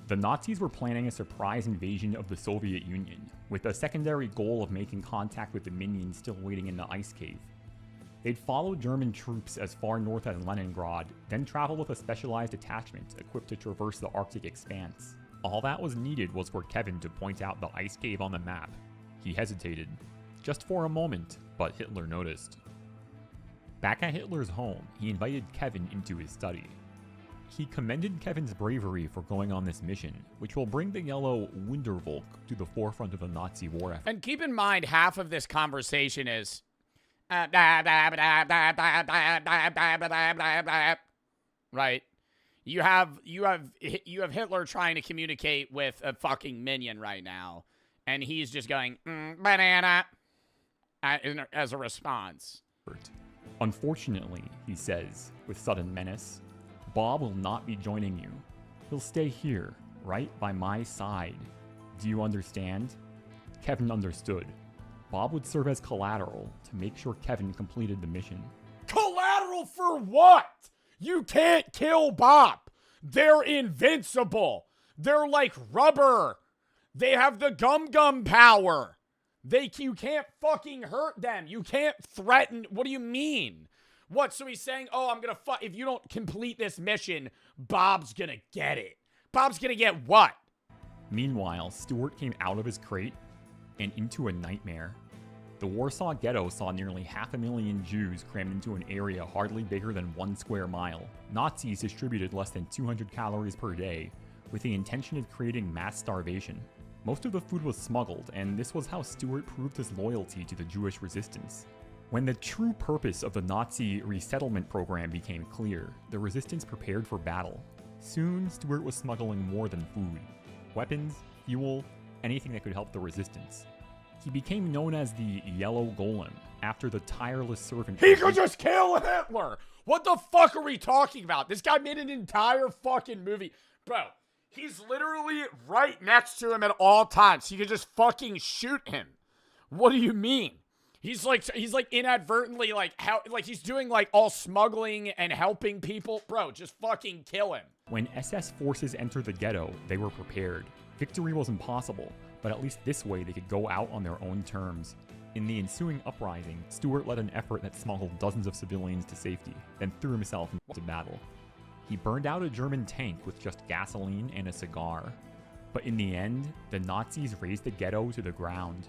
S21: The Nazis were planning a surprise invasion of the Soviet Union, with a secondary goal of making contact with the minions still waiting in the ice cave. They'd follow German troops as far north as Leningrad, then travel with a specialized detachment equipped to traverse the Arctic expanse. All that was needed was for Kevin to point out the ice cave on the map. He hesitated, just for a moment, but Hitler noticed. Back at Hitler's home, he invited Kevin into his study. He commended Kevin's bravery for going on this mission, which will bring the yellow Wundervolk to the forefront of the Nazi war effort.
S1: And keep in mind, half of this conversation is... Right? You have Hitler trying to communicate with a fucking minion right now, and he's just going banana as a response.
S21: Unfortunately, he says with sudden menace, Bob will not be joining you. He'll stay here, right by my side. Do you understand? Kevin understood. Bob would serve as collateral to make sure Kevin completed the mission.
S1: Collateral for what? You can't kill Bob. They're invincible. They're like rubber. They have the gum power. You can't fucking hurt them. You can't threaten. What do you mean? What? So he's saying, oh, I'm gonna if you don't complete this mission, Bob's gonna get it. Bob's gonna get what?
S21: Meanwhile, Stuart came out of his crate and into a nightmare. The Warsaw Ghetto saw nearly 500,000 Jews crammed into an area hardly bigger than 1 square mile. Nazis distributed less than 200 calories per day, with the intention of creating mass starvation. Most of the food was smuggled, and this was how Stuart proved his loyalty to the Jewish resistance. When the true purpose of the Nazi resettlement program became clear, the resistance prepared for battle. Soon, Stuart was smuggling more than food. Weapons, fuel, anything that could help the resistance. He became known as the Yellow Golem, after the tireless servant.
S1: He could just kill Hitler! What the fuck are we talking about? This guy made an entire fucking movie. Bro, he's literally right next to him at all times. He could just fucking shoot him. What do you mean? He's like inadvertently he's doing like all smuggling and helping people. Bro, just fucking kill him.
S21: When SS forces entered the ghetto, they were prepared. Victory was impossible, but at least this way they could go out on their own terms. In the ensuing uprising, Stuart led an effort that smuggled dozens of civilians to safety, then threw himself into battle. He burned out a German tank with just gasoline and a cigar. But in the end, the Nazis razed the ghetto to the ground.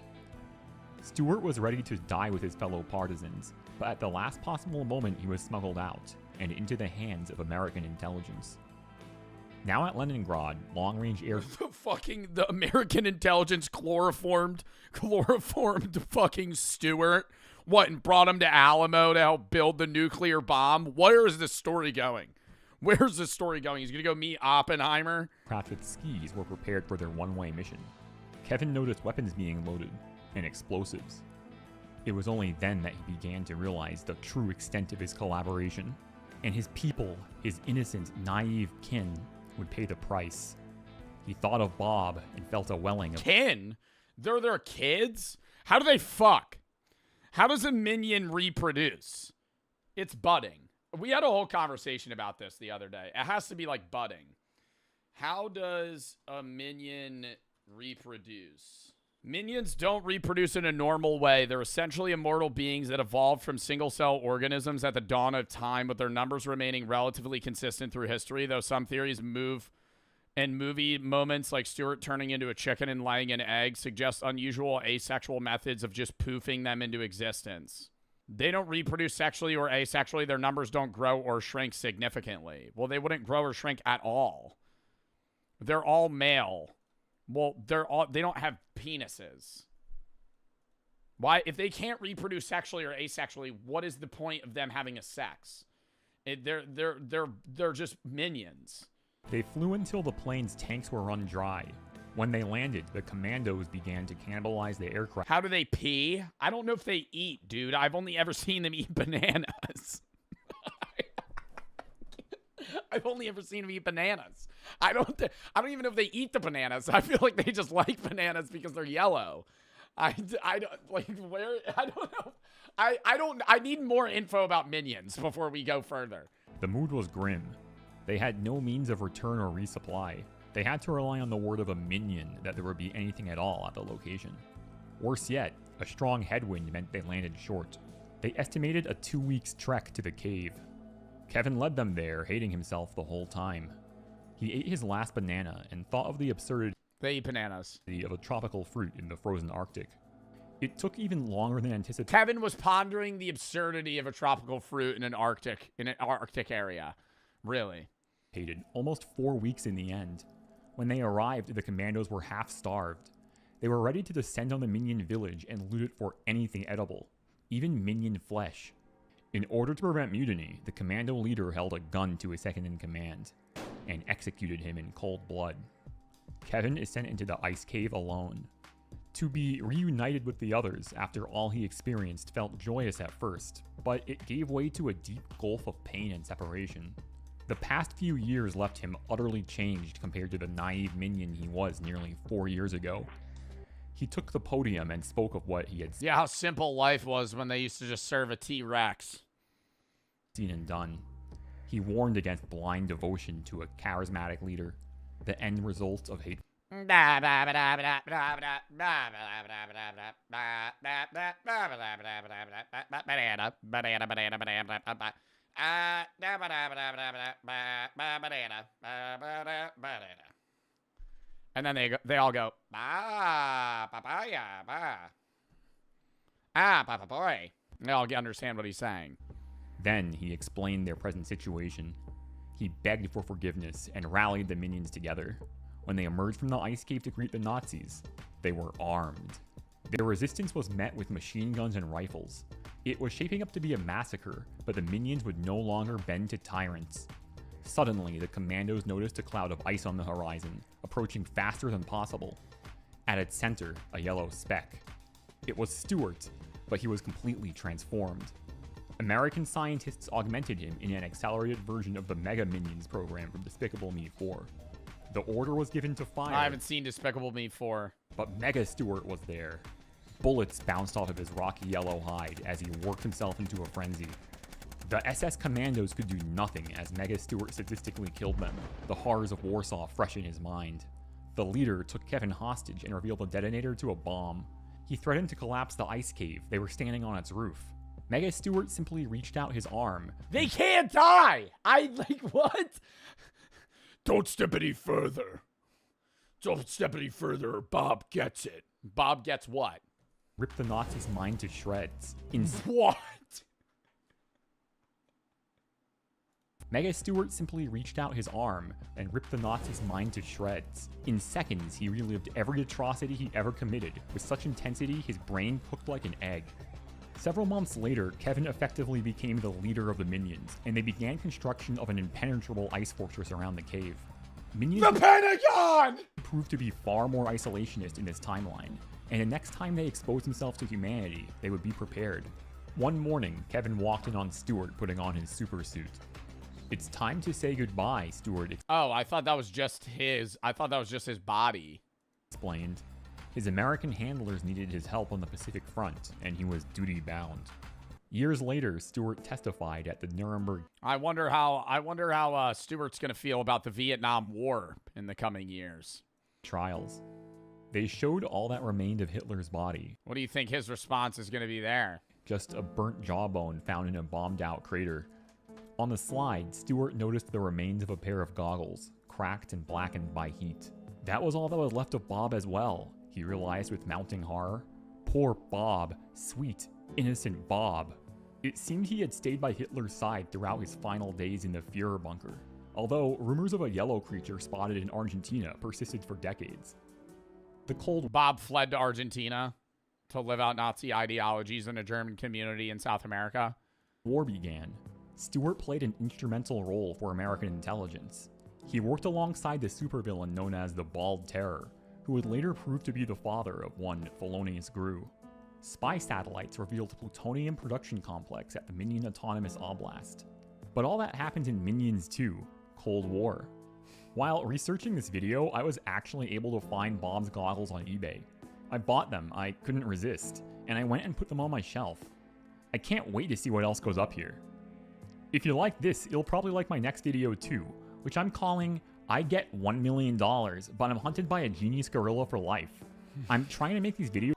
S21: Stuart was ready to die with his fellow partisans, but at the last possible moment he was smuggled out, and into the hands of American intelligence. Now at Leningrad, long-range air...
S1: The American intelligence chloroformed fucking Stuart. What, and brought him to Alamo to help build the nuclear bomb? Where is this story going? Where's this story going? He's gonna go meet Oppenheimer?
S21: Craft with skis were prepared for their one-way mission. Kevin noticed weapons being loaded, and explosives. It was only then that he began to realize the true extent of his collaboration. And his people, his innocent, naive kin, would pay the price. He thought of Bob and felt a welling of...
S1: Kin? They're their kids? How do they fuck? How does a minion reproduce? It's budding. We had a whole conversation about this the other day. It has to be like budding. How does a minion reproduce? Minions don't reproduce in a normal way. They're essentially immortal beings that evolved from single-cell organisms at the dawn of time, with their numbers remaining relatively consistent through history, though some theories move and movie moments like Stuart turning into a chicken and laying an egg suggest unusual asexual methods of just poofing them into existence. They don't reproduce sexually or asexually. Their numbers don't grow or shrink significantly. Well, they wouldn't grow or shrink at all. They're all male. Well, they don't have penises. Why? If they can't reproduce sexually or asexually, what is the point of them having a sex? They're just minions.
S21: They flew until the plane's tanks were run dry. When they landed, the commandos began to cannibalize the aircraft.
S1: How do they pee? I don't know if they eat, dude. I've only ever seen them eat bananas. I've only ever seen them eat bananas. I don't even know if they eat the bananas. I feel like they just like bananas because they're yellow. I need more info about minions before we go further.
S21: The mood was grim. They had no means of return or resupply. They had to rely on the word of a minion that there would be anything at all at the location. Worse yet, a strong headwind meant they landed short. They estimated a 2 weeks trek to the cave. Kevin led them there, hating himself the whole time. He ate his last banana and thought of the absurdity
S1: They eat bananas.
S21: of a tropical fruit in the frozen Arctic. It took even longer than anticipated.
S1: Kevin was pondering the absurdity of a tropical fruit in an Arctic area. Really?
S21: Almost 4 weeks in the end. When they arrived, the commandos were half-starved. They were ready to descend on the minion village and loot it for anything edible, even minion flesh. In order to prevent mutiny, the commando leader held a gun to his second-in-command. and executed him in cold blood. Kevin is sent into the ice cave alone. To be reunited with the others after all he experienced felt joyous at first, but it gave way to a deep gulf of pain and separation. The past few years left him utterly changed compared to the naive minion he was nearly 4 years ago. He took the podium and spoke of what he had
S1: Yeah, how simple life was when they used to just serve a T-Rex.
S21: seen and done. He warned against blind devotion to a charismatic leader, the end result of hate.
S1: And then they all go, ah, papaya, bah. Ah, papa boy. They all understand what he's saying.
S21: Then he explained their present situation. He begged for forgiveness and rallied the minions together. When they emerged from the ice cave to greet the Nazis, they were armed. Their resistance was met with machine guns and rifles. It was shaping up to be a massacre, but the minions would no longer bend to tyrants. Suddenly, the commandos noticed a cloud of ice on the horizon, approaching faster than possible. At its center, a yellow speck. It was Stewart, but he was completely transformed. American scientists augmented him in an accelerated version of the Mega Minions program from Despicable Me 4. The order was given to fire.
S1: I haven't seen Despicable Me 4.
S21: But Mega Stewart was there. Bullets bounced off of his rocky yellow hide as he worked himself into a frenzy. The SS commandos could do nothing as Mega Stewart sadistically killed them, the horrors of Warsaw fresh in his mind. The leader took Kevin hostage and revealed the detonator to a bomb. He threatened to collapse the ice cave. They were standing on its roof. Mega Stewart simply reached out his arm.
S1: They can't die! What? Don't step any further. Don't step any further or Bob gets it. Bob gets what?
S21: Ripped the Nazis' mind to shreds.
S1: What?
S21: Mega Stewart simply reached out his arm and ripped the Nazis' mind to shreds. In seconds, he relived every atrocity he ever committed, with such intensity his brain cooked like an egg. Several months later, Kevin effectively became the leader of the Minions, and they began construction of an impenetrable ice fortress around the cave. Minions
S1: The Pentagon!
S21: proved to be far more isolationist in this timeline, and the next time they exposed themselves to humanity, they would be prepared. One morning, Kevin walked in on Stewart putting on his super suit. It's time to say goodbye, Stewart
S1: I thought that was just his body.
S21: Explained. His American handlers needed his help on the Pacific Front, and he was duty-bound. Years later, Stewart testified at the Nuremberg.
S1: I wonder how Stewart's gonna feel about the Vietnam War in the coming years.
S21: Trials. They showed all that remained of Hitler's body.
S1: What do you think his response is gonna be there?
S21: Just a burnt jawbone found in a bombed-out crater. On the slide, Stewart noticed the remains of a pair of goggles, cracked and blackened by heat. That was all that was left of Bob as well, he realized with mounting horror. Poor Bob. Sweet, innocent Bob. It seemed he had stayed by Hitler's side throughout his final days in the Führer bunker, although rumors of a yellow creature spotted in Argentina persisted for decades.
S1: Bob fled to Argentina to live out Nazi ideologies in a German community in South America.
S21: War began. Stewart played an instrumental role for American intelligence. He worked alongside the supervillain known as the Bald Terror, who would later prove to be the father of one Felonious Gru. Spy satellites revealed a plutonium production complex at the Minion Autonomous Oblast. But all that happened in Minions 2, Cold War. While researching this video, I was actually able to find Bob's goggles on eBay. I bought them, I couldn't resist, and I went and put them on my shelf. I can't wait to see what else goes up here. If you like this, you'll probably like my next video too, which I'm calling I Get $1 Million, but I'm hunted by a genius gorilla for life. I'm trying to make these videos.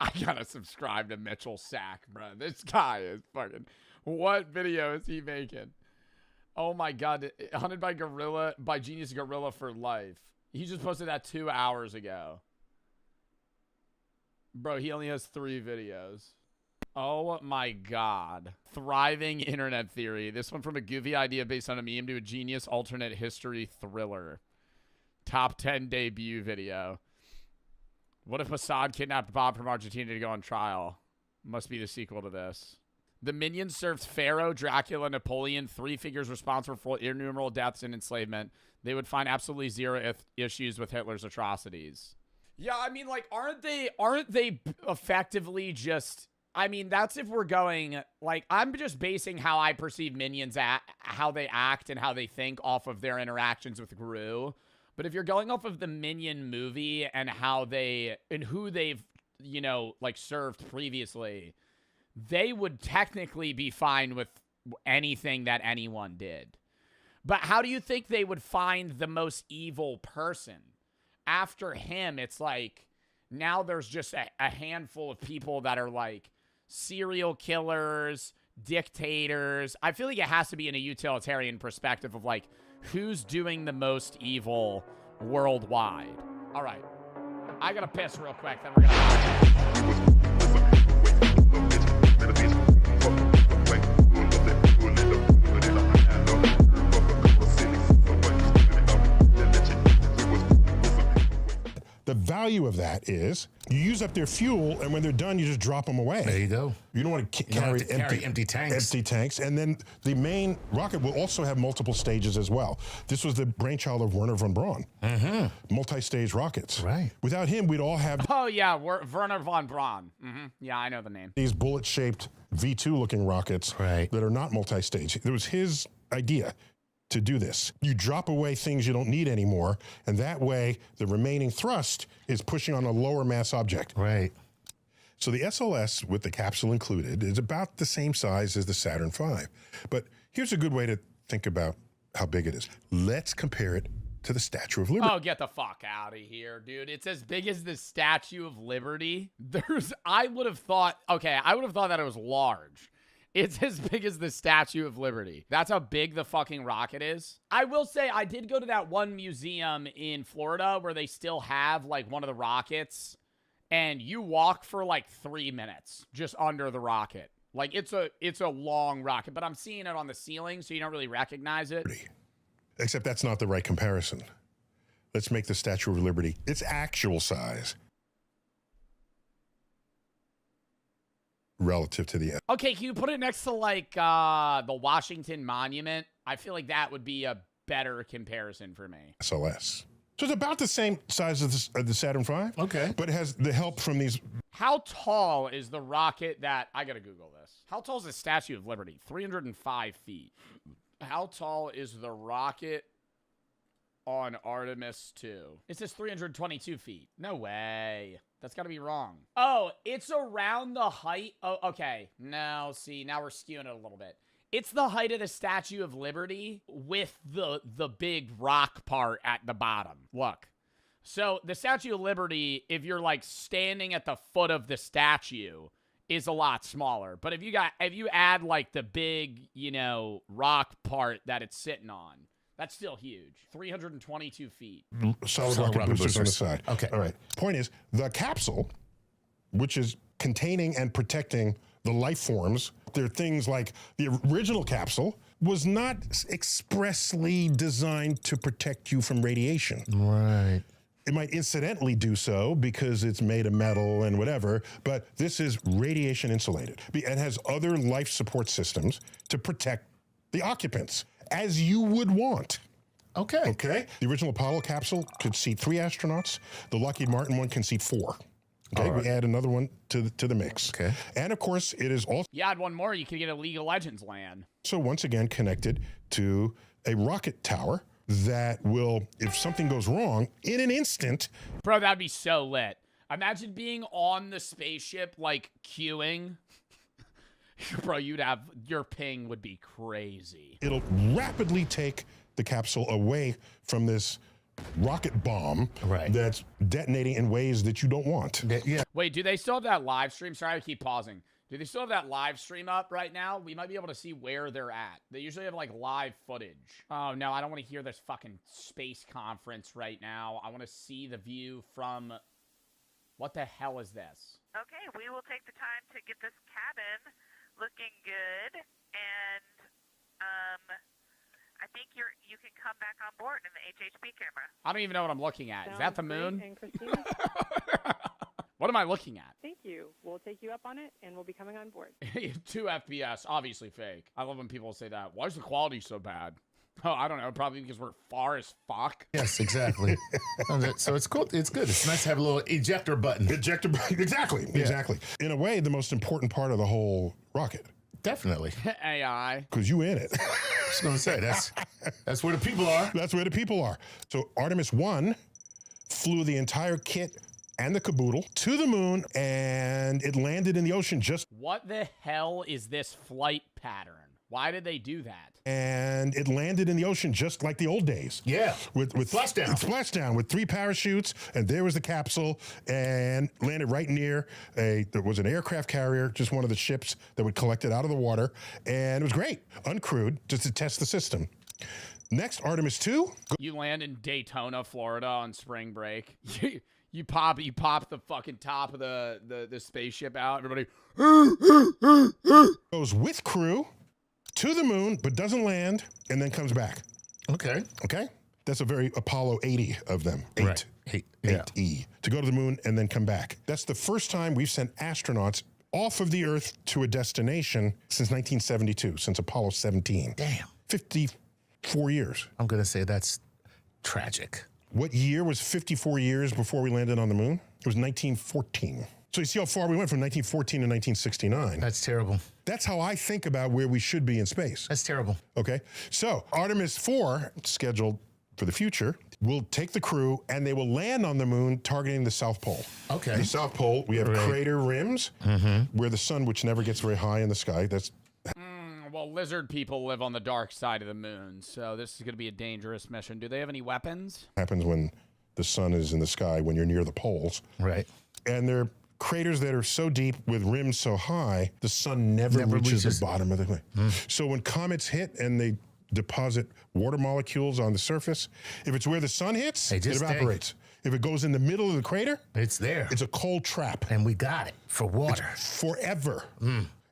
S1: I gotta subscribe to Mitchell Sack, bro. This guy is fucking... What video is he making? Oh my god. Hunted by genius gorilla for life. He just posted that 2 hours ago. Bro, he only has 3 videos. Oh my god. Thriving internet theory. This one from a goofy idea based on a meme to a genius alternate history thriller. Top 10 debut video. What if Mossad kidnapped Bob from Argentina to go on trial? Must be the sequel to this. The Minions served Pharaoh, Dracula, Napoleon, 3 figures responsible for innumerable deaths and enslavement. They would find absolutely zero issues with Hitler's atrocities. Yeah, I mean, like, aren't they effectively just... I mean, that's if we're going... Like, I'm just basing how I perceive Minions, how they act and how they think off of their interactions with Gru. But if you're going off of the Minion movie and how they... and who they've, you know, like, served previously... they would technically be fine with anything that anyone did. But how do you think they would find the most evil person? After him, it's like, now there's just a handful of people that are like serial killers, dictators. I feel like it has to be in a utilitarian perspective of like, who's doing the most evil worldwide? All right. I gotta piss real quick, then we're gonna...
S3: The value of that is you use up their fuel, and when they're done, you just drop them away.
S17: There you go.
S3: You don't want to carry
S17: empty tanks.
S3: Empty tanks. And then the main rocket will also have multiple stages as well. This was the brainchild of Werner von Braun. Multi-stage rockets.
S17: Right.
S3: Without him, we'd all have...
S1: Oh, yeah, Werner von Braun. Yeah, I know the name.
S3: These bullet-shaped V2-looking rockets that are not multi-stage. It was his idea to do this. You drop away things you don't need anymore, and that way the remaining thrust is pushing on a lower mass object.
S17: Right.
S3: So the SLS, with the capsule included, is about the same size as the Saturn V. But here's a good way to think about how big it is. Let's compare it to the Statue of Liberty.
S1: Oh, get the fuck out of here, dude. It's as big as the Statue of Liberty. I would have thought that it was large. It's as big as the Statue of Liberty. That's how big the fucking rocket is. I will say I did go to that one museum in Florida where they still have like one of the rockets, and you walk for like 3 minutes just under the rocket. Like it's a long rocket, but I'm seeing it on the ceiling, so you don't really recognize it.
S3: Except that's not the right comparison. Let's make the Statue of Liberty its actual size relative to the...
S1: Okay, can you put it next to like the Washington Monument? I feel like that would be a better comparison for me.
S3: SLS. So it's about the same size as the Saturn V.
S17: Okay.
S3: But it has the help from these...
S1: How tall is the rocket that... I gotta Google this. How tall is the Statue of Liberty? 305 feet. How tall is the rocket on Artemis 2? It says 322 feet. No way. That's got to be wrong. Oh, it's around the height. Oh, okay. No, see, now we're skewing it a little bit. It's the height of the Statue of Liberty with the big rock part at the bottom. Look. So the Statue of Liberty, if you're like standing at the foot of the statue, is a lot smaller. But if you add like the big, you know, rock part that it's sitting on, that's still huge. 322 feet.
S3: Solid rocket boosters on the side.
S17: Okay.
S3: All right. Point is, the capsule, which is containing and protecting the life forms, there are things like the original capsule was not expressly designed to protect you from radiation.
S17: Right.
S3: It might incidentally do so because it's made of metal and whatever, but this is radiation insulated. It has other life support systems to protect the occupants, as you would want.
S17: Okay.
S3: Okay. The original Apollo capsule could seat 3 astronauts. The Lockheed Martin one can seat 4. Okay.
S17: Right.
S3: We add another one to the mix.
S17: Okay.
S3: And of course, it is also...
S1: You add one more, you could get a League of Legends LAN.
S3: So once again connected to a rocket tower that will, if something goes wrong, in an instant...
S1: Bro, that'd be so lit. Imagine being on the spaceship, like, queuing. Bro, your ping would be crazy.
S3: It'll rapidly take the capsule away from this rocket bomb that's detonating in ways that you don't want.
S17: Yeah.
S1: Wait, do they still have that live stream? Sorry, I keep pausing. Do they still have that live stream up right now? We might be able to see where they're at. They usually have, like, live footage. Oh, no, I don't want to hear this fucking space conference right now. I want to see the view from... What the hell is this?
S22: Okay, we will take the time to get this cabin looking good, and I think you can come back on board in the HHP camera.
S1: I don't even know what I'm looking at. Is that the moon? What am I looking at?
S6: Thank you. We'll take you up on it, and we'll be coming on board.
S1: 2 FPS, obviously fake. I love when people say that. Why is the quality so bad? Oh, I don't know. Probably because we're far as fuck.
S17: Yes, exactly. So it's cool. It's good. It's nice to have a little ejector button.
S3: Ejector button. Exactly.
S17: Yeah.
S3: Exactly. In a way, the most important part of the whole rocket.
S17: Definitely.
S1: AI.
S3: Because you in it.
S17: I was going to say, that's where the people are.
S3: That's where the people are. So Artemis 1 flew the entire kit and the caboodle to the moon, and it landed in the ocean just...
S1: What the hell is this flight pattern? Why did they do that?
S3: And it landed in the ocean just like the old days.
S17: Yeah.
S3: With
S17: splashdown.
S3: Splashdown with 3 parachutes, and there was the capsule, and landed right near there was an aircraft carrier, just one of the ships that would collect it out of the water, and it was great, uncrewed, just to test the system. Next, Artemis 2.
S1: You land in Daytona, Florida on spring break. You pop the fucking top of the spaceship out. Everybody
S3: goes with crew to the moon, but doesn't land, and then comes back.
S17: Okay.
S3: Okay? That's a very Apollo 80 of them. 8.
S17: Right.
S3: 8E. To go to the moon and then come back. That's the first time we've sent astronauts off of the Earth to a destination since 1972, since Apollo 17.
S17: Damn.
S3: 54 years.
S17: I'm going to say that's tragic.
S3: What year was 54 years before we landed on the moon? It was 1914. So you see how far we went from 1914 to 1969.
S17: That's terrible.
S3: That's how I think about where we should be in space.
S17: That's terrible.
S3: Okay. So Artemis 4, scheduled for the future, will take the crew and they will land on the moon targeting the South Pole.
S17: Okay.
S3: The South Pole, we have crater rims where the sun, which never gets very high in the sky, that's...
S1: Well, lizard people live on the dark side of the moon, so this is going to be a dangerous mission. Do they have any weapons?
S3: Happens when the sun is in the sky, when you're near the poles.
S17: Right.
S3: And they're craters that are so deep with rims so high, the sun never reaches the bottom of the thing. So when comets hit and they deposit water molecules on the surface, if it's where the sun hits, it evaporates. If it goes in the middle of the crater,
S17: it's there.
S3: It's a cold trap.
S17: And we got it for water.
S3: It's forever.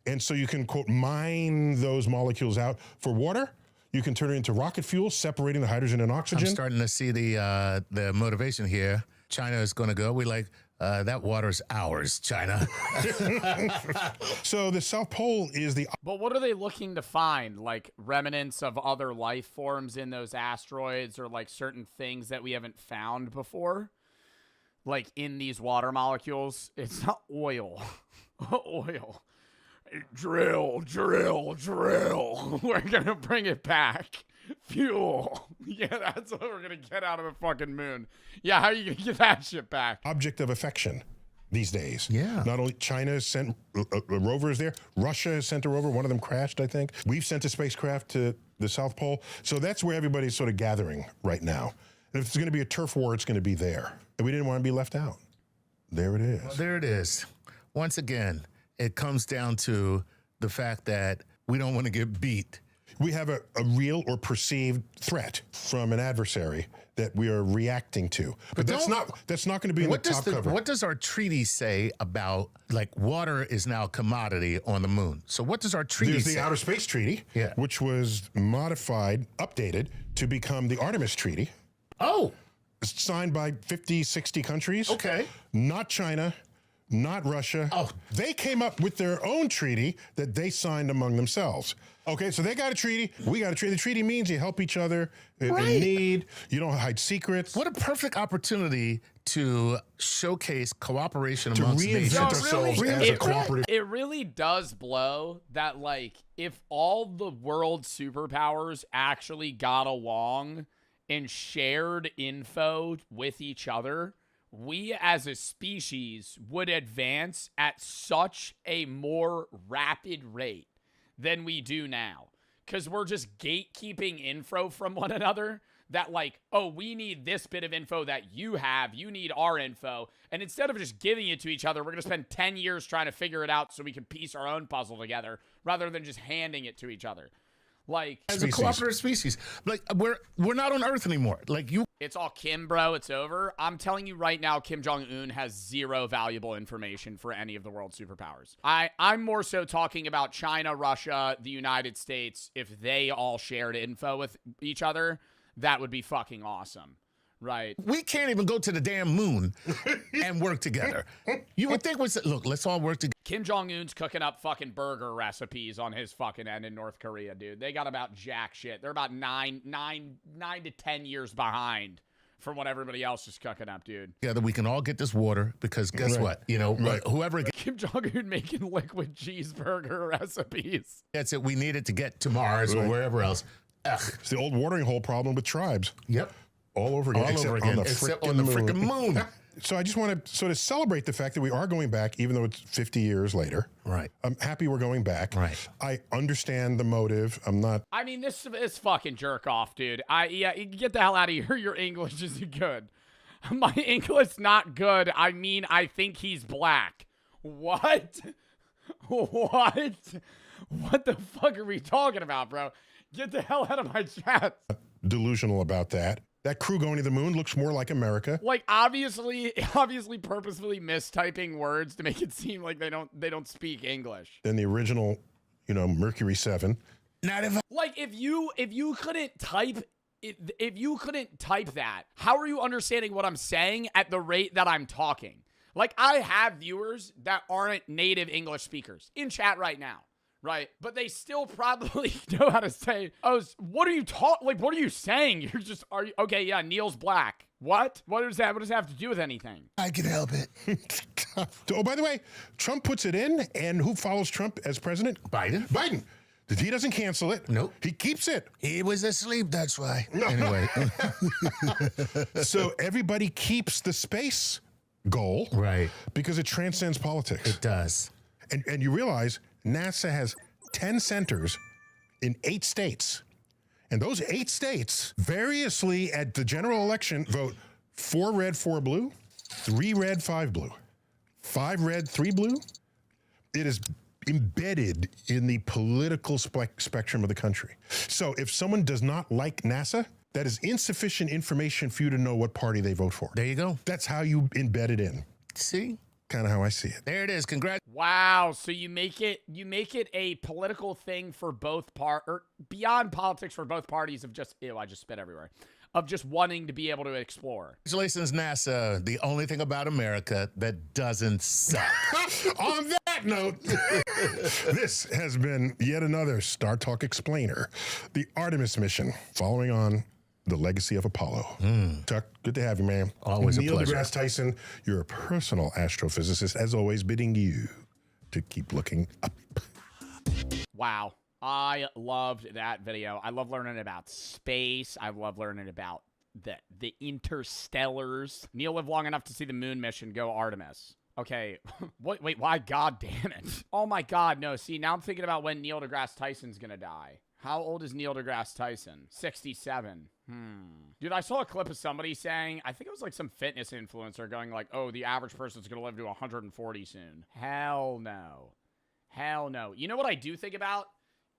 S3: And so you can, quote, mine those molecules out for water. You can turn it into rocket fuel, separating the hydrogen and oxygen.
S17: I'm starting to see the motivation here. China is going to go. We like, that water's ours, China.
S3: So the South Pole is the...
S1: But what are they looking to find? Like remnants of other life forms in those asteroids, or like certain things that we haven't found before? Like in these water molecules? It's not oil. Oil. Drill, drill, drill. We're going to bring it back. Fuel. Yeah, that's what we're going to get out of the fucking moon. Yeah, how are you going to get that shit back?
S3: Object of affection these days.
S17: Yeah.
S3: Not only China has sent rovers there, Russia has sent a rover. One of them crashed, I think. We've sent a spacecraft to the South Pole. So that's where everybody's sort of gathering right now. And if it's going to be a turf war, it's going to be there. And we didn't want to be left out. There it is.
S17: Well, there it is. Once again, it comes down to the fact that we don't want to get beat.
S3: We have a real or perceived threat from an adversary that we are reacting to. But that's not going to be in the top cover.
S17: What does our treaty say about, like, water is now a commodity on the moon? So what does our treaty say?
S3: There's the Outer Space Treaty, which was modified, updated to become the Artemis Treaty.
S17: Oh.
S3: It's signed by 50, 60 countries.
S17: Okay.
S3: Not China. Not Russia.
S17: Oh.
S3: They came up with their own treaty that they signed among themselves. Okay, so they got a treaty. We got a treaty. The treaty means you help each other in need. You don't hide secrets.
S17: What a perfect opportunity to showcase cooperation amongst nations.
S3: To reinvent ourselves as a cooperative.
S1: It really does blow that, like, if all the world superpowers actually got along and shared info with each other, we as a species would advance at such a more rapid rate than we do now. Because we're just gatekeeping info from one another that, like, oh, we need this bit of info that you have. You need our info. And instead of just giving it to each other, we're going to spend 10 years trying to figure it out so we can piece our own puzzle together rather than just handing it to each other. Like,
S17: as a cooperative species, like we're not on Earth anymore. Like
S1: it's all Kim, bro. It's over. I'm telling you right now, Kim Jong-un has zero valuable information for any of the world superpowers. I'm more so talking about China, Russia, the United States. If they all shared info with each other, that would be fucking awesome, Right.
S17: We can't even go to the damn moon and work together. You would think look, let's all work together.
S1: Kim Jong-un's cooking up fucking burger recipes on his fucking end in North Korea, dude. They got about jack shit. They're about 9 to 10 years behind from what everybody else is cooking up, dude.
S17: Together, we can all get this water because guess what? You know, whoever
S1: Kim Jong-un making liquid cheeseburger recipes.
S17: gets it, we need it to get to Mars or wherever else. Ugh.
S3: It's the old watering hole problem with tribes.
S17: Yep.
S3: All over again.
S17: All over again, except on the frickin' moon.
S3: So I just want to sort of celebrate the fact that we are going back, even though it's 50 years later.
S17: Right.
S3: I'm happy we're going back.
S17: Right.
S3: I understand the motive. I'm not.
S1: I mean, this is fucking jerk off, dude. Yeah, get the hell out of here. Your English isn't good. My English not good. I mean, I think he's black. What? What? What the fuck are we talking about, bro? Get the hell out of my chat.
S3: Delusional about that. That crew going to the moon looks more like America.
S1: Like obviously purposefully mistyping words to make it seem like they don't speak English.
S3: Than the original, Mercury 7.
S17: Not if
S1: like if you couldn't type that, how are you understanding what I'm saying at the rate that I'm talking? Like I have viewers that aren't native English speakers in chat right now. Right, but they still probably know how to say, "Oh, what are you what are you saying? You're just okay? Yeah, Neil's black. What? What does that have to do with anything?
S17: I can help it."
S3: Oh, by the way, Trump puts it in, and who follows Trump as president? Biden. He doesn't cancel it.
S17: Nope.
S3: He keeps it.
S17: He was asleep, that's why. Anyway.
S3: So everybody keeps the space goal.
S17: Right.
S3: Because it transcends politics.
S17: It does.
S3: And you realize NASA has 10 centers in 8 states. And those 8 states variously at the general election vote 4 red, 4 blue, 3 red, 5 blue, 5 red, 3 blue. It is embedded in the political spectrum of the country. So if someone does not like NASA, that is insufficient information for you to know what party they vote for.
S17: There you go.
S3: That's how you embed it in.
S17: See?
S3: Kind of how I see it.
S17: There it is. Congrats.
S1: Wow. So you make it a political thing for both or beyond politics for both parties of just I just spit everywhere. Of just wanting to be able to explore.
S17: Congratulations, NASA. The only thing about America that doesn't suck.
S3: On that note, this has been yet another Star Talk Explainer, the Artemis mission, following on the legacy of Apollo. Tuck, good to have you, man.
S17: Always
S3: Neil
S17: a pleasure.
S3: deGrasse Tyson, you're a personal astrophysicist, as always, bidding you to keep looking up.
S1: Wow. I loved that video. I love learning about space. I love learning about the interstellars. Neil lived long enough to see the moon mission go Artemis. Okay. Wait, why? God damn it. Oh my God, no. See, now I'm thinking about when Neil deGrasse Tyson's gonna die. How old is Neil deGrasse Tyson? 67. Dude, I saw a clip of somebody saying, I think it was like some fitness influencer going like, oh, the average person's going to live to 140 soon. Hell no. Hell no. You know what I do think about?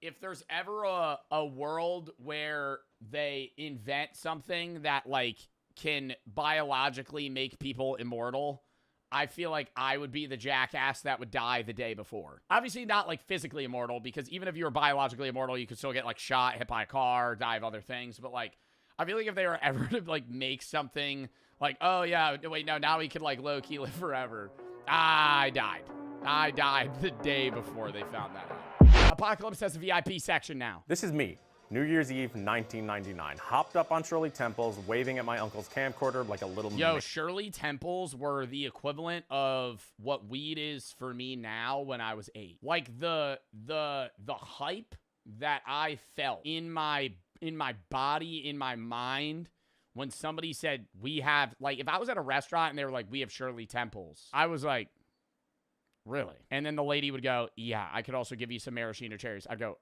S1: If there's ever a world where they invent something that like can biologically make people immortal, I feel like I would be the jackass that would die the day before. Obviously not like physically immortal, because even if you were biologically immortal, you could still get like shot, hit by a car, die of other things. But like, I feel like if they were ever to like make something like, oh yeah, wait, no, now we could like low-key live forever. I died the day before they found that out. Apocalypse has a VIP section now.
S5: This is me, New Year's Eve 1999. Hopped up on Shirley Temples, waving at my uncle's camcorder like a little
S1: Shirley Temples were the equivalent of what weed is for me now when I was 8. Like the hype that I felt in my body, in my mind, when somebody said we have, like, if I was at a restaurant and they were like, we have Shirley Temples, I was like, really? And then the lady would go, yeah, I could also give you some maraschino cherries. I'd go,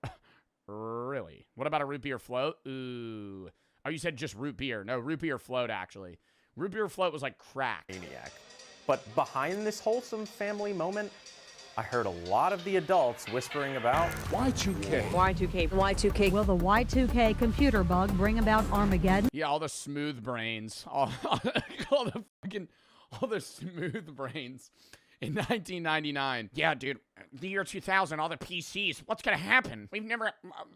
S1: really? What about a root beer float? Ooh. Oh, you said just root beer. No, root beer float, actually. Root beer float was like crack.
S5: Maniac. But behind this wholesome family moment, I heard a lot of the adults whispering about
S4: Y2K.
S7: Y2K. Y2K. Will the Y2K computer bug bring about Armageddon?
S1: Yeah, all the smooth brains. All the smooth brains. In 1999. Yeah, dude. The year 2000, all the PCs. What's going to happen?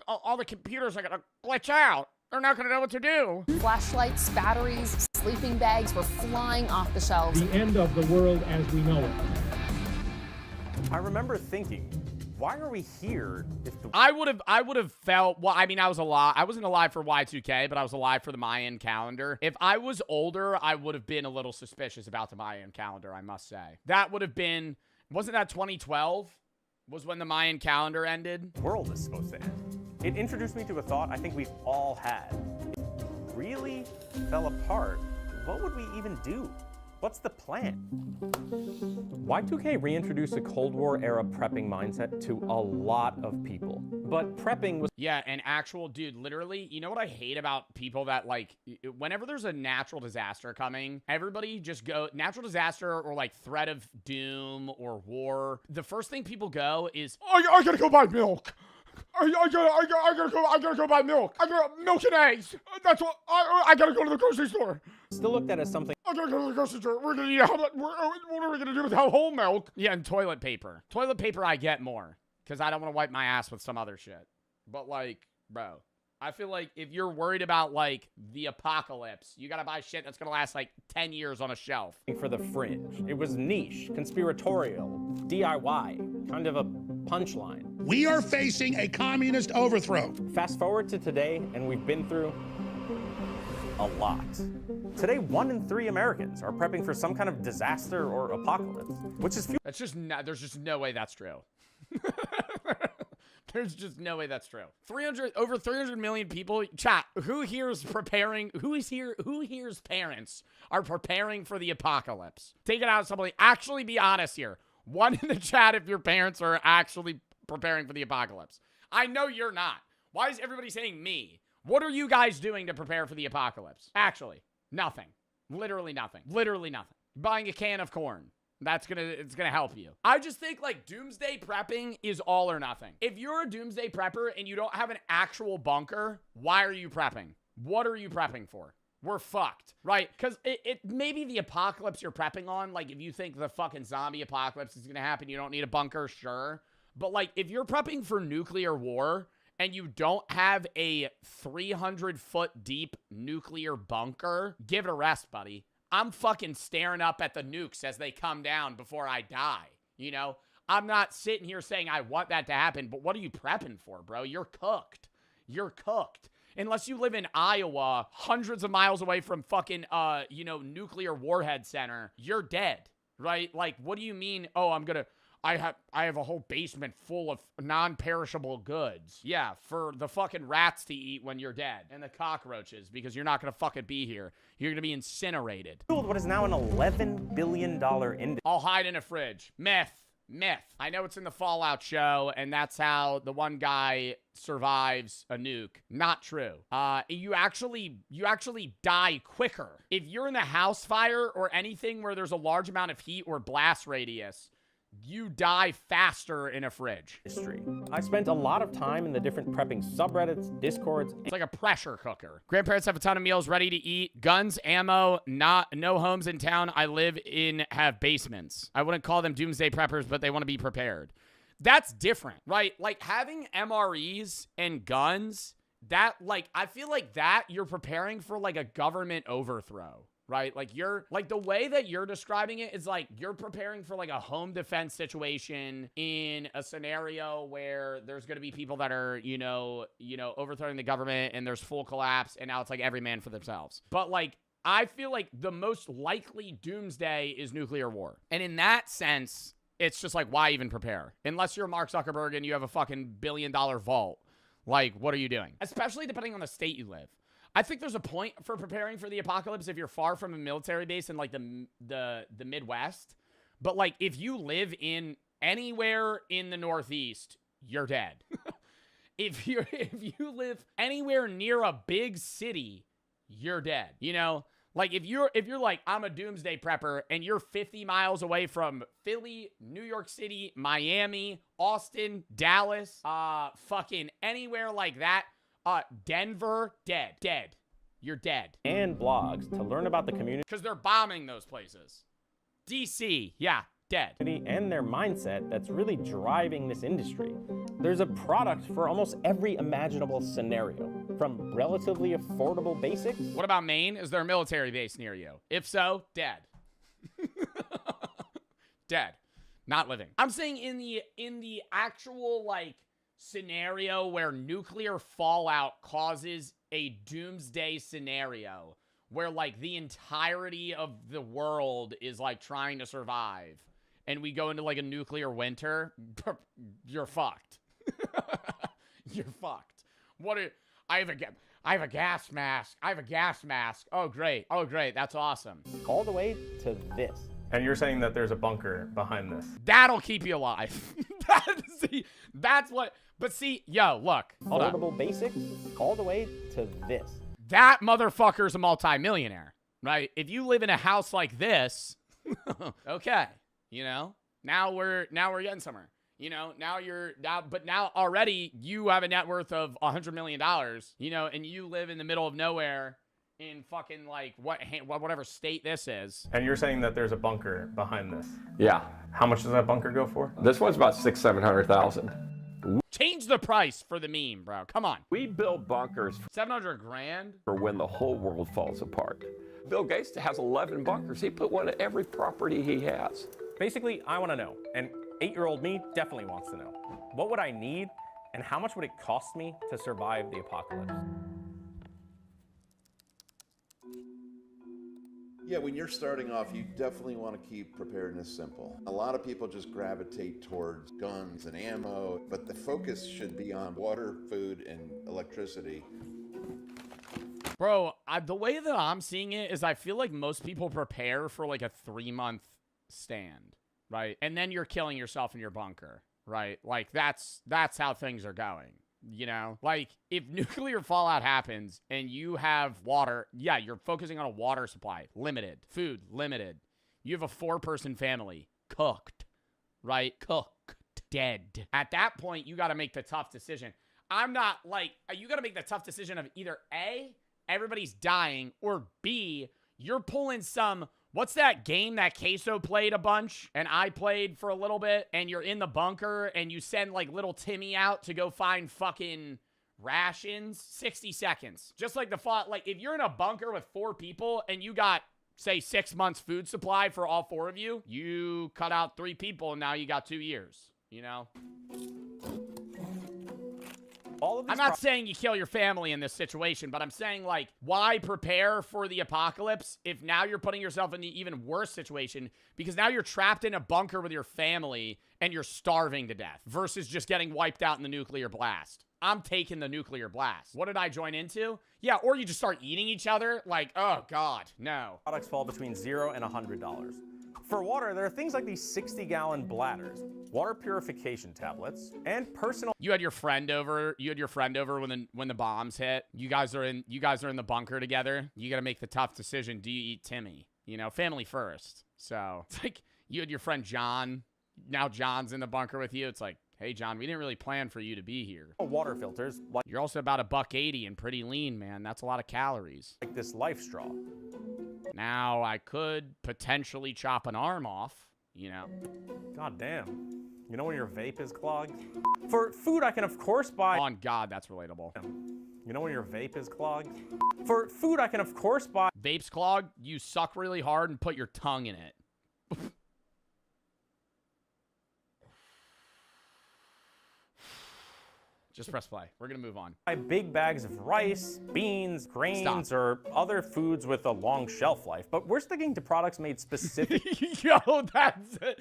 S1: All the computers are going to glitch out. They're not gonna know what to do.
S4: Flashlights, batteries, sleeping bags were flying off the shelves.
S10: The end of the world as we know it.
S5: I remember thinking, why are we here if the
S1: I would have felt, well, I mean, I was alive. I wasn't alive for Y2K, but I was alive for the Mayan calendar. If I was older, I would have been a little suspicious about the Mayan calendar, I must say. That would have been, wasn't that 2012? Was when the Mayan calendar ended?
S5: The world is supposed to end. It introduced me to a thought I think we've all had. If it really fell apart, what would we even do? What's the plan? Y2K reintroduced a Cold War era prepping mindset to a lot of people. But prepping was...
S1: Yeah, and actual, dude, literally, you know what I hate about people that, like, whenever there's a natural disaster coming, everybody just go, natural disaster or, like, threat of doom or war, the first thing people go is, I gotta go buy milk. I gotta go buy milk. I got milk and eggs. That's what I gotta go to the grocery store.
S5: Still looked at as something.
S1: I gotta go to the grocery store. We're gonna eat what are we gonna do with whole milk? Yeah, and toilet paper. Toilet paper I get more because I don't want to wipe my ass with some other shit. But like, bro, I feel like if you're worried about like the apocalypse, you gotta buy shit that's gonna last like 10 years on a shelf.
S5: For the fringe. It was niche, conspiratorial, DIY, kind of a punchline.
S17: We are facing a communist overthrow.
S5: Fast forward to today, and we've been through a lot. Today, 1 in 3 Americans are prepping for some kind of disaster or apocalypse, which is...
S1: That's just not, there's just no way that's true. There's just no way that's true. Over 300 million people. Chat, who here's preparing? Who here's parents are preparing for the apocalypse? Take it out of somebody. Actually be honest here. One in the chat if your parents are actually preparing for the apocalypse. I know you're not. Why is everybody saying me? What are you guys doing to prepare for the apocalypse? Actually, nothing. Literally nothing. Literally nothing. Buying a can of corn. It's gonna help you. I just think like doomsday prepping is all or nothing. If you're a doomsday prepper and you don't have an actual bunker, why are you prepping? What are you prepping for? We're fucked, right? Because it maybe the apocalypse you're prepping on, like if you think the fucking zombie apocalypse is gonna happen, you don't need a bunker, sure. But like if you're prepping for nuclear war and you don't have a 300-foot deep nuclear bunker, give it a rest, buddy. I'm fucking staring up at the nukes as they come down before I die, you know? I'm not sitting here saying I want that to happen, but what are you prepping for, bro? You're cooked. You're cooked. Unless you live in Iowa, hundreds of miles away from fucking, nuclear warhead center, you're dead, right? Like, what do you mean, oh, I have a whole basement full of non-perishable goods. Yeah, for the fucking rats to eat when you're dead. And the cockroaches, because you're not gonna fucking be here. You're gonna be incinerated.
S5: What is now an $11 billion industry.
S1: I'll hide in a fridge. Myth. I know it's in the Fallout show, and that's how the one guy survives a nuke. Not true. You actually die quicker. If you're in a house fire or anything where there's a large amount of heat or blast radius, you die faster in a fridge.
S5: History. I spent a lot of time in the different prepping subreddits, discords.
S1: It's like a pressure cooker. Grandparents have a ton of meals ready to eat. Guns, ammo, no homes in town I live in have basements. I wouldn't call them doomsday preppers, but they want to be prepared. That's different, right? Like having MREs and guns, that like, I feel like that you're preparing for like a government overthrow. Right? Like the way that you're describing it is like you're preparing for like a home defense situation in a scenario where there's going to be people that are, overthrowing the government and there's full collapse and now it's like every man for themselves. But like, I feel like the most likely doomsday is nuclear war. And in that sense, it's just like, why even prepare? Unless you're Mark Zuckerberg and you have a fucking $1 billion vault. Like, what are you doing? Especially depending on the state you live. I think there's a point for preparing for the apocalypse if you're far from a military base in like the Midwest. But like if you live in anywhere in the Northeast, you're dead. If you live anywhere near a big city, you're dead. You know? Like if you're like I'm a doomsday prepper and you're 50 miles away from Philly, New York City, Miami, Austin, Dallas, fucking anywhere like that, Denver, dead. You're dead.
S5: And blogs to learn about the community.
S1: Because they're bombing those places. DC, yeah, dead.
S5: And their mindset that's really driving this industry. There's a product for almost every imaginable scenario. from relatively affordable basics.
S1: What about Maine? Is there a military base near you? If so, dead. Dead. Not living. I'm saying in the actual, like, scenario where nuclear fallout causes a doomsday scenario where, like, the entirety of the world is, like, trying to survive, and we go into, like, a nuclear winter, you're fucked. You're fucked. I have a gas mask. I have a gas mask. Oh, great. Oh, great. That's awesome.
S5: All the way to this. And you're saying that there's a bunker behind this?
S1: That'll keep you alive. That's what... But see, yo, look. Hold on.
S5: Affordable basics, all the way to this.
S1: That motherfucker's a multimillionaire, right? If you live in a house like this, okay, now we're getting somewhere. Now already you have a net worth of $100 million, and you live in the middle of nowhere in fucking, like, whatever state this is.
S5: And you're saying that there's a bunker behind this?
S9: Yeah.
S5: How much does that bunker go for?
S9: This one's about $600,000-$700,000.
S1: Change the price for the meme, bro. Come on.
S9: We build bunkers
S1: $700,000
S9: for when the whole world falls apart. Bill Gates has 11 bunkers. He put one at every property he has.
S5: Basically, I want to know, and 8-year-old me definitely wants to know. What would I need, and how much would it cost me to survive the apocalypse?
S13: Yeah, when you're starting off, you definitely want to keep preparedness simple. A lot of people just gravitate towards guns and ammo, but the focus should be on water, food, and electricity.
S1: Bro, the way that I'm seeing it is I feel like most people prepare for like a 3-month stand, right? And then you're killing yourself in your bunker, right? Like that's how things are going. Like, if nuclear fallout happens and you have water, yeah, you're focusing on a water supply. Limited. Food, limited. You have a 4-person family. Cooked. Right? Cooked. Dead. At that point, you got to make the tough decision. I'm not, like, you got to make the tough decision of either A, everybody's dying, or B, you're pulling some... What's that game that Queso played a bunch and I played for a little bit, and you're in the bunker and you send like little Timmy out to go find fucking rations? 60 seconds. Just like like if you're in a bunker with 4 people and you got, say, 6 months food supply for all 4 of you, you cut out 3 people and now you got 2 years, I'm not saying you kill your family in this situation, but I'm saying, like, why prepare for the apocalypse if now you're putting yourself in the even worse situation, because now you're trapped in a bunker with your family and you're starving to death versus just getting wiped out in the nuclear blast. I'm taking the nuclear blast. What did I join into? Yeah, or you just start eating each other. Like, oh, God, no.
S5: Products fall between $0 and $100. For water, there are things like these 60-gallon bladders, water purification tablets, and personal...
S1: You had your friend over when the bombs hit. You guys are in the bunker together. You got to make the tough decision. Do you eat Timmy? Family first. So, it's like you had your friend John. Now John's in the bunker with you. It's like, hey, John, we didn't really plan for you to be here.
S5: Water filters.
S1: You're also about $1.80 and pretty lean, man. That's a lot of calories.
S5: Like this Life Straw.
S1: Now, I could potentially chop an arm off,
S5: God damn. You know when your vape is clogged? For food, I can, of course, buy...
S1: On God, that's relatable.
S5: You know when your vape is clogged? For food, I can, of course, buy...
S1: Vape's clogged, you suck really hard and put your tongue in it. Just press play. We're going to move on.
S5: Buy big bags of rice, beans, grains, or other foods with a long shelf life. But we're sticking to products made specifically...
S1: that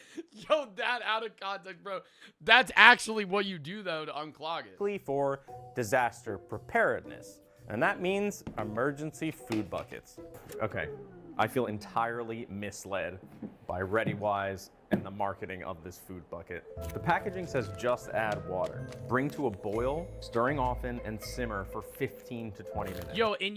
S1: out of context, bro. That's actually what you do, though, to unclog it.
S5: For disaster preparedness. And that means emergency food buckets. Okay, I feel entirely misled by ReadyWise and the marketing of this food bucket. The packaging says just add water. Bring to a boil, stirring often, and simmer for 15 to 20 minutes.
S1: Yo, and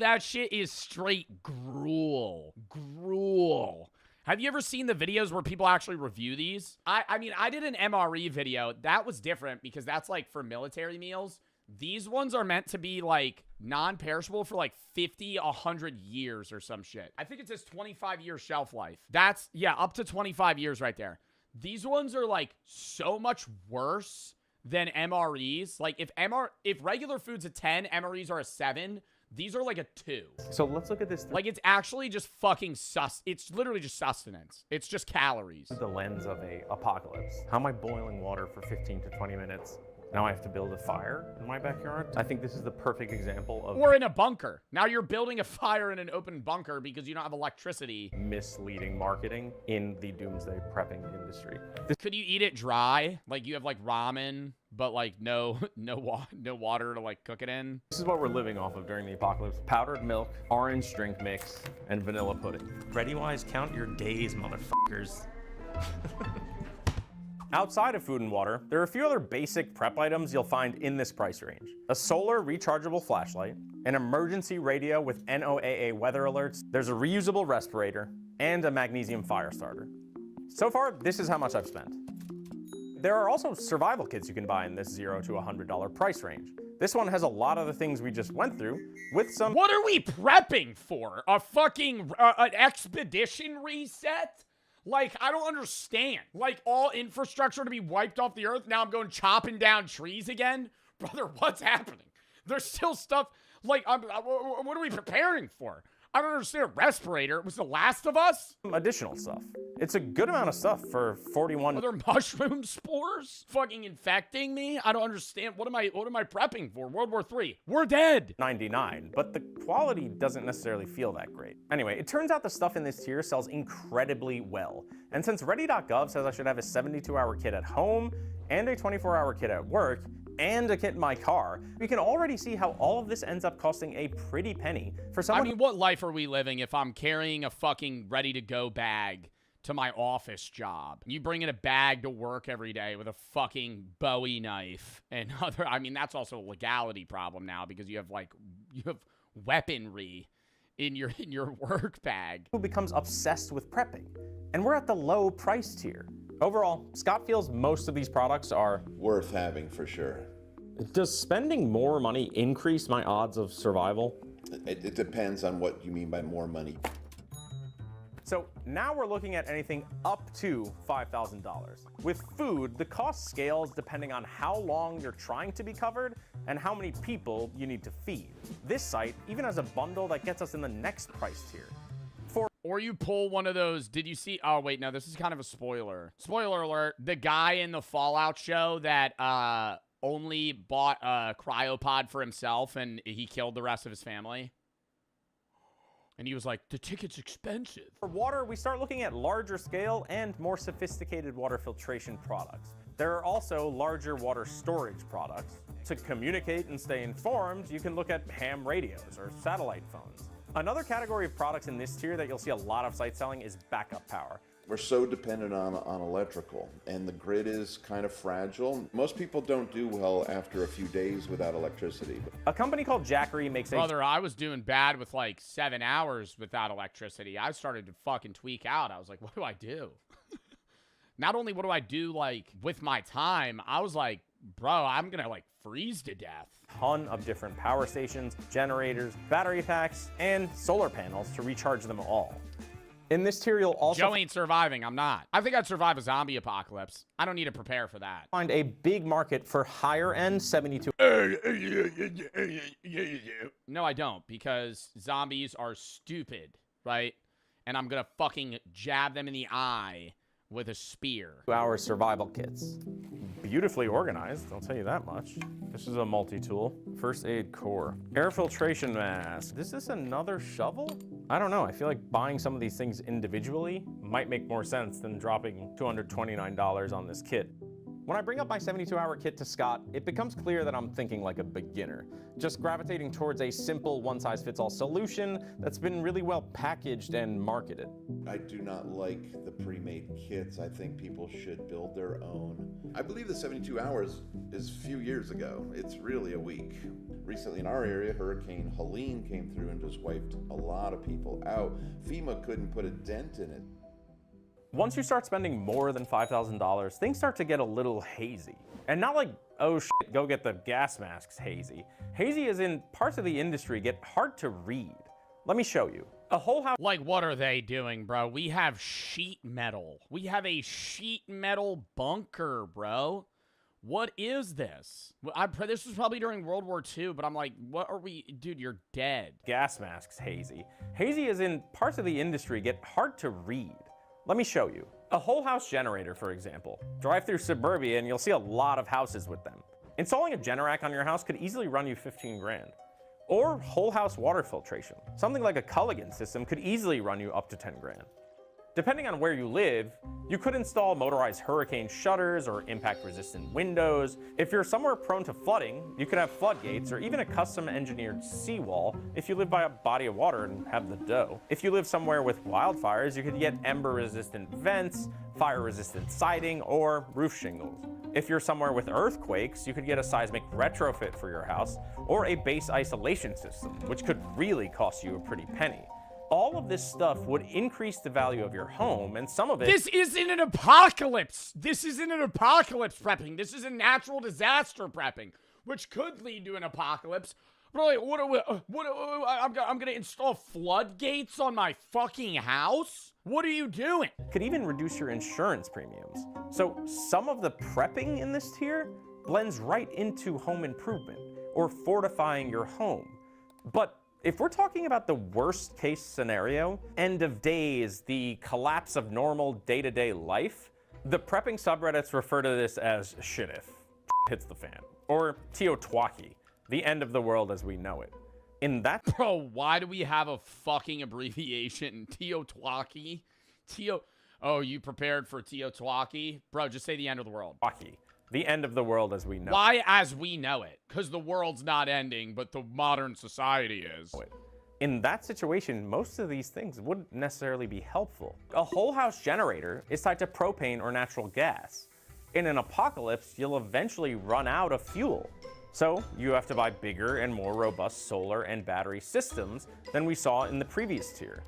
S1: that shit is straight gruel. Gruel. Have you ever seen the videos where people actually review these? I mean, I did an MRE video. That was different because that's like for military meals. These ones are meant to be like non-perishable for like 50, 100 years or some shit. I think it says 25-year shelf life. That's, yeah, up to 25 years right there. These ones are like so much worse than MREs. Like if regular food's a 10, MREs are a 7. These are like a 2.
S5: So let's look at this.
S1: Like it's actually just fucking it's literally just sustenance. It's just calories.
S5: The lens of a apocalypse. How am I boiling water for 15 to 20 minutes? Now I have to build a fire in my backyard. I think this is the perfect example of...
S1: Or in a bunker. Now you're building a fire in an open bunker because you don't have electricity.
S5: Misleading marketing in the doomsday prepping industry.
S1: Could you eat it dry? Like you have like ramen, but like no water to like cook it in?
S5: This is what we're living off of during the apocalypse. Powdered milk, orange drink mix, and vanilla pudding. Ready-wise, count your days, motherfuckers. Outside of food and water, there are a few other basic prep items you'll find in this price range. A solar rechargeable flashlight, an emergency radio with NOAA weather alerts, there's a reusable respirator, and a magnesium fire starter. So far, this is how much I've spent. There are also survival kits you can buy in this $0 to $100 price range. This one has a lot of the things we just went through, with some...
S1: What are we prepping for? A fucking an expedition reset? Like, I don't understand. Like, all infrastructure to be wiped off the earth. Now I'm going chopping down trees again? Brother, what's happening? There's still stuff, like, what are we preparing for? I don't understand. A respirator. It was The Last of Us?
S5: Additional stuff. It's a good amount of stuff for 41.
S1: Are there mushroom spores fucking infecting me? I don't understand. What am I prepping for? World War III. We're dead.
S5: 99, but the quality doesn't necessarily feel that great. Anyway, it turns out the stuff in this tier sells incredibly well. And since Ready.gov says I should have a 72-hour kit at home and a 24-hour kit at work, and a kit in my car, we can already see how all of this ends up costing a pretty penny for someone.
S1: I mean, what life are we living if I'm carrying a fucking ready-to-go bag to my office job? You bring in a bag to work every day with a fucking Bowie knife and other... I mean, that's also a legality problem now because you have weaponry in your work bag.
S5: Who becomes obsessed with prepping. And we're at the low price tier. Overall, Scott feels most of these products are
S13: worth having for sure.
S5: Does spending more money increase my odds of survival?
S13: It depends on what you mean by more money.
S5: So now we're looking at anything up to $5,000. With food, the cost scales depending on how long you're trying to be covered and how many people you need to feed. This site even has a bundle that gets us in the next price tier.
S1: Or you pull one of those, did you see, oh wait, no, this is kind of a spoiler. Spoiler alert, the guy in the Fallout show that only bought a cryopod for himself and he killed the rest of his family. And he was like, the ticket's expensive.
S5: For water, we start looking at larger scale and more sophisticated water filtration products. There are also larger water storage products. To communicate and stay informed, you can look at ham radios or satellite phones. Another category of products in this tier that you'll see a lot of sites selling is backup power.
S13: We're so dependent on electrical, and the grid is kind of fragile. Most people don't do well after a few days without electricity.
S5: A company called Jackery makes
S1: Brother, I was doing bad with like 7 hours without electricity. I started to fucking tweak out. I was like, what do I do? Not only what do I do like with my time, I was like, bro, I'm gonna like freeze to death.
S5: Ton of different power stations, generators, battery packs, and solar panels to recharge them all. In this tier, you'll also...
S1: Joe ain't surviving. I'm not. I think I'd survive a zombie apocalypse. I don't need to prepare for that.
S5: Find a big market for higher-end 72...
S1: No, I don't, because zombies are stupid, right? And I'm gonna fucking jab them in the eye with a spear.
S5: 2-hour survival kits. Beautifully organized, I'll tell you that much. This is a multi-tool. First aid core. Air filtration mask. Is this another shovel? I don't know, I feel like buying some of these things individually might make more sense than dropping $229 on this kit. When I bring up my 72-hour kit to Scott, it becomes clear that I'm thinking like a beginner, just gravitating towards a simple one-size-fits-all solution that's been really well packaged and marketed.
S13: I do not like the pre-made kits. I think people should build their own. I believe the 72 hours is a few years ago. It's really a week. Recently in our area, Hurricane Helene came through and just wiped a lot of people out. FEMA couldn't put a dent in it.
S5: Once you start spending more than $5,000, things start to get a little hazy. And not like, oh shit, go get the gas masks hazy. Hazy as in parts of the industry get hard to read. Let me show you. A whole house...
S1: Like, what are they doing, bro? We have sheet metal. We have a sheet metal bunker, bro. What is this? This was probably during World War II, but I'm like, what are we? Dude, you're dead.
S5: Gas masks hazy. Hazy as in parts of the industry get hard to read. Let me show you. A whole house generator, for example. Drive through suburbia and you'll see a lot of houses with them. Installing a Generac on your house could easily run you 15 grand. Or whole house water filtration. Something like a Culligan system could easily run you up to 10 grand. Depending on where you live, you could install motorized hurricane shutters or impact-resistant windows. If you're somewhere prone to flooding, you could have floodgates or even a custom-engineered seawall if you live by a body of water and have the dough. If you live somewhere with wildfires, you could get ember-resistant vents, fire-resistant siding, or roof shingles. If you're somewhere with earthquakes, you could get a seismic retrofit for your house or a base isolation system, which could really cost you a pretty penny. All of this stuff would increase the value of your home, and some of it—
S1: This isn't an apocalypse. This isn't an apocalypse prepping. This is a natural disaster prepping, which could lead to an apocalypse. But like, I'm gonna install floodgates on my fucking house? What are you doing?
S5: Could even reduce your insurance premiums. So some of the prepping in this tier blends right into home improvement or fortifying your home. But if we're talking about the worst case scenario, end of days, the collapse of normal day-to-day life, the prepping subreddits refer to this as shit if hits the fan, or Teotwaki, the end of the world as we know it. In that—
S1: Bro, why do we have a fucking abbreviation? Teotwaki? Oh, you prepared for Teotwaki? Bro, just say the end of the world.
S5: The end of the world as we know it.
S1: Why as we know it? Because the world's not ending, but the modern society is.
S5: In that situation, most of these things wouldn't necessarily be helpful. A whole house generator is tied to propane or natural gas. In an apocalypse, you'll eventually run out of fuel. So you have to buy bigger and more robust solar and battery systems than we saw in the previous tier.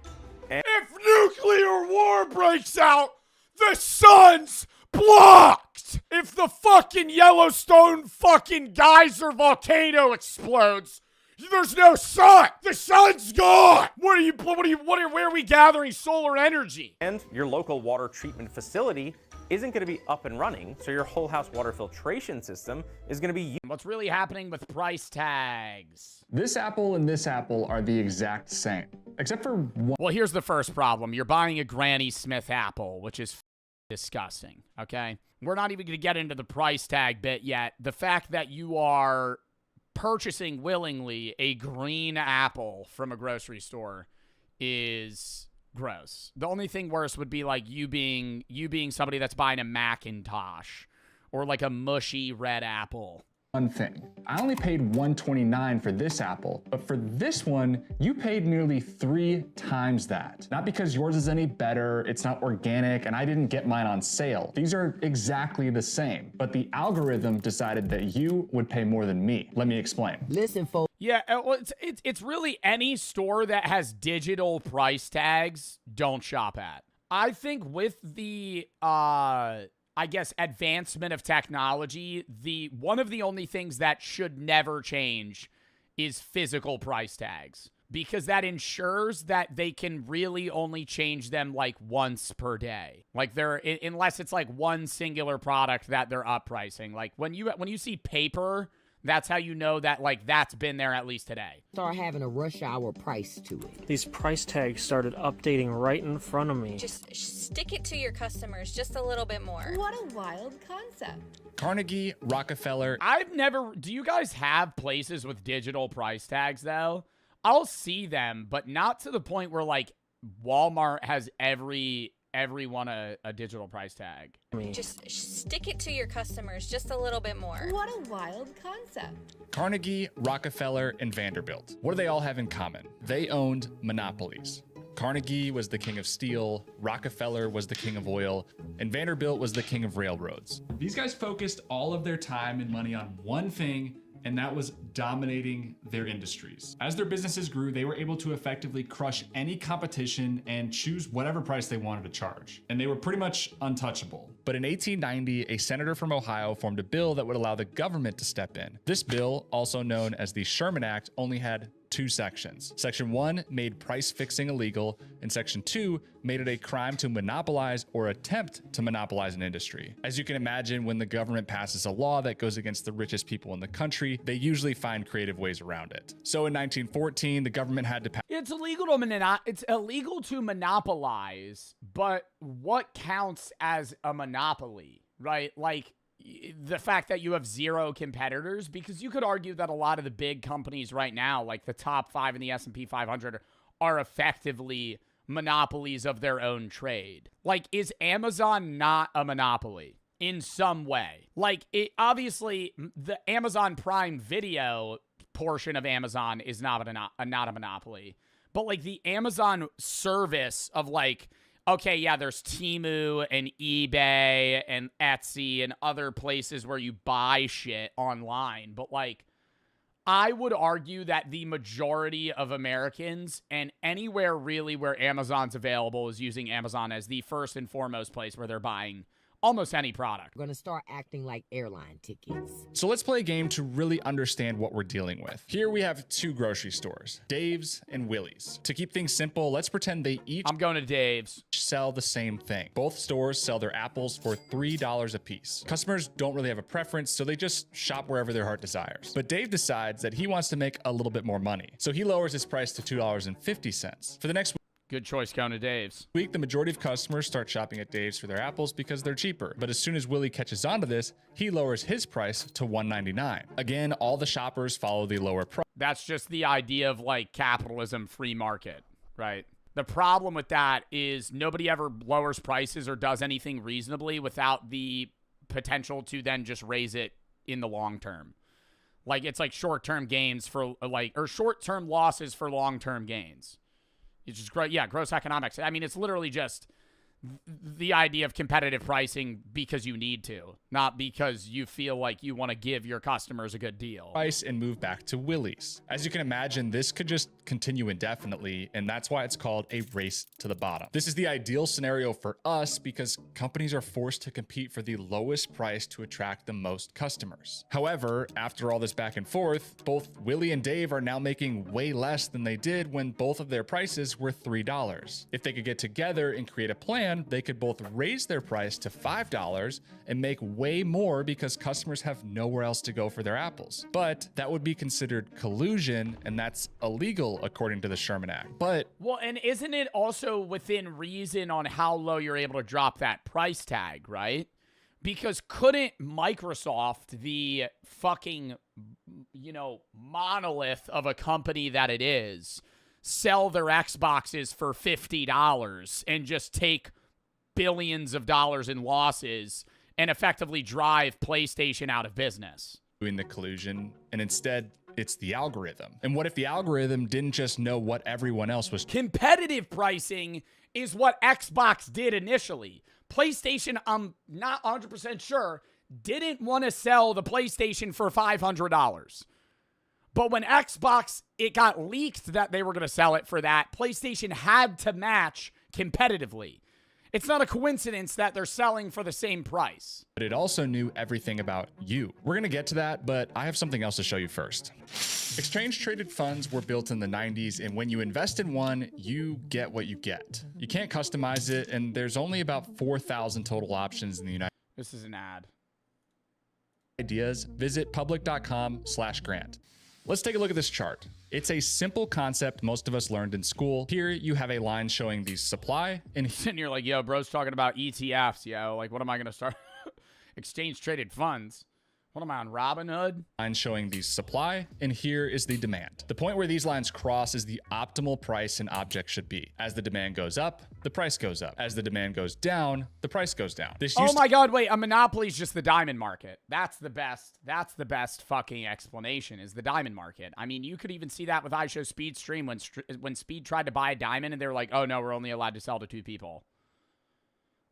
S5: And
S1: if nuclear war breaks out, the sun's blocked! If the fucking Yellowstone fucking geyser volcano explodes, there's no sun! The sun's gone! Where are we gathering solar energy?
S5: And your local water treatment facility isn't going to be up and running, so your whole house water filtration system is going to be—
S1: What's really happening with price tags?
S12: This apple and this apple are the exact same, except for one.
S1: Well, here's the first problem. You're buying a Granny Smith apple, which is disgusting, okay? We're not even going to get into the price tag bit yet. The fact that you are purchasing willingly a green apple from a grocery store is gross. The only thing worse would be like you being somebody that's buying a Macintosh or like a mushy red apple.
S12: One thing. I only paid $129 for this apple, but for this one, you paid nearly 3 times that. Not because yours is any better, it's not organic, and I didn't get mine on sale. These are exactly the same, but the algorithm decided that you would pay more than me. Let me explain.
S19: Listen, folks.
S1: Yeah, well, it's really any store that has digital price tags, don't shop at. I think with the I guess advancement of technology, one of the only things that should never change is physical price tags, because that ensures that they can really only change them like once per day. Like unless it's like one singular product that they're up pricing. Like when you see paper, that's how you know that like that's been there at least today.
S19: Start having a rush hour price to it.
S23: These price tags started updating right in front of me.
S24: Just stick it to your customers just a little bit more.
S25: What a wild concept.
S12: Carnegie, Rockefeller.
S1: Do you guys have places with digital price tags though? I'll see them, but not to the point where like Walmart has everyone a digital price tag.
S24: Just stick it to your customers just a little bit more.
S25: What a wild concept.
S12: Carnegie, Rockefeller, and Vanderbilt. What do they all have in common? They owned monopolies. Carnegie was the king of steel, Rockefeller was the king of oil, and Vanderbilt was the king of railroads. These guys focused all of their time and money on one thing, and that was dominating their industries. As their businesses grew, they were able to effectively crush any competition and choose whatever price they wanted to charge. And they were pretty much untouchable. But in 1890, a senator from Ohio formed a bill that would allow the government to step in. This bill, also known as the Sherman Act, only had two sections. Section 1 made price fixing illegal, and Section 2 made it a crime to monopolize or attempt to monopolize an industry. As you can imagine, when the government passes a law that goes against the richest people in the country, they usually find creative ways around it. So in 1914, the government had to pass.
S1: It's illegal to monopolize, but what counts as a monopoly, right? Like the fact that you have zero competitors, because you could argue that a lot of the big companies right now, like the top 5 in the S&P 500, are effectively monopolies of their own trade. Like, is Amazon not a monopoly in some way? Like, it obviously, the Amazon Prime Video portion of Amazon is not a monopoly. But, like, the Amazon service of, like, okay, yeah, there's Temu and eBay and Etsy and other places where you buy shit online. But, like, I would argue that the majority of Americans and anywhere really where Amazon's available is using Amazon as the first and foremost place where they're buying almost any product.
S19: We're going to start acting like airline tickets.
S12: So let's play a game to really understand what we're dealing with. Here we have two grocery stores, Dave's and Willie's. To keep things simple, let's pretend they each
S1: I'm going to Dave's.
S12: Sell the same thing. Both stores sell their apples for $3 a piece. Customers don't really have a preference, so they just shop wherever their heart desires. But Dave decides that he wants to make a little bit more money, so he lowers his price to $2.50. For the next
S1: Good choice going to Dave's.
S12: week, the majority of customers start shopping at Dave's for their apples because they're cheaper. But as soon as Willie catches on to this, he lowers his price to $1.99. Again, all the shoppers follow the lower price.
S1: That's just the idea of, like, capitalism, free market, right? The problem with that is nobody ever lowers prices or does anything reasonably without the potential to then just raise it in the long term. Like, it's like short-term gains for, like, or short-term losses for long-term gains. It's just great. Yeah, gross economics. I mean, it's literally just the idea of competitive pricing because you need to, not because you feel like you want to give your customers a good deal.
S12: Price and move back to Willie's. As you can imagine, this could just continue indefinitely, and that's why it's called a race to the bottom. This is the ideal scenario for us because companies are forced to compete for the lowest price to attract the most customers. However, after all this back and forth, both Willie and Dave are now making way less than they did when both of their prices were $3. If they could get together and create a plan, they could both raise their price to $5 and make way more because customers have nowhere else to go for their apples. But that would be considered collusion, and that's illegal according to the Sherman Act. But
S1: well, and isn't it also within reason on how low you're able to drop that price tag, right? Because couldn't Microsoft, the fucking, monolith of a company that it is, sell their Xboxes for $50 and just take billions of dollars in losses and effectively drive PlayStation out of business?
S12: Doing the collusion, and instead it's the algorithm. And what if the algorithm didn't just know what everyone else was?
S1: Competitive pricing is what Xbox did initially. PlayStation, I'm not 100% sure, didn't want to sell the PlayStation for $500. But when Xbox, it got leaked that they were going to sell it for that, PlayStation had to match competitively. It's not a coincidence that they're selling for the same price.
S12: But it also knew everything about you. We're going to get to that, but I have something else to show you first. Exchange-traded funds were built in the 90s, and when you invest in one, you get what you get. You can't customize it, and there's only about 4,000 total options in the United States.
S1: This is an ad.
S12: Ideas, visit public.com/grant. Let's take a look at this chart. It's a simple concept most of us learned in school. Here you have a line showing the supply and
S1: you're like, yo, bro's talking about ETFs, yo. Like, what am I going to start? Exchange traded funds. What am I on, Robinhood?
S12: Line showing the supply, and here is the demand. The point where these lines cross is the optimal price an object should be. As the demand goes up, the price goes up. As the demand goes down, the price goes down.
S1: Oh my God, wait, a monopoly is just the diamond market. That's the best fucking explanation, is the diamond market. I mean, you could even see that with iShowSpeed Stream when Speed tried to buy a diamond and they were like, oh no, we're only allowed to sell to 2 people.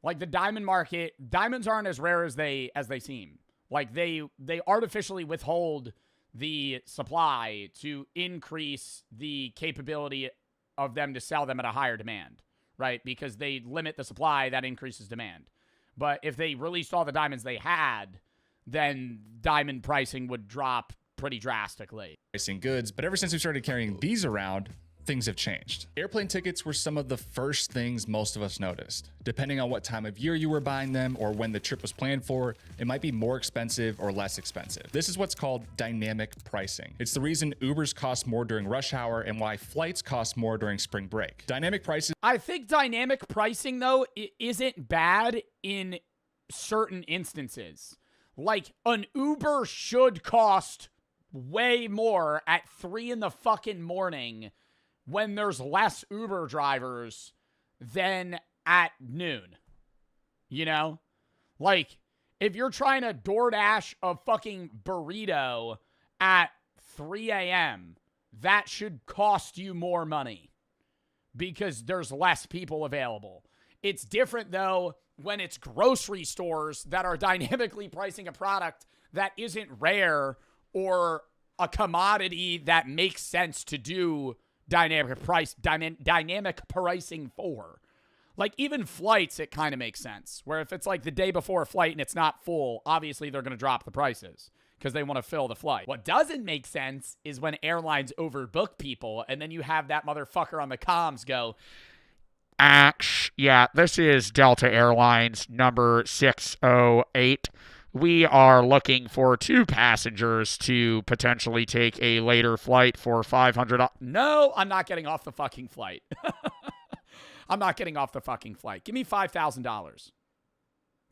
S1: Like, the diamond market, diamonds aren't as rare as they seem. Like, they artificially withhold the supply to increase the capability of them to sell them at a higher demand, right? Because they limit the supply, that increases demand. But if they released all the diamonds they had, then diamond pricing would drop pretty drastically.
S12: Pricing goods, but ever since we started carrying these around, things have changed. Airplane tickets were some of the first things most of us noticed. Depending on what time of year you were buying them or when the trip was planned for, it might be more expensive or less expensive. This is what's called dynamic pricing. It's the reason Ubers cost more during rush hour and why flights cost more during spring break. Dynamic prices.
S1: I think dynamic pricing, though, isn't bad in certain instances. Like, an Uber should cost way more at 3 in the fucking morning when there's less Uber drivers than at noon. You know? Like, if you're trying to DoorDash a fucking burrito at 3 a.m., that should cost you more money because there's less people available. It's different, though, when it's grocery stores that are dynamically pricing a product that isn't rare or a commodity that makes sense to do dynamic pricing for. Like, even flights, it kind of makes sense. Where if it's like the day before a flight and it's not full, obviously they're going to drop the prices because they want to fill the flight. What doesn't make sense is when airlines overbook people and then you have that motherfucker on the comms go, yeah, this is Delta Airlines number 608. We are looking for 2 passengers to potentially take a later flight for $500. No, I'm not getting off the fucking flight. I'm not getting off the fucking flight. Give me $5,000.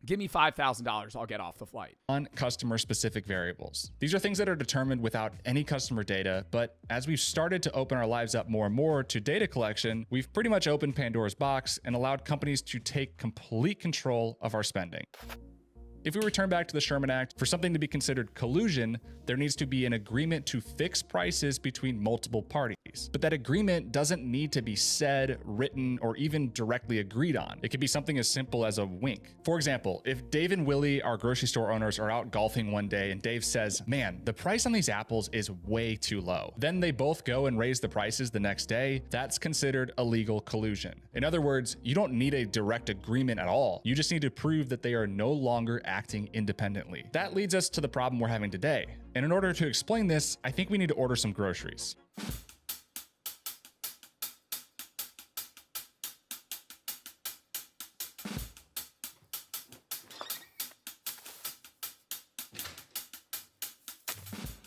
S1: Give me $5,000. I'll get off the flight.
S12: On customer-specific variables. These are things that are determined without any customer data, but as we've started to open our lives up more and more to data collection, we've pretty much opened Pandora's box and allowed companies to take complete control of our spending. If we return back to the Sherman Act, for something to be considered collusion, there needs to be an agreement to fix prices between multiple parties. But that agreement doesn't need to be said, written, or even directly agreed on. It could be something as simple as a wink. For example, if Dave and Willie, our grocery store owners, are out golfing one day and Dave says, "Man, the price on these apples is way too low." Then they both go and raise the prices the next day. That's considered illegal collusion. In other words, you don't need a direct agreement at all. You just need to prove that they are no longer acting independently. That leads us to the problem we're having today. And in order to explain this, I think we need to order some groceries.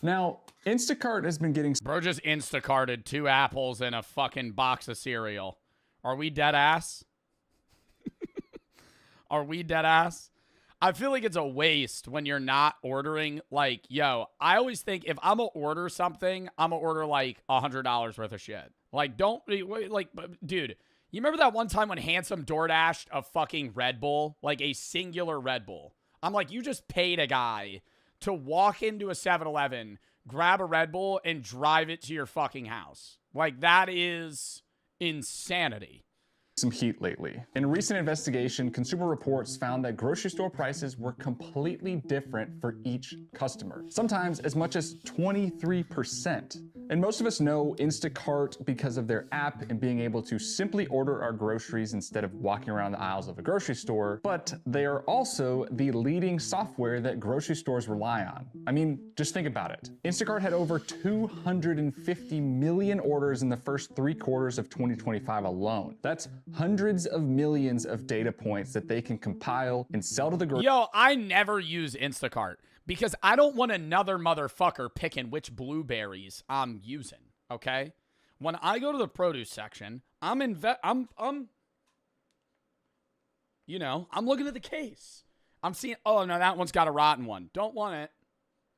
S12: Now, Instacart has been getting...
S1: Bro just Instacarted 2 apples and a fucking box of cereal. Are we dead ass? Are we dead ass? I feel like it's a waste when you're not ordering. Like, yo, I always think if I'm going to order something, I'm going to order like $100 worth of shit. Like, don't, like, dude, you remember that one time when Handsome DoorDashed a fucking Red Bull? Like a singular Red Bull. I'm like, you just paid a guy to walk into a 7-Eleven, grab a Red Bull, and drive it to your fucking house. Like, that is insanity.
S12: Some heat lately. In a recent investigation, Consumer Reports found that grocery store prices were completely different for each customer, sometimes as much as 23%. And most of us know Instacart because of their app and being able to simply order our groceries instead of walking around the aisles of a grocery store, but they are also the leading software that grocery stores rely on. I mean, just think about it. Instacart had over 250 million orders in the first 3 quarters of 2025 alone. That's hundreds of millions of data points that they can compile and sell to the grocery.
S1: Yo, I never use Instacart because I don't want another motherfucker picking which blueberries I'm using, okay? When I go to the produce section, I'm looking at the case. I'm seeing, oh, no, that one's got a rotten one. Don't want it.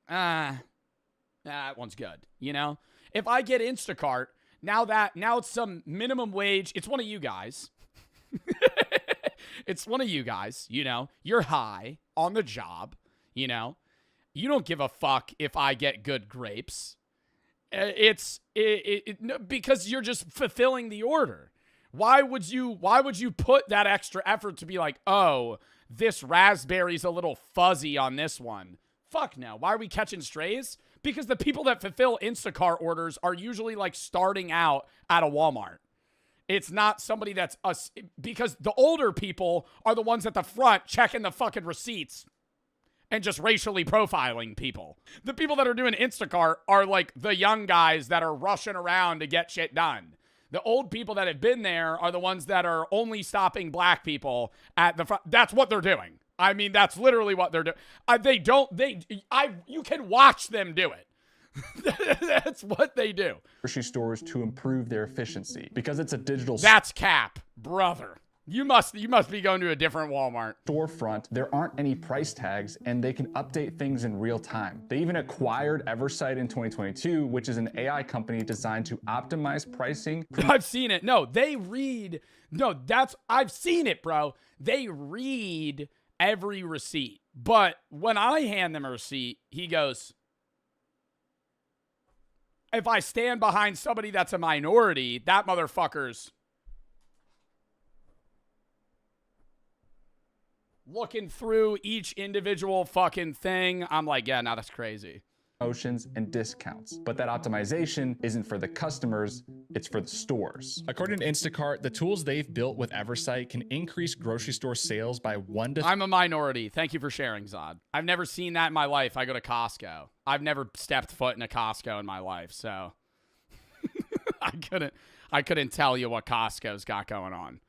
S1: That one's good, you know? If I get Instacart, now it's some minimum wage. It's one of you guys. It's one of you guys, you know. You're high on the job, you know. You don't give a fuck if I get good grapes. Because you're just fulfilling the order. Why would you put that extra effort to be like, oh, this raspberry's a little fuzzy on this one? Fuck no. Why are we catching strays? Because the people that fulfill Instacart orders are usually like starting out at a Walmart. It's not somebody that's us, because the older people are the ones at the front checking the fucking receipts and just racially profiling people. The people that are doing Instacart are like the young guys that are rushing around to get shit done. The old people that have been there are the ones that are only stopping black people at the front. That's what they're doing. I mean, that's literally what they're doing. You can watch them do it. That's what they do.
S12: Grocery stores to improve their efficiency because it's a digital.
S1: That's cap, brother. You must be going to a different Walmart.
S12: Storefront, there aren't any price tags and they can update things in real time. They even acquired Eversight in 2022, which is an AI company designed to optimize pricing.
S1: I've seen it. No, I've seen it, bro. They read every receipt. But when I hand them a receipt, he goes, if I stand behind somebody that's a minority, that motherfucker's looking through each individual fucking thing. I'm like, yeah, no, that's crazy.
S12: Promotions and discounts. But that optimization isn't for the customers, it's for the stores. According to Instacart, the tools they've built with Eversight can increase grocery store sales by 1 to...
S1: I'm a minority. Thank you for sharing, Zod. I've never seen that in my life. I go to Costco. I've never stepped foot in a Costco in my life, so I couldn't tell you what Costco's got going on.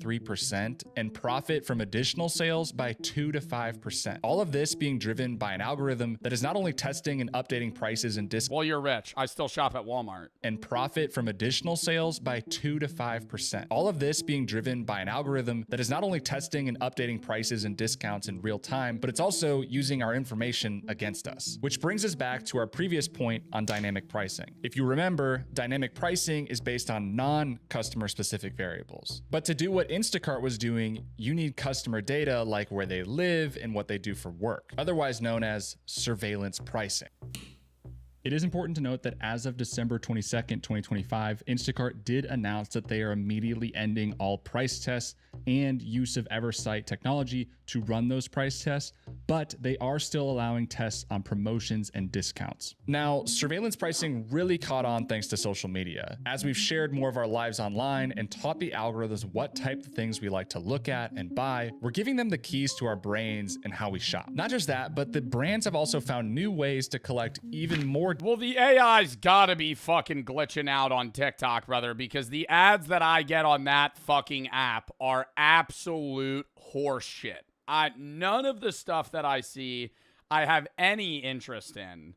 S12: 3% and profit from additional sales by 2 to 5%. All of this being driven by an algorithm that is not only testing and updating prices and discounts.
S1: Well, you're rich. I still shop at Walmart.
S12: And profit from additional sales by 2 to 5%. All of this being driven by an algorithm that is not only testing and updating prices and discounts in real time, but it's also using our information against us. Which brings us back to our previous point on dynamic pricing. If you remember, dynamic pricing is based on non-customer specific variables. But to do what Instacart was doing, you need customer data like where they live and what they do for work, otherwise known as surveillance pricing. It is important to note that as of December 22nd, 2025, Instacart did announce that they are immediately ending all price tests and use of Eversight technology to run those price tests, but they are still allowing tests on promotions and discounts. Now, surveillance pricing really caught on thanks to social media. As we've shared more of our lives online and taught the algorithms what type of things we like to look at and buy, we're giving them the keys to our brains and how we shop. Not just that, but the brands have also found new ways to collect even more.
S1: Well, the AI's gotta be fucking glitching out on TikTok, brother, because the ads that I get on that fucking app are absolute horseshit. None of the stuff that I see, I have any interest in.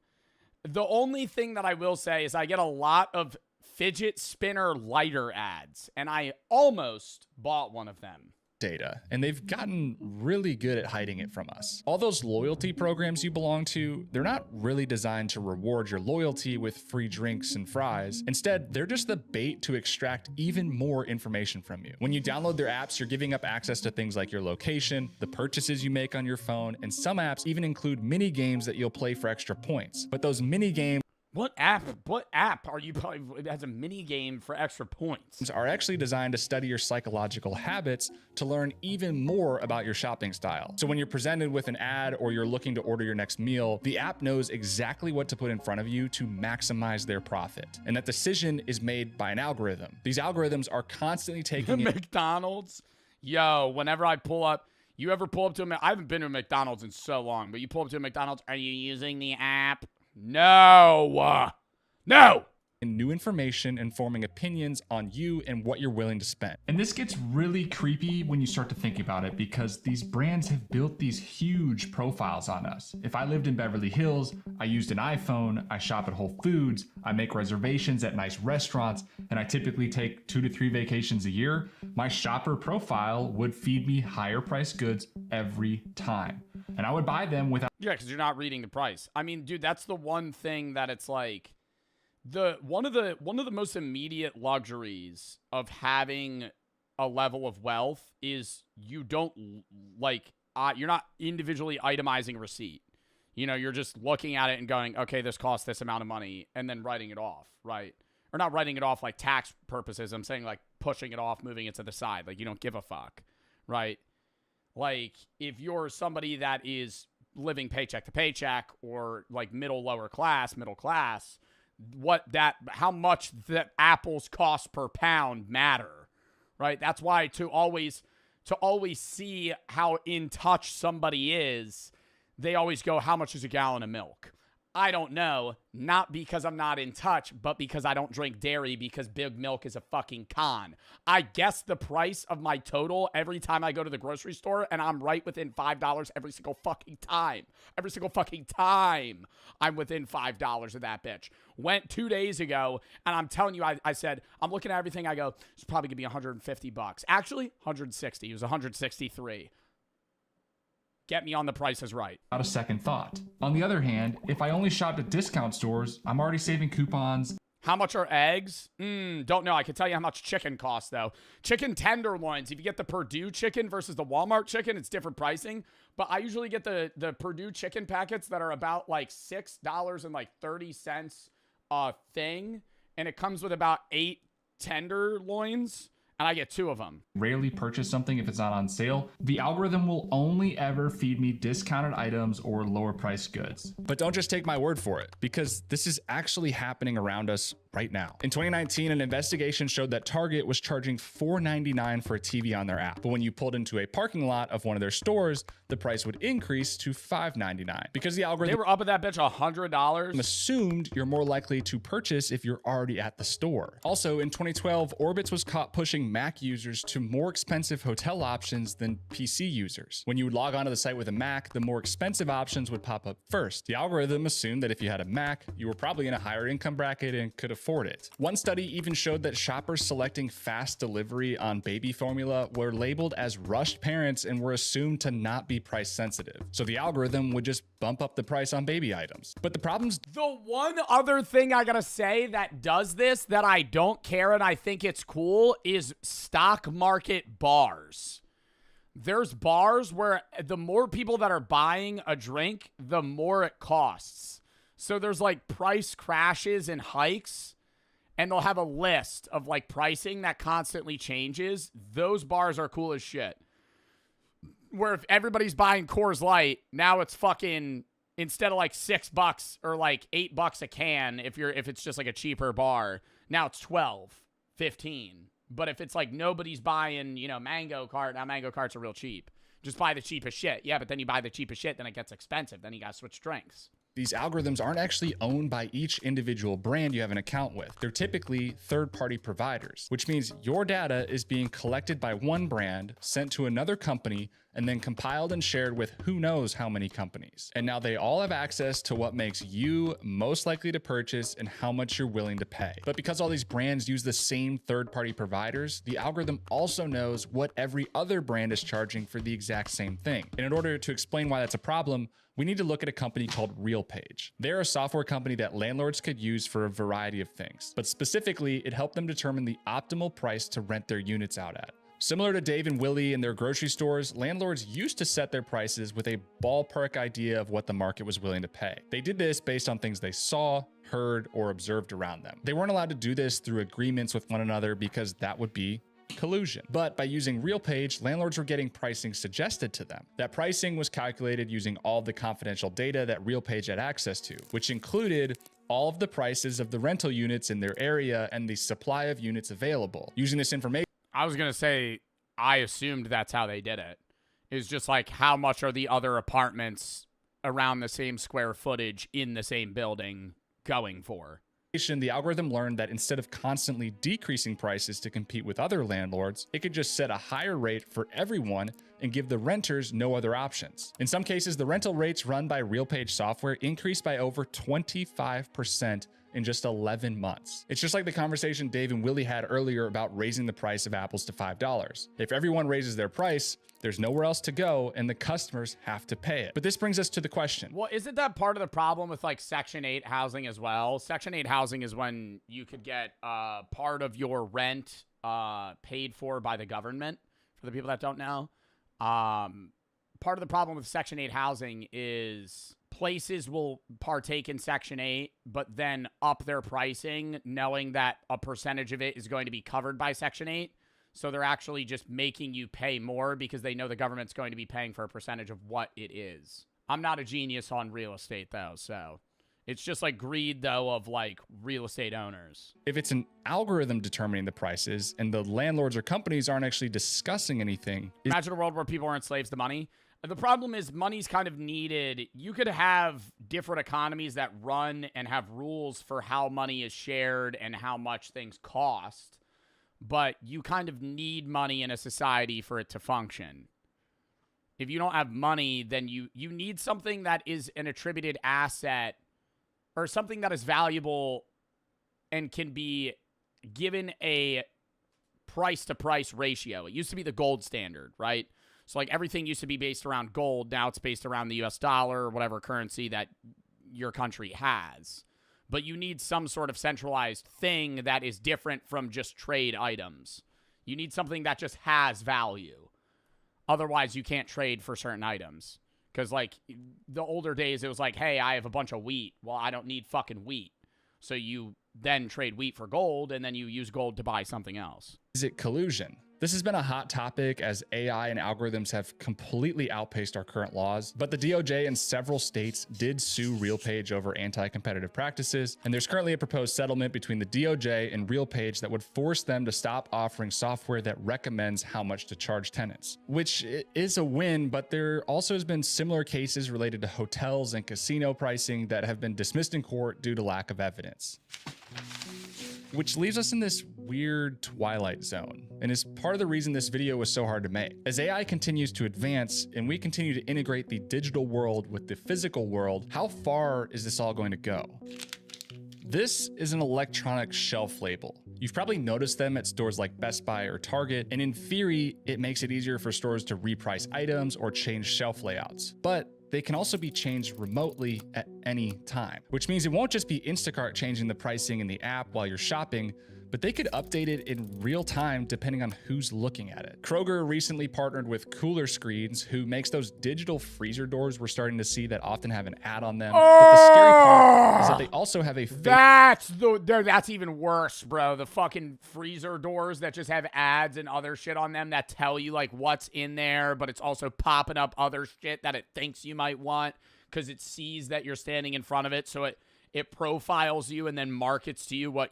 S1: The only thing that I will say is I get a lot of fidget spinner lighter ads, and I almost bought one of them.
S12: Data, and they've gotten really good at hiding it from us. All those loyalty programs you belong to, they're not really designed to reward your loyalty with free drinks and fries. Instead, they're just the bait to extract even more information from you. When you download their apps, you're giving up access to things like your location, the purchases you make on your phone, and some apps even include mini games that you'll play for extra points. But those mini games
S1: What app are you playing? It has a mini game for extra points.
S12: Are actually designed to study your psychological habits to learn even more about your shopping style. So when you're presented with an ad or you're looking to order your next meal, the app knows exactly what to put in front of you to maximize their profit. And that decision is made by an algorithm. These algorithms are constantly taking
S1: McDonald's. Yo, whenever I pull up, you ever pull up to I haven't been to a McDonald's in so long, but you pull up to a McDonald's, are you using the app? No. No.
S12: New information and forming opinions on you and what you're willing to spend. And this gets really creepy when you start to think about it because these brands have built these huge profiles on us. If I lived in Beverly Hills, I used an iPhone, I shop at Whole Foods, I make reservations at nice restaurants, and I typically take 2 to 3 vacations a year, my shopper profile would feed me higher priced goods every time. And I would buy them without...
S1: Yeah, because you're not reading the price. I mean, dude, that's the one thing that it's like... One of the most immediate luxuries of having a level of wealth is you don't you're not individually itemizing a receipt. You know, you're just looking at it and going, okay, this costs this amount of money, and then writing it off, right? Or not writing it off like tax purposes. I'm saying like pushing it off, moving it to the side. Like you don't give a fuck, right? Like if you're somebody that is living paycheck to paycheck or like middle class, how much the apples cost per pound matter, right? That's why to always see how in touch somebody is, they always go, how much is a gallon of milk? I don't know, not because I'm not in touch, but because I don't drink dairy because Big Milk is a fucking con. I guess the price of my total every time I go to the grocery store, and I'm right within $5 every single fucking time. Every single fucking time I'm within $5 of that bitch. Went 2 days ago, and I'm telling you, I said, I'm looking at everything, I go, it's probably gonna be $150. Actually, 160. It was 163. Get me on the Price is Right.
S12: Not a second thought. On the other hand, if I only shopped at discount stores, I'm already saving coupons.
S1: How much are eggs? Don't know. I can tell you how much chicken costs, though. Chicken tenderloins. If you get the Purdue chicken versus the Walmart chicken, it's different pricing. But I usually get the Purdue chicken packets that are about like $6.30 a thing. And it comes with about 8 tenderloins. And I get 2 of them.
S12: Rarely purchase something if it's not on sale. The algorithm will only ever feed me discounted items or lower priced goods. But don't just take my word for it, because this is actually happening around us right now. In 2019, an investigation showed that Target was charging $4.99 for a TV on their app. But when you pulled into a parking lot of one of their stores, the price would increase to $5.99. Because the algorithm—
S1: They were up at that bitch $100.
S12: Assumed you're more likely to purchase if you're already at the store. Also, in 2012, Orbitz was caught pushing Mac users to more expensive hotel options than PC users. When you would log onto the site with a Mac, the more expensive options would pop up first. The algorithm assumed that if you had a Mac, you were probably in a higher income bracket and could afford it. One study even showed that shoppers selecting fast delivery on baby formula were labeled as rushed parents and were assumed to not be price sensitive. So the algorithm would just bump up the price on baby items. But the problem's—
S1: The one other thing I gotta say that does this that I don't care and I think it's cool is stock market bars. There's bars where the more people that are buying a drink, the more it costs. So there's like price crashes and hikes, and they'll have a list of like pricing that constantly changes. Those bars are cool as shit. Where if everybody's buying Coors Light, now it's fucking, instead of like $6 or like $8 a can, if it's just like a cheaper bar, now it's 12, 15. But if it's like nobody's buying, Mango Cart, now Mango Carts are real cheap. Just buy the cheapest shit. Yeah, but then you buy the cheapest shit, then it gets expensive. Then you gotta switch drinks.
S12: These algorithms aren't actually owned by each individual brand you have an account with. They're typically third-party providers, which means your data is being collected by one brand, sent to another company, and then compiled and shared with who knows how many companies. And now they all have access to what makes you most likely to purchase and how much you're willing to pay. But because all these brands use the same third-party providers, the algorithm also knows what every other brand is charging for the exact same thing. And in order to explain why that's a problem, we need to look at a company called RealPage. They're a software company that landlords could use for a variety of things, but specifically, it helped them determine the optimal price to rent their units out at. Similar to Dave and Willie and their grocery stores, landlords used to set their prices with a ballpark idea of what the market was willing to pay. They did this based on things they saw, heard, or observed around them. They weren't allowed to do this through agreements with one another because that would be collusion. But by using RealPage, landlords were getting pricing suggested to them. That pricing was calculated using all of the confidential data that RealPage had access to, which included all of the prices of the rental units in their area and the supply of units available. Using this information—
S1: I was gonna say, I assumed that's how they did it. It's just like, how much are the other apartments around the same square footage in the same building going for?
S12: The algorithm learned that instead of constantly decreasing prices to compete with other landlords, it could just set a higher rate for everyone and give the renters no other options. In some cases, the rental rates run by RealPage software increased by over 25% in just 11 months. It's just like the conversation Dave and Willie had earlier about raising the price of apples to $5. If everyone raises their price, there's nowhere else to go and the customers have to pay it. But this brings us to the question.
S1: Well, isn't that part of the problem with like Section 8 housing as well? Section 8 housing is when you could get part of your rent paid for by the government, for the people that don't know. Part of the problem with Section 8 housing is places will partake in Section 8, but then up their pricing, knowing that a percentage of it is going to be covered by Section 8. So they're actually just making you pay more because they know the government's going to be paying for a percentage of what it is. I'm not a genius on real estate, though, so it's just like greed, though, of like real estate owners.
S12: If it's an algorithm determining the prices and the landlords or companies aren't actually discussing anything—
S1: Imagine a world where people aren't slaves to money. The problem is money's kind of needed. You could have different economies that run and have rules for how money is shared and how much things cost, but you kind of need money in a society for it to function. If you don't have money, then you need something that is an attributed asset or something that is valuable and can be given a price-to-price ratio. It used to be the gold standard, right? So, like, everything used to be based around gold. Now it's based around the US dollar or whatever currency that your country has. But you need some sort of centralized thing that is different from just trade items. You need something that just has value. Otherwise, you can't trade for certain items. Because, like, the older days, it was like, hey, I have a bunch of wheat. Well, I don't need fucking wheat. So you then trade wheat for gold, and then you use gold to buy something else.
S12: Is it collusion? This has been a hot topic as AI and algorithms have completely outpaced our current laws, but the DOJ in several states did sue RealPage over anti-competitive practices, and there's currently a proposed settlement between the DOJ and RealPage that would force them to stop offering software that recommends how much to charge tenants, which is a win, but there also has been similar cases related to hotels and casino pricing that have been dismissed in court due to lack of evidence. Which leaves us in this weird twilight zone, and is part of the reason this video was so hard to make. As AI continues to advance and we continue to integrate the digital world with the physical world, how far is this all going to go? This is an electronic shelf label. You've probably noticed them at stores like Best Buy or Target, and in theory, it makes it easier for stores to reprice items or change shelf layouts. But they can also be changed remotely at any time, which means it won't just be Instacart changing the pricing in the app while you're shopping, but they could update it in real time depending on who's looking at it. Kroger recently partnered with Cooler Screens, who makes those digital freezer doors we're starting to see that often have an ad on them. But the scary part is that they also have a
S1: That's even worse, bro. The fucking freezer doors that just have ads and other shit on them that tell you like what's in there, but it's also popping up other shit that it thinks you might want because it sees that you're standing in front of it, so it profiles you and then markets to you what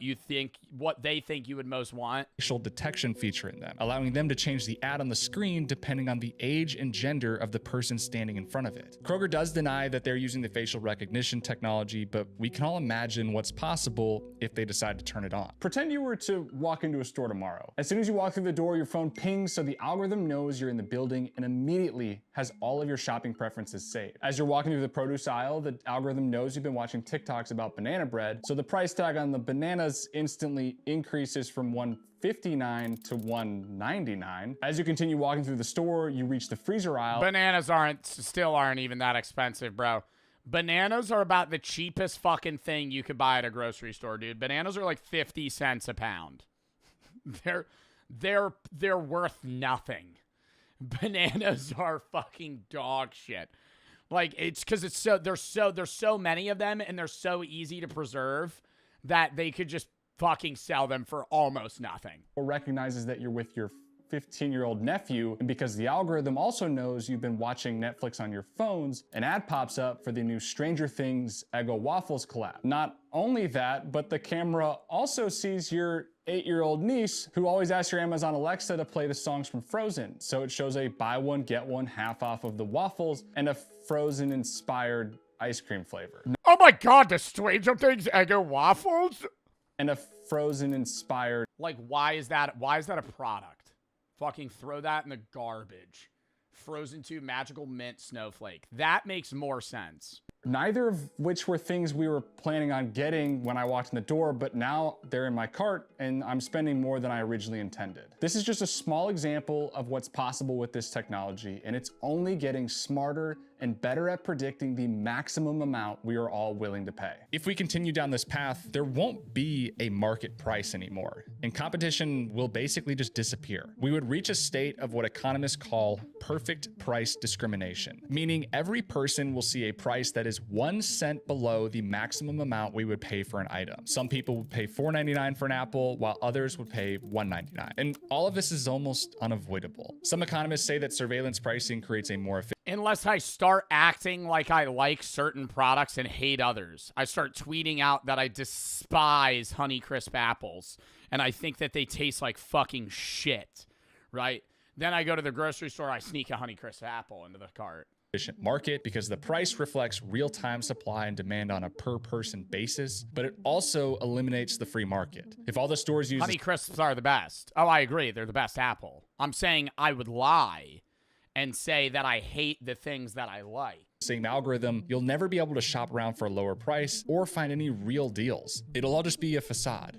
S1: they think you would most want.
S12: Facial detection feature in them, allowing them to change the ad on the screen depending on the age and gender of the person standing in front of it. Kroger does deny that they're using the facial recognition technology, but we can all imagine what's possible if they decide to turn it on.
S2: Pretend you were to walk into a store tomorrow. As soon as you walk through the door, your phone pings so the algorithm knows you're in the building and immediately has all of your shopping preferences saved. As you're walking through the produce aisle, the algorithm knows you've been watching TikToks about banana bread, so the price tag on the bananas instantly increases from $1.59 to $1.99. As you continue walking through the store, you reach the freezer aisle.
S1: Bananas still aren't even that expensive, bro. Bananas are about the cheapest fucking thing you could buy at a grocery store, dude. Bananas are like 50 cents a pound. They're worth nothing. Bananas are fucking dog shit. Like, it's because there's so many of them and they're so easy to preserve that they could just fucking sell them for almost nothing.
S2: Or recognizes that you're with your 15-year-old nephew, and because the algorithm also knows you've been watching Netflix on your phones, an ad pops up for the new Stranger Things Eggo Waffles collab. Not only that, but the camera also sees your 8-year-old niece who always asks your Amazon Alexa to play the songs from Frozen. So it shows a buy one, get one half off of the waffles and a Frozen-inspired ice cream flavor.
S1: Oh my God, the Stranger Things Eggo Waffles?
S2: And a Frozen-inspired...
S1: Like, why is that a product? Fucking throw that in the garbage. Frozen 2 Magical Mint Snowflake. That makes more sense.
S2: Neither of which were things we were planning on getting when I walked in the door, but now they're in my cart and I'm spending more than I originally intended. This is just a small example of what's possible with this technology, and it's only getting smarter and better at predicting the maximum amount we are all willing to pay.
S12: If we continue down this path, there won't be a market price anymore, and competition will basically just disappear. We would reach a state of what economists call perfect price discrimination, meaning every person will see a price that is 1 cent below the maximum amount we would pay for an item. Some people would pay $4.99 for an apple, while others would pay $1.99. And all of this is almost unavoidable. Some economists say that surveillance pricing creates a more efficient...
S1: Unless I start acting like I like certain products and hate others. I start tweeting out that I despise Honeycrisp apples and I think that they taste like fucking shit, right? Then I go to the grocery store, I sneak a Honeycrisp apple into the cart.
S12: Efficient market because the price reflects real-time supply and demand on a per-person basis, but it also eliminates the free market. If all the stores use
S1: Honeycrisps are the best. Oh, I agree. They're the best apple. I'm saying I would lie and say that I hate the things that I like.
S12: Same algorithm, you'll never be able to shop around for a lower price or find any real deals. It'll all just be a facade.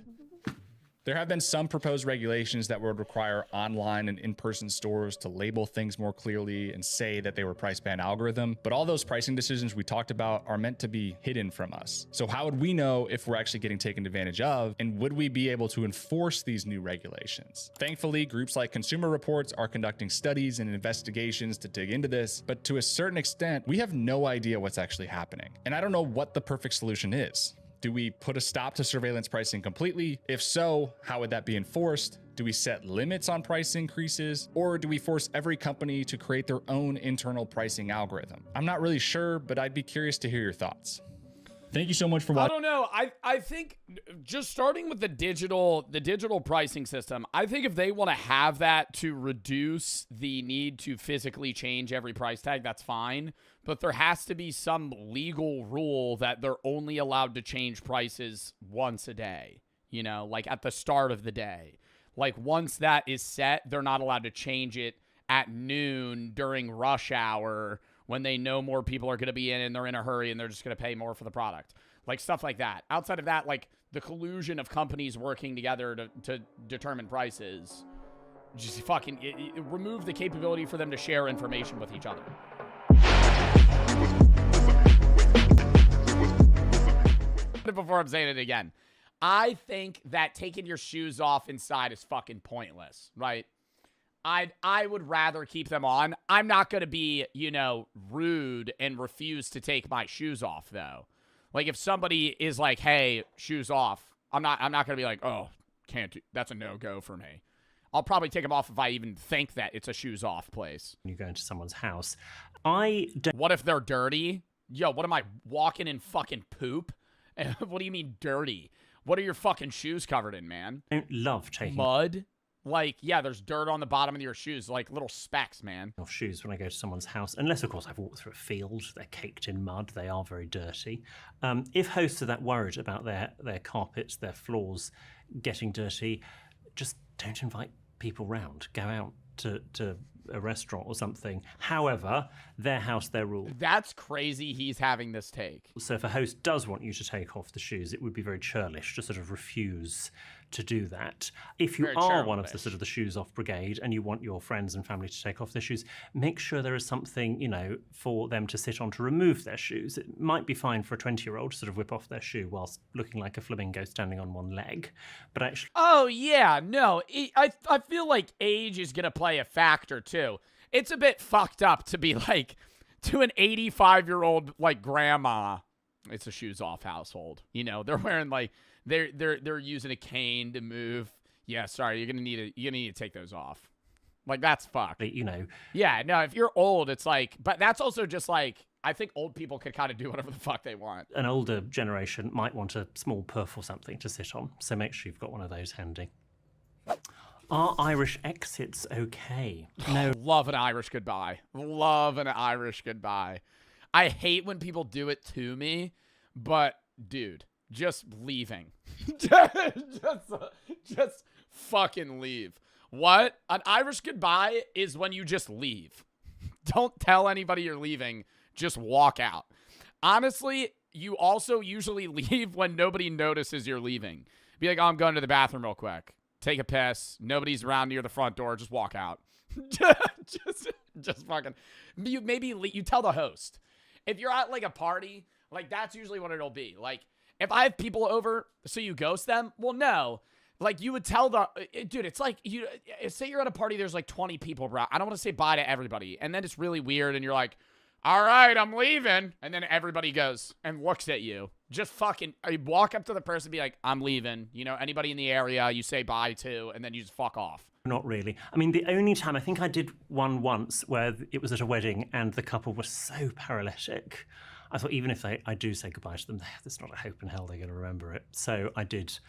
S12: There have been some proposed regulations that would require online and in-person stores to label things more clearly and say that they were price band algorithm, but all those pricing decisions we talked about are meant to be hidden from us. So how would we know if we're actually getting taken advantage of, and would we be able to enforce these new regulations? Thankfully, groups like Consumer Reports are conducting studies and investigations to dig into this, but to a certain extent, we have no idea what's actually happening. And I don't know what the perfect solution is. Do we put a stop to surveillance pricing completely? If so, how would that be enforced? Do we set limits on price increases? Or do we force every company to create their own internal pricing algorithm? I'm not really sure, but I'd be curious to hear your thoughts. Thank you so much for watching.
S1: I don't know. I think just starting with the digital pricing system, I think if they want to have that to reduce the need to physically change every price tag, that's fine. But there has to be some legal rule that they're only allowed to change prices once a day, you know, like at the start of the day. Like once that is set, they're not allowed to change it at noon during rush hour when they know more people are going to be in and they're in a hurry and they're just going to pay more for the product. Like stuff like that. Outside of that, like the collusion of companies working together to determine prices, just fucking remove the capability for them to share information with each other. Before I'm saying it again, I think that taking your shoes off inside is fucking pointless, right? I would rather keep them on. I'm not going to be, you know, rude and refuse to take my shoes off, though. Like, if somebody is like, hey, shoes off, I'm not going to be like, oh, can't do. That's a no-go for me. I'll probably take them off if I even think that it's a shoes off place.
S8: You go into someone's house. What
S1: if they're dirty? Yo, what am I, walking in fucking poop? What do you mean dirty? What are your fucking shoes covered in, man?
S8: I don't love taking
S1: mud. Like, yeah, there's dirt on the bottom of your shoes, like little specks, man.
S8: Off shoes when I go to someone's house, unless, of course, I've walked through a field. They're caked in mud. They are very dirty. If hosts are that worried about their carpets, their floors getting dirty, just don't invite people round. Go out to a restaurant or something. However, their house, their rules.
S1: That's crazy he's having this take.
S8: So if a host does want you to take off the shoes, it would be very churlish to sort of refuse to do that. If you are one of the sort of the shoes off brigade and you want your friends and family to take off their shoes, make sure there is something, you know, for them to sit on to remove their shoes. It might be fine for a 20-year-old to sort of whip off their shoe whilst looking like a flamingo standing on one leg. But actually...
S1: Oh, yeah, no. I feel like age is going to play a factor, too. It's a bit fucked up to be like, to an 85-year-old, like, grandma, it's a shoes off household. You know, they're wearing, like... They're using a cane to move. Yeah, sorry, you're gonna need to take those off. Like, that's fucked.
S8: You know.
S1: Yeah, no, if you're old, it's like, but that's also just like, I think old people could kind of do whatever the fuck they want.
S8: An older generation might want a small perf or something to sit on, so make sure you've got one of those handy. Are Irish exits okay?
S1: No. Love an Irish goodbye. Love an Irish goodbye. I hate when people do it to me, but dude, just leaving. just fucking leave. What? An Irish goodbye is when you just leave. Don't tell anybody you're leaving. Just walk out. Honestly, you also usually leave when nobody notices you're leaving. Be like, oh, I'm going to the bathroom real quick. Take a piss. Nobody's around near the front door. Just walk out. just fucking. Maybe you tell the host. If you're at like a party, like that's usually what it'll be. Like, if I have people over, so you ghost them? Well, no. Like, you would tell the... Dude, it's like, say you're at a party, there's like 20 people around. I don't want to say bye to everybody. And then it's really weird, and you're like, all right, I'm leaving. And then everybody goes and looks at you. Just fucking... You walk up to the person and be like, I'm leaving. You know, anybody in the area, you say bye to, and then you just fuck off.
S8: Not really. I mean, the only time... I think I did one once where it was at a wedding, and the couple were so paralytic. I thought even if I do say goodbye to them, there's not a hope in hell they're going to remember it. So I did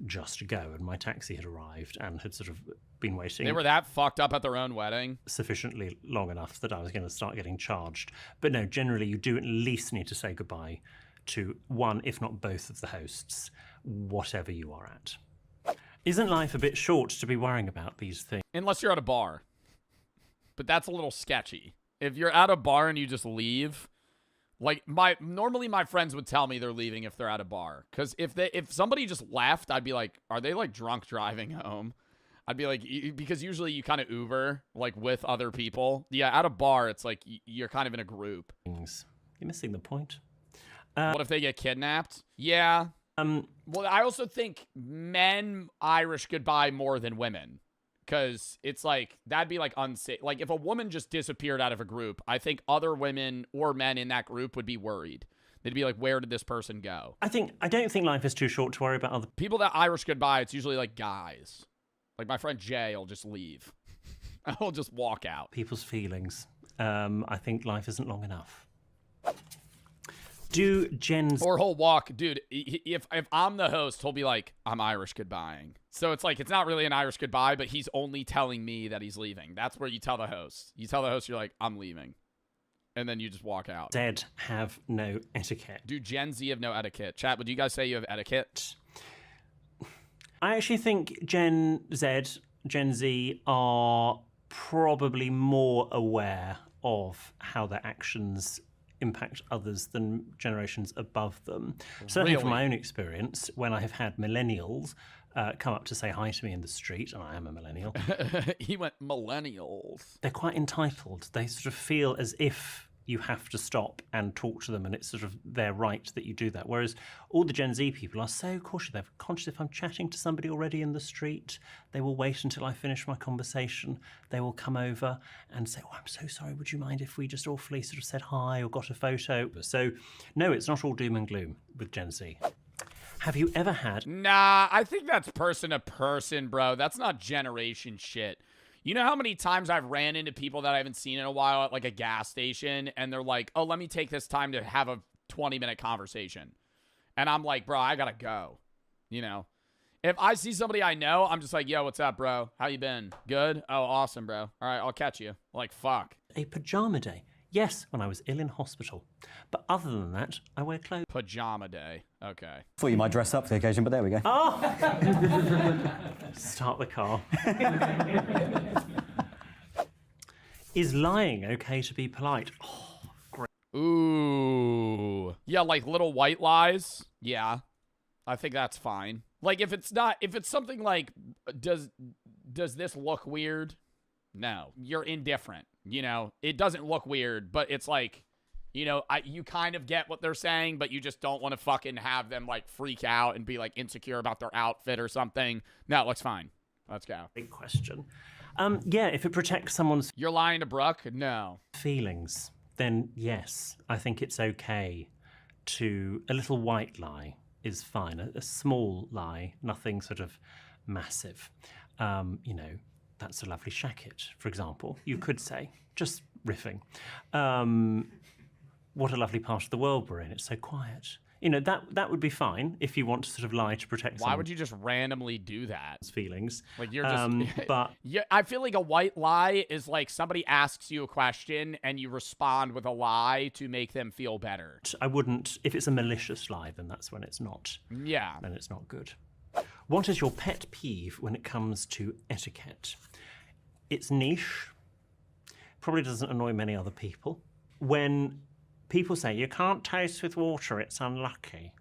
S8: just go, and my taxi had arrived and had sort of been waiting.
S1: They were that fucked up at their own wedding?
S8: Sufficiently long enough that I was going to start getting charged. But no, generally you do at least need to say goodbye to one, if not both of the hosts, whatever you are at. Isn't life a bit short to be worrying about these things?
S1: Unless you're at a bar. But that's a little sketchy. If you're at a bar and you just leave, like normally my friends would tell me they're leaving if they're at a bar. Because if somebody just left, I'd be like, are they like drunk driving home? I'd be like, because usually you kind of Uber like with other people. Yeah, at a bar, it's like you're kind of in a group.
S8: You're missing the point.
S1: What if they get kidnapped? Yeah. Well, I also think men Irish goodbye more than women. Because it's like, that'd be like unsafe. Like if a woman just disappeared out of a group, I think other women or men in that group would be worried. They'd be like, where did this person go?
S8: I don't think life is too short to worry about other
S1: people. That Irish goodbye, it's usually like guys. Like my friend Jay will just leave. I'll just walk out.
S8: People's feelings. I think life isn't long enough. Do Jen's...
S1: Or he'll walk, dude, if I'm the host, he'll be like, I'm Irish goodbying. So it's like, it's not really an Irish goodbye, but he's only telling me that he's leaving. That's where you tell the host. You tell the host, you're like, I'm leaving. And then you just walk out.
S8: Z have no etiquette.
S1: Do Gen Z have no etiquette? Chat, would you guys say you have etiquette?
S8: I actually think Gen Z are probably more aware of how their actions impact others than generations above them. Certainly from my own experience, when I have had millennials come up to say hi to me in the street, and I am a millennial.
S1: He went millennials.
S8: They're quite entitled. They sort of feel as if you have to stop and talk to them, and it's sort of their right that you do that. Whereas all the Gen Z people are so cautious. They're conscious if I'm chatting to somebody already in the street, they will wait until I finish my conversation. They will come over and say, oh, I'm so sorry, would you mind if we just awfully sort of said hi or got a photo? So no, it's not all doom and gloom with Gen Z. Have you ever had...
S1: Nah, I think that's person to person, bro. That's not generation shit. You know how many times I've ran into people that I haven't seen in a while at like a gas station, and they're like, oh, let me take this time to have a 20-minute conversation. And I'm like, bro, I gotta go. You know? If I see somebody I know, I'm just like, yo, what's up, bro? How you been? Good? Oh, awesome, bro. All right, I'll catch you. Like, fuck.
S8: A pajama day. Yes, when I was ill in hospital. But other than that, I wear clothes.
S1: Pajama day. Okay.
S11: Thought you might dress up for the occasion, but there we go.
S8: Oh! Start the car. Is lying okay to be polite? Oh, great.
S1: Ooh. Yeah, like little white lies. Yeah. I think that's fine. Like if it's something like, does this look weird? No. You're indifferent. You know, it doesn't look weird, but it's like, you know, you kind of get what they're saying, but you just don't want to fucking have them like freak out and be like insecure about their outfit or something. No, it looks fine. Let's go.
S8: Big question. Yeah, if it protects someone's...
S1: You're lying to Brooke? No.
S8: ...feelings, then yes, I think it's okay to... A little white lie is fine. A small lie, nothing sort of massive. You know, that's a lovely shacket, for example. You could say, just riffing. What a lovely part of the world we're in. It's so quiet. You know, that would be fine if you want to sort of lie to protect
S1: Why would you just randomly do that?
S8: Feelings.
S1: Like you're just...
S8: but
S1: yeah, I feel like a white lie is like somebody asks you a question and you respond with a lie to make them feel better.
S8: I wouldn't... If it's a malicious lie, then that's when it's not.
S1: Yeah.
S8: Then it's not good. What is your pet peeve when it comes to etiquette? It's niche. Probably doesn't annoy many other people. When people say, you can't toast with water, it's unlucky.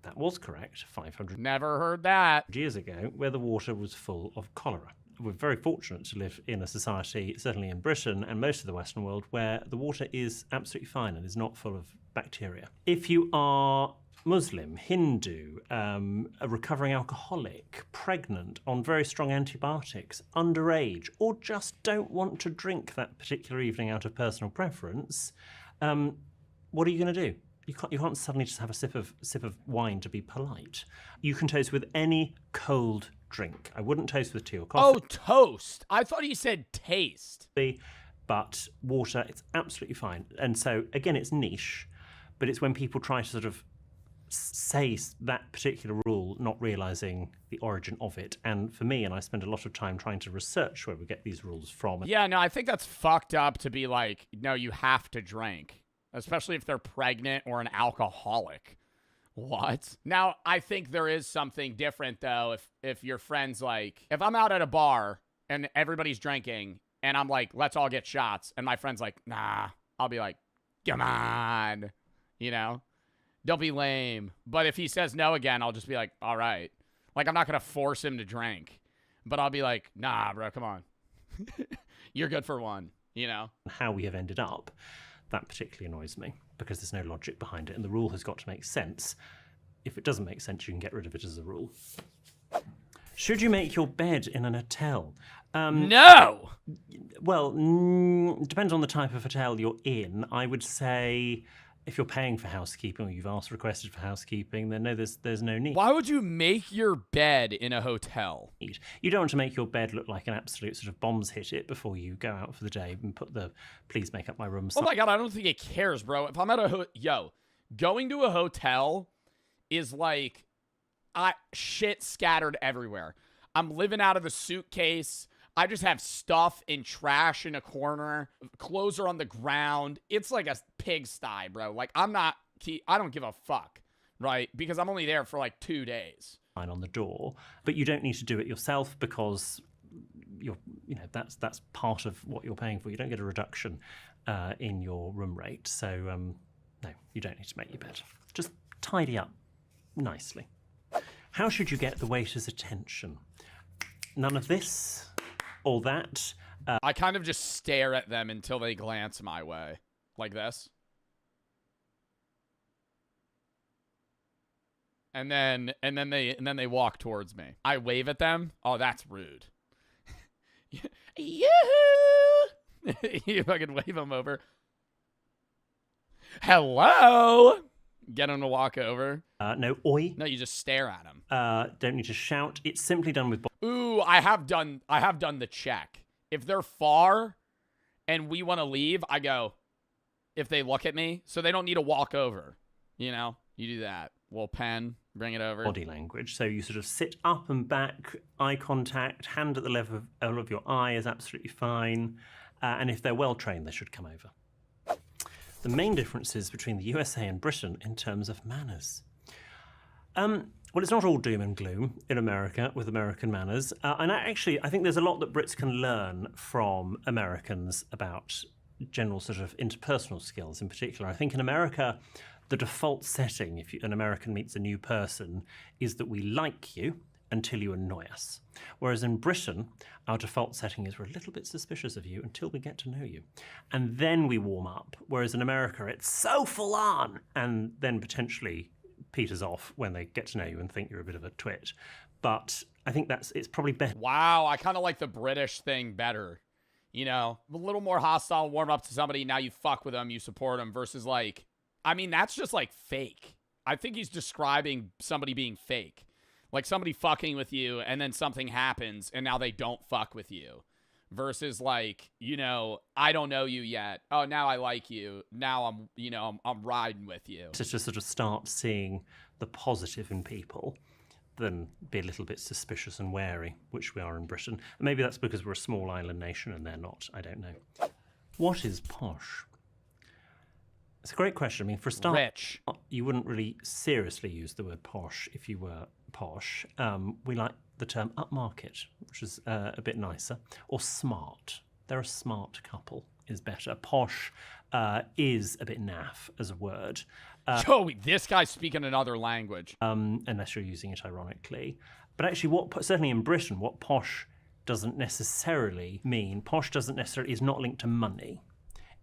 S8: That was correct 500
S1: Never heard that.
S8: Years ago, where the water was full of cholera. We're very fortunate to live in a society, certainly in Britain and most of the Western world, where the water is absolutely fine and is not full of bacteria. If you are Muslim, Hindu, a recovering alcoholic, pregnant, on very strong antibiotics, underage, or just don't want to drink that particular evening out of personal preference, what are you going to do? You can't suddenly just have a sip of wine to be polite. You can toast with any cold drink. I wouldn't toast with tea or coffee.
S1: Oh, toast. I thought he said taste.
S8: But water, it's absolutely fine. And so, again, it's niche, but it's when people try to sort of say that particular rule, not realizing the origin of it. And for me, and I spend a lot of time trying to research where we get these rules from.
S1: Yeah, no, I think that's fucked up to be like, no, you have to drink, especially if they're pregnant or an alcoholic. What? Now, I think there is something different, though, if your friend's like, if I'm out at a bar and everybody's drinking and I'm like, let's all get shots, and my friend's like, nah, I'll be like, come on, you know? Don't be lame. But if he says no again, I'll just be like, all right. Like, I'm not going to force him to drink, but I'll be like, nah, bro, come on. You're good for one, you know?
S8: How we have ended up, that particularly annoys me because there's no logic behind it, and the rule has got to make sense. If it doesn't make sense, you can get rid of it as a rule. Should you make your bed in an hotel?
S1: No!
S8: Well, depends on the type of hotel you're in. I would say if you're paying for housekeeping or you've requested for housekeeping, then no, there's no need.
S1: Why would you make your bed in a hotel?
S8: You don't want to make your bed look like an absolute sort of bombs hit it before you go out for the day and put the please make up my room sign.
S1: Oh my God, I don't think it cares, bro. If I'm at a going to a hotel is like shit scattered everywhere. I'm living out of the suitcase. I just have stuff and trash in a corner. Clothes are on the ground. It's like a pigsty, bro. Like, I don't give a fuck, right? Because I'm only there for like 2 days.
S8: On the door, but you don't need to do it yourself because that's part of what you're paying for. You don't get a reduction in your room rate. So, no, you don't need to make your bed. Just tidy up nicely. How should you get the waiter's attention? None of this. All that.
S1: I kind of just stare at them until they glance my way. Like this. And then they walk towards me. I wave at them. Oh, that's rude. Yoo-hoo! You fucking wave them over. Hello! Get them to walk over.
S8: No, oi.
S1: No, you just stare at them.
S8: Don't need to shout. It's simply done with...
S1: Ooh, I have done the check. If they're far and we want to leave, I go, if they look at me, so they don't need to walk over. You know, you do that. Little pen, bring it over.
S8: Body language. So you sort of sit up and back, eye contact, hand at the level of your eye is absolutely fine. And if they're well trained, they should come over. The main differences between the USA and Britain in terms of manners. Well, it's not all doom and gloom in America with American manners. And I think there's a lot that Brits can learn from Americans about general sort of interpersonal skills in particular. I think in America, the default setting, if an American meets a new person, is that we like you until you annoy us. Whereas in Britain, our default setting is we're a little bit suspicious of you until we get to know you. And then we warm up. Whereas in America, it's so full on, and then potentially peters off when they get to know you and think you're a bit of a twit. But I think it's probably better.
S1: Wow, I kind of like the British thing better. You know, a little more hostile, warm up to somebody, now you fuck with them, you support them, versus like, I mean, that's just like fake. I think he's describing somebody being fake. Like somebody fucking with you and then something happens and now they don't fuck with you. Versus like, you know, I don't know you yet. Oh, now I like you. Now I'm riding with you.
S8: To just sort of start seeing the positive in people than be a little bit suspicious and wary, which we are in Britain. And maybe that's because we're a small island nation and they're not. I don't know. What is posh? It's a great question. I mean, for a start,
S1: rich.
S8: You wouldn't really seriously use the word posh if you were posh. We like the term upmarket, which is a bit nicer, or smart. They're a smart couple is better. Posh is a bit naff as a word.
S1: This guy's speaking another language.
S8: Unless you're using it ironically. But actually, certainly in Britain, what posh doesn't necessarily mean, is not linked to money.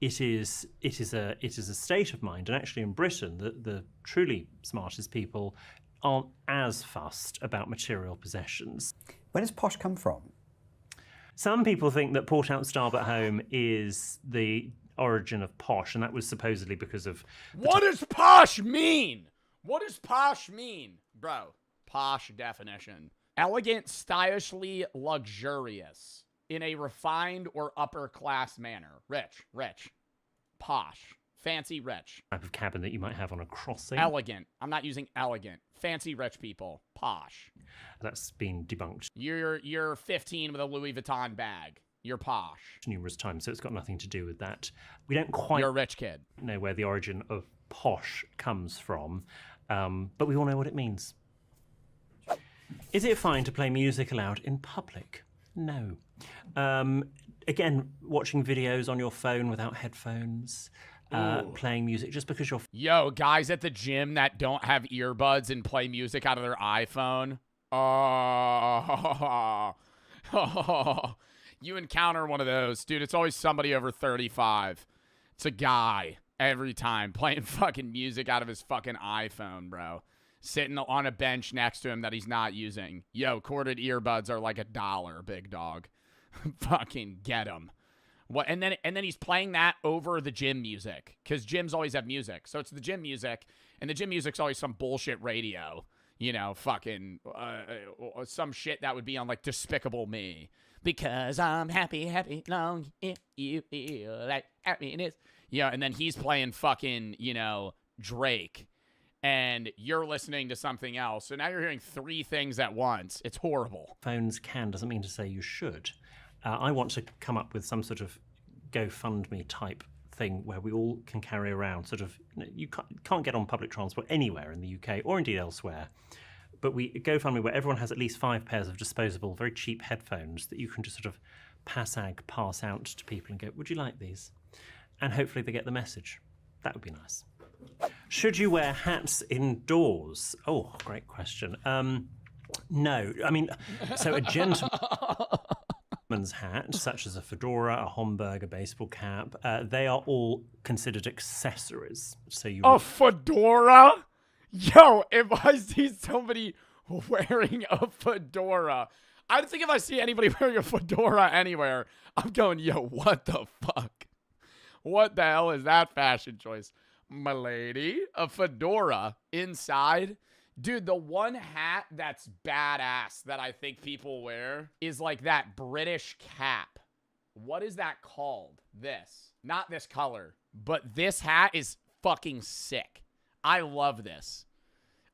S8: It is a state of mind, and actually in Britain, the truly smartest people aren't as fussed about material possessions.
S11: Where does posh come from?
S8: Some people think that port out starve at home is the origin of posh, and that was supposedly because of...
S1: What does posh mean? What does posh mean? Bro, posh definition. Elegant, stylishly luxurious. In a refined or upper class manner. Rich. Posh. Fancy rich.
S8: Type of cabin that you might have on a crossing.
S1: Elegant. I'm not using elegant. Fancy rich people. Posh.
S8: That's been debunked.
S1: You're 15 with a Louis Vuitton bag. You're posh.
S8: Numerous times, so it's got nothing to do with that. We don't quite
S1: You're a rich kid.
S8: know where the origin of posh comes from, but we all know what it means. Is it fine to play music aloud in public? No. Again, watching videos on your phone without headphones, playing music just because you're...
S1: Yo, guys at the gym that don't have earbuds and play music out of their iPhone. You encounter one of those. Dude, it's always somebody over 35. It's a guy every time playing fucking music out of his fucking iPhone, bro. Sitting on a bench next to him that he's not using. Yo, corded earbuds are like $1, big dog. Fucking get him. What? And then he's playing that over the gym music, because gyms always have music. So it's the gym music, and the gym music's always some bullshit radio. You know, fucking some shit that would be on like Despicable Me. Because I'm happy, long, if you feel like happiness. Yeah, and then he's playing fucking, you know, Drake. And you're listening to something else. So now you're hearing 3 things at once. It's horrible.
S8: Phones can doesn't mean to say you should. I want to come up with some sort of GoFundMe type thing where we all can carry around sort of, you can't get on public transport anywhere in the UK or indeed elsewhere. But we GoFundMe where everyone has at least 5 pairs of disposable, very cheap headphones that you can just sort of pass out to people and go, would you like these? And hopefully they get the message. That would be nice. Should you wear hats indoors? Oh, great question. No. I mean, so a gentleman's hat, such as a fedora, a Homburg, a baseball cap, they are all considered accessories. So you
S1: a fedora? Yo, if I see somebody wearing a fedora, I think if I see anybody wearing a fedora anywhere, I'm going, yo, what the fuck? What the hell is that fashion choice? My lady, a fedora inside. Dude, the one hat that's badass that I think people wear is like that British cap. What is that called? This. Not this color, but this hat is fucking sick. I love this.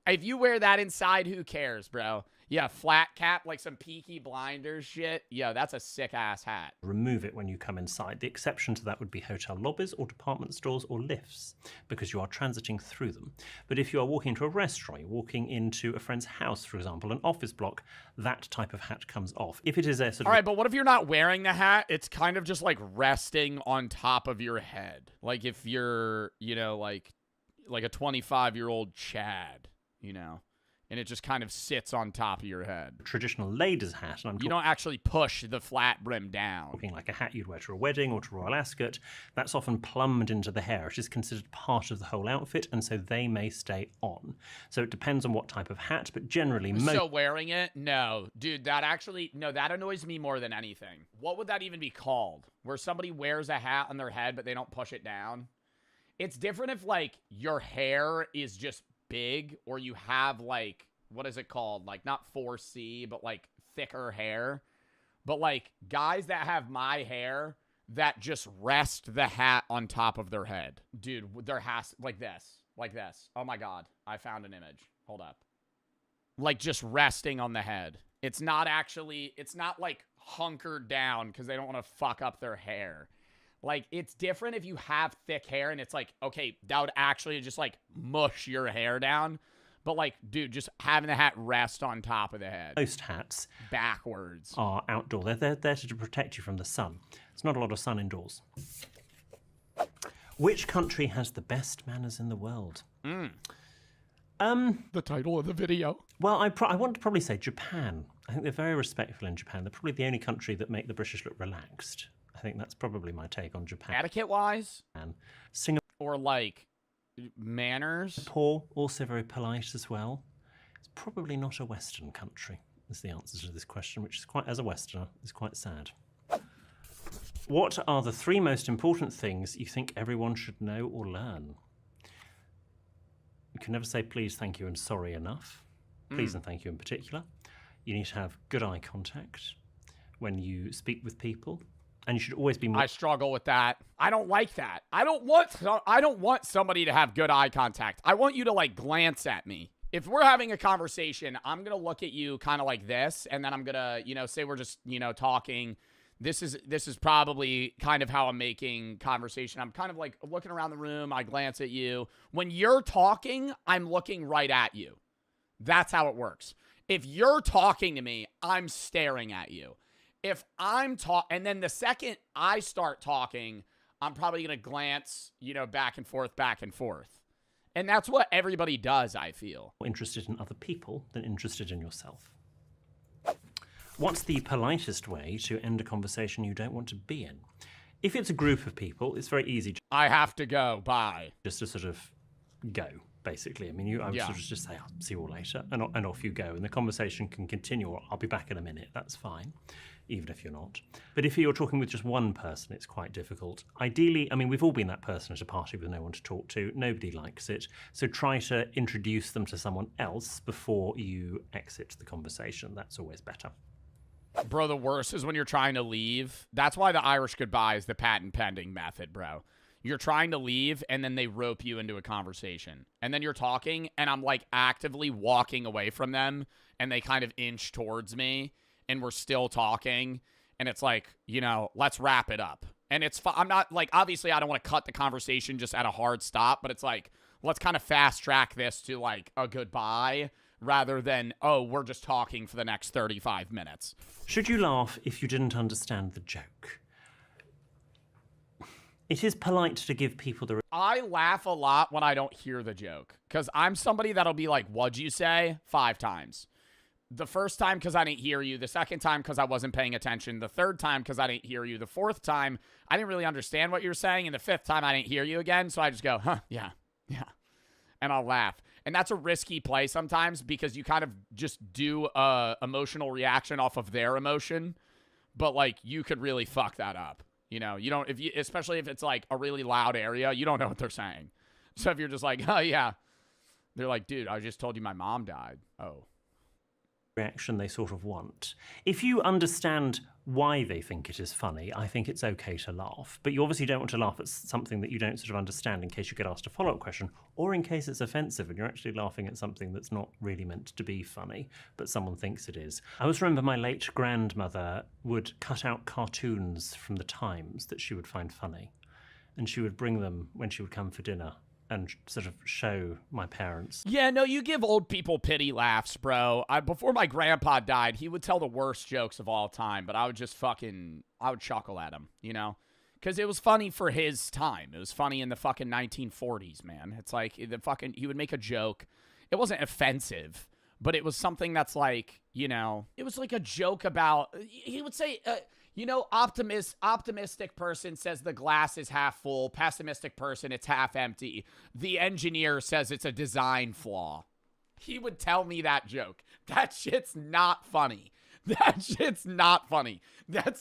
S1: If you wear that inside, who cares, bro? Yeah, flat cap, like some Peaky Blinders shit. Yeah, that's a sick-ass hat.
S8: Remove it when you come inside. The exception to that would be hotel lobbies or department stores or lifts, because you are transiting through them. But if you are walking into a restaurant, you're walking into a friend's house, for example, an office block, that type of hat comes off. If it is a sort of...
S1: All right, but what if you're not wearing the hat? It's kind of just like resting on top of your head. Like if you're, you know, like a 25-year-old Chad, you know? And it just kind of sits on top of your head.
S8: Traditional lady's hat. And
S1: you don't actually push the flat brim down.
S8: Looking like a hat you'd wear to a wedding or to Royal Ascot. That's often plumbed into the hair. It is considered part of the whole outfit, and so they may stay on. So it depends on what type of hat, but generally...
S1: So wearing it? No. Dude, that annoys me more than anything. What would that even be called? Where somebody wears a hat on their head, but they don't push it down? It's different if, like, your hair is just big, or you have like, what is it called, like not 4C, but like thicker hair. But like guys that have my hair that just rest the hat on top of their head, dude, there has like this. Oh my god, I found an image, hold up. Like just resting on the head. It's not like hunkered down because they don't want to fuck up their hair. Like, it's different if you have thick hair and it's like, okay, that would actually just, like, mush your hair down. But, like, dude, just having the hat rest on top of the head.
S8: Most hats
S1: backwards
S8: are outdoor. They're there to protect you from the sun. There's not a lot of sun indoors. Which country has the best manners in the world?
S1: The title of the video.
S8: Well, I want to probably say Japan. I think they're very respectful in Japan. They're probably the only country that make the British look relaxed. I think that's probably my take on Japan.
S1: Etiquette-wise?
S8: And Singapore.
S1: Or, like, manners?
S8: Singapore, also very polite as well. It's probably not a Western country, is the answer to this question, which is quite, as a Westerner, is quite sad. What are the 3 most important things you think everyone should know or learn? You can never say please, thank you, and sorry enough. Please and thank you in particular. You need to have good eye contact when you speak with people. And you should always be more...
S1: I struggle with that. I don't like that. I don't want somebody to have good eye contact. I want you to like glance at me. If we're having a conversation, I'm going to look at you kind of like this, and then I'm going to, say we're just, talking. This is probably kind of how I'm making conversation. I'm kind of like looking around the room. I glance at you. When you're talking, I'm looking right at you. That's how it works. If you're talking to me, I'm staring at you. If I'm and then the second I start talking, I'm probably going to glance, back and forth. And that's what everybody does, I feel.
S8: More interested in other people than interested in yourself. What's the politest way to end a conversation you don't want to be in? If it's a group of people, it's very easy.
S1: I have to go. Bye.
S8: Just to sort of go, basically. I mean, I would sort of just say, I'll see you all later, and off you go. And the conversation can continue, or I'll be back in a minute. That's fine, even if you're not. But if you're talking with just one person, it's quite difficult. Ideally, I mean, we've all been that person at a party with no one to talk to. Nobody likes it. So try to introduce them to someone else before you exit the conversation. That's always better.
S1: Bro, the worst is when you're trying to leave. That's why the Irish goodbye is the patent pending method, bro. You're trying to leave, and then they rope you into a conversation. And then you're talking, and I'm, like, actively walking away from them, and they kind of inch towards me, and we're still talking. And it's like, let's wrap it up. And it's I'm not, like, obviously I don't want to cut the conversation just at a hard stop, but it's like, let's kind of fast-track this to, like, a goodbye rather than, we're just talking for the next 35 minutes.
S8: Should you laugh if you didn't understand the joke? It is polite to give people the...
S1: I laugh a lot when I don't hear the joke, because I'm somebody that'll be like, what'd you say? 5 times. The first time because I didn't hear you. The second time because I wasn't paying attention. The third time because I didn't hear you. The fourth time, I didn't really understand what you were saying. And the fifth time, I didn't hear you again. So I just go, yeah. And I'll laugh. And that's a risky play sometimes because you kind of just do a emotional reaction off of their emotion. But, like, you could really fuck that up. You don't, especially if it's, like, a really loud area, you don't know what they're saying. So if you're just like, oh, yeah. They're like, dude, I just told you my mom died. Oh.
S8: Reaction they sort of want. If you understand why they think it is funny, I think it's okay to laugh. But you obviously don't want to laugh at something that you don't sort of understand in case you get asked a follow-up question, or in case it's offensive and you're actually laughing at something that's not really meant to be funny, but someone thinks it is. I always remember my late grandmother would cut out cartoons from the Times that she would find funny, and she would bring them when she would come for dinner and sort of show my parents.
S1: Yeah, no, you give old people pity laughs, bro. Before my grandpa died, he would tell the worst jokes of all time, but I would just I would chuckle at him, Because it was funny for his time. It was funny in the fucking 1940s, man. It's like, he would make a joke. It wasn't offensive, but it was something that's like, it was like a joke about, he would say, optimistic person says the glass is half full. Pessimistic person, it's half empty. The engineer says it's a design flaw. He would tell me that joke. That shit's not funny. That's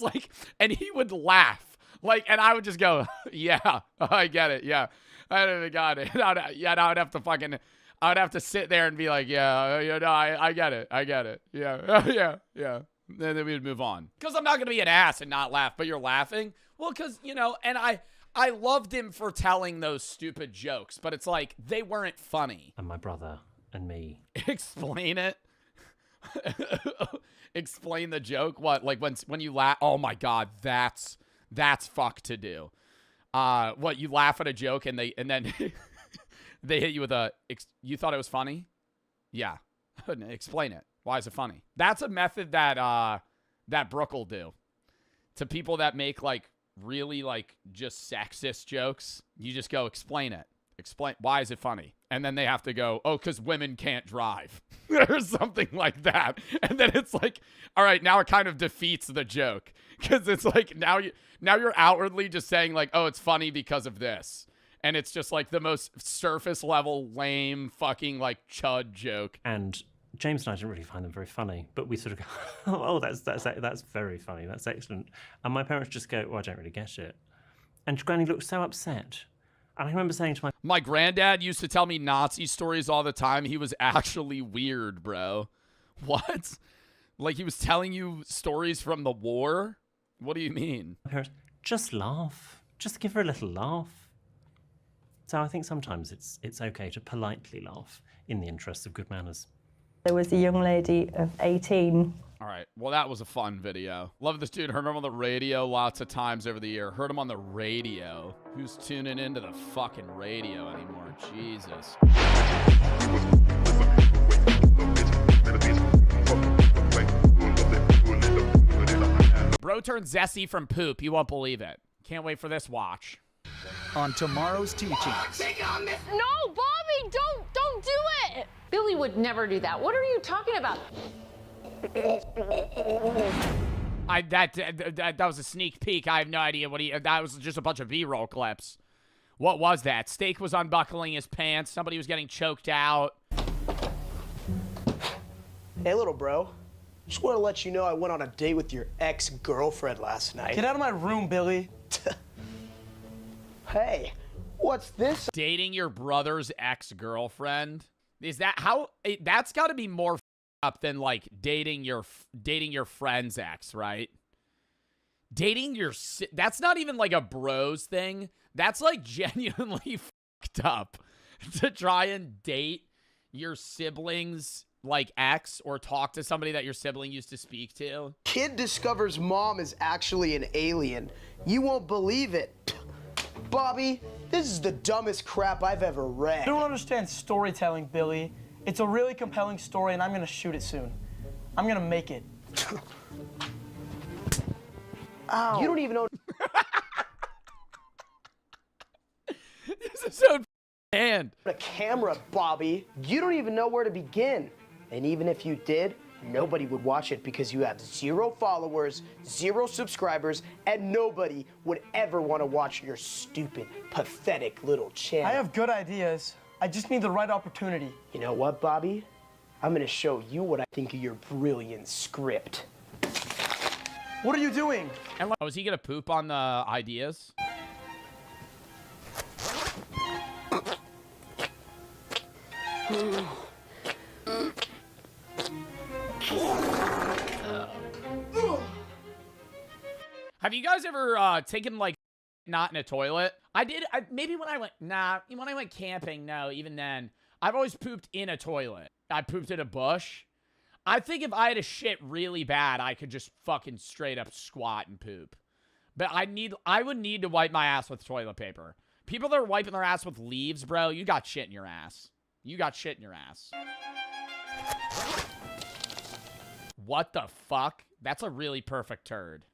S1: like, and he would laugh. Like, and I would just go, yeah, I get it. Yeah, I got it. I would have to sit there and be like, I get it. Yeah. Then we would move on. Because I'm not going to be an ass and not laugh, but you're laughing. Well, because, and I loved him for telling those stupid jokes, but it's like, they weren't funny.
S8: And my brother and me.
S1: Explain it. Explain the joke. What? Like when you laugh? Oh my God, that's fuck to do. What, you laugh at a joke and then they hit you with you thought it was funny? Yeah. Explain it. Why is it funny? That's a method that Brooke will do to people that make like really like just sexist jokes. You just go, explain it. Explain, why is it funny? And then they have to go, because women can't drive or something like that. And then it's like, all right, now it kind of defeats the joke because it's like now you're outwardly just saying like, oh, it's funny because of this. And it's just like the most surface level lame fucking like chud joke.
S8: And James and I didn't really find them very funny, but we sort of go, oh, that's very funny. That's excellent. And my parents just go, well, I don't really get it. And Granny looked so upset. And I remember saying to
S1: my granddad used to tell me Nazi stories all the time. He was actually weird, bro. What? Like he was telling you stories from the war? What do you mean?
S8: Just laugh. Just give her a little laugh. So I think sometimes it's okay to politely laugh in the interests of good manners.
S14: There was a young lady of 18.
S1: All right. Well, that was a fun video. Love this dude. Heard him on the radio lots of times over the year. Heard him on the radio. Who's tuning into the fucking radio anymore? Jesus. Bro turned zesty from poop. You won't believe it. Can't wait for this watch.
S15: On tomorrow's teachings.
S25: No, Bobby, don't do it. Billy would never do that. What are you talking about?
S1: That was a sneak peek. I have no idea what that was just a bunch of B-roll clips. What was that? Steak was unbuckling his pants. Somebody was getting choked out.
S16: Hey, little bro. Just want to let you know I went on a date with your ex-girlfriend last night. Get out of my room, Billy. Hey, what's this?
S1: Dating your brother's ex-girlfriend? Is that how? That's got to be more up than like dating your friend's ex, right? Dating your that's not even like a bros thing. That's like genuinely fucked up to try and date your siblings like ex or talk to somebody that your sibling used to speak to.
S16: Kid discovers mom is actually an alien. You won't believe it. Bobby, this is the dumbest crap I've ever read.
S10: I don't understand storytelling, Billy. It's a really compelling story, and I'm gonna shoot it soon. I'm gonna make it. Ow.
S16: You don't even know.
S1: This is so hand.
S16: A camera, Bobby. You don't even know where to begin. And even if you did, nobody would watch it because you have 0 followers, 0 subscribers, and nobody would ever want to watch your stupid, pathetic little channel.
S10: I have good ideas. I just need the right opportunity.
S16: You know what, Bobby? I'm gonna show you what I think of your brilliant script.
S10: What are you doing?
S1: And is he gonna poop on the ideas? Have you guys ever taken like not in a toilet? I did. Maybe when I went when I went camping. No, even then, I've always pooped in a toilet. I pooped in a bush. I think if I had a shit really bad, I could just fucking straight up squat and poop. But I would need to wipe my ass with toilet paper. People that are wiping their ass with leaves, bro, you got shit in your ass. You got shit in your ass. What the fuck? That's a really perfect turd.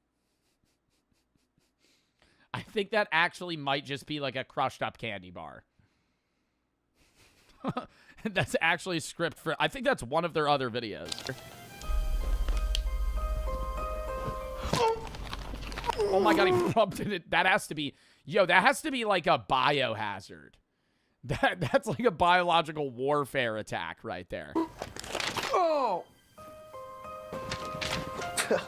S1: I think that actually might just be like a crushed up candy bar. That's actually a script for... I think that's one of their other videos. Oh my god, he rubbed it. That has to be... Yo, that has to be like a biohazard. That's like a biological warfare attack right there.
S16: Oh!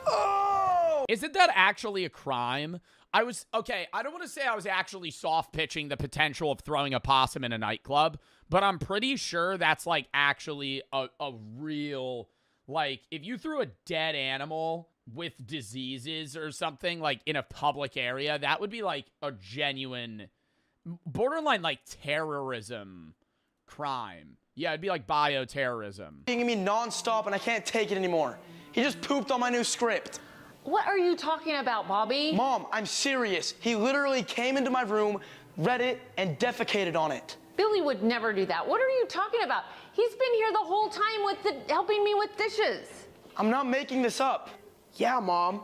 S1: Oh! Isn't that actually a crime? I don't want to say I was actually soft pitching the potential of throwing a possum in a nightclub, but I'm pretty sure that's like actually a real, like, if you threw a dead animal with diseases or something like in a public area, that would be like a genuine borderline like terrorism crime. Yeah, it'd be like bioterrorism.
S16: Being me nonstop and I can't take it anymore. He just pooped on my new script.
S25: What are you talking about, Bobby?
S16: Mom, I'm serious. He literally came into my room, read it, and defecated on it.
S25: Billy would never do that. What are you talking about? He's been here the whole time helping me with dishes.
S16: I'm not making this up. Yeah, Mom,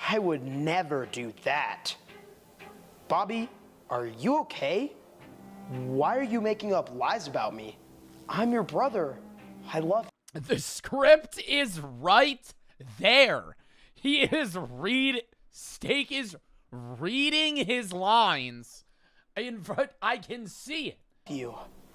S16: I would never do that. Bobby, are you okay? Why are you making up lies about me? I'm your brother. I love you.
S1: The script is right there. Steak is reading his lines in front. I can see it.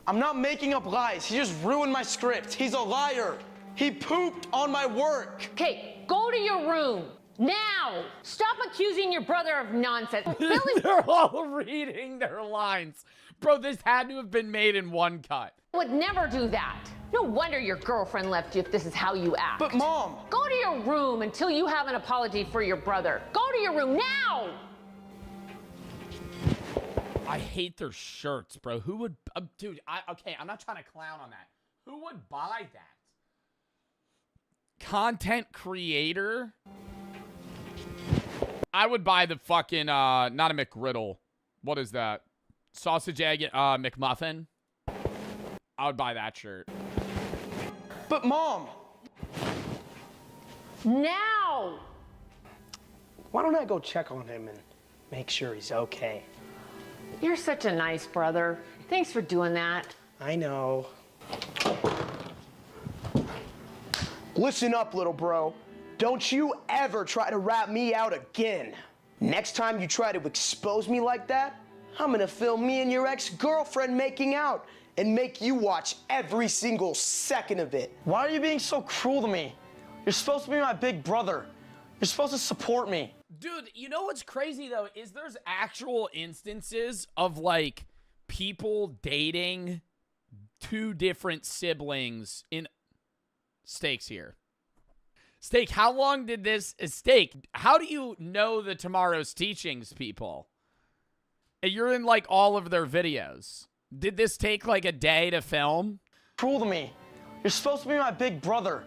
S16: I'm not making up lies. He just ruined my script. He's a liar. He pooped on my work.
S25: Okay, go to your room now. Stop accusing your brother of nonsense. Billy,
S1: they're all reading their lines. Bro, this had to have been made in one cut.
S25: Would never do that. No wonder your girlfriend left you if this is how you act.
S16: But Mom!
S25: Go to your room until you have an apology for your brother. Go to your room now!
S1: I hate their shirts, bro. Who would, dude, okay, I'm not trying to clown on that. Who would buy that? Content creator? I would buy the fucking, not a McGriddle. What is that? Sausage, egg, McMuffin? I would buy that shirt.
S16: But Mom!
S25: Now!
S16: Why don't I go check on him and make sure he's okay?
S25: You're such a nice brother. Thanks for doing that.
S16: I know. Listen up, little bro. Don't you ever try to rat me out again. Next time you try to expose me like that, I'm gonna film me and your ex-girlfriend making out and make you watch every single second of it.
S6: Why are you being so cruel to me? You're supposed to be my big brother. You're supposed to support me.
S1: Dude, you know what's crazy, though, is there's actual instances of, like, people dating two different siblings in... Stakes here. Steak, how long did this... Steak, how do you know the Tomorrow's Teachings people? You're in, like, all of their videos. Did this take, like, a day to film?
S6: Cruel to me. You're supposed to be my big brother.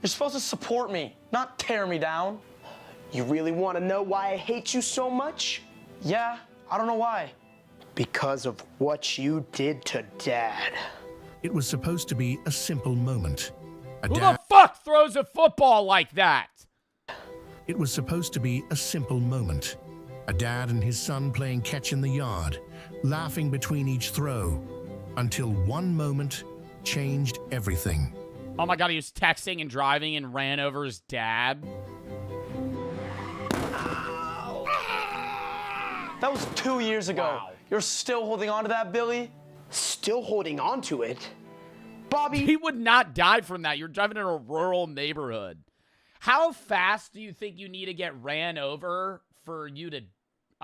S6: You're supposed to support me, not tear me down.
S16: You really want to know why I hate you so much?
S6: Yeah, I don't know why.
S16: Because of what you did to Dad.
S17: It was supposed to be a simple moment.
S1: Who the fuck throws a football like that?
S17: It was supposed to be a simple moment. A dad and his son playing catch in the yard, laughing between each throw, until one moment changed everything.
S1: Oh my god, he was texting and driving and ran over his dad.
S6: That was 2 years ago.
S1: Wow.
S6: You're still holding on to that, Billy?
S16: Still holding on to it? Bobby...
S1: He would not die from that. You're driving in a rural neighborhood. How fast do you think you need to get ran over for you to...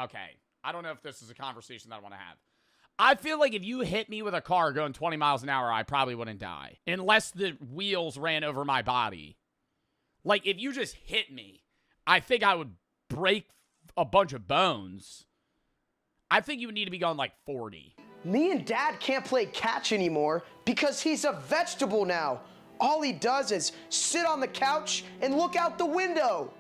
S1: Okay, I don't know if this is a conversation that I want to have. I feel like if you hit me with a car going 20 miles an hour, I probably wouldn't die. Unless the wheels ran over my body. Like, if you just hit me, I think I would break a bunch of bones. I think you would need to be going like 40.
S16: Me and Dad can't play catch anymore because he's a vegetable now. All he does is sit on the couch and look out the window.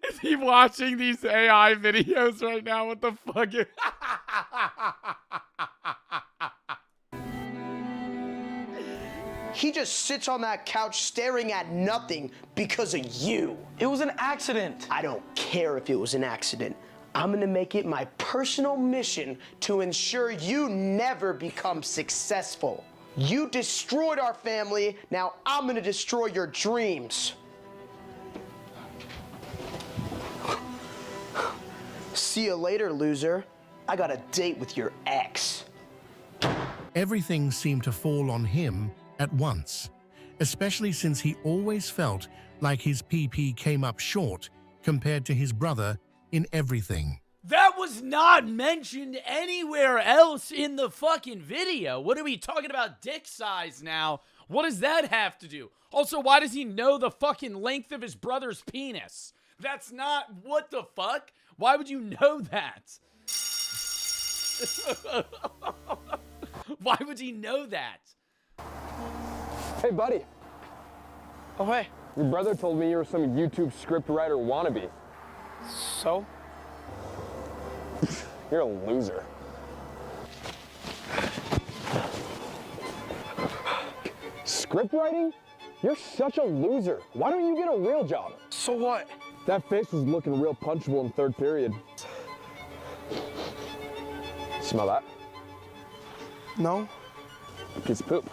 S1: Is he watching these AI videos right now? What the fuck?
S16: He just sits on that couch staring at nothing because of you.
S6: It was an accident.
S16: I don't care if it was an accident. I'm gonna make it my personal mission to ensure you never become successful. You destroyed our family, now I'm gonna destroy your dreams. See you later, loser. I got a date with your ex.
S17: Everything seemed to fall on him at once, especially since he always felt like his PP came up short compared to his brother in everything.
S1: That was not mentioned anywhere else in the fucking video. What are we talking about dick size now? What does that have to do? Also, why does he know the fucking length of his brother's penis? That's not, what the fuck? Why would you know that? Why would he know that?
S18: Hey, buddy.
S6: Oh, hey.
S18: Your brother told me you were some YouTube scriptwriter wannabe.
S6: So?
S18: You're a loser. Scriptwriting? You're such a loser. Why don't you get a real job?
S6: So what?
S18: That face was looking real punchable in third period. Smell that?
S6: No.
S18: Piece of poop.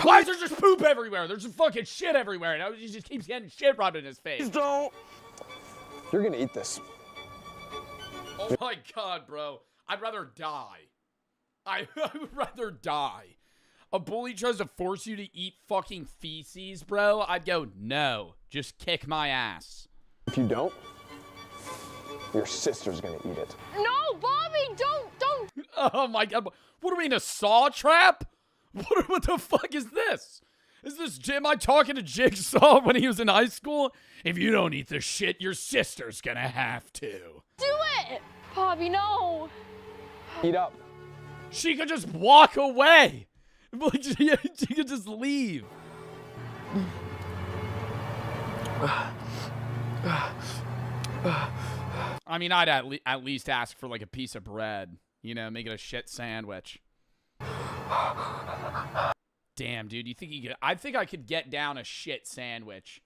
S1: Why is there just poop everywhere? There's just fucking shit everywhere. Now he just keeps getting shit rubbed in his face.
S6: Please don't.
S18: You're gonna eat this.
S1: Oh my god, bro. I'd rather die. I would rather die. a bully tries to force you to eat fucking feces, bro, I'd go, no, just kick my ass.
S18: If you don't, your sister's gonna eat it.
S25: No, Bobby, don't.
S1: Oh my God. What are we in a saw trap? What the fuck is this? Is this Jim? Am I talking to Jigsaw when he was in high school? If you don't eat the shit, your sister's gonna have to.
S25: Do it! Bobby, no.
S18: Eat up.
S1: She could just walk away. Like, she could just leave. I mean, I'd at least ask for like a piece of bread. You know, make it a shit sandwich. Damn, dude, you think you could? I think I could get down a shit sandwich.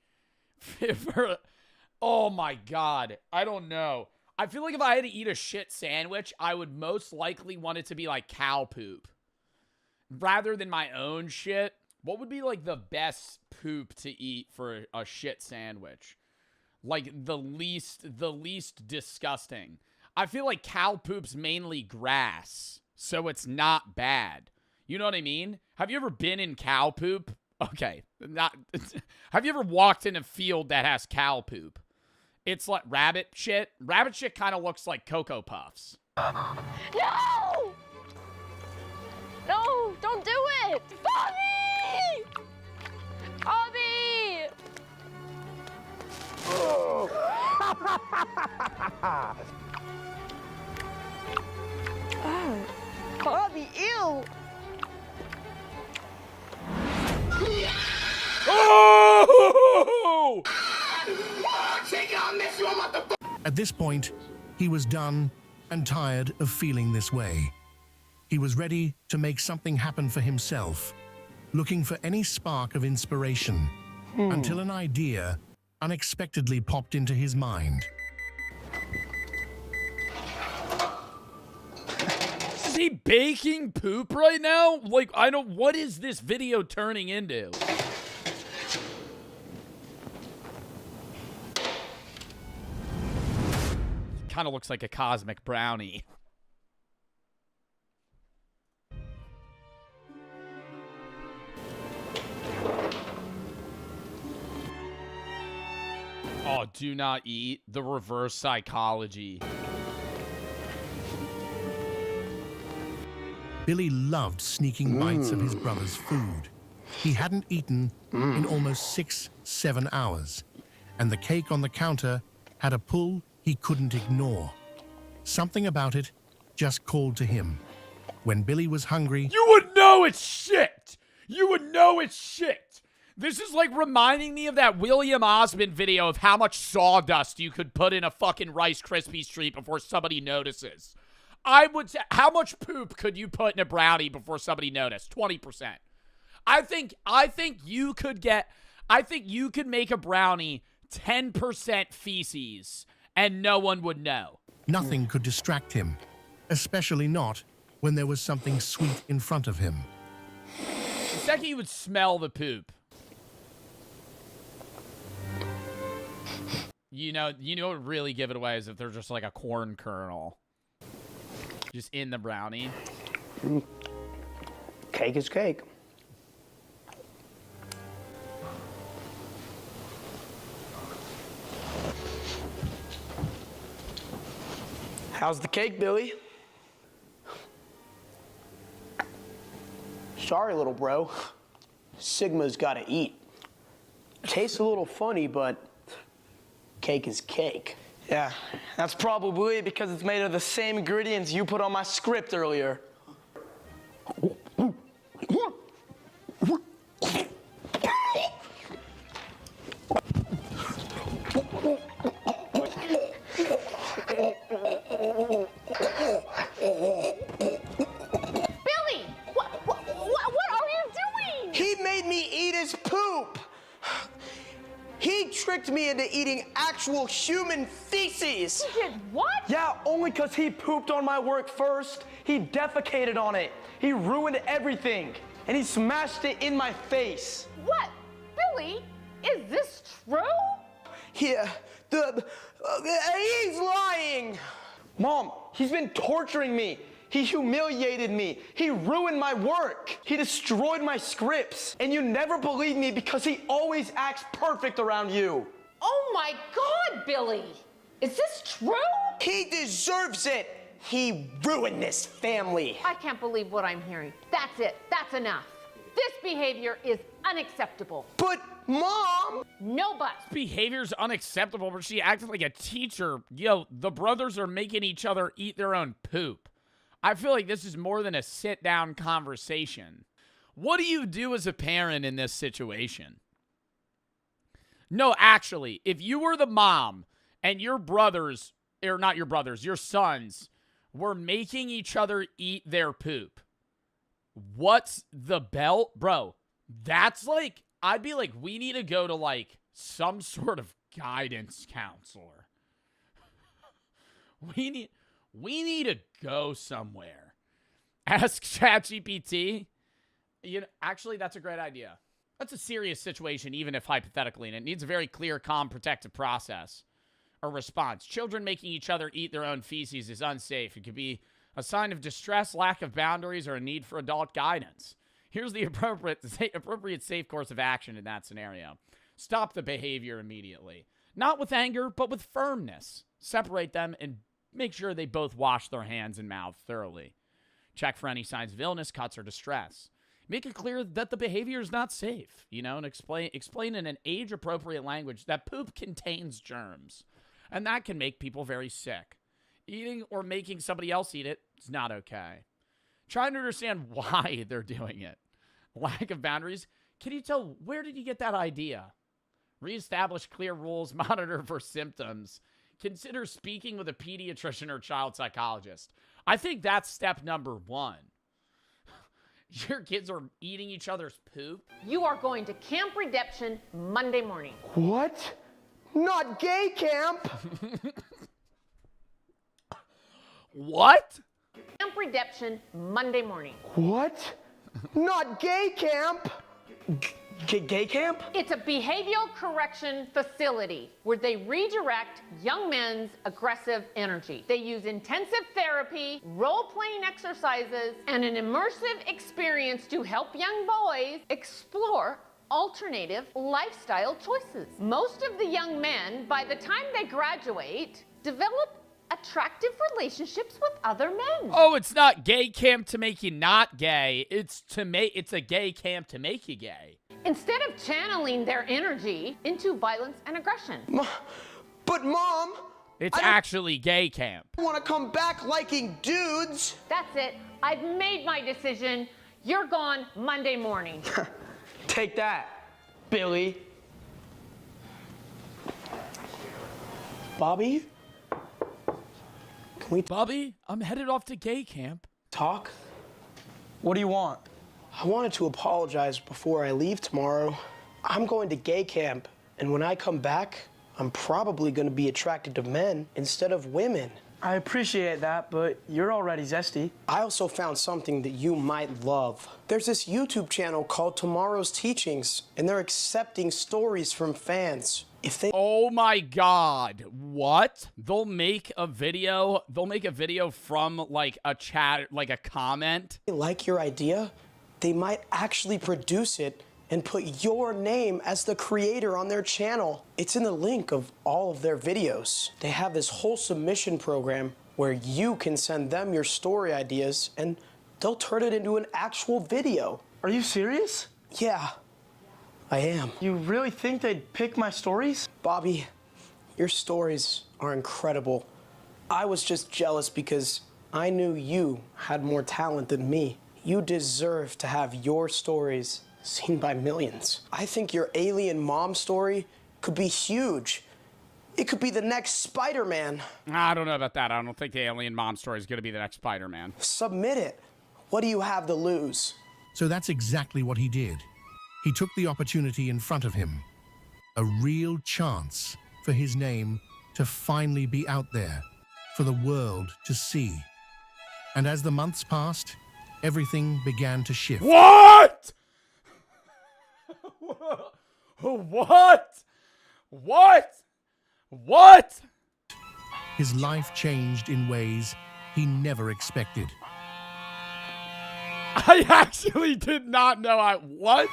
S1: Oh my God, I don't know. I feel like if I had to eat a shit sandwich, I would most likely want it to be like cow poop. Rather than my own shit, what would be like the best poop to eat for a shit sandwich? Like the least disgusting. I feel like cow poop's mainly grass, so it's not bad. You know what I mean? Have you ever been in cow poop? Okay, not. Have you ever walked in a field that has cow poop? It's like rabbit shit. Rabbit shit kind of looks like Cocoa Puffs.
S25: No! No, don't do it! Bobby! Bobby! Bobby, ew!
S1: Oh!
S17: At this point, he was done and tired of feeling this way. He was ready to make something happen for himself, looking for any spark of inspiration, until an idea unexpectedly popped into his mind.
S1: Is he baking poop right now? Like, what is this video turning into? Kind of looks like a cosmic brownie. Oh, do not eat. The reverse psychology.
S17: Billy loved sneaking bites of his brother's food. He hadn't eaten in almost 6-7 hours, and the cake on the counter had a pull he couldn't ignore. Something about it just called to him. When Billy was hungry,
S1: you would know it's shit. You would know it's shit. This is like reminding me of that William Osmond video of how much sawdust you could put in a fucking Rice Krispies treat before somebody notices. I would say, how much poop could you put in a brownie before somebody noticed? 20%. I think you could make a brownie 10% feces and no one would know.
S17: nothing could distract him, especially not when there was something sweet in front of him.
S1: The second you would smell the poop. You know what would really give it away is if there's just like a corn kernel just in the brownie.
S16: Cake is cake. How's the cake, Billy? Sorry, little bro. Sigma's gotta eat. Tastes a little funny, but cake is cake.
S6: Yeah, that's probably because it's made of the same ingredients you put on my script earlier.
S25: Billy, what are you doing?
S16: He made me eat his poop. He tricked me into eating actual human feces.
S25: You did what?
S6: Yeah, only because he pooped on my work first. He defecated on it. He ruined everything. And he smashed it in my face.
S25: What? Billy, is this true?
S16: Yeah, he's lying.
S6: Mom, he's been torturing me. He humiliated me. He ruined my work. He destroyed my scripts. And you never believe me because he always acts perfect around you.
S25: Oh my God, Billy! Is this true?
S16: He deserves it. He ruined this family.
S25: I can't believe what I'm hearing. That's it. That's enough. This behavior is unacceptable.
S16: But, Mom!
S25: No buts.
S1: Behavior's unacceptable, but she acted like a teacher. Yo, the brothers are making each other eat their own poop. I feel like this is more than a sit-down conversation. What do you do as a parent in this situation? No, actually, if you were the mom and your brothers, or not your brothers, your sons, were making each other eat their poop, what's the belt? Bro, that's like, I'd be like, we need to go to like some sort of guidance counselor. We need to go somewhere. Ask ChatGPT. You know, actually, that's a great idea. That's a serious situation, even if hypothetically, and it needs a very clear, calm, protective process or response. Children making each other eat their own feces is unsafe. It could be a sign of distress, lack of boundaries, or a need for adult guidance. Here's the appropriate safe course of action in that scenario. Stop the behavior immediately. Not with anger, but with firmness. Separate them and make sure they both wash their hands and mouth thoroughly. Check for any signs of illness, cuts, or distress. Make it clear that the behavior is not safe, you know, and explain in an age-appropriate language that poop contains germs, and that can make people very sick. Eating or making somebody else eat it is not okay. Try to understand why they're doing it. Lack of boundaries. Can you tell, where did you get that idea? Reestablish clear rules, monitor for symptoms. Consider speaking with a pediatrician or child psychologist. I think that's step number 1. Your kids are eating each other's poop?
S25: You are going to Camp Redemption Monday morning.
S6: What? Not gay camp!
S1: What?
S25: Camp Redemption Monday morning.
S6: What? Not gay camp! Gay camp?
S25: It's a behavioral correction facility where they redirect young men's aggressive energy. They use intensive therapy, role-playing exercises, and an immersive experience to help young boys explore alternative lifestyle choices. Most of the young men, by the time they graduate, develop attractive relationships with other men.
S1: Oh, it's not gay camp to make you not gay. It's a gay camp to make you gay.
S25: Instead of channeling their energy into violence and aggression.
S6: But Mom,
S1: it's actually gay camp.
S6: I want to come back liking dudes.
S25: That's it. I've made my decision. You're gone Monday morning.
S6: Take that, Billy. Bobby?
S1: Bobby, I'm headed off to gay camp.
S6: Talk? What do you want? I wanted to apologize before I leave tomorrow. I'm going to gay camp, and when I come back, I'm probably going to be attracted to men instead of women. I appreciate that, but you're already zesty. I also found something that you might love. There's this YouTube channel called Tomorrow's Teachings, and they're accepting stories from fans.
S1: Oh my God, what? They'll make a video from like a chat, like a comment.
S6: They like your idea, they might actually produce it and put your name as the creator on their channel. It's in the link of all of their videos. They have this whole submission program where you can send them your story ideas and they'll turn it into an actual video. Are you serious? Yeah, I am. You really think they'd pick my stories? Bobby, your stories are incredible. I was just jealous because I knew you had more talent than me. You deserve to have your stories seen by millions. I think your alien mom story could be huge. It could be the next Spider-Man.
S1: I don't know about that. I don't think the alien mom story is going to be the next Spider-Man.
S6: Submit it. What do you have to lose?
S17: So that's exactly what he did. He took the opportunity in front of him. A real chance for his name to finally be out there, for the world to see. And as the months passed, everything began to shift.
S1: What? What? What? What?
S17: His life changed in ways he never expected.
S1: I actually did not know what?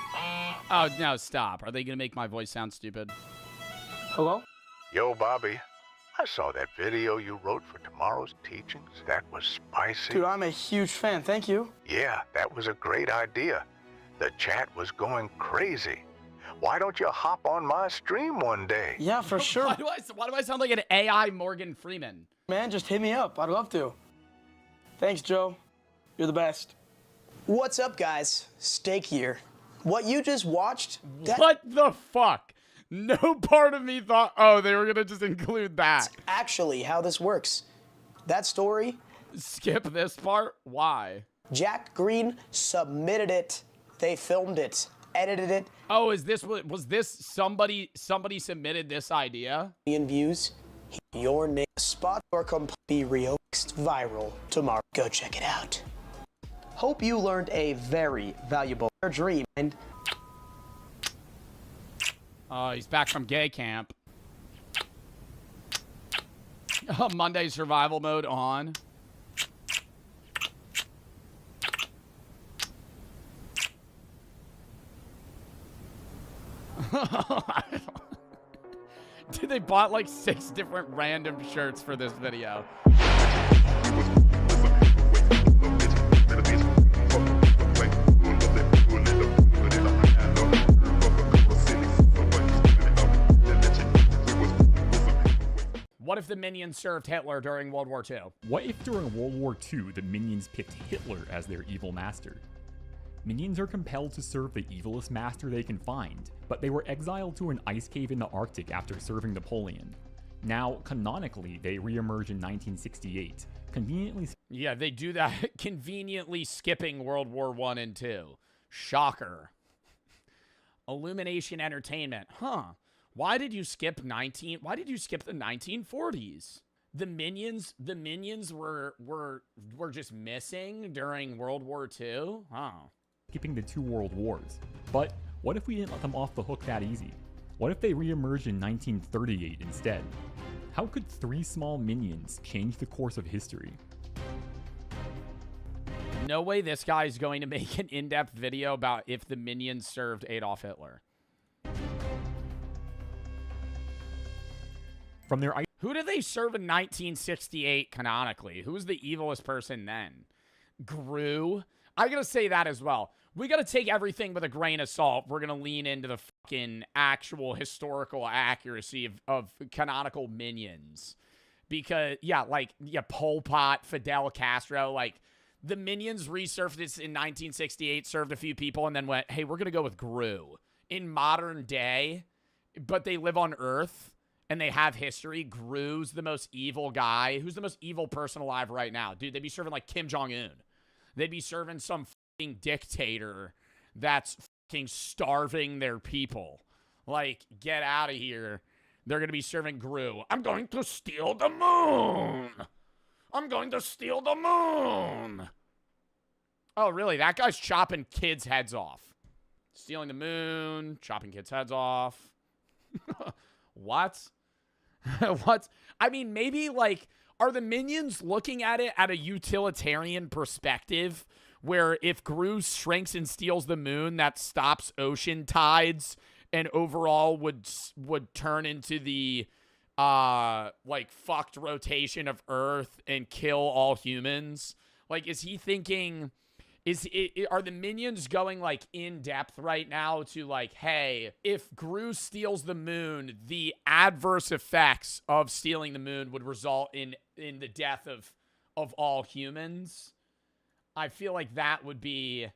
S1: Oh, no, stop. Are they going to make my voice sound stupid?
S6: Hello?
S3: Yo, Bobby. I saw that video you wrote for tomorrow's teachings. That was spicy.
S6: Dude, I'm a huge fan. Thank you.
S3: Yeah, that was a great idea. The chat was going crazy. Why don't you hop on my stream one day?
S6: Yeah, for sure.
S1: Why do I sound like an AI Morgan Freeman?
S6: Man, just hit me up. I'd love to. Thanks, Joe. You're the best. What's up, guys? Steak here. What you just watched...
S1: What the fuck? No part of me thought, oh, they were going to just include that.
S6: That's actually how this works. That story...
S1: Skip this part? Why?
S6: Jack Green submitted it. They filmed it, edited it.
S1: Oh, was this somebody submitted this idea?
S6: Million views. Your name spot or be real viral tomorrow. Go check it out. Hope you learned a very valuable dream and
S1: he's back from gay camp. Monday survival mode on. Dude, they bought like 6 different random shirts for this video. What if the Minions served Hitler during World War II?
S7: What if during World War II the Minions picked Hitler as their evil master? Minions are compelled to serve the evilest master they can find, but they were exiled to an ice cave in the Arctic after serving Napoleon. Now, canonically, they reemerge in 1968, conveniently...
S1: Yeah, they do that conveniently skipping World War I and II. Shocker. Illumination Entertainment. Huh. Why did you skip the 1940s? The minions were just missing during World War II? Huh.
S7: Skipping the 2 world wars. But what if we didn't let them off the hook that easy? What if they reemerged in 1938 instead? How could 3 small minions change the course of history?
S1: No way this guy's going to make an in-depth video about if the minions served Adolf Hitler.
S7: From their...
S1: Who did they serve in 1968 canonically? Who was the evilest person then? Gru? I gotta say that as well. We gotta take everything with a grain of salt. We're gonna lean into the fucking actual historical accuracy of canonical minions. Because, Pol Pot, Fidel Castro, the minions resurfaced in 1968, served a few people, and then went, hey, we're gonna go with Gru. In modern day, but they live on Earth, and they have history. Gru's the most evil guy. Who's the most evil person alive right now? Dude, they'd be serving Kim Jong-un. They'd be serving some fucking dictator that's fucking starving their people. Get out of here. They're going to be serving Gru. I'm going to steal the moon. I'm going to steal the moon. Oh, really? That guy's chopping kids' heads off. Stealing the moon, chopping kids' heads off. What? What? I mean, maybe, are the minions looking at it at a utilitarian perspective where if Gru shrinks and steals the moon, that stops ocean tides and overall would turn into the, fucked rotation of Earth and kill all humans? Is he thinking... Are the minions going in depth right now to hey, if Gru steals the moon, the adverse effects of stealing the moon would result in the death of all humans? I feel like that would be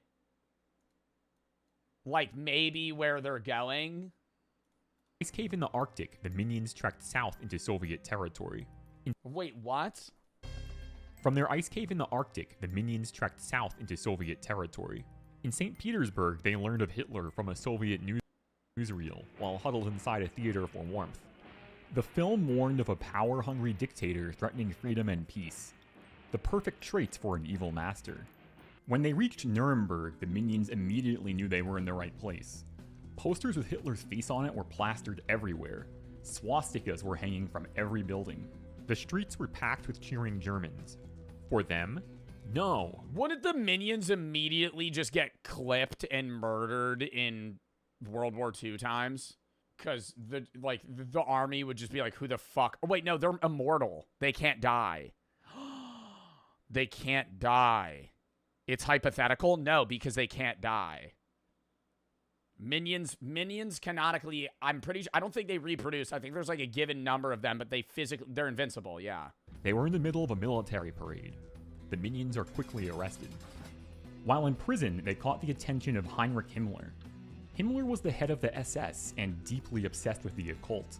S1: maybe where they're going.
S7: Ice cave in the Arctic, the minions trekked south into Soviet territory.
S1: Wait, what?
S7: From their ice cave in the Arctic, the minions trekked south into Soviet territory. In St. Petersburg, they learned of Hitler from a Soviet newsreel while huddled inside a theater for warmth. The film warned of a power-hungry dictator threatening freedom and peace, the perfect traits for an evil master. When they reached Nuremberg, the minions immediately knew they were in the right place. Posters with Hitler's face on it were plastered everywhere. Swastikas were hanging from every building. The streets were packed with cheering Germans. For them, No.
S1: Wouldn't the minions immediately just get clipped and murdered in World War II times? Because the army would just be like, who the fuck? Oh, wait, no, they're immortal. They can't die. They can't die. It's hypothetical? No, because they can't die. Minions canonically, I'm pretty sure, I don't think they reproduce. I think there's like a given number of them, but they're invincible, yeah.
S7: They were in the middle of a military parade. The minions are quickly arrested. While in prison, they caught the attention of Heinrich Himmler. Himmler was the head of the SS and deeply obsessed with the occult.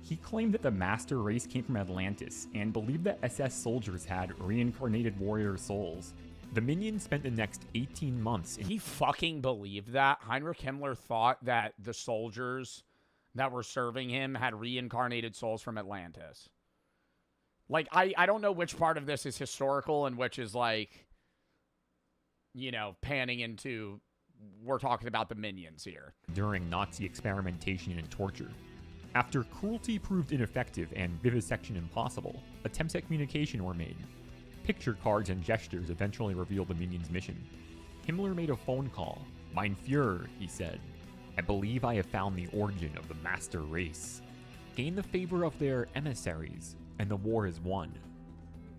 S7: He claimed that the master race came from Atlantis and believed that SS soldiers had reincarnated warrior souls. The minions spent the next 18 months
S1: He fucking believed that? Heinrich Himmler thought that the soldiers that were serving him had reincarnated souls from Atlantis. Like, I don't know which part of this is historical and which is, like, you know, panning into, we're talking about the minions here.
S7: During Nazi experimentation and torture. After cruelty proved ineffective and vivisection impossible, attempts at communication were made. Picture cards and gestures eventually revealed the minions' mission. Himmler made a phone call. Mein Führer, he said. I believe I have found the origin of the master race. Gain the favor of their emissaries, and the war is won.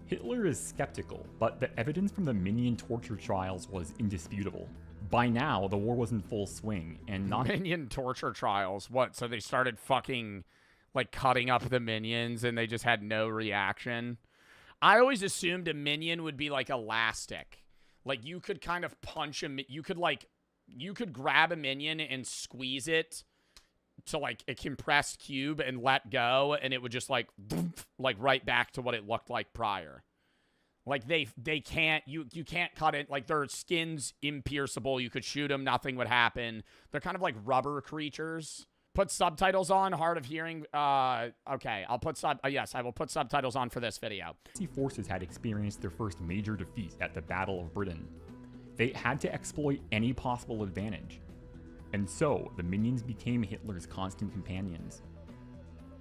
S7: Hitler is skeptical, but the evidence from the minion torture trials was indisputable. By now, the war was in full swing, and
S1: Minion torture trials? What, so they started fucking, like, cutting up the minions and they just had no reaction? I always assumed a minion would be, like, elastic. Like, you could kind of punch you could grab a minion and squeeze it to, like, a compressed cube and let go, and it would just, like right back to what it looked like prior. Like, they can't, you can't cut it, like, their skin's impierceable, you could shoot them, nothing would happen. They're kind of like rubber creatures. Put subtitles on, hard of hearing, okay, yes, I will put subtitles on for this video.
S7: Nazi forces had experienced their first major defeat at the Battle of Britain. They had to exploit any possible advantage. And so, the minions became Hitler's constant companions.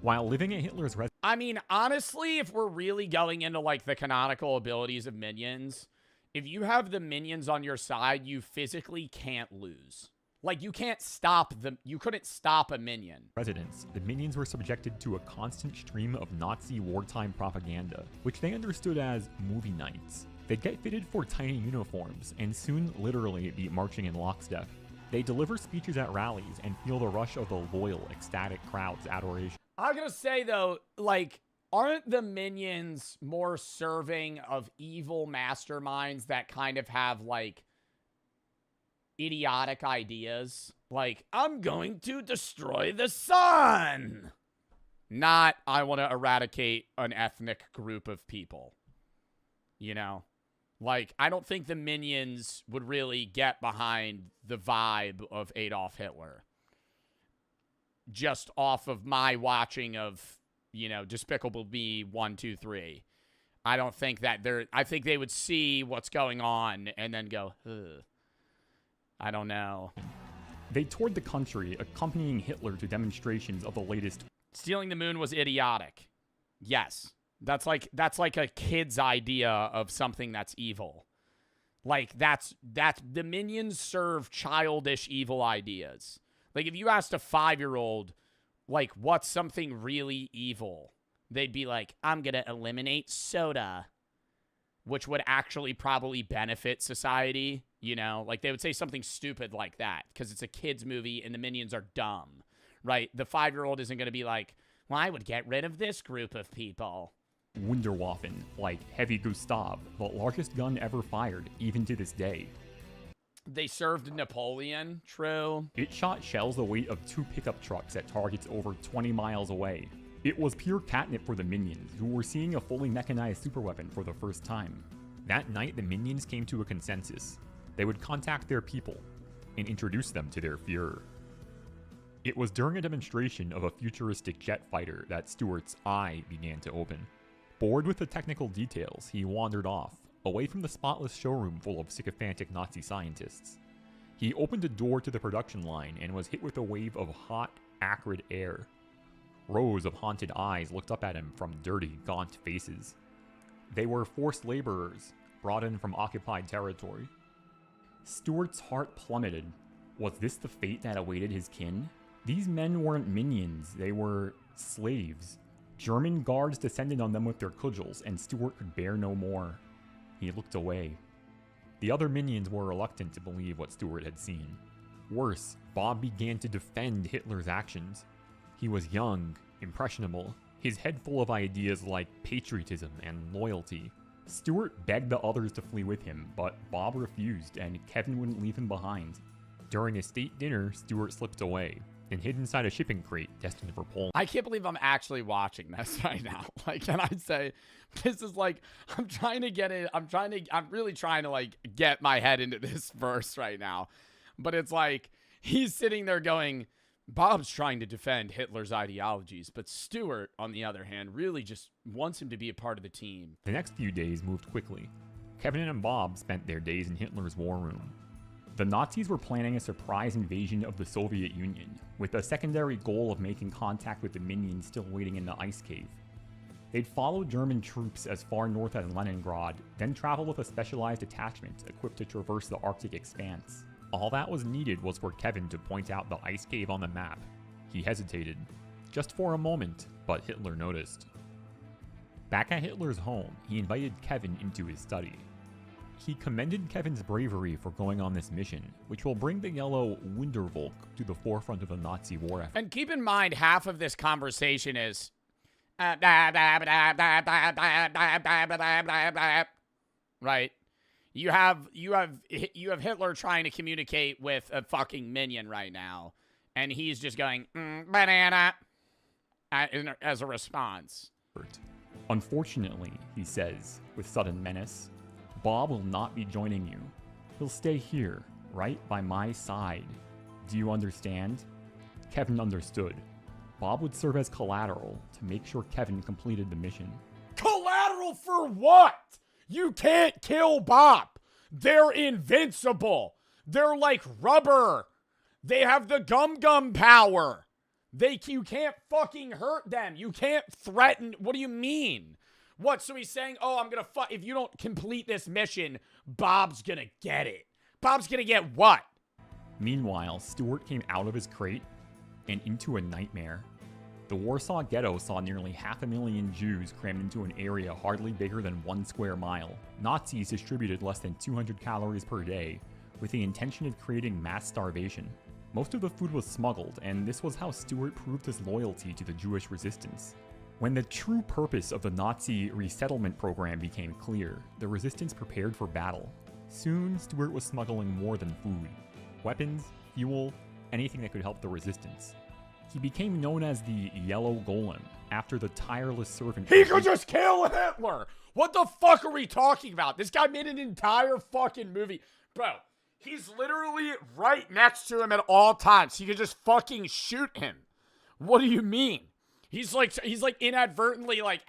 S7: While living at Hitler's residence...
S1: I mean, honestly, if we're really going into, like, the canonical abilities of minions, if you have the minions on your side, you physically can't lose. Like, you couldn't stop a minion.
S7: The minions were subjected to a constant stream of Nazi wartime propaganda, which they understood as movie nights. They'd get fitted for tiny uniforms, and soon literally be marching in lockstep. They deliver speeches at rallies and feel the rush of the loyal, ecstatic crowd's adoration.
S1: I'm gonna say, though, like, aren't the minions more serving of evil masterminds that kind of have, like, idiotic ideas? Like, I'm going to destroy the sun! Not, I want to eradicate an ethnic group of people. You know? Like, I don't think the minions would really get behind the vibe of Adolf Hitler. Just off of my watching of, you know, Despicable Me 1, 2, 3. I don't think that I think they would see what's going on and then go, ugh. I don't know.
S7: They toured the country, accompanying Hitler to demonstrations of the latest...
S1: Stealing the moon was idiotic. Yes. That's like a kid's idea of something that's evil. Like, that's the minions serve childish evil ideas. Like, if you asked a 5-year-old, like, what's something really evil? They'd be like, I'm gonna eliminate soda. Which would actually probably benefit society, you know? Like, they would say something stupid like that, because it's a kid's movie and the minions are dumb, right? The 5-year-old isn't gonna be like, well, I would get rid of this group of people.
S7: Wunderwaffen, like Heavy Gustav, the largest gun ever fired, even to this day.
S1: They served Napoleon, true.
S7: It shot shells the weight of 2 pickup trucks at targets over 20 miles away. It was pure catnip for the minions, who were seeing a fully mechanized superweapon for the first time. That night, the minions came to a consensus. They would contact their people and introduce them to their Führer. It was during a demonstration of a futuristic jet fighter that Stuart's eye began to open. Bored with the technical details, he wandered off, away from the spotless showroom full of sycophantic Nazi scientists. He opened a door to the production line and was hit with a wave of hot, acrid air. Rows of haunted eyes looked up at him from dirty, gaunt faces. They were forced laborers, brought in from occupied territory. Stuart's heart plummeted. Was this the fate that awaited his kin? These men weren't minions, they were slaves. German guards descended on them with their cudgels, and Stuart could bear no more. He looked away. The other minions were reluctant to believe what Stuart had seen. Worse, Bob began to defend Hitler's actions. He was young, impressionable, his head full of ideas like patriotism and loyalty. Stuart begged the others to flee with him, but Bob refused, and Kevin wouldn't leave him behind. During a state dinner, Stuart slipped away and hid inside a shipping crate destined for Poland.
S1: I can't believe I'm actually watching this right now. Like, can I say, this is like, I'm really trying to like get my head into this verse right now. But it's like, he's sitting there going, Bob's trying to defend Hitler's ideologies, but Stuart, on the other hand, really just wants him to be a part of the team.
S7: The next few days moved quickly. Kevin and Bob spent their days in Hitler's war room. The Nazis were planning a surprise invasion of the Soviet Union, with a secondary goal of making contact with the minions still waiting in the ice cave. They'd follow German troops as far north as Leningrad, then travel with a specialized detachment equipped to traverse the Arctic expanse. All that was needed was for Kevin to point out the ice cave on the map. He hesitated, just for a moment, but Hitler noticed. Back at Hitler's home, he invited Kevin into his study. He commended Kevin's bravery for going on this mission, which will bring the yellow Wundervolk to the forefront of the Nazi war effort.
S1: And keep in mind, half of this conversation is right. You have Hitler trying to communicate with a fucking minion right now, and he's just going banana as a response.
S7: Unfortunately, he says with sudden menace, Bob will not be joining you. He'll stay here, right by my side. Do you understand? Kevin understood. Bob would serve as collateral to make sure Kevin completed the mission.
S1: Collateral for what? You can't kill Bob. They're invincible. They're like rubber. They have the gum power. You can't fucking hurt them. You can't threaten. What do you mean? What? So he's saying, oh, I'm gonna if you don't complete this mission, Bob's gonna get it. Bob's gonna get what?
S7: Meanwhile, Stuart came out of his crate and into a nightmare. The Warsaw Ghetto saw nearly 500,000 Jews crammed into an area hardly bigger than 1 square mile. Nazis distributed less than 200 calories per day, with the intention of creating mass starvation. Most of the food was smuggled, and this was how Stuart proved his loyalty to the Jewish resistance. When the true purpose of the Nazi resettlement program became clear, the resistance prepared for battle. Soon, Stuart was smuggling more than food. Weapons, fuel, anything that could help the resistance. He became known as the Yellow Golem, after the tireless servant.
S1: He could just kill Hitler! What the fuck are we talking about? This guy made an entire fucking movie. Bro, he's literally right next to him at all times. He could just fucking shoot him. What do you mean? He's like inadvertently like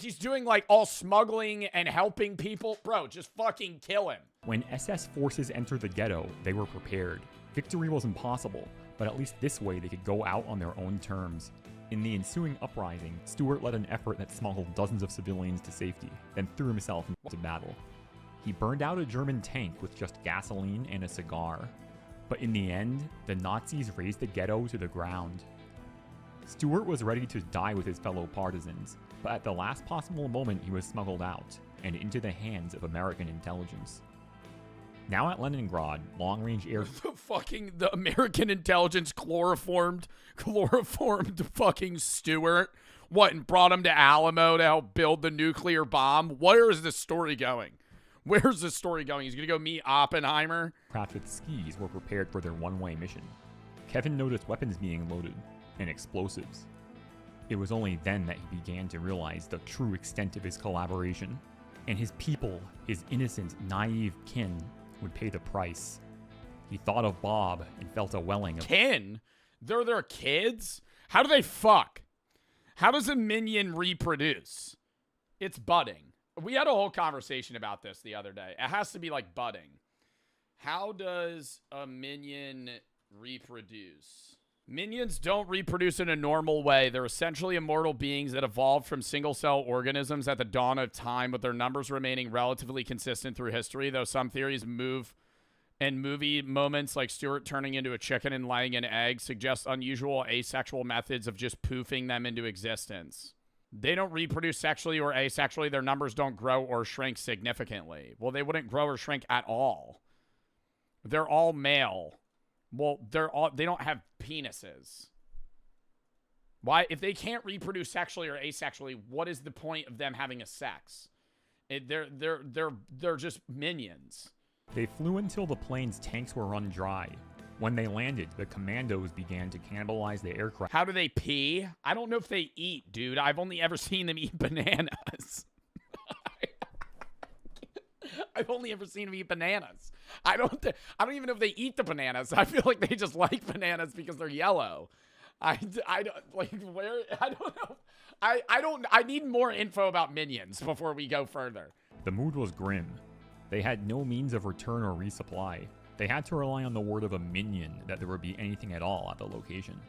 S1: he's doing like all smuggling and helping people. Bro, just fucking kill him.
S7: When SS forces entered the ghetto, they were prepared. Victory was impossible, but at least this way they could go out on their own terms. In the ensuing uprising, Stuart led an effort that smuggled dozens of civilians to safety, then threw himself into battle. He burned out a German tank with just gasoline and a cigar. But in the end, the Nazis razed the ghetto to the ground. Stuart was ready to die with his fellow partisans, but at the last possible moment he was smuggled out, and into the hands of American intelligence. Now at Leningrad, long-range air...
S1: The American intelligence chloroformed fucking Stuart. What, and brought him to Alamo to help build the nuclear bomb? Where is this story going? Where's this story going? He's gonna go meet Oppenheimer?
S7: Craft with skis were prepared for their one-way mission. Kevin noticed weapons being loaded, and explosives. It was only then that he began to realize the true extent of his collaboration, and his people, his innocent, naive kin, would pay the price. He thought of Bob and felt a welling of...
S1: Kin? They're their kids? How do they fuck? How does a minion reproduce? It's budding. We had a whole conversation about this the other day. It has to be like budding. How does a minion reproduce? Minions don't reproduce in a normal way. They're essentially immortal beings that evolved from single-cell organisms at the dawn of time, with their numbers remaining relatively consistent through history, though some theories move and movie moments like Stuart turning into a chicken and laying an egg suggest unusual asexual methods of just poofing them into existence. They don't reproduce sexually or asexually. Their numbers don't grow or shrink significantly. Well, they wouldn't grow or shrink at all. They're all male. Well, they don't have penises. Why? If they can't reproduce sexually or asexually, what is the point of them having a sex? They're just minions.
S7: They flew until the plane's tanks were run dry. When they landed, the commandos began to cannibalize the aircraft.
S1: How do they pee? I don't know if they eat, dude. I've only ever seen them eat bananas. I've only ever seen them eat bananas. I don't even know if they eat the bananas. I feel like they just like bananas because they're yellow. I don't like where. I don't know. I need more info about minions before we go further.
S7: The mood was grim. They had no means of return or resupply. They had to rely on the word of a minion that there would be anything at all at the location.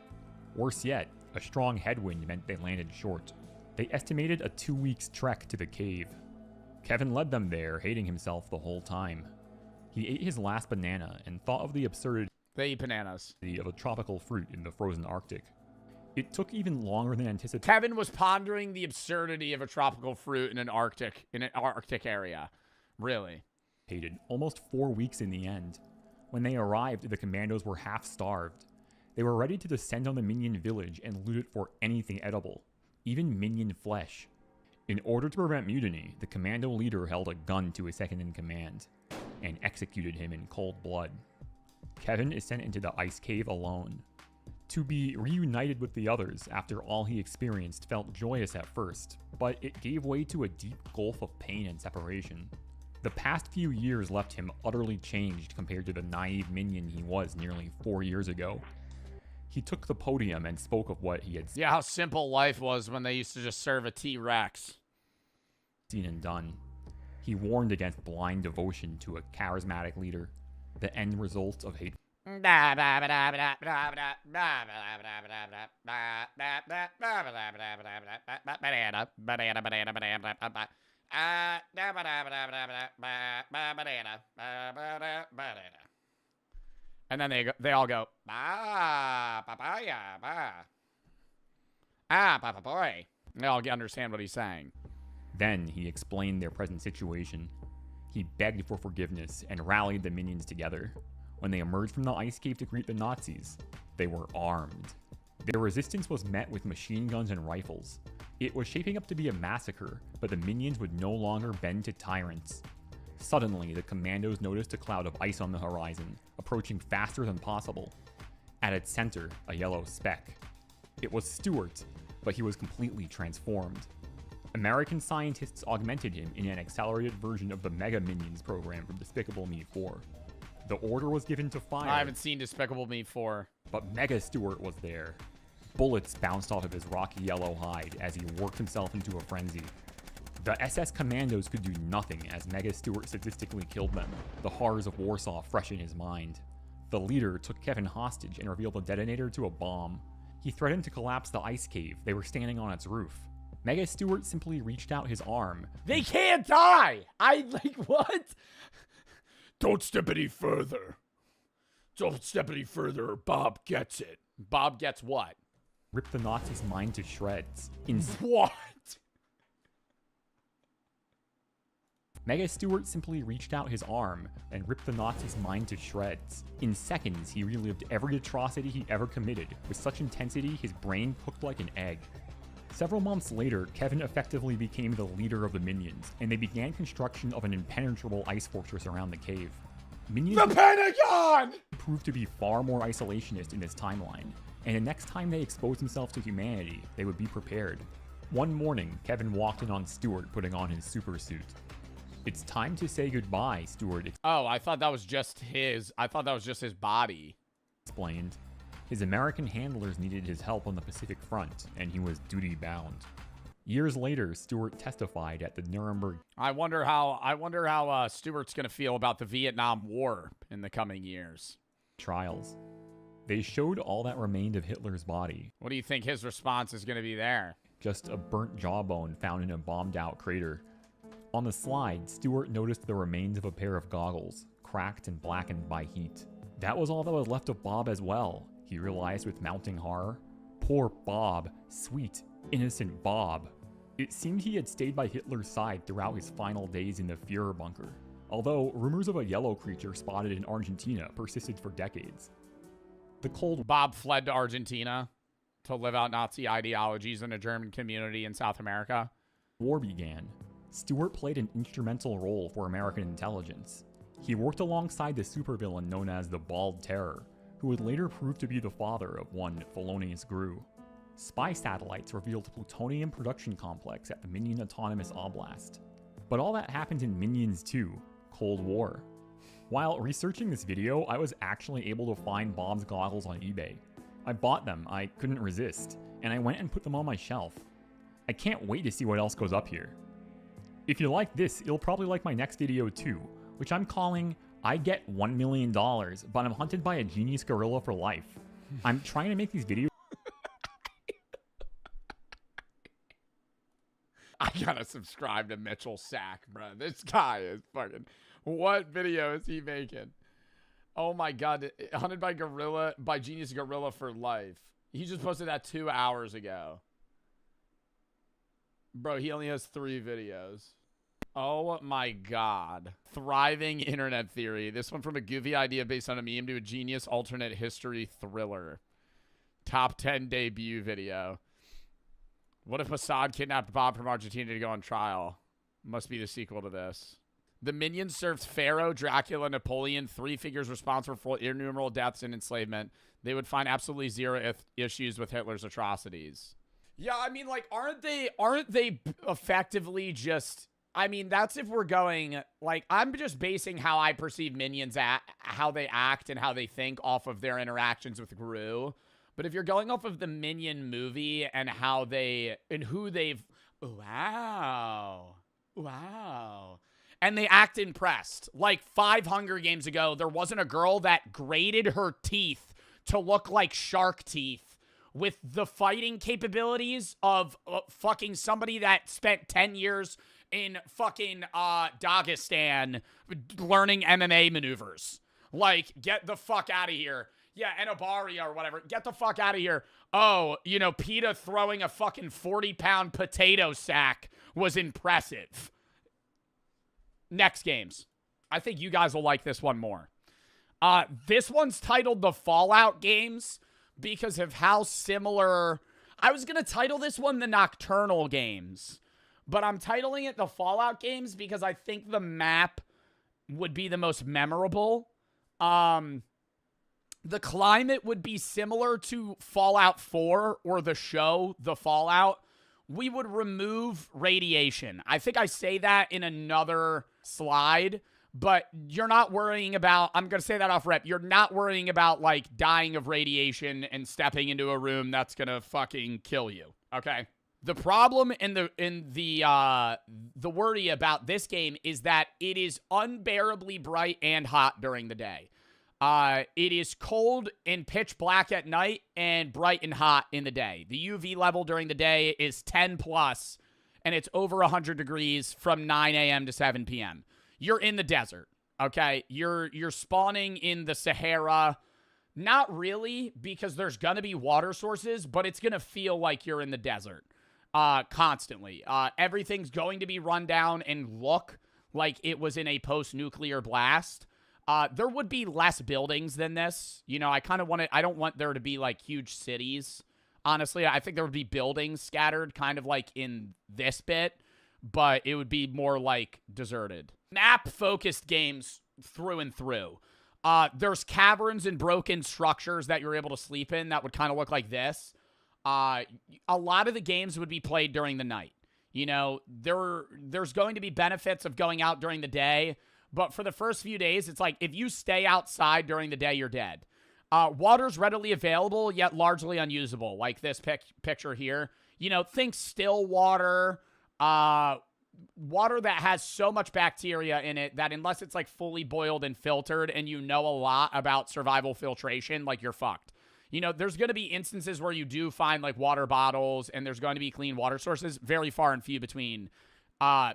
S7: Worse yet, a strong headwind meant they landed short. They estimated a 2 weeks trek to the cave. Kevin led them there, hating himself the whole time. He ate his last banana and thought of the absurdity
S1: They eat bananas.
S7: of a tropical fruit in the frozen Arctic. It took even longer than anticipated.
S1: Kevin was pondering the absurdity of a tropical fruit in an Arctic area. Really.
S7: Almost 4 weeks in the end. When they arrived, the commandos were half-starved. They were ready to descend on the minion village and loot it for anything edible, even minion flesh. In order to prevent mutiny, the commando leader held a gun to his second-in-command and executed him in cold blood. Kevin is sent into the ice cave alone. To be reunited with the others after all he experienced felt joyous at first, but it gave way to a deep gulf of pain and separation. The past few years left him utterly changed compared to the naive minion he was nearly 4 years ago. He took the podium and spoke of what he had
S1: Yeah, how simple life was when they used to just serve a T-Rex.
S7: Seen and done. He warned against blind devotion to a charismatic leader, the end result of hate.
S1: And then they all go, papaya, papa boy. They all understand what he's saying.
S7: Then he explained their present situation. He begged for forgiveness and rallied the minions together. When they emerged from the ice cave to greet the Nazis, they were armed. Their resistance was met with machine guns and rifles. It was shaping up to be a massacre, but the minions would no longer bend to tyrants. Suddenly, the commandos noticed a cloud of ice on the horizon, approaching faster than possible. At its center, a yellow speck. It was Stuart, but he was completely transformed. American scientists augmented him in an accelerated version of the Mega Minions program from Despicable Me 4. The order was given to fire.
S1: I haven't seen Despicable Me 4.
S7: But Mega Stuart was there. Bullets bounced off of his rocky yellow hide as he worked himself into a frenzy. The SS commandos could do nothing as Mega Stuart sadistically killed them, the horrors of Warsaw fresh in his mind. The leader took Kevin hostage and revealed the detonator to a bomb. He threatened to collapse the ice cave. They were standing on its roof. Mega Stuart simply reached out his arm.
S1: They can't die! What? Don't step any further. Don't step any further or Bob gets it. Bob gets what?
S7: Ripped the Nazis' mind to shreds.
S1: What?
S7: Mega Stuart simply reached out his arm and ripped the Nazis' mind to shreds. In seconds, he relived every atrocity he ever committed, with such intensity his brain cooked like an egg. Several months later, Kevin effectively became the leader of the Minions, and they began construction of an impenetrable ice fortress around the cave. Minions
S1: The Pentagon!
S7: proved to be far more isolationist in this timeline, and the next time they exposed themselves to humanity, they would be prepared. One morning, Kevin walked in on Stuart putting on his super suit. It's time to say goodbye, Stuart
S1: I thought that was just his. I thought that was just his body.
S7: Explained. His American handlers needed his help on the Pacific Front, and he was duty-bound. Years later, Stuart testified at the Nuremberg.
S1: I wonder how Stuart's gonna feel about the Vietnam War in the coming years.
S7: Trials. They showed all that remained of Hitler's body.
S1: What do you think his response is going to be there?
S7: Just a burnt jawbone found in a bombed-out crater. On the slide, Stewart noticed the remains of a pair of goggles, cracked and blackened by heat. That was all that was left of Bob as well, he realized with mounting horror. Poor Bob. Sweet, innocent Bob. It seemed he had stayed by Hitler's side throughout his final days in the Führer bunker, although rumors of a yellow creature spotted in Argentina persisted for decades. The cold...
S1: Bob fled to Argentina to live out Nazi ideologies in a German community in South America.
S7: War began. Stewart played an instrumental role for American intelligence. He worked alongside the supervillain known as the Bald Terror, who would later prove to be the father of one Felonious Gru. Spy satellites revealed plutonium production complex at the Minion Autonomous Oblast. But all that happened in Minions 2, Cold War. While researching this video, I was actually able to find Bob's goggles on eBay. I bought them, I couldn't resist, and I went and put them on my shelf. I can't wait to see what else goes up here. If you like this, you'll probably like my next video too, which I'm calling I Get $1 Million, but I'm hunted by a genius gorilla for life. I'm trying to make these videos.
S1: I gotta subscribe to Mitchell Sack, bro. This guy is fucking... What video is he making? Oh my god. Hunted by genius gorilla for life. He just posted that 2 hours ago. Bro, he only has 3 videos. Oh my god. Thriving internet theory. This one from a goofy idea based on a meme to a genius alternate history thriller. Top 10 debut video. What if Assad kidnapped Bob from Argentina to go on trial? Must be the sequel to this. The Minions served Pharaoh, Dracula, Napoleon, 3 figures responsible for innumerable deaths and enslavement. They would find absolutely zero issues with Hitler's atrocities. Yeah, I mean, like, aren't they effectively just... I mean, that's if we're going... Like, I'm just basing how I perceive Minions, how they act and how they think off of their interactions with Gru. But if you're going off of the Minion movie and how they... And who they've... Wow. And they act impressed. Like 5 Hunger Games ago, there wasn't a girl that grated her teeth to look like shark teeth with the fighting capabilities of fucking somebody that spent 10 years in fucking Dagestan learning MMA maneuvers. Like, get the fuck out of here. Yeah, Enobaria or whatever. Get the fuck out of here. Oh, you know, PETA throwing a fucking 40-pound potato sack was impressive. Next games. I think you guys will like this one more. This one's titled The Fallout Games because of how similar... I was going to title this one The Nocturnal Games, but I'm titling it The Fallout Games because I think the map would be the most memorable. The climate would be similar to Fallout 4 or the show The Fallout. We would remove radiation. I think I say that in another slide, but you're not worrying about, I'm going to say that off rep, you're not worrying about, like, dying of radiation and stepping into a room that's going to fucking kill you, okay? The problem in the worry about this game is that it is unbearably bright and hot during the day. It is cold and pitch black at night and bright and hot in the day. The UV level during the day is 10 plus, and it's over 100 degrees from 9 a.m. to 7 p.m. You're in the desert, okay? You're spawning in the Sahara. Not really, because there's going to be water sources, but it's going to feel like you're in the desert constantly. Everything's going to be run down and look like it was in a post-nuclear blast. There would be less buildings than this. You know, I don't want there to be, like, huge cities. Honestly, I think there would be buildings scattered kind of like in this bit, but it would be more like deserted. Map-focused games through and through. There's caverns and broken structures that you're able to sleep in that would kind of look like this. A lot of the games would be played during the night. You know, there's going to be benefits of going out during the day, but for the first few days, it's like if you stay outside during the day, you're dead. Water's readily available, yet largely unusable, like this picture here. You know, think still water, water that has so much bacteria in it that unless it's like fully boiled and filtered and you know a lot about survival filtration, like you're fucked. You know, there's going to be instances where you do find like water bottles and there's going to be clean water sources, very far and few between.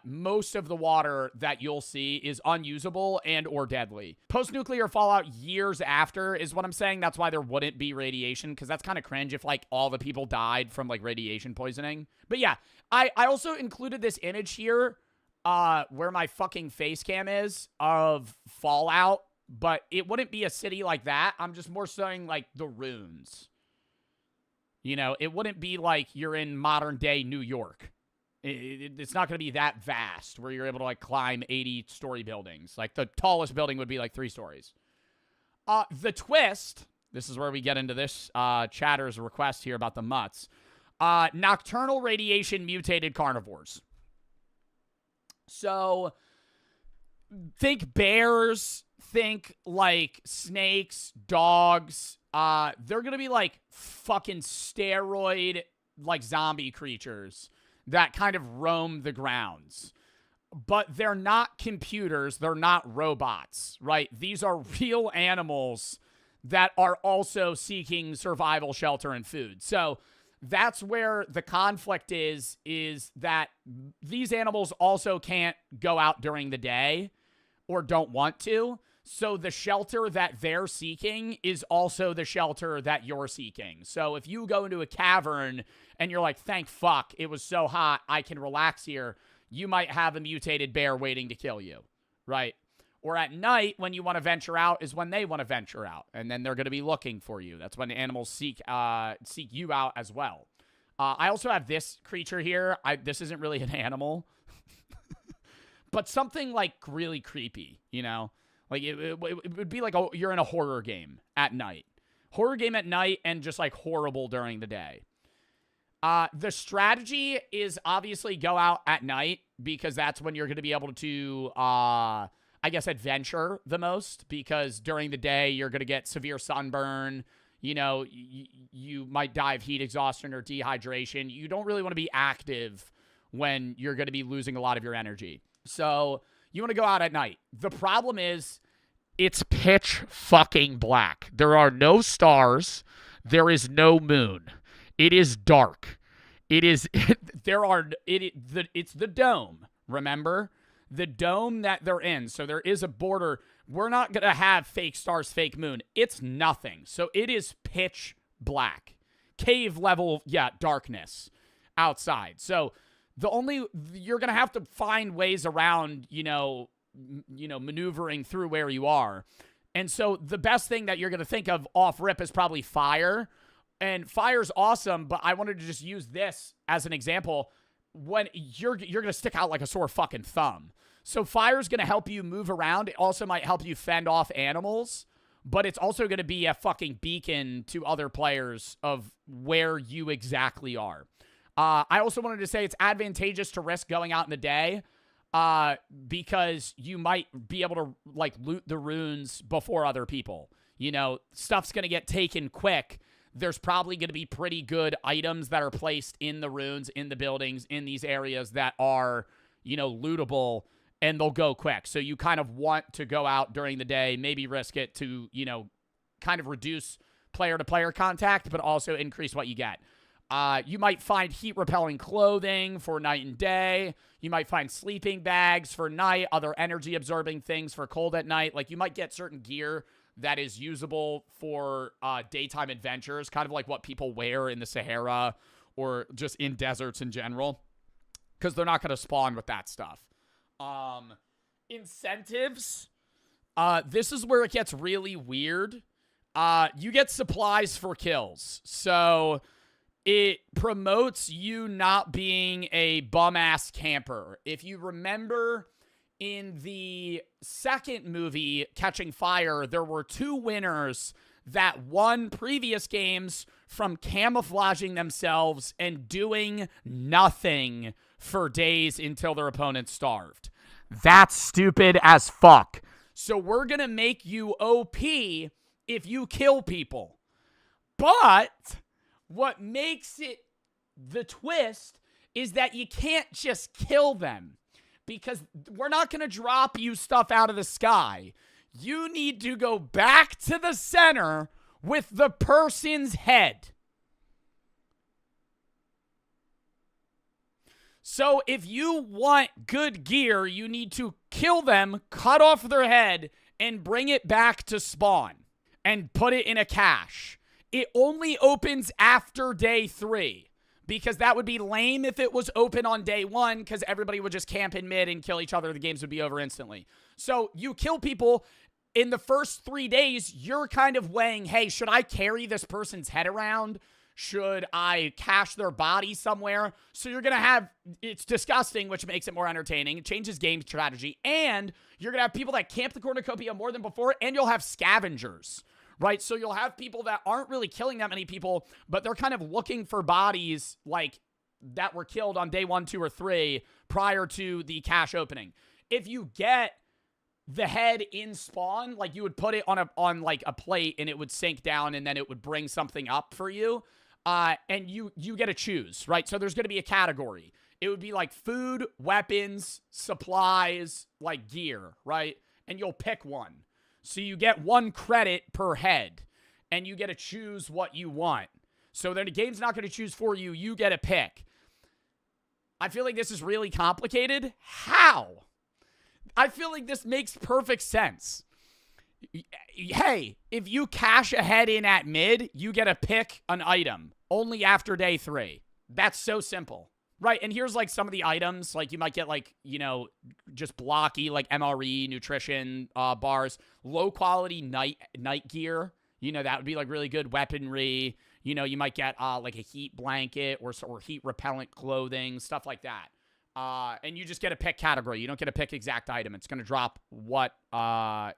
S1: Most of the water that you'll see is unusable and or deadly. Post-nuclear fallout years after is what I'm saying. That's why there wouldn't be radiation, because that's kind of cringe if like all the people died from like radiation poisoning. But yeah, I also included this image here where my fucking face cam is of Fallout, but it wouldn't be a city like that. I'm just more saying like the ruins. You know, it wouldn't be like you're in modern day New York. It's not going to be that vast where you're able to like climb 80-story buildings. Like the tallest building would be like 3 stories. The twist, this is where we get into this chatter's request here about the mutts. Nocturnal radiation mutated carnivores. So think bears, think like snakes, dogs. They're going to be like fucking steroid like zombie creatures that kind of roam the grounds. But they're not computers. They're not robots, right? These are real animals that are also seeking survival, shelter, and food. So that's where the conflict is that these animals also can't go out during the day or don't want to. So the shelter that they're seeking is also the shelter that you're seeking. So if you go into a cavern and you're like, thank fuck, it was so hot, I can relax here, you might have a mutated bear waiting to kill you, right? Or at night, when you want to venture out is when they want to venture out. And then they're going to be looking for you. That's when animals seek you out as well. I also have this creature here. This isn't really an animal. But something like really creepy, you know? Like, it would be like you're in a horror game at night. Horror game at night and just, like, horrible during the day. The strategy is obviously go out at night because that's when you're going to be able to, I guess, adventure the most. Because during the day, you're going to get severe sunburn. You know, you might die of heat exhaustion or dehydration. You don't really want to be active when you're going to be losing a lot of your energy. So you want to go out at night. The problem is it's pitch fucking black. There are no stars. There is no moon. It is dark. It's the dome, remember? The dome that they're in. So there is a border. We're not going to have fake stars, fake moon. It's nothing. So it is pitch black. Cave level, darkness outside. So you're going to have to find ways around, maneuvering through where you are. And so the best thing that you're going to think of off rip is probably fire. And fire's awesome, but I wanted to just use this as an example. When you're going to stick out like a sore fucking thumb. So fire's going to help you move around. It also might help you fend off animals, but it's also going to be a fucking beacon to other players of where you exactly are. I also wanted to say it's advantageous to risk going out in the day because you might be able to like loot the runes before other people. You know, stuff's going to get taken quick. There's probably going to be pretty good items that are placed in the runes, in the buildings, in these areas that are, lootable, and they'll go quick. So you kind of want to go out during the day, maybe risk it to, kind of reduce player-to-player contact, but also increase what you get. You might find heat-repelling clothing for night and day. You might find sleeping bags for night, other energy-absorbing things for cold at night. Like, you might get certain gear that is usable for daytime adventures, kind of like what people wear in the Sahara or just in deserts in general, because they're not going to spawn with that stuff. Incentives. This is where it gets really weird. You get supplies for kills. So it promotes you not being a bum-ass camper. If you remember in the second movie, Catching Fire, there were 2 winners that won previous games from camouflaging themselves and doing nothing for days until their opponents starved. That's stupid as fuck. So we're going to make you OP if you kill people. But what makes it the twist is that you can't just kill them. Because we're not going to drop you stuff out of the sky. You need to go back to the center with the person's head. So if you want good gear, you need to kill them, cut off their head, and bring it back to spawn and put it in a cache. It only opens after day 3 because that would be lame if it was open on day 1 because everybody would just camp in mid and kill each other. The games would be over instantly. So you kill people in the first 3 days. You're kind of weighing, hey, should I carry this person's head around? Should I cache their body somewhere? So you're going to have, it's disgusting, which makes it more entertaining. It changes game strategy. And you're going to have people that camp the cornucopia more than before, and you'll have scavengers, right? So you'll have people that aren't really killing that many people, but they're kind of looking for bodies like that were killed on day 1, 2, or 3 prior to the cache opening. If you get the head in spawn, like you would put it on like a plate and it would sink down and then it would bring something up for you. And you get to choose, right? So there's going to be a category. It would be like food, weapons, supplies, like gear, right? And you'll pick one. So you get 1 credit per head and you get to choose what you want. So then the game's not going to choose for you. You get a pick. I feel like this is really complicated. How? I feel like this makes perfect sense. Hey, if you cash a head in at mid, you get to pick an item only after day 3. That's so simple. Right, and here's like some of the items. Like you might get like, you know, just blocky like MRE, nutrition bars, low quality night gear. You know, that would be like really good weaponry. You know, you might get like a heat blanket or heat repellent clothing, stuff like that. And you just get to pick category. You don't get to pick exact item. It's going to drop what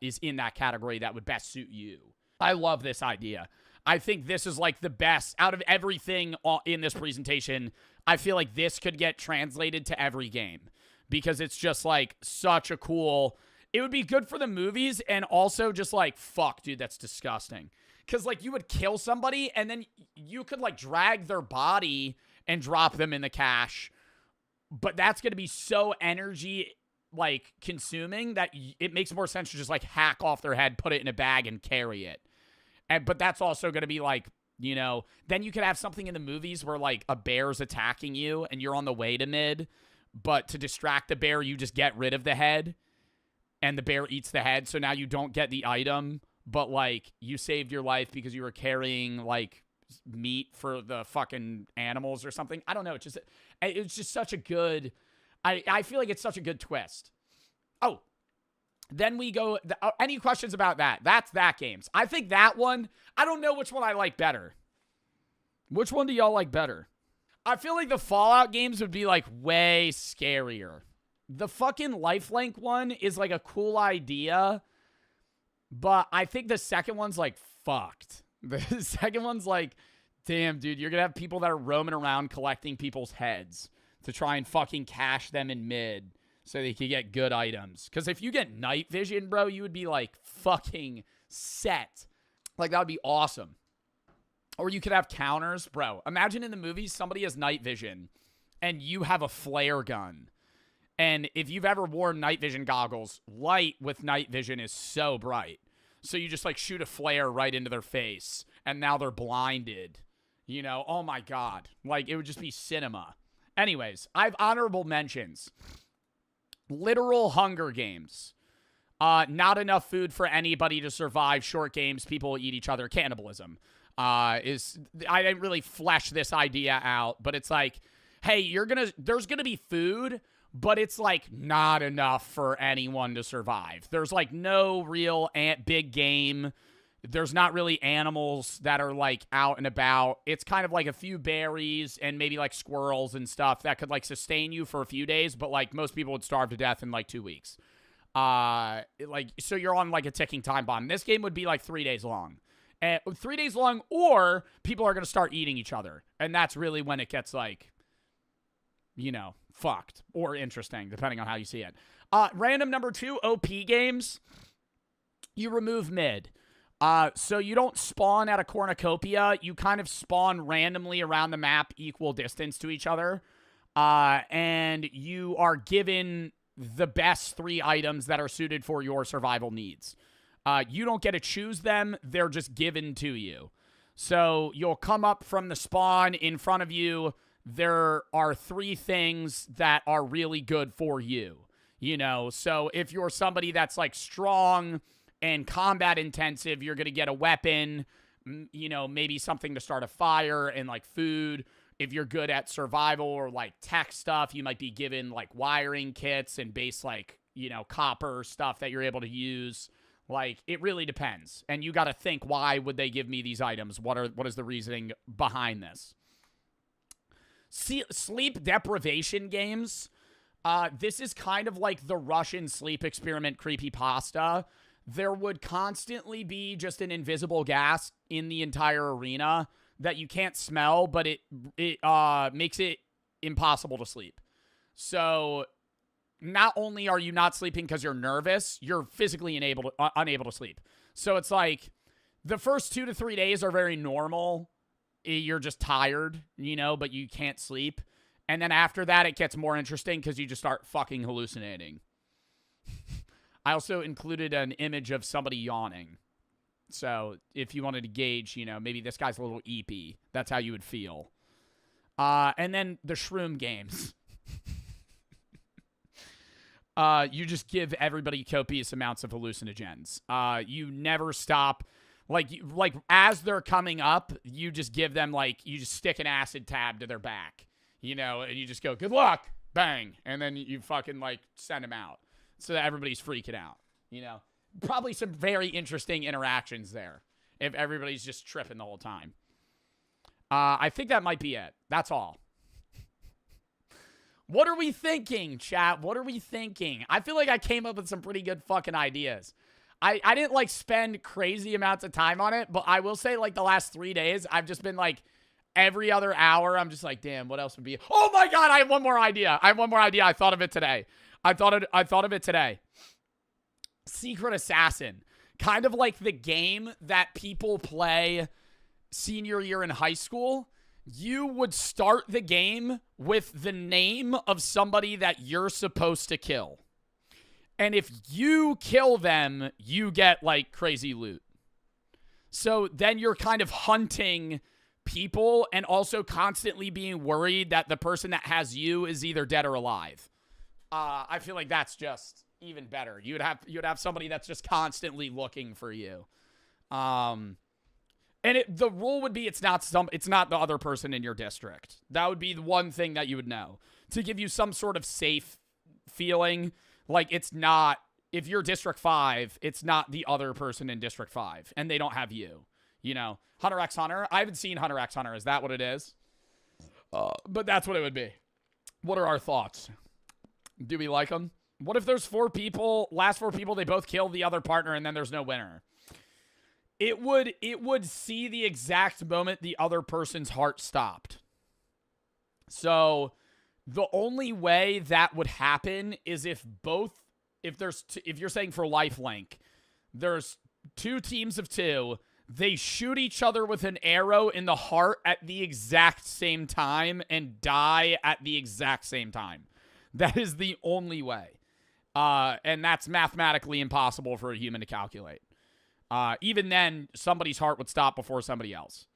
S1: is in that category that would best suit you. I love this idea. I think this is like the best out of everything in this presentation. I feel like this could get translated to every game because it's just like such a cool, it would be good for the movies and also just like, fuck, dude, that's disgusting. Because like you would kill somebody and then you could like drag their body and drop them in the cache. But that's going to be so energy like consuming that it makes more sense to just like hack off their head, put it in a bag and carry it. But that's also going to be like, you know, then you could have something in the movies where like a bear's attacking you and you're on the way to mid, but to distract the bear, you just get rid of the head and the bear eats the head. So now you don't get the item, but like you saved your life because you were carrying like meat for the fucking animals or something. I don't know. It's just such a good, I feel like it's such a good twist. Oh, then we go, any questions about that? That's that games. I think that one, I don't know which one I like better. Which one do y'all like better? I feel like the Fallout games would be like way scarier. The fucking Lifelink one is like a cool idea, but I think the second one's like fucked. The second one's like, damn, dude, you're going to have people that are roaming around collecting people's heads to try and fucking cache them in mid so they can get good items. Because if you get night vision, bro, you would be like fucking set. Like, that would be awesome. Or you could have counters. Bro, imagine in the movies somebody has night vision and you have a flare gun. And if you've ever worn night vision goggles, light with night vision is so bright. So you just like shoot a flare right into their face and now they're blinded. You know, oh my God. Like it would just be cinema. Anyways, I have honorable mentions. Literal Hunger Games. Not enough food for anybody to survive. Short games, people eat each other. Cannibalism. I didn't really flesh this idea out, but it's like, hey, there's gonna be food, but it's like not enough for anyone to survive. There's like no real big game. There's not really animals that are like out and about. It's kind of like a few berries and maybe like squirrels and stuff that could like sustain you for a few days, but like most people would starve to death in like 2 weeks. So you're on like a ticking time bomb. This game would be like 3 days long. 3 days long, or people are going to start eating each other. And that's really when it gets like, you know, fucked or interesting, depending on how you see it. Random number 2, OP games. You remove mid. So you don't spawn at a cornucopia. You kind of spawn randomly around the map, equal distance to each other. And you are given the best 3 items that are suited for your survival needs. You don't get to choose them. They're just given to you. So you'll come up from the spawn in front of you. There are 3 things that are really good for you. You know, so if you're somebody that's like strong and combat intensive, you're going to get a weapon, you know, maybe something to start a fire and like food. If you're good at survival or like tech stuff, you might be given like wiring kits and base like, you know, copper stuff that you're able to use. Like, it really depends. And you got to think, why would they give me these items? What is the reasoning behind this? Sleep deprivation games. This is kind of like the Russian sleep experiment creepypasta. There would constantly be just an invisible gas in the entire arena that you can't smell, but it makes it impossible to sleep. So not only are you not sleeping because you're nervous, you're physically unable to sleep. So it's like the first 2 to 3 days are very normal. You're just tired, you know, but you can't sleep. And then after that, it gets more interesting because you just start fucking hallucinating. I also included an image of somebody yawning. So if you wanted to gauge, you know, maybe this guy's a little eepy. That's how you would feel. And then the shroom games. You just give everybody copious amounts of hallucinogens. You never stop. Like as they're coming up, you just give them, like, you just stick an acid tab to their back. You know, and you just go, good luck, bang. And then you fucking, like, send them out. So that everybody's freaking out, you know. Probably some very interesting interactions there if everybody's just tripping the whole time. I think that might be it. That's all. What are we thinking, chat? What are we thinking? I feel like I came up with some pretty good fucking ideas. I didn't, like, spend crazy amounts of time on it, but I will say, like, the last 3 days, I've just been, like, every other hour, I'm just like, damn, what else would be? Oh my God, I have one more idea. I thought of it today. I thought of it today. Secret Assassin. Kind of like the game that people play senior year in high school. You would start the game with the name of somebody that you're supposed to kill. And if you kill them, you get, like, crazy loot. So then you're kind of hunting people and also constantly being worried that the person that has you is either dead or alive. I feel like that's just even better. You'd have somebody that's just constantly looking for you. And the rule would be it's not the other person in your district. That would be the one thing that you would know to give you some sort of safe feeling. Like, it's not, if you're District 5, it's not the other person in District 5 and they don't have you. You know, Hunter x Hunter. I haven't seen Hunter x Hunter. Is that what it is? But that's what it would be. What are our thoughts? Do we like them? What if there's 4 people, last 4 people, they both kill the other partner and then there's no winner? It would see the exact moment the other person's heart stopped. So the only way that would happen is if you're saying for lifelink, there's 2 teams of 2. They shoot each other with an arrow in the heart at the exact same time and die at the exact same time. That is the only way. And that's mathematically impossible for a human to calculate. Even then, somebody's heart would stop before somebody else.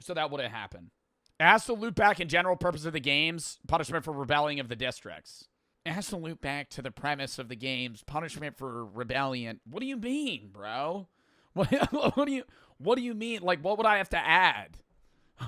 S1: So that wouldn't happen. As to loop back in general purpose of the games, punishment for rebelling of the districts. As to loop back to the premise of the games, punishment for rebellion. What do you mean, bro? What do you mean? Like, what would I have to add?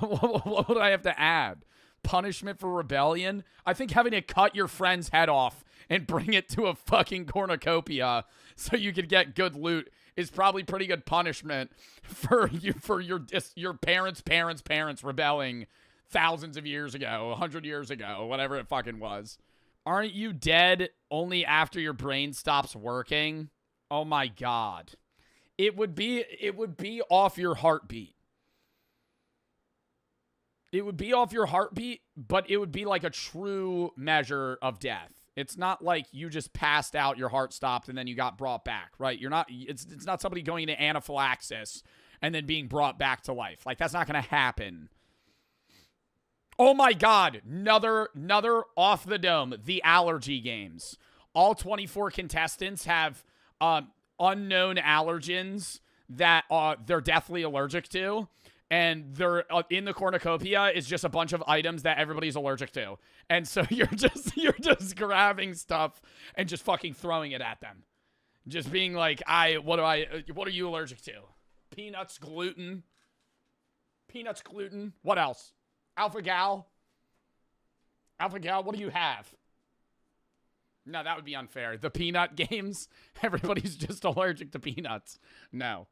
S1: What would I have to add? Punishment for rebellion? I think having to cut your friend's head off and bring it to a fucking cornucopia so you could get good loot is probably pretty good punishment for your parents rebelling thousands of years ago, 100 years ago, whatever it fucking was. Aren't you dead only after your brain stops working? Oh my God. It would be off your heartbeat. It would be off your heartbeat, but it would be like a true measure of death. It's not like you just passed out, your heart stopped, and then you got brought back, right? It's not somebody going into anaphylaxis and then being brought back to life. Like, that's not going to happen. Oh my God, another off the dome, the allergy games. All 24 contestants have unknown allergens that they're deathly allergic to. And they're in the cornucopia is just a bunch of items that everybody's allergic to. And so you're just grabbing stuff and just fucking throwing it at them. Just being like, what are you allergic to? Peanuts, gluten. Peanuts, gluten. What else? Alpha-Gal. Alpha-Gal, what do you have? No, that would be unfair. The peanut games, everybody's just allergic to peanuts. No.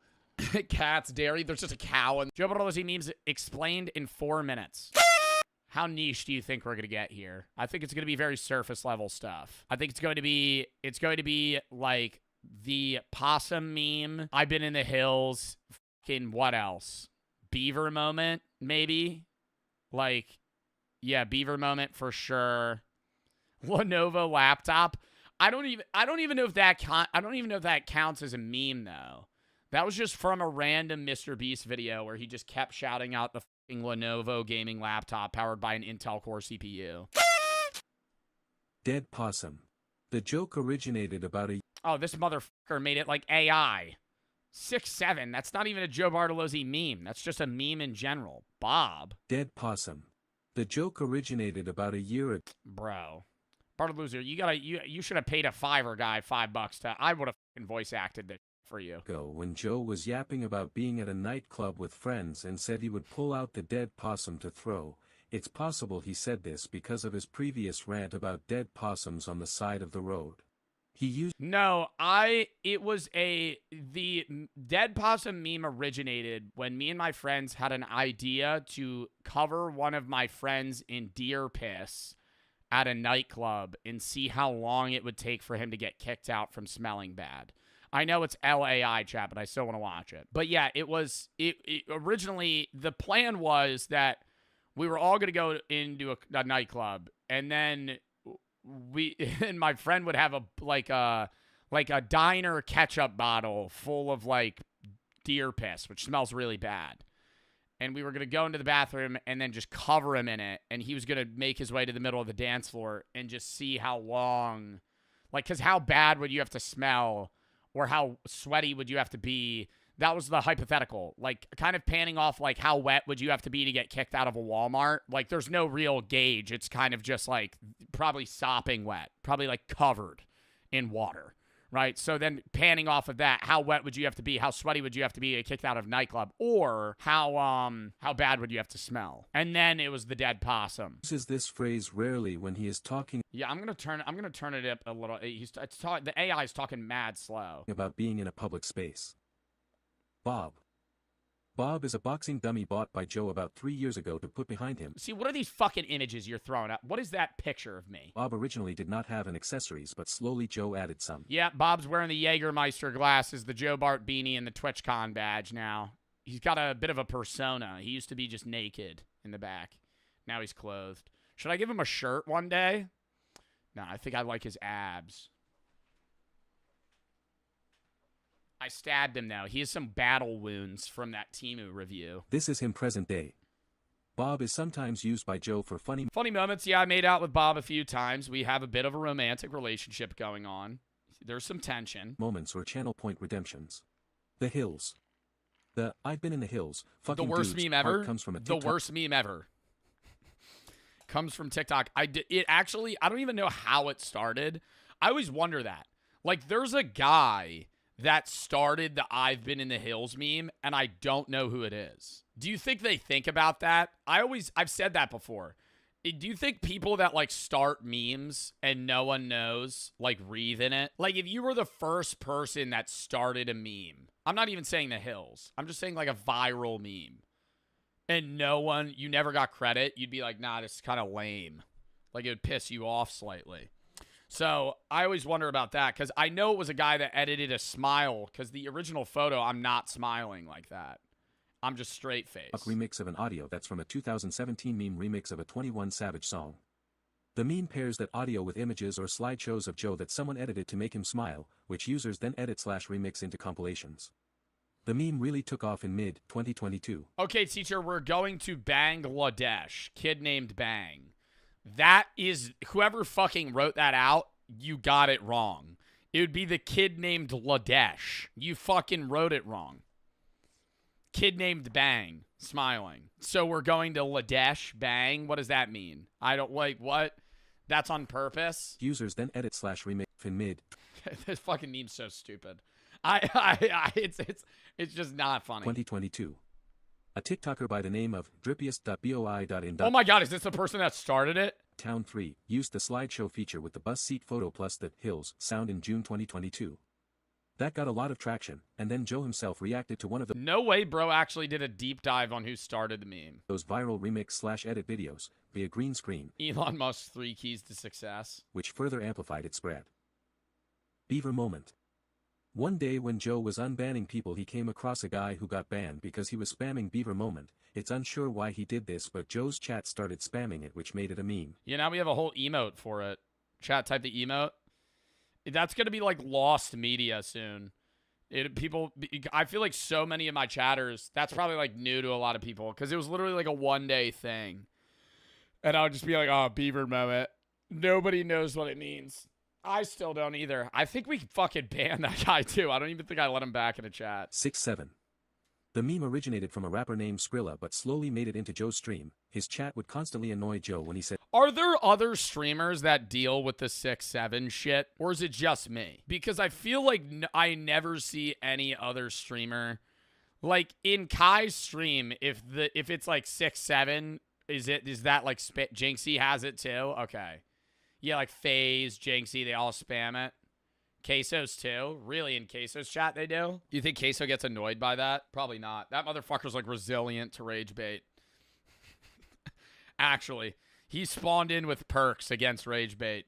S1: Cats, dairy, there's just a cow. And Joe Bartolozzi memes explained in 4 minutes. How niche do you think we're going to get here? I think it's going to be very surface level stuff. I think it's going to be like the possum meme. I've been in the hills. Fucking what else? Beaver moment, maybe? Like, yeah, beaver moment for sure. Lenovo laptop. I don't even know if that counts as a meme though. That was just from a random Mr. Beast video where he just kept shouting out the fucking Lenovo gaming laptop powered by an Intel Core CPU.
S4: Dead possum. The joke originated about a...
S1: Oh, this motherfucker made it like AI. 6'7". That's not even a Joe Bartolozzi meme. That's just a meme in general. Bob.
S4: Dead possum. The joke originated about a year ago.
S1: Bro. Bartolozzi, you should have paid a Fiverr guy $5 to... I would have fucking voice acted this for you.
S4: When Joe was yapping about being at a nightclub with friends and said he would pull out the dead possum to throw. It's possible he said this because of his previous rant about dead possums on the side of the road. He used...
S1: No, the dead possum meme originated when me and my friends had an idea to cover one of my friends in deer piss at a nightclub and see how long it would take for him to get kicked out from smelling bad. I know it's LAI, chat, but I still want to watch it. But yeah, it originally, the plan was that we were all going to go into a nightclub, and then and my friend would have a diner ketchup bottle full of like deer piss, which smells really bad. And we were going to go into the bathroom and then just cover him in it. And he was going to make his way to the middle of the dance floor and just see how long, like, because how bad would you have to smell or how sweaty would you have to be? That was the hypothetical. Like, kind of panning off, like, how wet would you have to be to get kicked out of a Walmart? Like, there's no real gauge. It's kind of just, like, probably sopping wet. Probably, like, covered in water, right? So then panning off of that, how wet would you have to be? How sweaty would you have to be to get kicked out of a nightclub? Or how bad would you have to smell? And then it was the dead possum.
S4: Uses this phrase rarely when he is talking...
S1: Yeah, I'm gonna turn it up a little. The AI is talking mad slow.
S4: ...about being in a public space. Bob is a boxing dummy bought by Joe about 3 years ago to put behind him.
S1: See, what are these fucking images you're throwing up? What is that picture of me?
S4: Bob originally did not have an accessories, but slowly Joe added some.
S1: Yeah, Bob's wearing the Jägermeister glasses, the Joe Bart beanie, and the TwitchCon badge now. He's got a bit of a persona. He used to be just naked in the back. Now he's clothed. Should I give him a shirt one day? No, I think I like his abs. I stabbed him, though. He has some battle wounds from that Temu review.
S4: This is him present day. Bob is sometimes used by Joe for funny
S1: moments. Yeah, I made out with Bob a few times. We have a bit of a romantic relationship going on. There's some tension.
S4: Moments or channel point redemptions. The hills. The I've been in the hills. Fucking
S1: the worst
S4: dudes
S1: meme ever.
S4: Comes from a TikTok.
S1: The worst meme ever. Comes from TikTok. I don't even know how it started. I always wonder that. Like, there's a guy that started the I've been in the hills meme, and I don't know who it is. Do you think they think about that? I've said that before. Do you think people that, like, start memes and no one knows, like, breathe in it? Like, if you were the first person that started a meme, I'm not even saying the hills. I'm just saying, like, a viral meme. And you never got credit, you'd be like, nah, this is kind of lame. Like, it would piss you off slightly. So I always wonder about that because I know it was a guy that edited a smile because the original photo, I'm not smiling like that. I'm just straight face.
S4: A remix of an audio that's from a 2017 meme remix of a 21 Savage song. The meme pairs that audio with images or slideshows of Joe that someone edited to make him smile, which users then edit/remix into compilations. The meme really took off in mid-2022.
S1: Okay, teacher, we're going to Bangladesh. Kid named Bang. That is, whoever fucking wrote that out, you got it wrong. It would be the kid named Ladesh. You fucking wrote it wrong. Kid named Bang, smiling. So we're going to Ladesh Bang? What does that mean? I don't, like, what? That's on purpose?
S4: Users then edit / remake in mid.
S1: This fucking meme's so stupid. It's just not funny.
S4: 2022. A TikToker by the name of drippiest.boi.in.
S1: Oh my god, is this the person that started it?
S4: Town 3 used the slideshow feature with the bus seat photo plus the hills sound in June 2022. That got a lot of traction, and then Joe himself reacted to one of the
S1: No way bro actually did a deep dive on who started the meme.
S4: those viral remix / edit videos via green screen,
S1: Elon Musk's 3 keys to success.
S4: which further amplified its spread. Beaver moment. One day when Joe was unbanning people, he came across a guy who got banned because he was spamming Beaver moment. It's unsure why he did this, but Joe's chat started spamming it, which made it a meme.
S1: Yeah, now we have a whole emote for it. Chat, type the emote. That's going to be like lost media soon. I feel like so many of my chatters, that's probably like new to a lot of people because it was literally like a one-day thing. And I would just be like, oh, Beaver moment. Nobody knows what it means. I still don't either. I think we fucking banned that guy too. I don't even think I let him back in a chat.
S4: 6-7. The meme originated from a rapper named Skrilla but slowly made it into Joe's stream. His chat would constantly annoy Joe when he said,
S1: Are there other streamers that deal with the 6-7 shit? Or is it just me? Because I feel like I never see any other streamer. Like in Kai's stream, if it's like 6-7, is that like Jinxie has it too? Okay. Yeah, like FaZe, Jinxie, they all spam it. Queso's too? Really, in Queso's chat they do? You think Queso gets annoyed by that? Probably not. That motherfucker's like resilient to rage bait. Actually, he spawned in with perks against rage bait.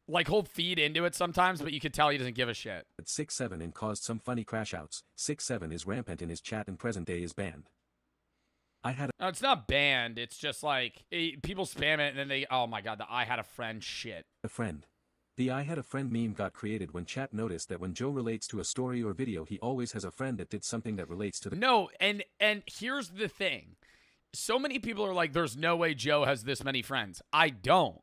S1: Like, he'll feed into it sometimes, but you can tell he doesn't give a shit.
S4: 6-7 and caused some funny crash outs. 6-7 is rampant in his chat and present day is banned.
S1: No, it's not banned. It's just like people spam it and then they, oh my god, the I had a friend shit.
S4: A friend. The I had a friend meme got created when chat noticed that when Joe relates to a story or video, he always has a friend that did something that relates to the.
S1: No, and here's the thing. So many people are like, there's no way Joe has this many friends. I don't.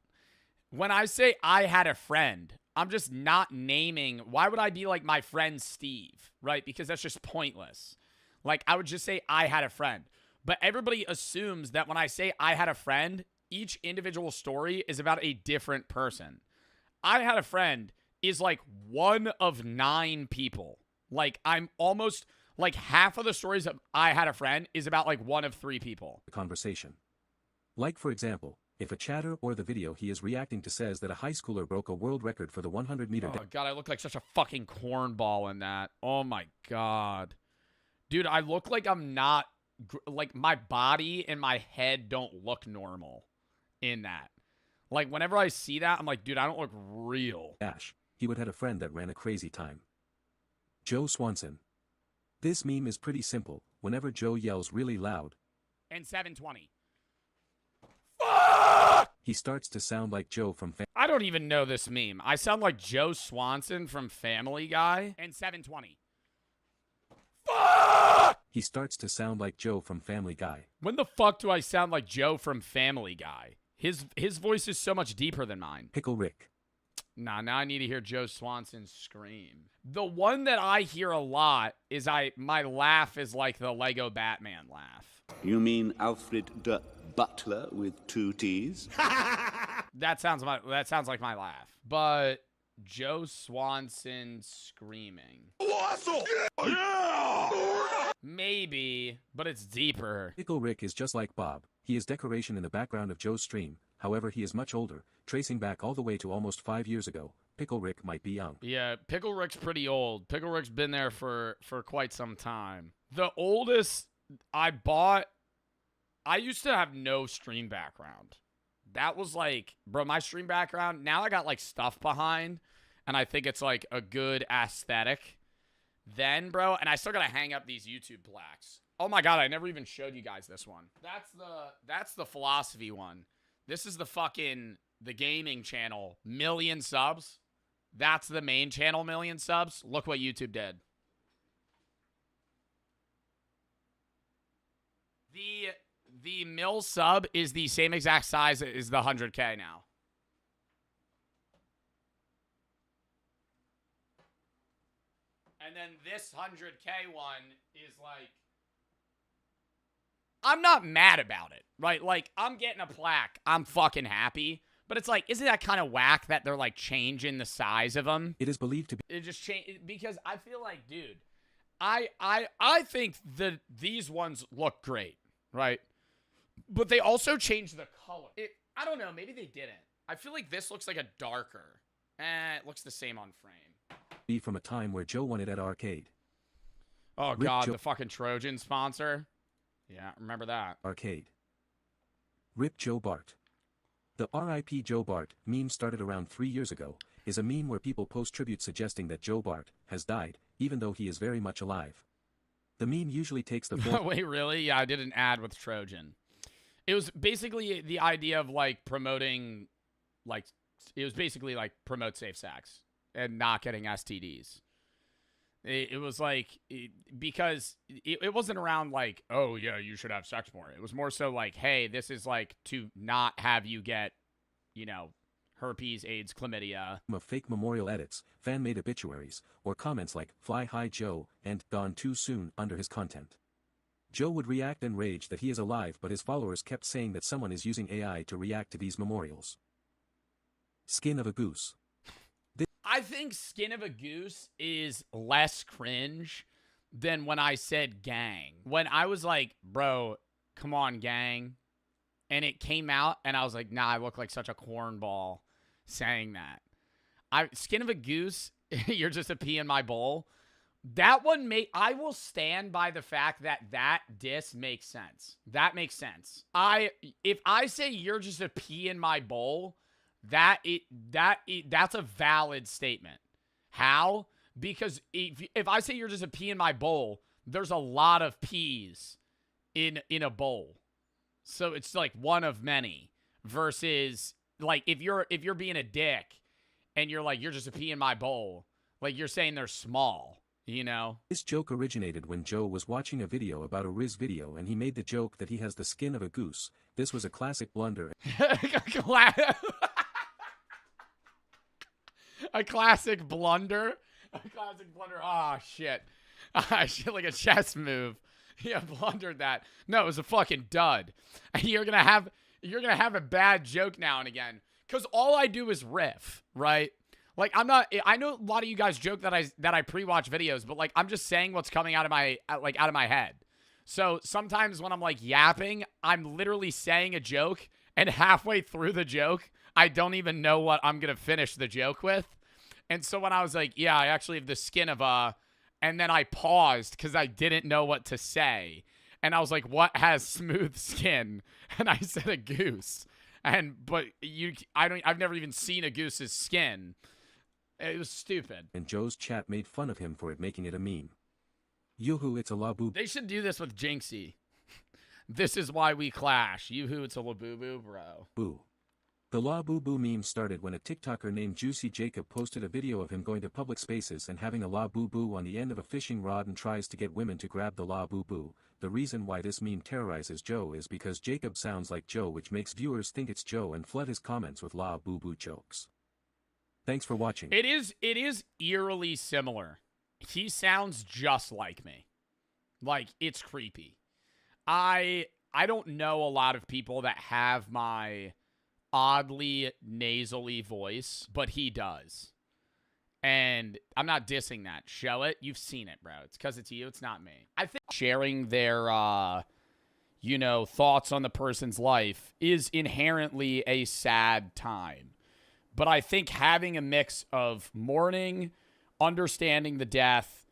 S1: When I say I had a friend, I'm just not naming. Why would I be like my friend Steve, right? Because that's just pointless. Like, I would just say I had a friend. But everybody assumes that when I say I had a friend, each individual story is about a different person. I had a friend is like one of 9 people. Like, I'm almost like half of the stories of I had a friend is about like one of 3 people.
S4: Conversation. Like, for example, if a chatter or the video he is reacting to says that a high schooler broke a world record for the 100-meter.
S1: Oh, God, I look like such a fucking cornball in that. Oh, my God. Dude, I look like I'm not, like, my body and my head don't look normal in that. Like, whenever I see that, I'm like, dude, I don't look real.
S4: Ash. He would have a friend that ran a crazy time. Joe Swanson. This meme is pretty simple. Whenever Joe yells really loud,
S1: and 720.
S4: he starts to sound like Joe from
S1: I don't even know this meme. I sound like Joe Swanson from Family Guy. And 720.
S4: He starts to sound like Joe from Family Guy.
S1: When the fuck do I sound like Joe from Family Guy? His voice is so much deeper than mine.
S4: Pickle Rick.
S1: Nah, now I need to hear Joe Swanson scream. The one that I hear a lot is my laugh is like the Lego Batman laugh.
S9: You mean Alfred the Butler with 2 T's?
S1: That sounds like my laugh. But Joe Swanson screaming.
S9: Awesome! Yeah!
S1: Maybe, but it's deeper.
S4: Pickle Rick is just like Bob. He is decoration in the background of Joe's stream. However, he is much older, tracing back all the way to almost 5 years ago. Pickle Rick might be young.
S1: Yeah, Pickle Rick's pretty old. Pickle Rick's been there for quite some time. The oldest I bought, I used to have no stream background. That was like, bro, my stream background, now I got like stuff behind, and I think it's like a good aesthetic. Then, bro, and I still gotta hang up these YouTube plaques. Oh my god, I never even showed you guys this one. That's the philosophy one. This is the gaming channel, 1,000,000 subs. That's the main channel, 1,000,000 subs. Look what YouTube did. The mil sub is the same exact size as the 100K now. And then this 100K one is like, I'm not mad about it, right? Like, I'm getting a plaque. I'm fucking happy. But it's like, isn't that kind of whack that they're like changing the size of them?
S4: It is believed to be.
S1: It just changed because I feel like, dude, I think that these ones look great, right? But they also changed the color. I don't know. Maybe they didn't. I feel like this looks like a darker. It looks the same on frame.
S4: Be from a time where Joe won it at arcade.
S1: Oh, God, the fucking Trojan sponsor. Yeah, remember that.
S4: Arcade. Rip Joe Bart. The RIP Joe Bart meme started around 3 years ago, is a meme where people post tributes suggesting that Joe Bart has died, even though he is very much alive. The meme usually takes the form.
S1: Wait, really? Yeah, I did an ad with Trojan. It was basically the idea of like promoting, like, it was basically like promote safe sex and not getting STDs. It was like, because it wasn't around like, oh yeah, you should have sex more. It was more so like, hey, this is like to not have you get, you know, herpes, AIDS, chlamydia.
S4: Of fake memorial edits, fan-made obituaries, or comments like, fly high Joe, and gone too soon under his content. Joe would react and rage that he is alive, but his followers kept saying that someone is using AI to react to these memorials. Skin of a goose.
S1: I think Skin of a Goose is less cringe than when I said gang. When I was like, bro, come on, gang. And it came out, and I was like, nah, I look like such a cornball saying that. Skin of a Goose, you're just a pea in my bowl. That one I will stand by the fact that diss makes sense. That makes sense. If I say you're just a pea in my bowl, that's a valid statement. How? Because if I say you're just a pea in my bowl, there's a lot of peas in a bowl. So it's like one of many versus like if you're being a dick and you're like, you're just a pea in my bowl, like you're saying they're small, you know?
S4: This joke originated when Joe was watching a video about a Riz video and he made the joke that he has the skin of a goose. This was a classic blunder.
S1: A classic blunder. A classic blunder. Oh, shit. Shit, like a chess move. Yeah, blundered that. No, it was a fucking dud. And you're gonna have a bad joke now and again. Because all I do is riff, right? Like, I know a lot of you guys joke that I pre-watch videos, but like, I'm just saying what's coming out of my head. So sometimes when I'm like yapping, I'm literally saying a joke, and halfway through the joke, I don't even know what I'm going to finish the joke with. And so when I was like, yeah, I actually have the skin of a, and then I paused because I didn't know what to say. And I was like, what has smooth skin? And I said a goose. But I've never even seen a goose's skin. It was stupid.
S4: And Joe's chat made fun of him for it, making it a meme. Yoo-hoo, it's a la-boo.
S1: They should do this with Jinxie. This is why we clash. Yoo-hoo, it's a la-boo-boo, bro.
S4: Boo. The La Boo Boo meme started when a TikToker named Juicy Jacob posted a video of him going to public spaces and having a La Boo Boo on the end of a fishing rod and tries to get women to grab the La Boo Boo. The reason why this meme terrorizes Joe is because Jacob sounds like Joe, which makes viewers think it's Joe and flood his comments with La Boo Boo jokes. Thanks for watching.
S1: It is eerily similar. He sounds just like me. Like, it's creepy. I don't know a lot of people that have my oddly nasally voice, but he does. And I'm not dissing that. Show it. You've seen it, bro. It's because it's you. It's not me. I think sharing their, thoughts on the person's life is inherently a sad time. But I think having a mix of mourning, understanding the death,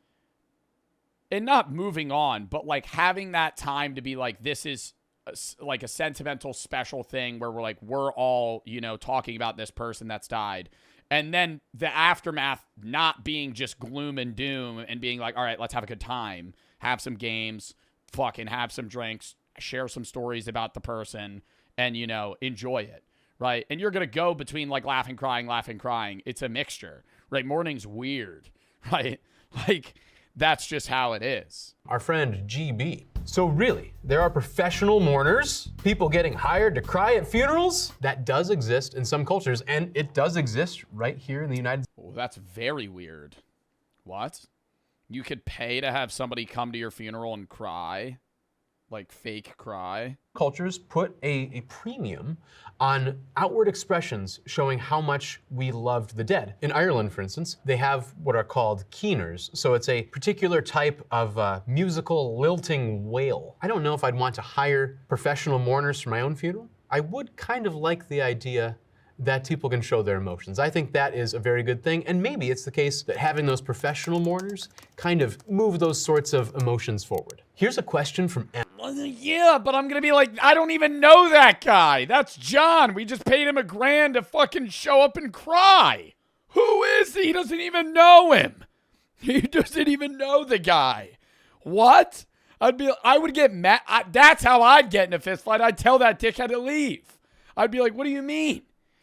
S1: and not moving on, but like having that time to be like, this is like a sentimental special thing where we're all, talking about this person that's died. And then the aftermath not being just gloom and doom and being like, all right, let's have a good time, have some games, fucking have some drinks, share some stories about the person, and, enjoy it, right? And you're going to go between like laughing, crying. It's a mixture, right? Mourning's weird, right? Like, that's just how it is.
S5: Our friend GB. So really, there are professional mourners, people getting hired to cry at funerals? That does exist in some cultures, and it does exist right here in the United States.
S1: Oh, that's very weird. What? You could pay to have somebody come to your funeral and cry. Like fake cry.
S5: Cultures put a premium on outward expressions showing how much we loved the dead. In Ireland, for instance, they have what are called keeners. So it's a particular type of musical lilting wail. I don't know if I'd want to hire professional mourners for my own funeral. I would kind of like the idea that people can show their emotions. I think that is a very good thing, and maybe it's the case that having those professional mourners kind of move those sorts of emotions forward. Here's a question from Em.
S1: Yeah, but I'm gonna be like, I don't even know that guy. That's John. We just paid him $1,000 to fucking show up and cry. Who is he? He doesn't even know him. He doesn't even know the guy. What? I would get mad. That's how I'd get in a fist fight. I'd tell that dickhead to leave. I'd be like, what do you mean?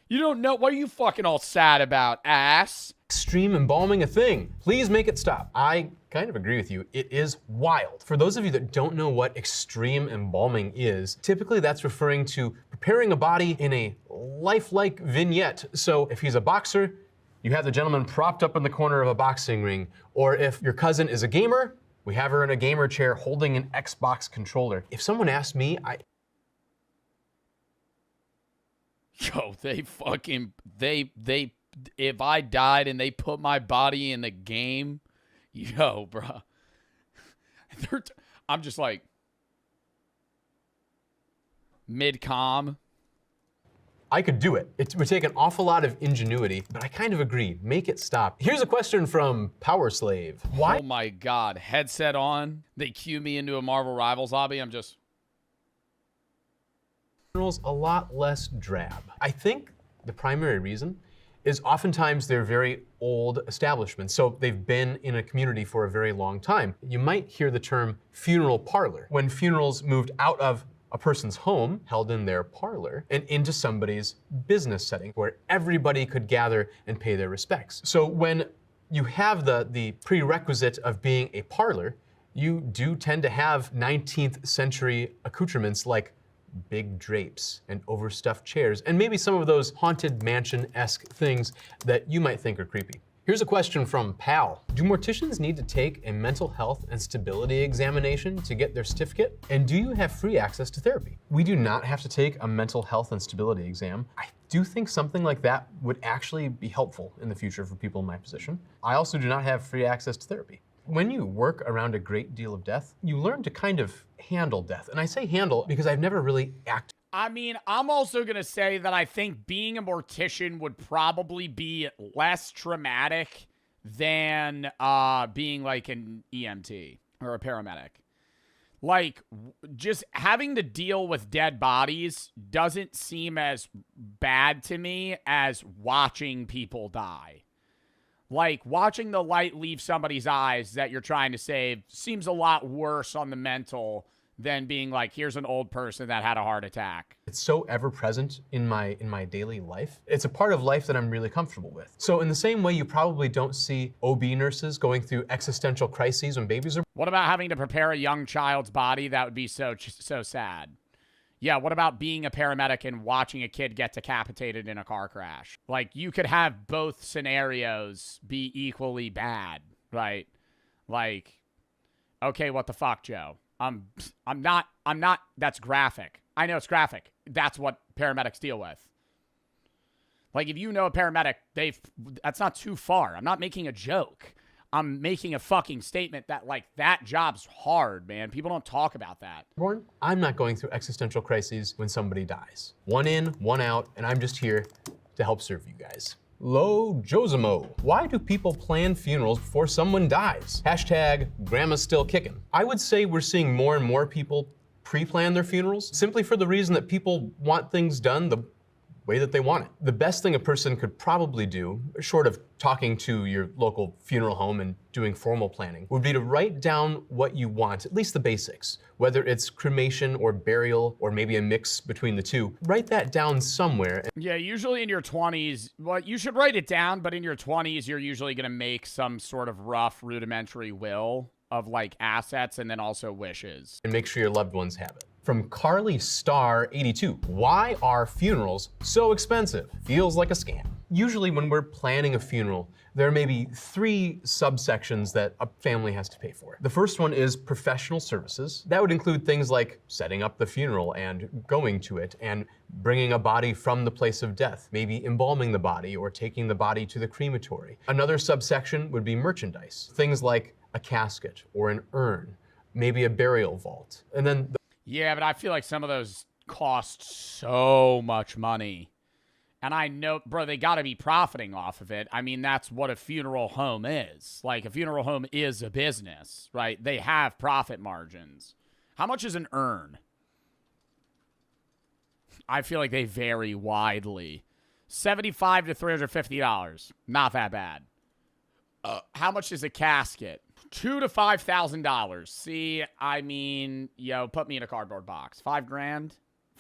S1: You don't know. What are you fucking all sad about, ass?
S5: Extreme embalming a thing. Please make it stop. I kind of agree with you. It is wild. For those of you that don't know what extreme embalming is, typically that's referring to preparing a body in a lifelike vignette. So if he's a boxer, you have the gentleman propped up in the corner of a boxing ring. Or if your cousin is a gamer, we have her in a gamer chair holding an Xbox controller. If someone asked me,
S1: Yo, if I died and they put my body in the game, yo, bro. I'm just like, mid-com.
S5: I could do it. It would take an awful lot of ingenuity, but I kind of agree. Make it stop. Here's a question from Power Slave. Why?
S1: Oh my God, headset on. They cue me into a Marvel Rivals lobby. I'm just...
S5: A lot less drab. I think the primary reason is oftentimes they're very old establishments. So they've been in a community for a very long time. You might hear the term funeral parlor when funerals moved out of a person's home, held in their parlor, and into somebody's business setting where everybody could gather and pay their respects. So when you have the prerequisite of being a parlor, you do tend to have 19th century accoutrements like big drapes and overstuffed chairs, and maybe some of those haunted mansion-esque things that you might think are creepy. Here's a question from Pal. Do morticians need to take a mental health and stability examination to get their certificate? And do you have free access to therapy? We do not have to take a mental health and stability exam. I do think something like that would actually be helpful in the future for people in my position. I also do not have free access to therapy. When you work around a great deal of death, you learn to kind of handle death. And I say handle because I've never really acted.
S1: I mean, I'm also going to say that I think being a mortician would probably be less traumatic than being like an EMT or a paramedic. Like, just having to deal with dead bodies doesn't seem as bad to me as watching people die. Like, watching the light leave somebody's eyes that you're trying to save seems a lot worse on the mental than being like, here's an old person that had a heart attack.
S5: It's so ever present in my daily life. It's a part of life that I'm really comfortable with. So in the same way you probably don't see OB nurses going through existential crises when babies are...
S1: What about having to prepare a young child's body? That would be so sad. Yeah, what about being a paramedic and watching a kid get decapitated in a car crash? Like, you could have both scenarios be equally bad, right? Like, okay, what the fuck, Joe? I'm not, that's graphic. I know it's graphic. That's what paramedics deal with. Like, if you know a paramedic, that's not too far. I'm not making a joke. I'm making a fucking statement that, like, that job's hard, man. People don't talk about that.
S5: I'm not going through existential crises when somebody dies. One in, one out, and I'm just here to help serve you guys. Lo Josimo. Why do people plan funerals before someone dies? Hashtag grandma's still kicking. I would say we're seeing more and more people pre-plan their funerals simply for the reason that people want things done the way that they want it. The best thing a person could probably do, short of talking to your local funeral home and doing formal planning, would be to write down what you want, at least the basics, whether it's cremation or burial or maybe a mix between the two. Write that down somewhere.
S1: Yeah, usually in your 20s, well, you should write it down, but in your 20s, you're usually gonna make some sort of rough rudimentary will of like assets and then also wishes.
S5: And make sure your loved ones have it. From Carly Star 82. Why are funerals so expensive? Feels like a scam. Usually when we're planning a funeral, there may be 3 subsections that a family has to pay for. The first one is professional services. That would include things like setting up the funeral and going to it and bringing a body from the place of death, maybe embalming the body or taking the body to the crematory. Another subsection would be merchandise, things like a casket or an urn, maybe a burial vault. And then
S1: yeah, but I feel like some of those cost so much money. And I know, bro, they got to be profiting off of it. I mean, that's what a funeral home is. Like, a funeral home is a business, right? They have profit margins. How much is an urn? I feel like they vary widely. $75 to $350. Not that bad. How much is a casket? $2,000 to $5,000. See, I mean, yo, put me in a cardboard box. $5,000?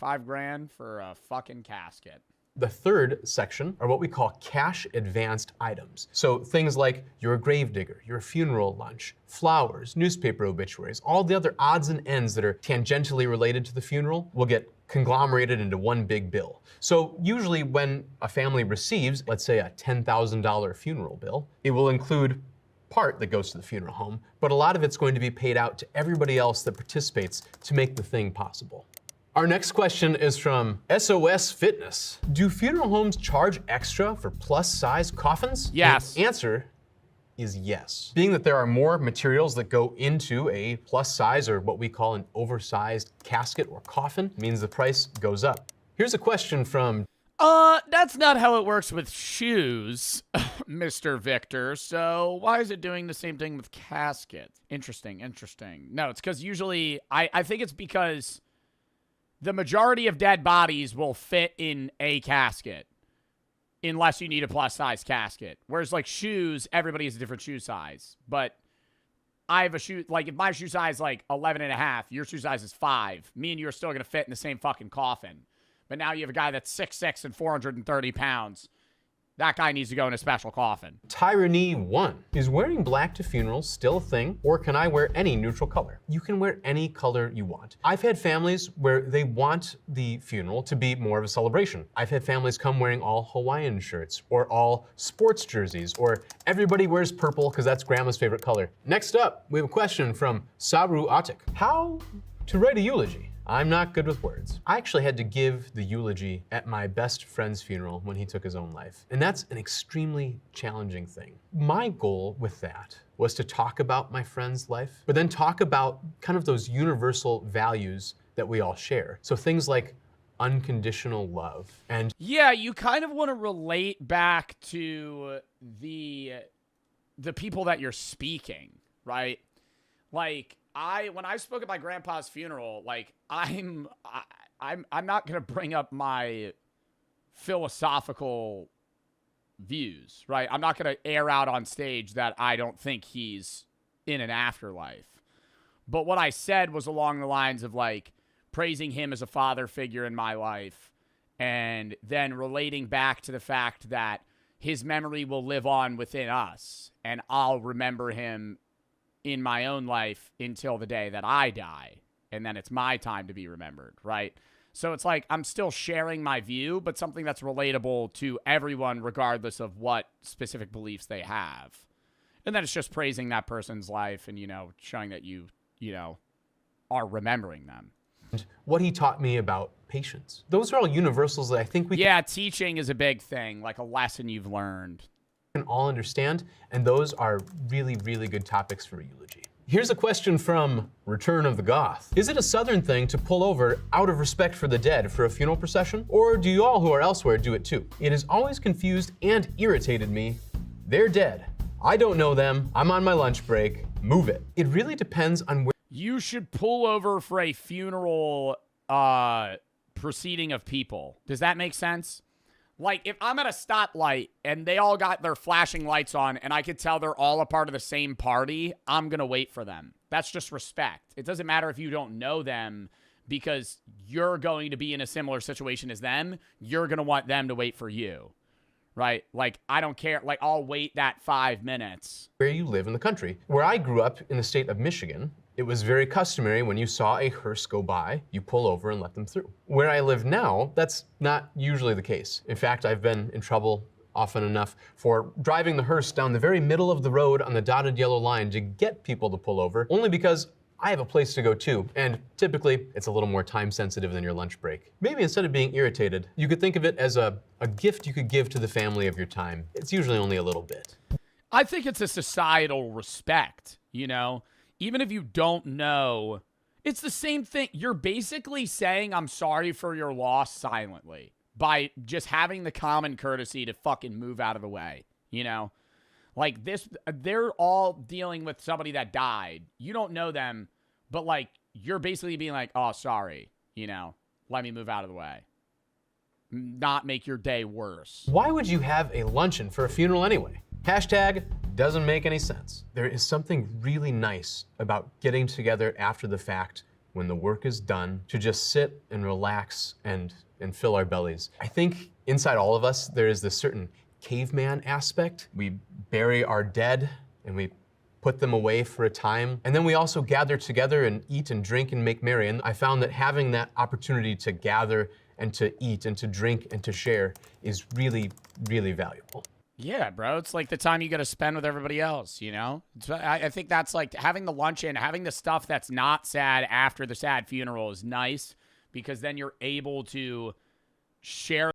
S1: $5,000 for a fucking casket.
S5: the third section are what we call cash advanced items. So things like your gravedigger, your funeral lunch, flowers, newspaper obituaries, all the other odds and ends that are tangentially related to the funeral will get conglomerated into one big bill. So usually when a family receives, let's say, a $10,000 funeral bill, it will include part that goes to the funeral home, but a lot of it's going to be paid out to everybody else that participates to make the thing possible. Our next question is from SOS Fitness. Do funeral homes charge extra for plus-size coffins?
S1: Yes.
S5: The answer is yes. Being that there are more materials that go into a plus size or what we call an oversized casket or coffin means the price goes up. Here's a question from
S1: that's not how it works with shoes, Mr. Victor. So why is it doing the same thing with caskets? Interesting. No, it's because usually, I think it's because the majority of dead bodies will fit in a casket unless you need a plus size casket. Whereas like shoes, everybody has a different shoe size. But I have a shoe, like if my shoe size is like 11.5, your shoe size is 5, me and you are still going to fit in the same fucking coffin. But now you have a guy that's 6'6" and 430 pounds. That guy needs to go in a special coffin.
S5: Tyranny1. Is wearing black to funerals still a thing, or can I wear any neutral color? You can wear any color you want. I've had families where they want the funeral to be more of a celebration. I've had families come wearing all Hawaiian shirts, or all sports jerseys, or everybody wears purple because that's grandma's favorite color. Next up, we have a question from Saru Atik. How to write a eulogy? I'm not good with words. I actually had to give the eulogy at my best friend's funeral when he took his own life. And that's an extremely challenging thing. My goal with that was to talk about my friend's life, but then talk about kind of those universal values that we all share. So things like unconditional love and
S1: yeah, you kind of want to relate back to the people that you're speaking, right? Like, when I spoke at my grandpa's funeral, like I'm not gonna bring up my philosophical views, right? I'm not gonna air out on stage that I don't think he's in an afterlife. But what I said was along the lines of like praising him as a father figure in my life, and then relating back to the fact that his memory will live on within us, and I'll remember him in my own life until the day that I die. And then it's my time to be remembered, right? So it's like I'm still sharing my view, but something that's relatable to everyone regardless of what specific beliefs they have. And then it's just praising that person's life and, showing that you are remembering them.
S5: what he taught me about patience. Those are all universals that I think we
S1: Yeah, teaching is a big thing, like a lesson you've learned.
S5: Can all understand, and those are really, really good topics for eulogy. Here's a question from Return of the Goth. Is it a Southern thing to pull over out of respect for the dead for a funeral procession? Or do you all who are elsewhere do it too? It has always confused and irritated me. They're dead. I don't know them. I'm on my lunch break. Move it. It really depends on where
S1: you should pull over for a funeral proceeding of people. Does that make sense? Like, if I'm at a stoplight and they all got their flashing lights on and I could tell they're all a part of the same party, I'm going to wait for them. That's just respect. It doesn't matter if you don't know them because you're going to be in a similar situation as them. You're going to want them to wait for you, right? Like, I don't care. Like, I'll wait that 5 minutes.
S5: Where you live in the country. Where I grew up in the state of Michigan, it was very customary when you saw a hearse go by, you pull over and let them through. Where I live now, that's not usually the case. In fact, I've been in trouble often enough for driving the hearse down the very middle of the road on the dotted yellow line to get people to pull over, only because I have a place to go too, and typically it's a little more time sensitive than your lunch break. Maybe instead of being irritated, you could think of it as a gift you could give to the family of your time. It's usually only a little bit.
S1: I think it's a societal respect, you know? Even if you don't know, it's the same thing. You're basically saying I'm sorry for your loss silently by just having the common courtesy to fucking move out of the way, you know? Like this, they're all dealing with somebody that died. You don't know them, but like you're basically being like, oh, sorry, you know, let me move out of the way. Not make your day worse.
S5: Why would you have a luncheon for a funeral anyway? Hashtag doesn't make any sense. There is something really nice about getting together after the fact when the work is done to just sit and relax and fill our bellies. I think inside all of us, there is this certain caveman aspect. We bury our dead and we put them away for a time. And then we also gather together and eat and drink and make merry. And I found that having that opportunity to gather and to eat and to drink and to share is really, really valuable.
S1: Yeah, bro. It's like the time you got to spend with everybody else, you know? I think that's like having the luncheon, having the stuff that's not sad after the sad funeral is nice because then you're able to share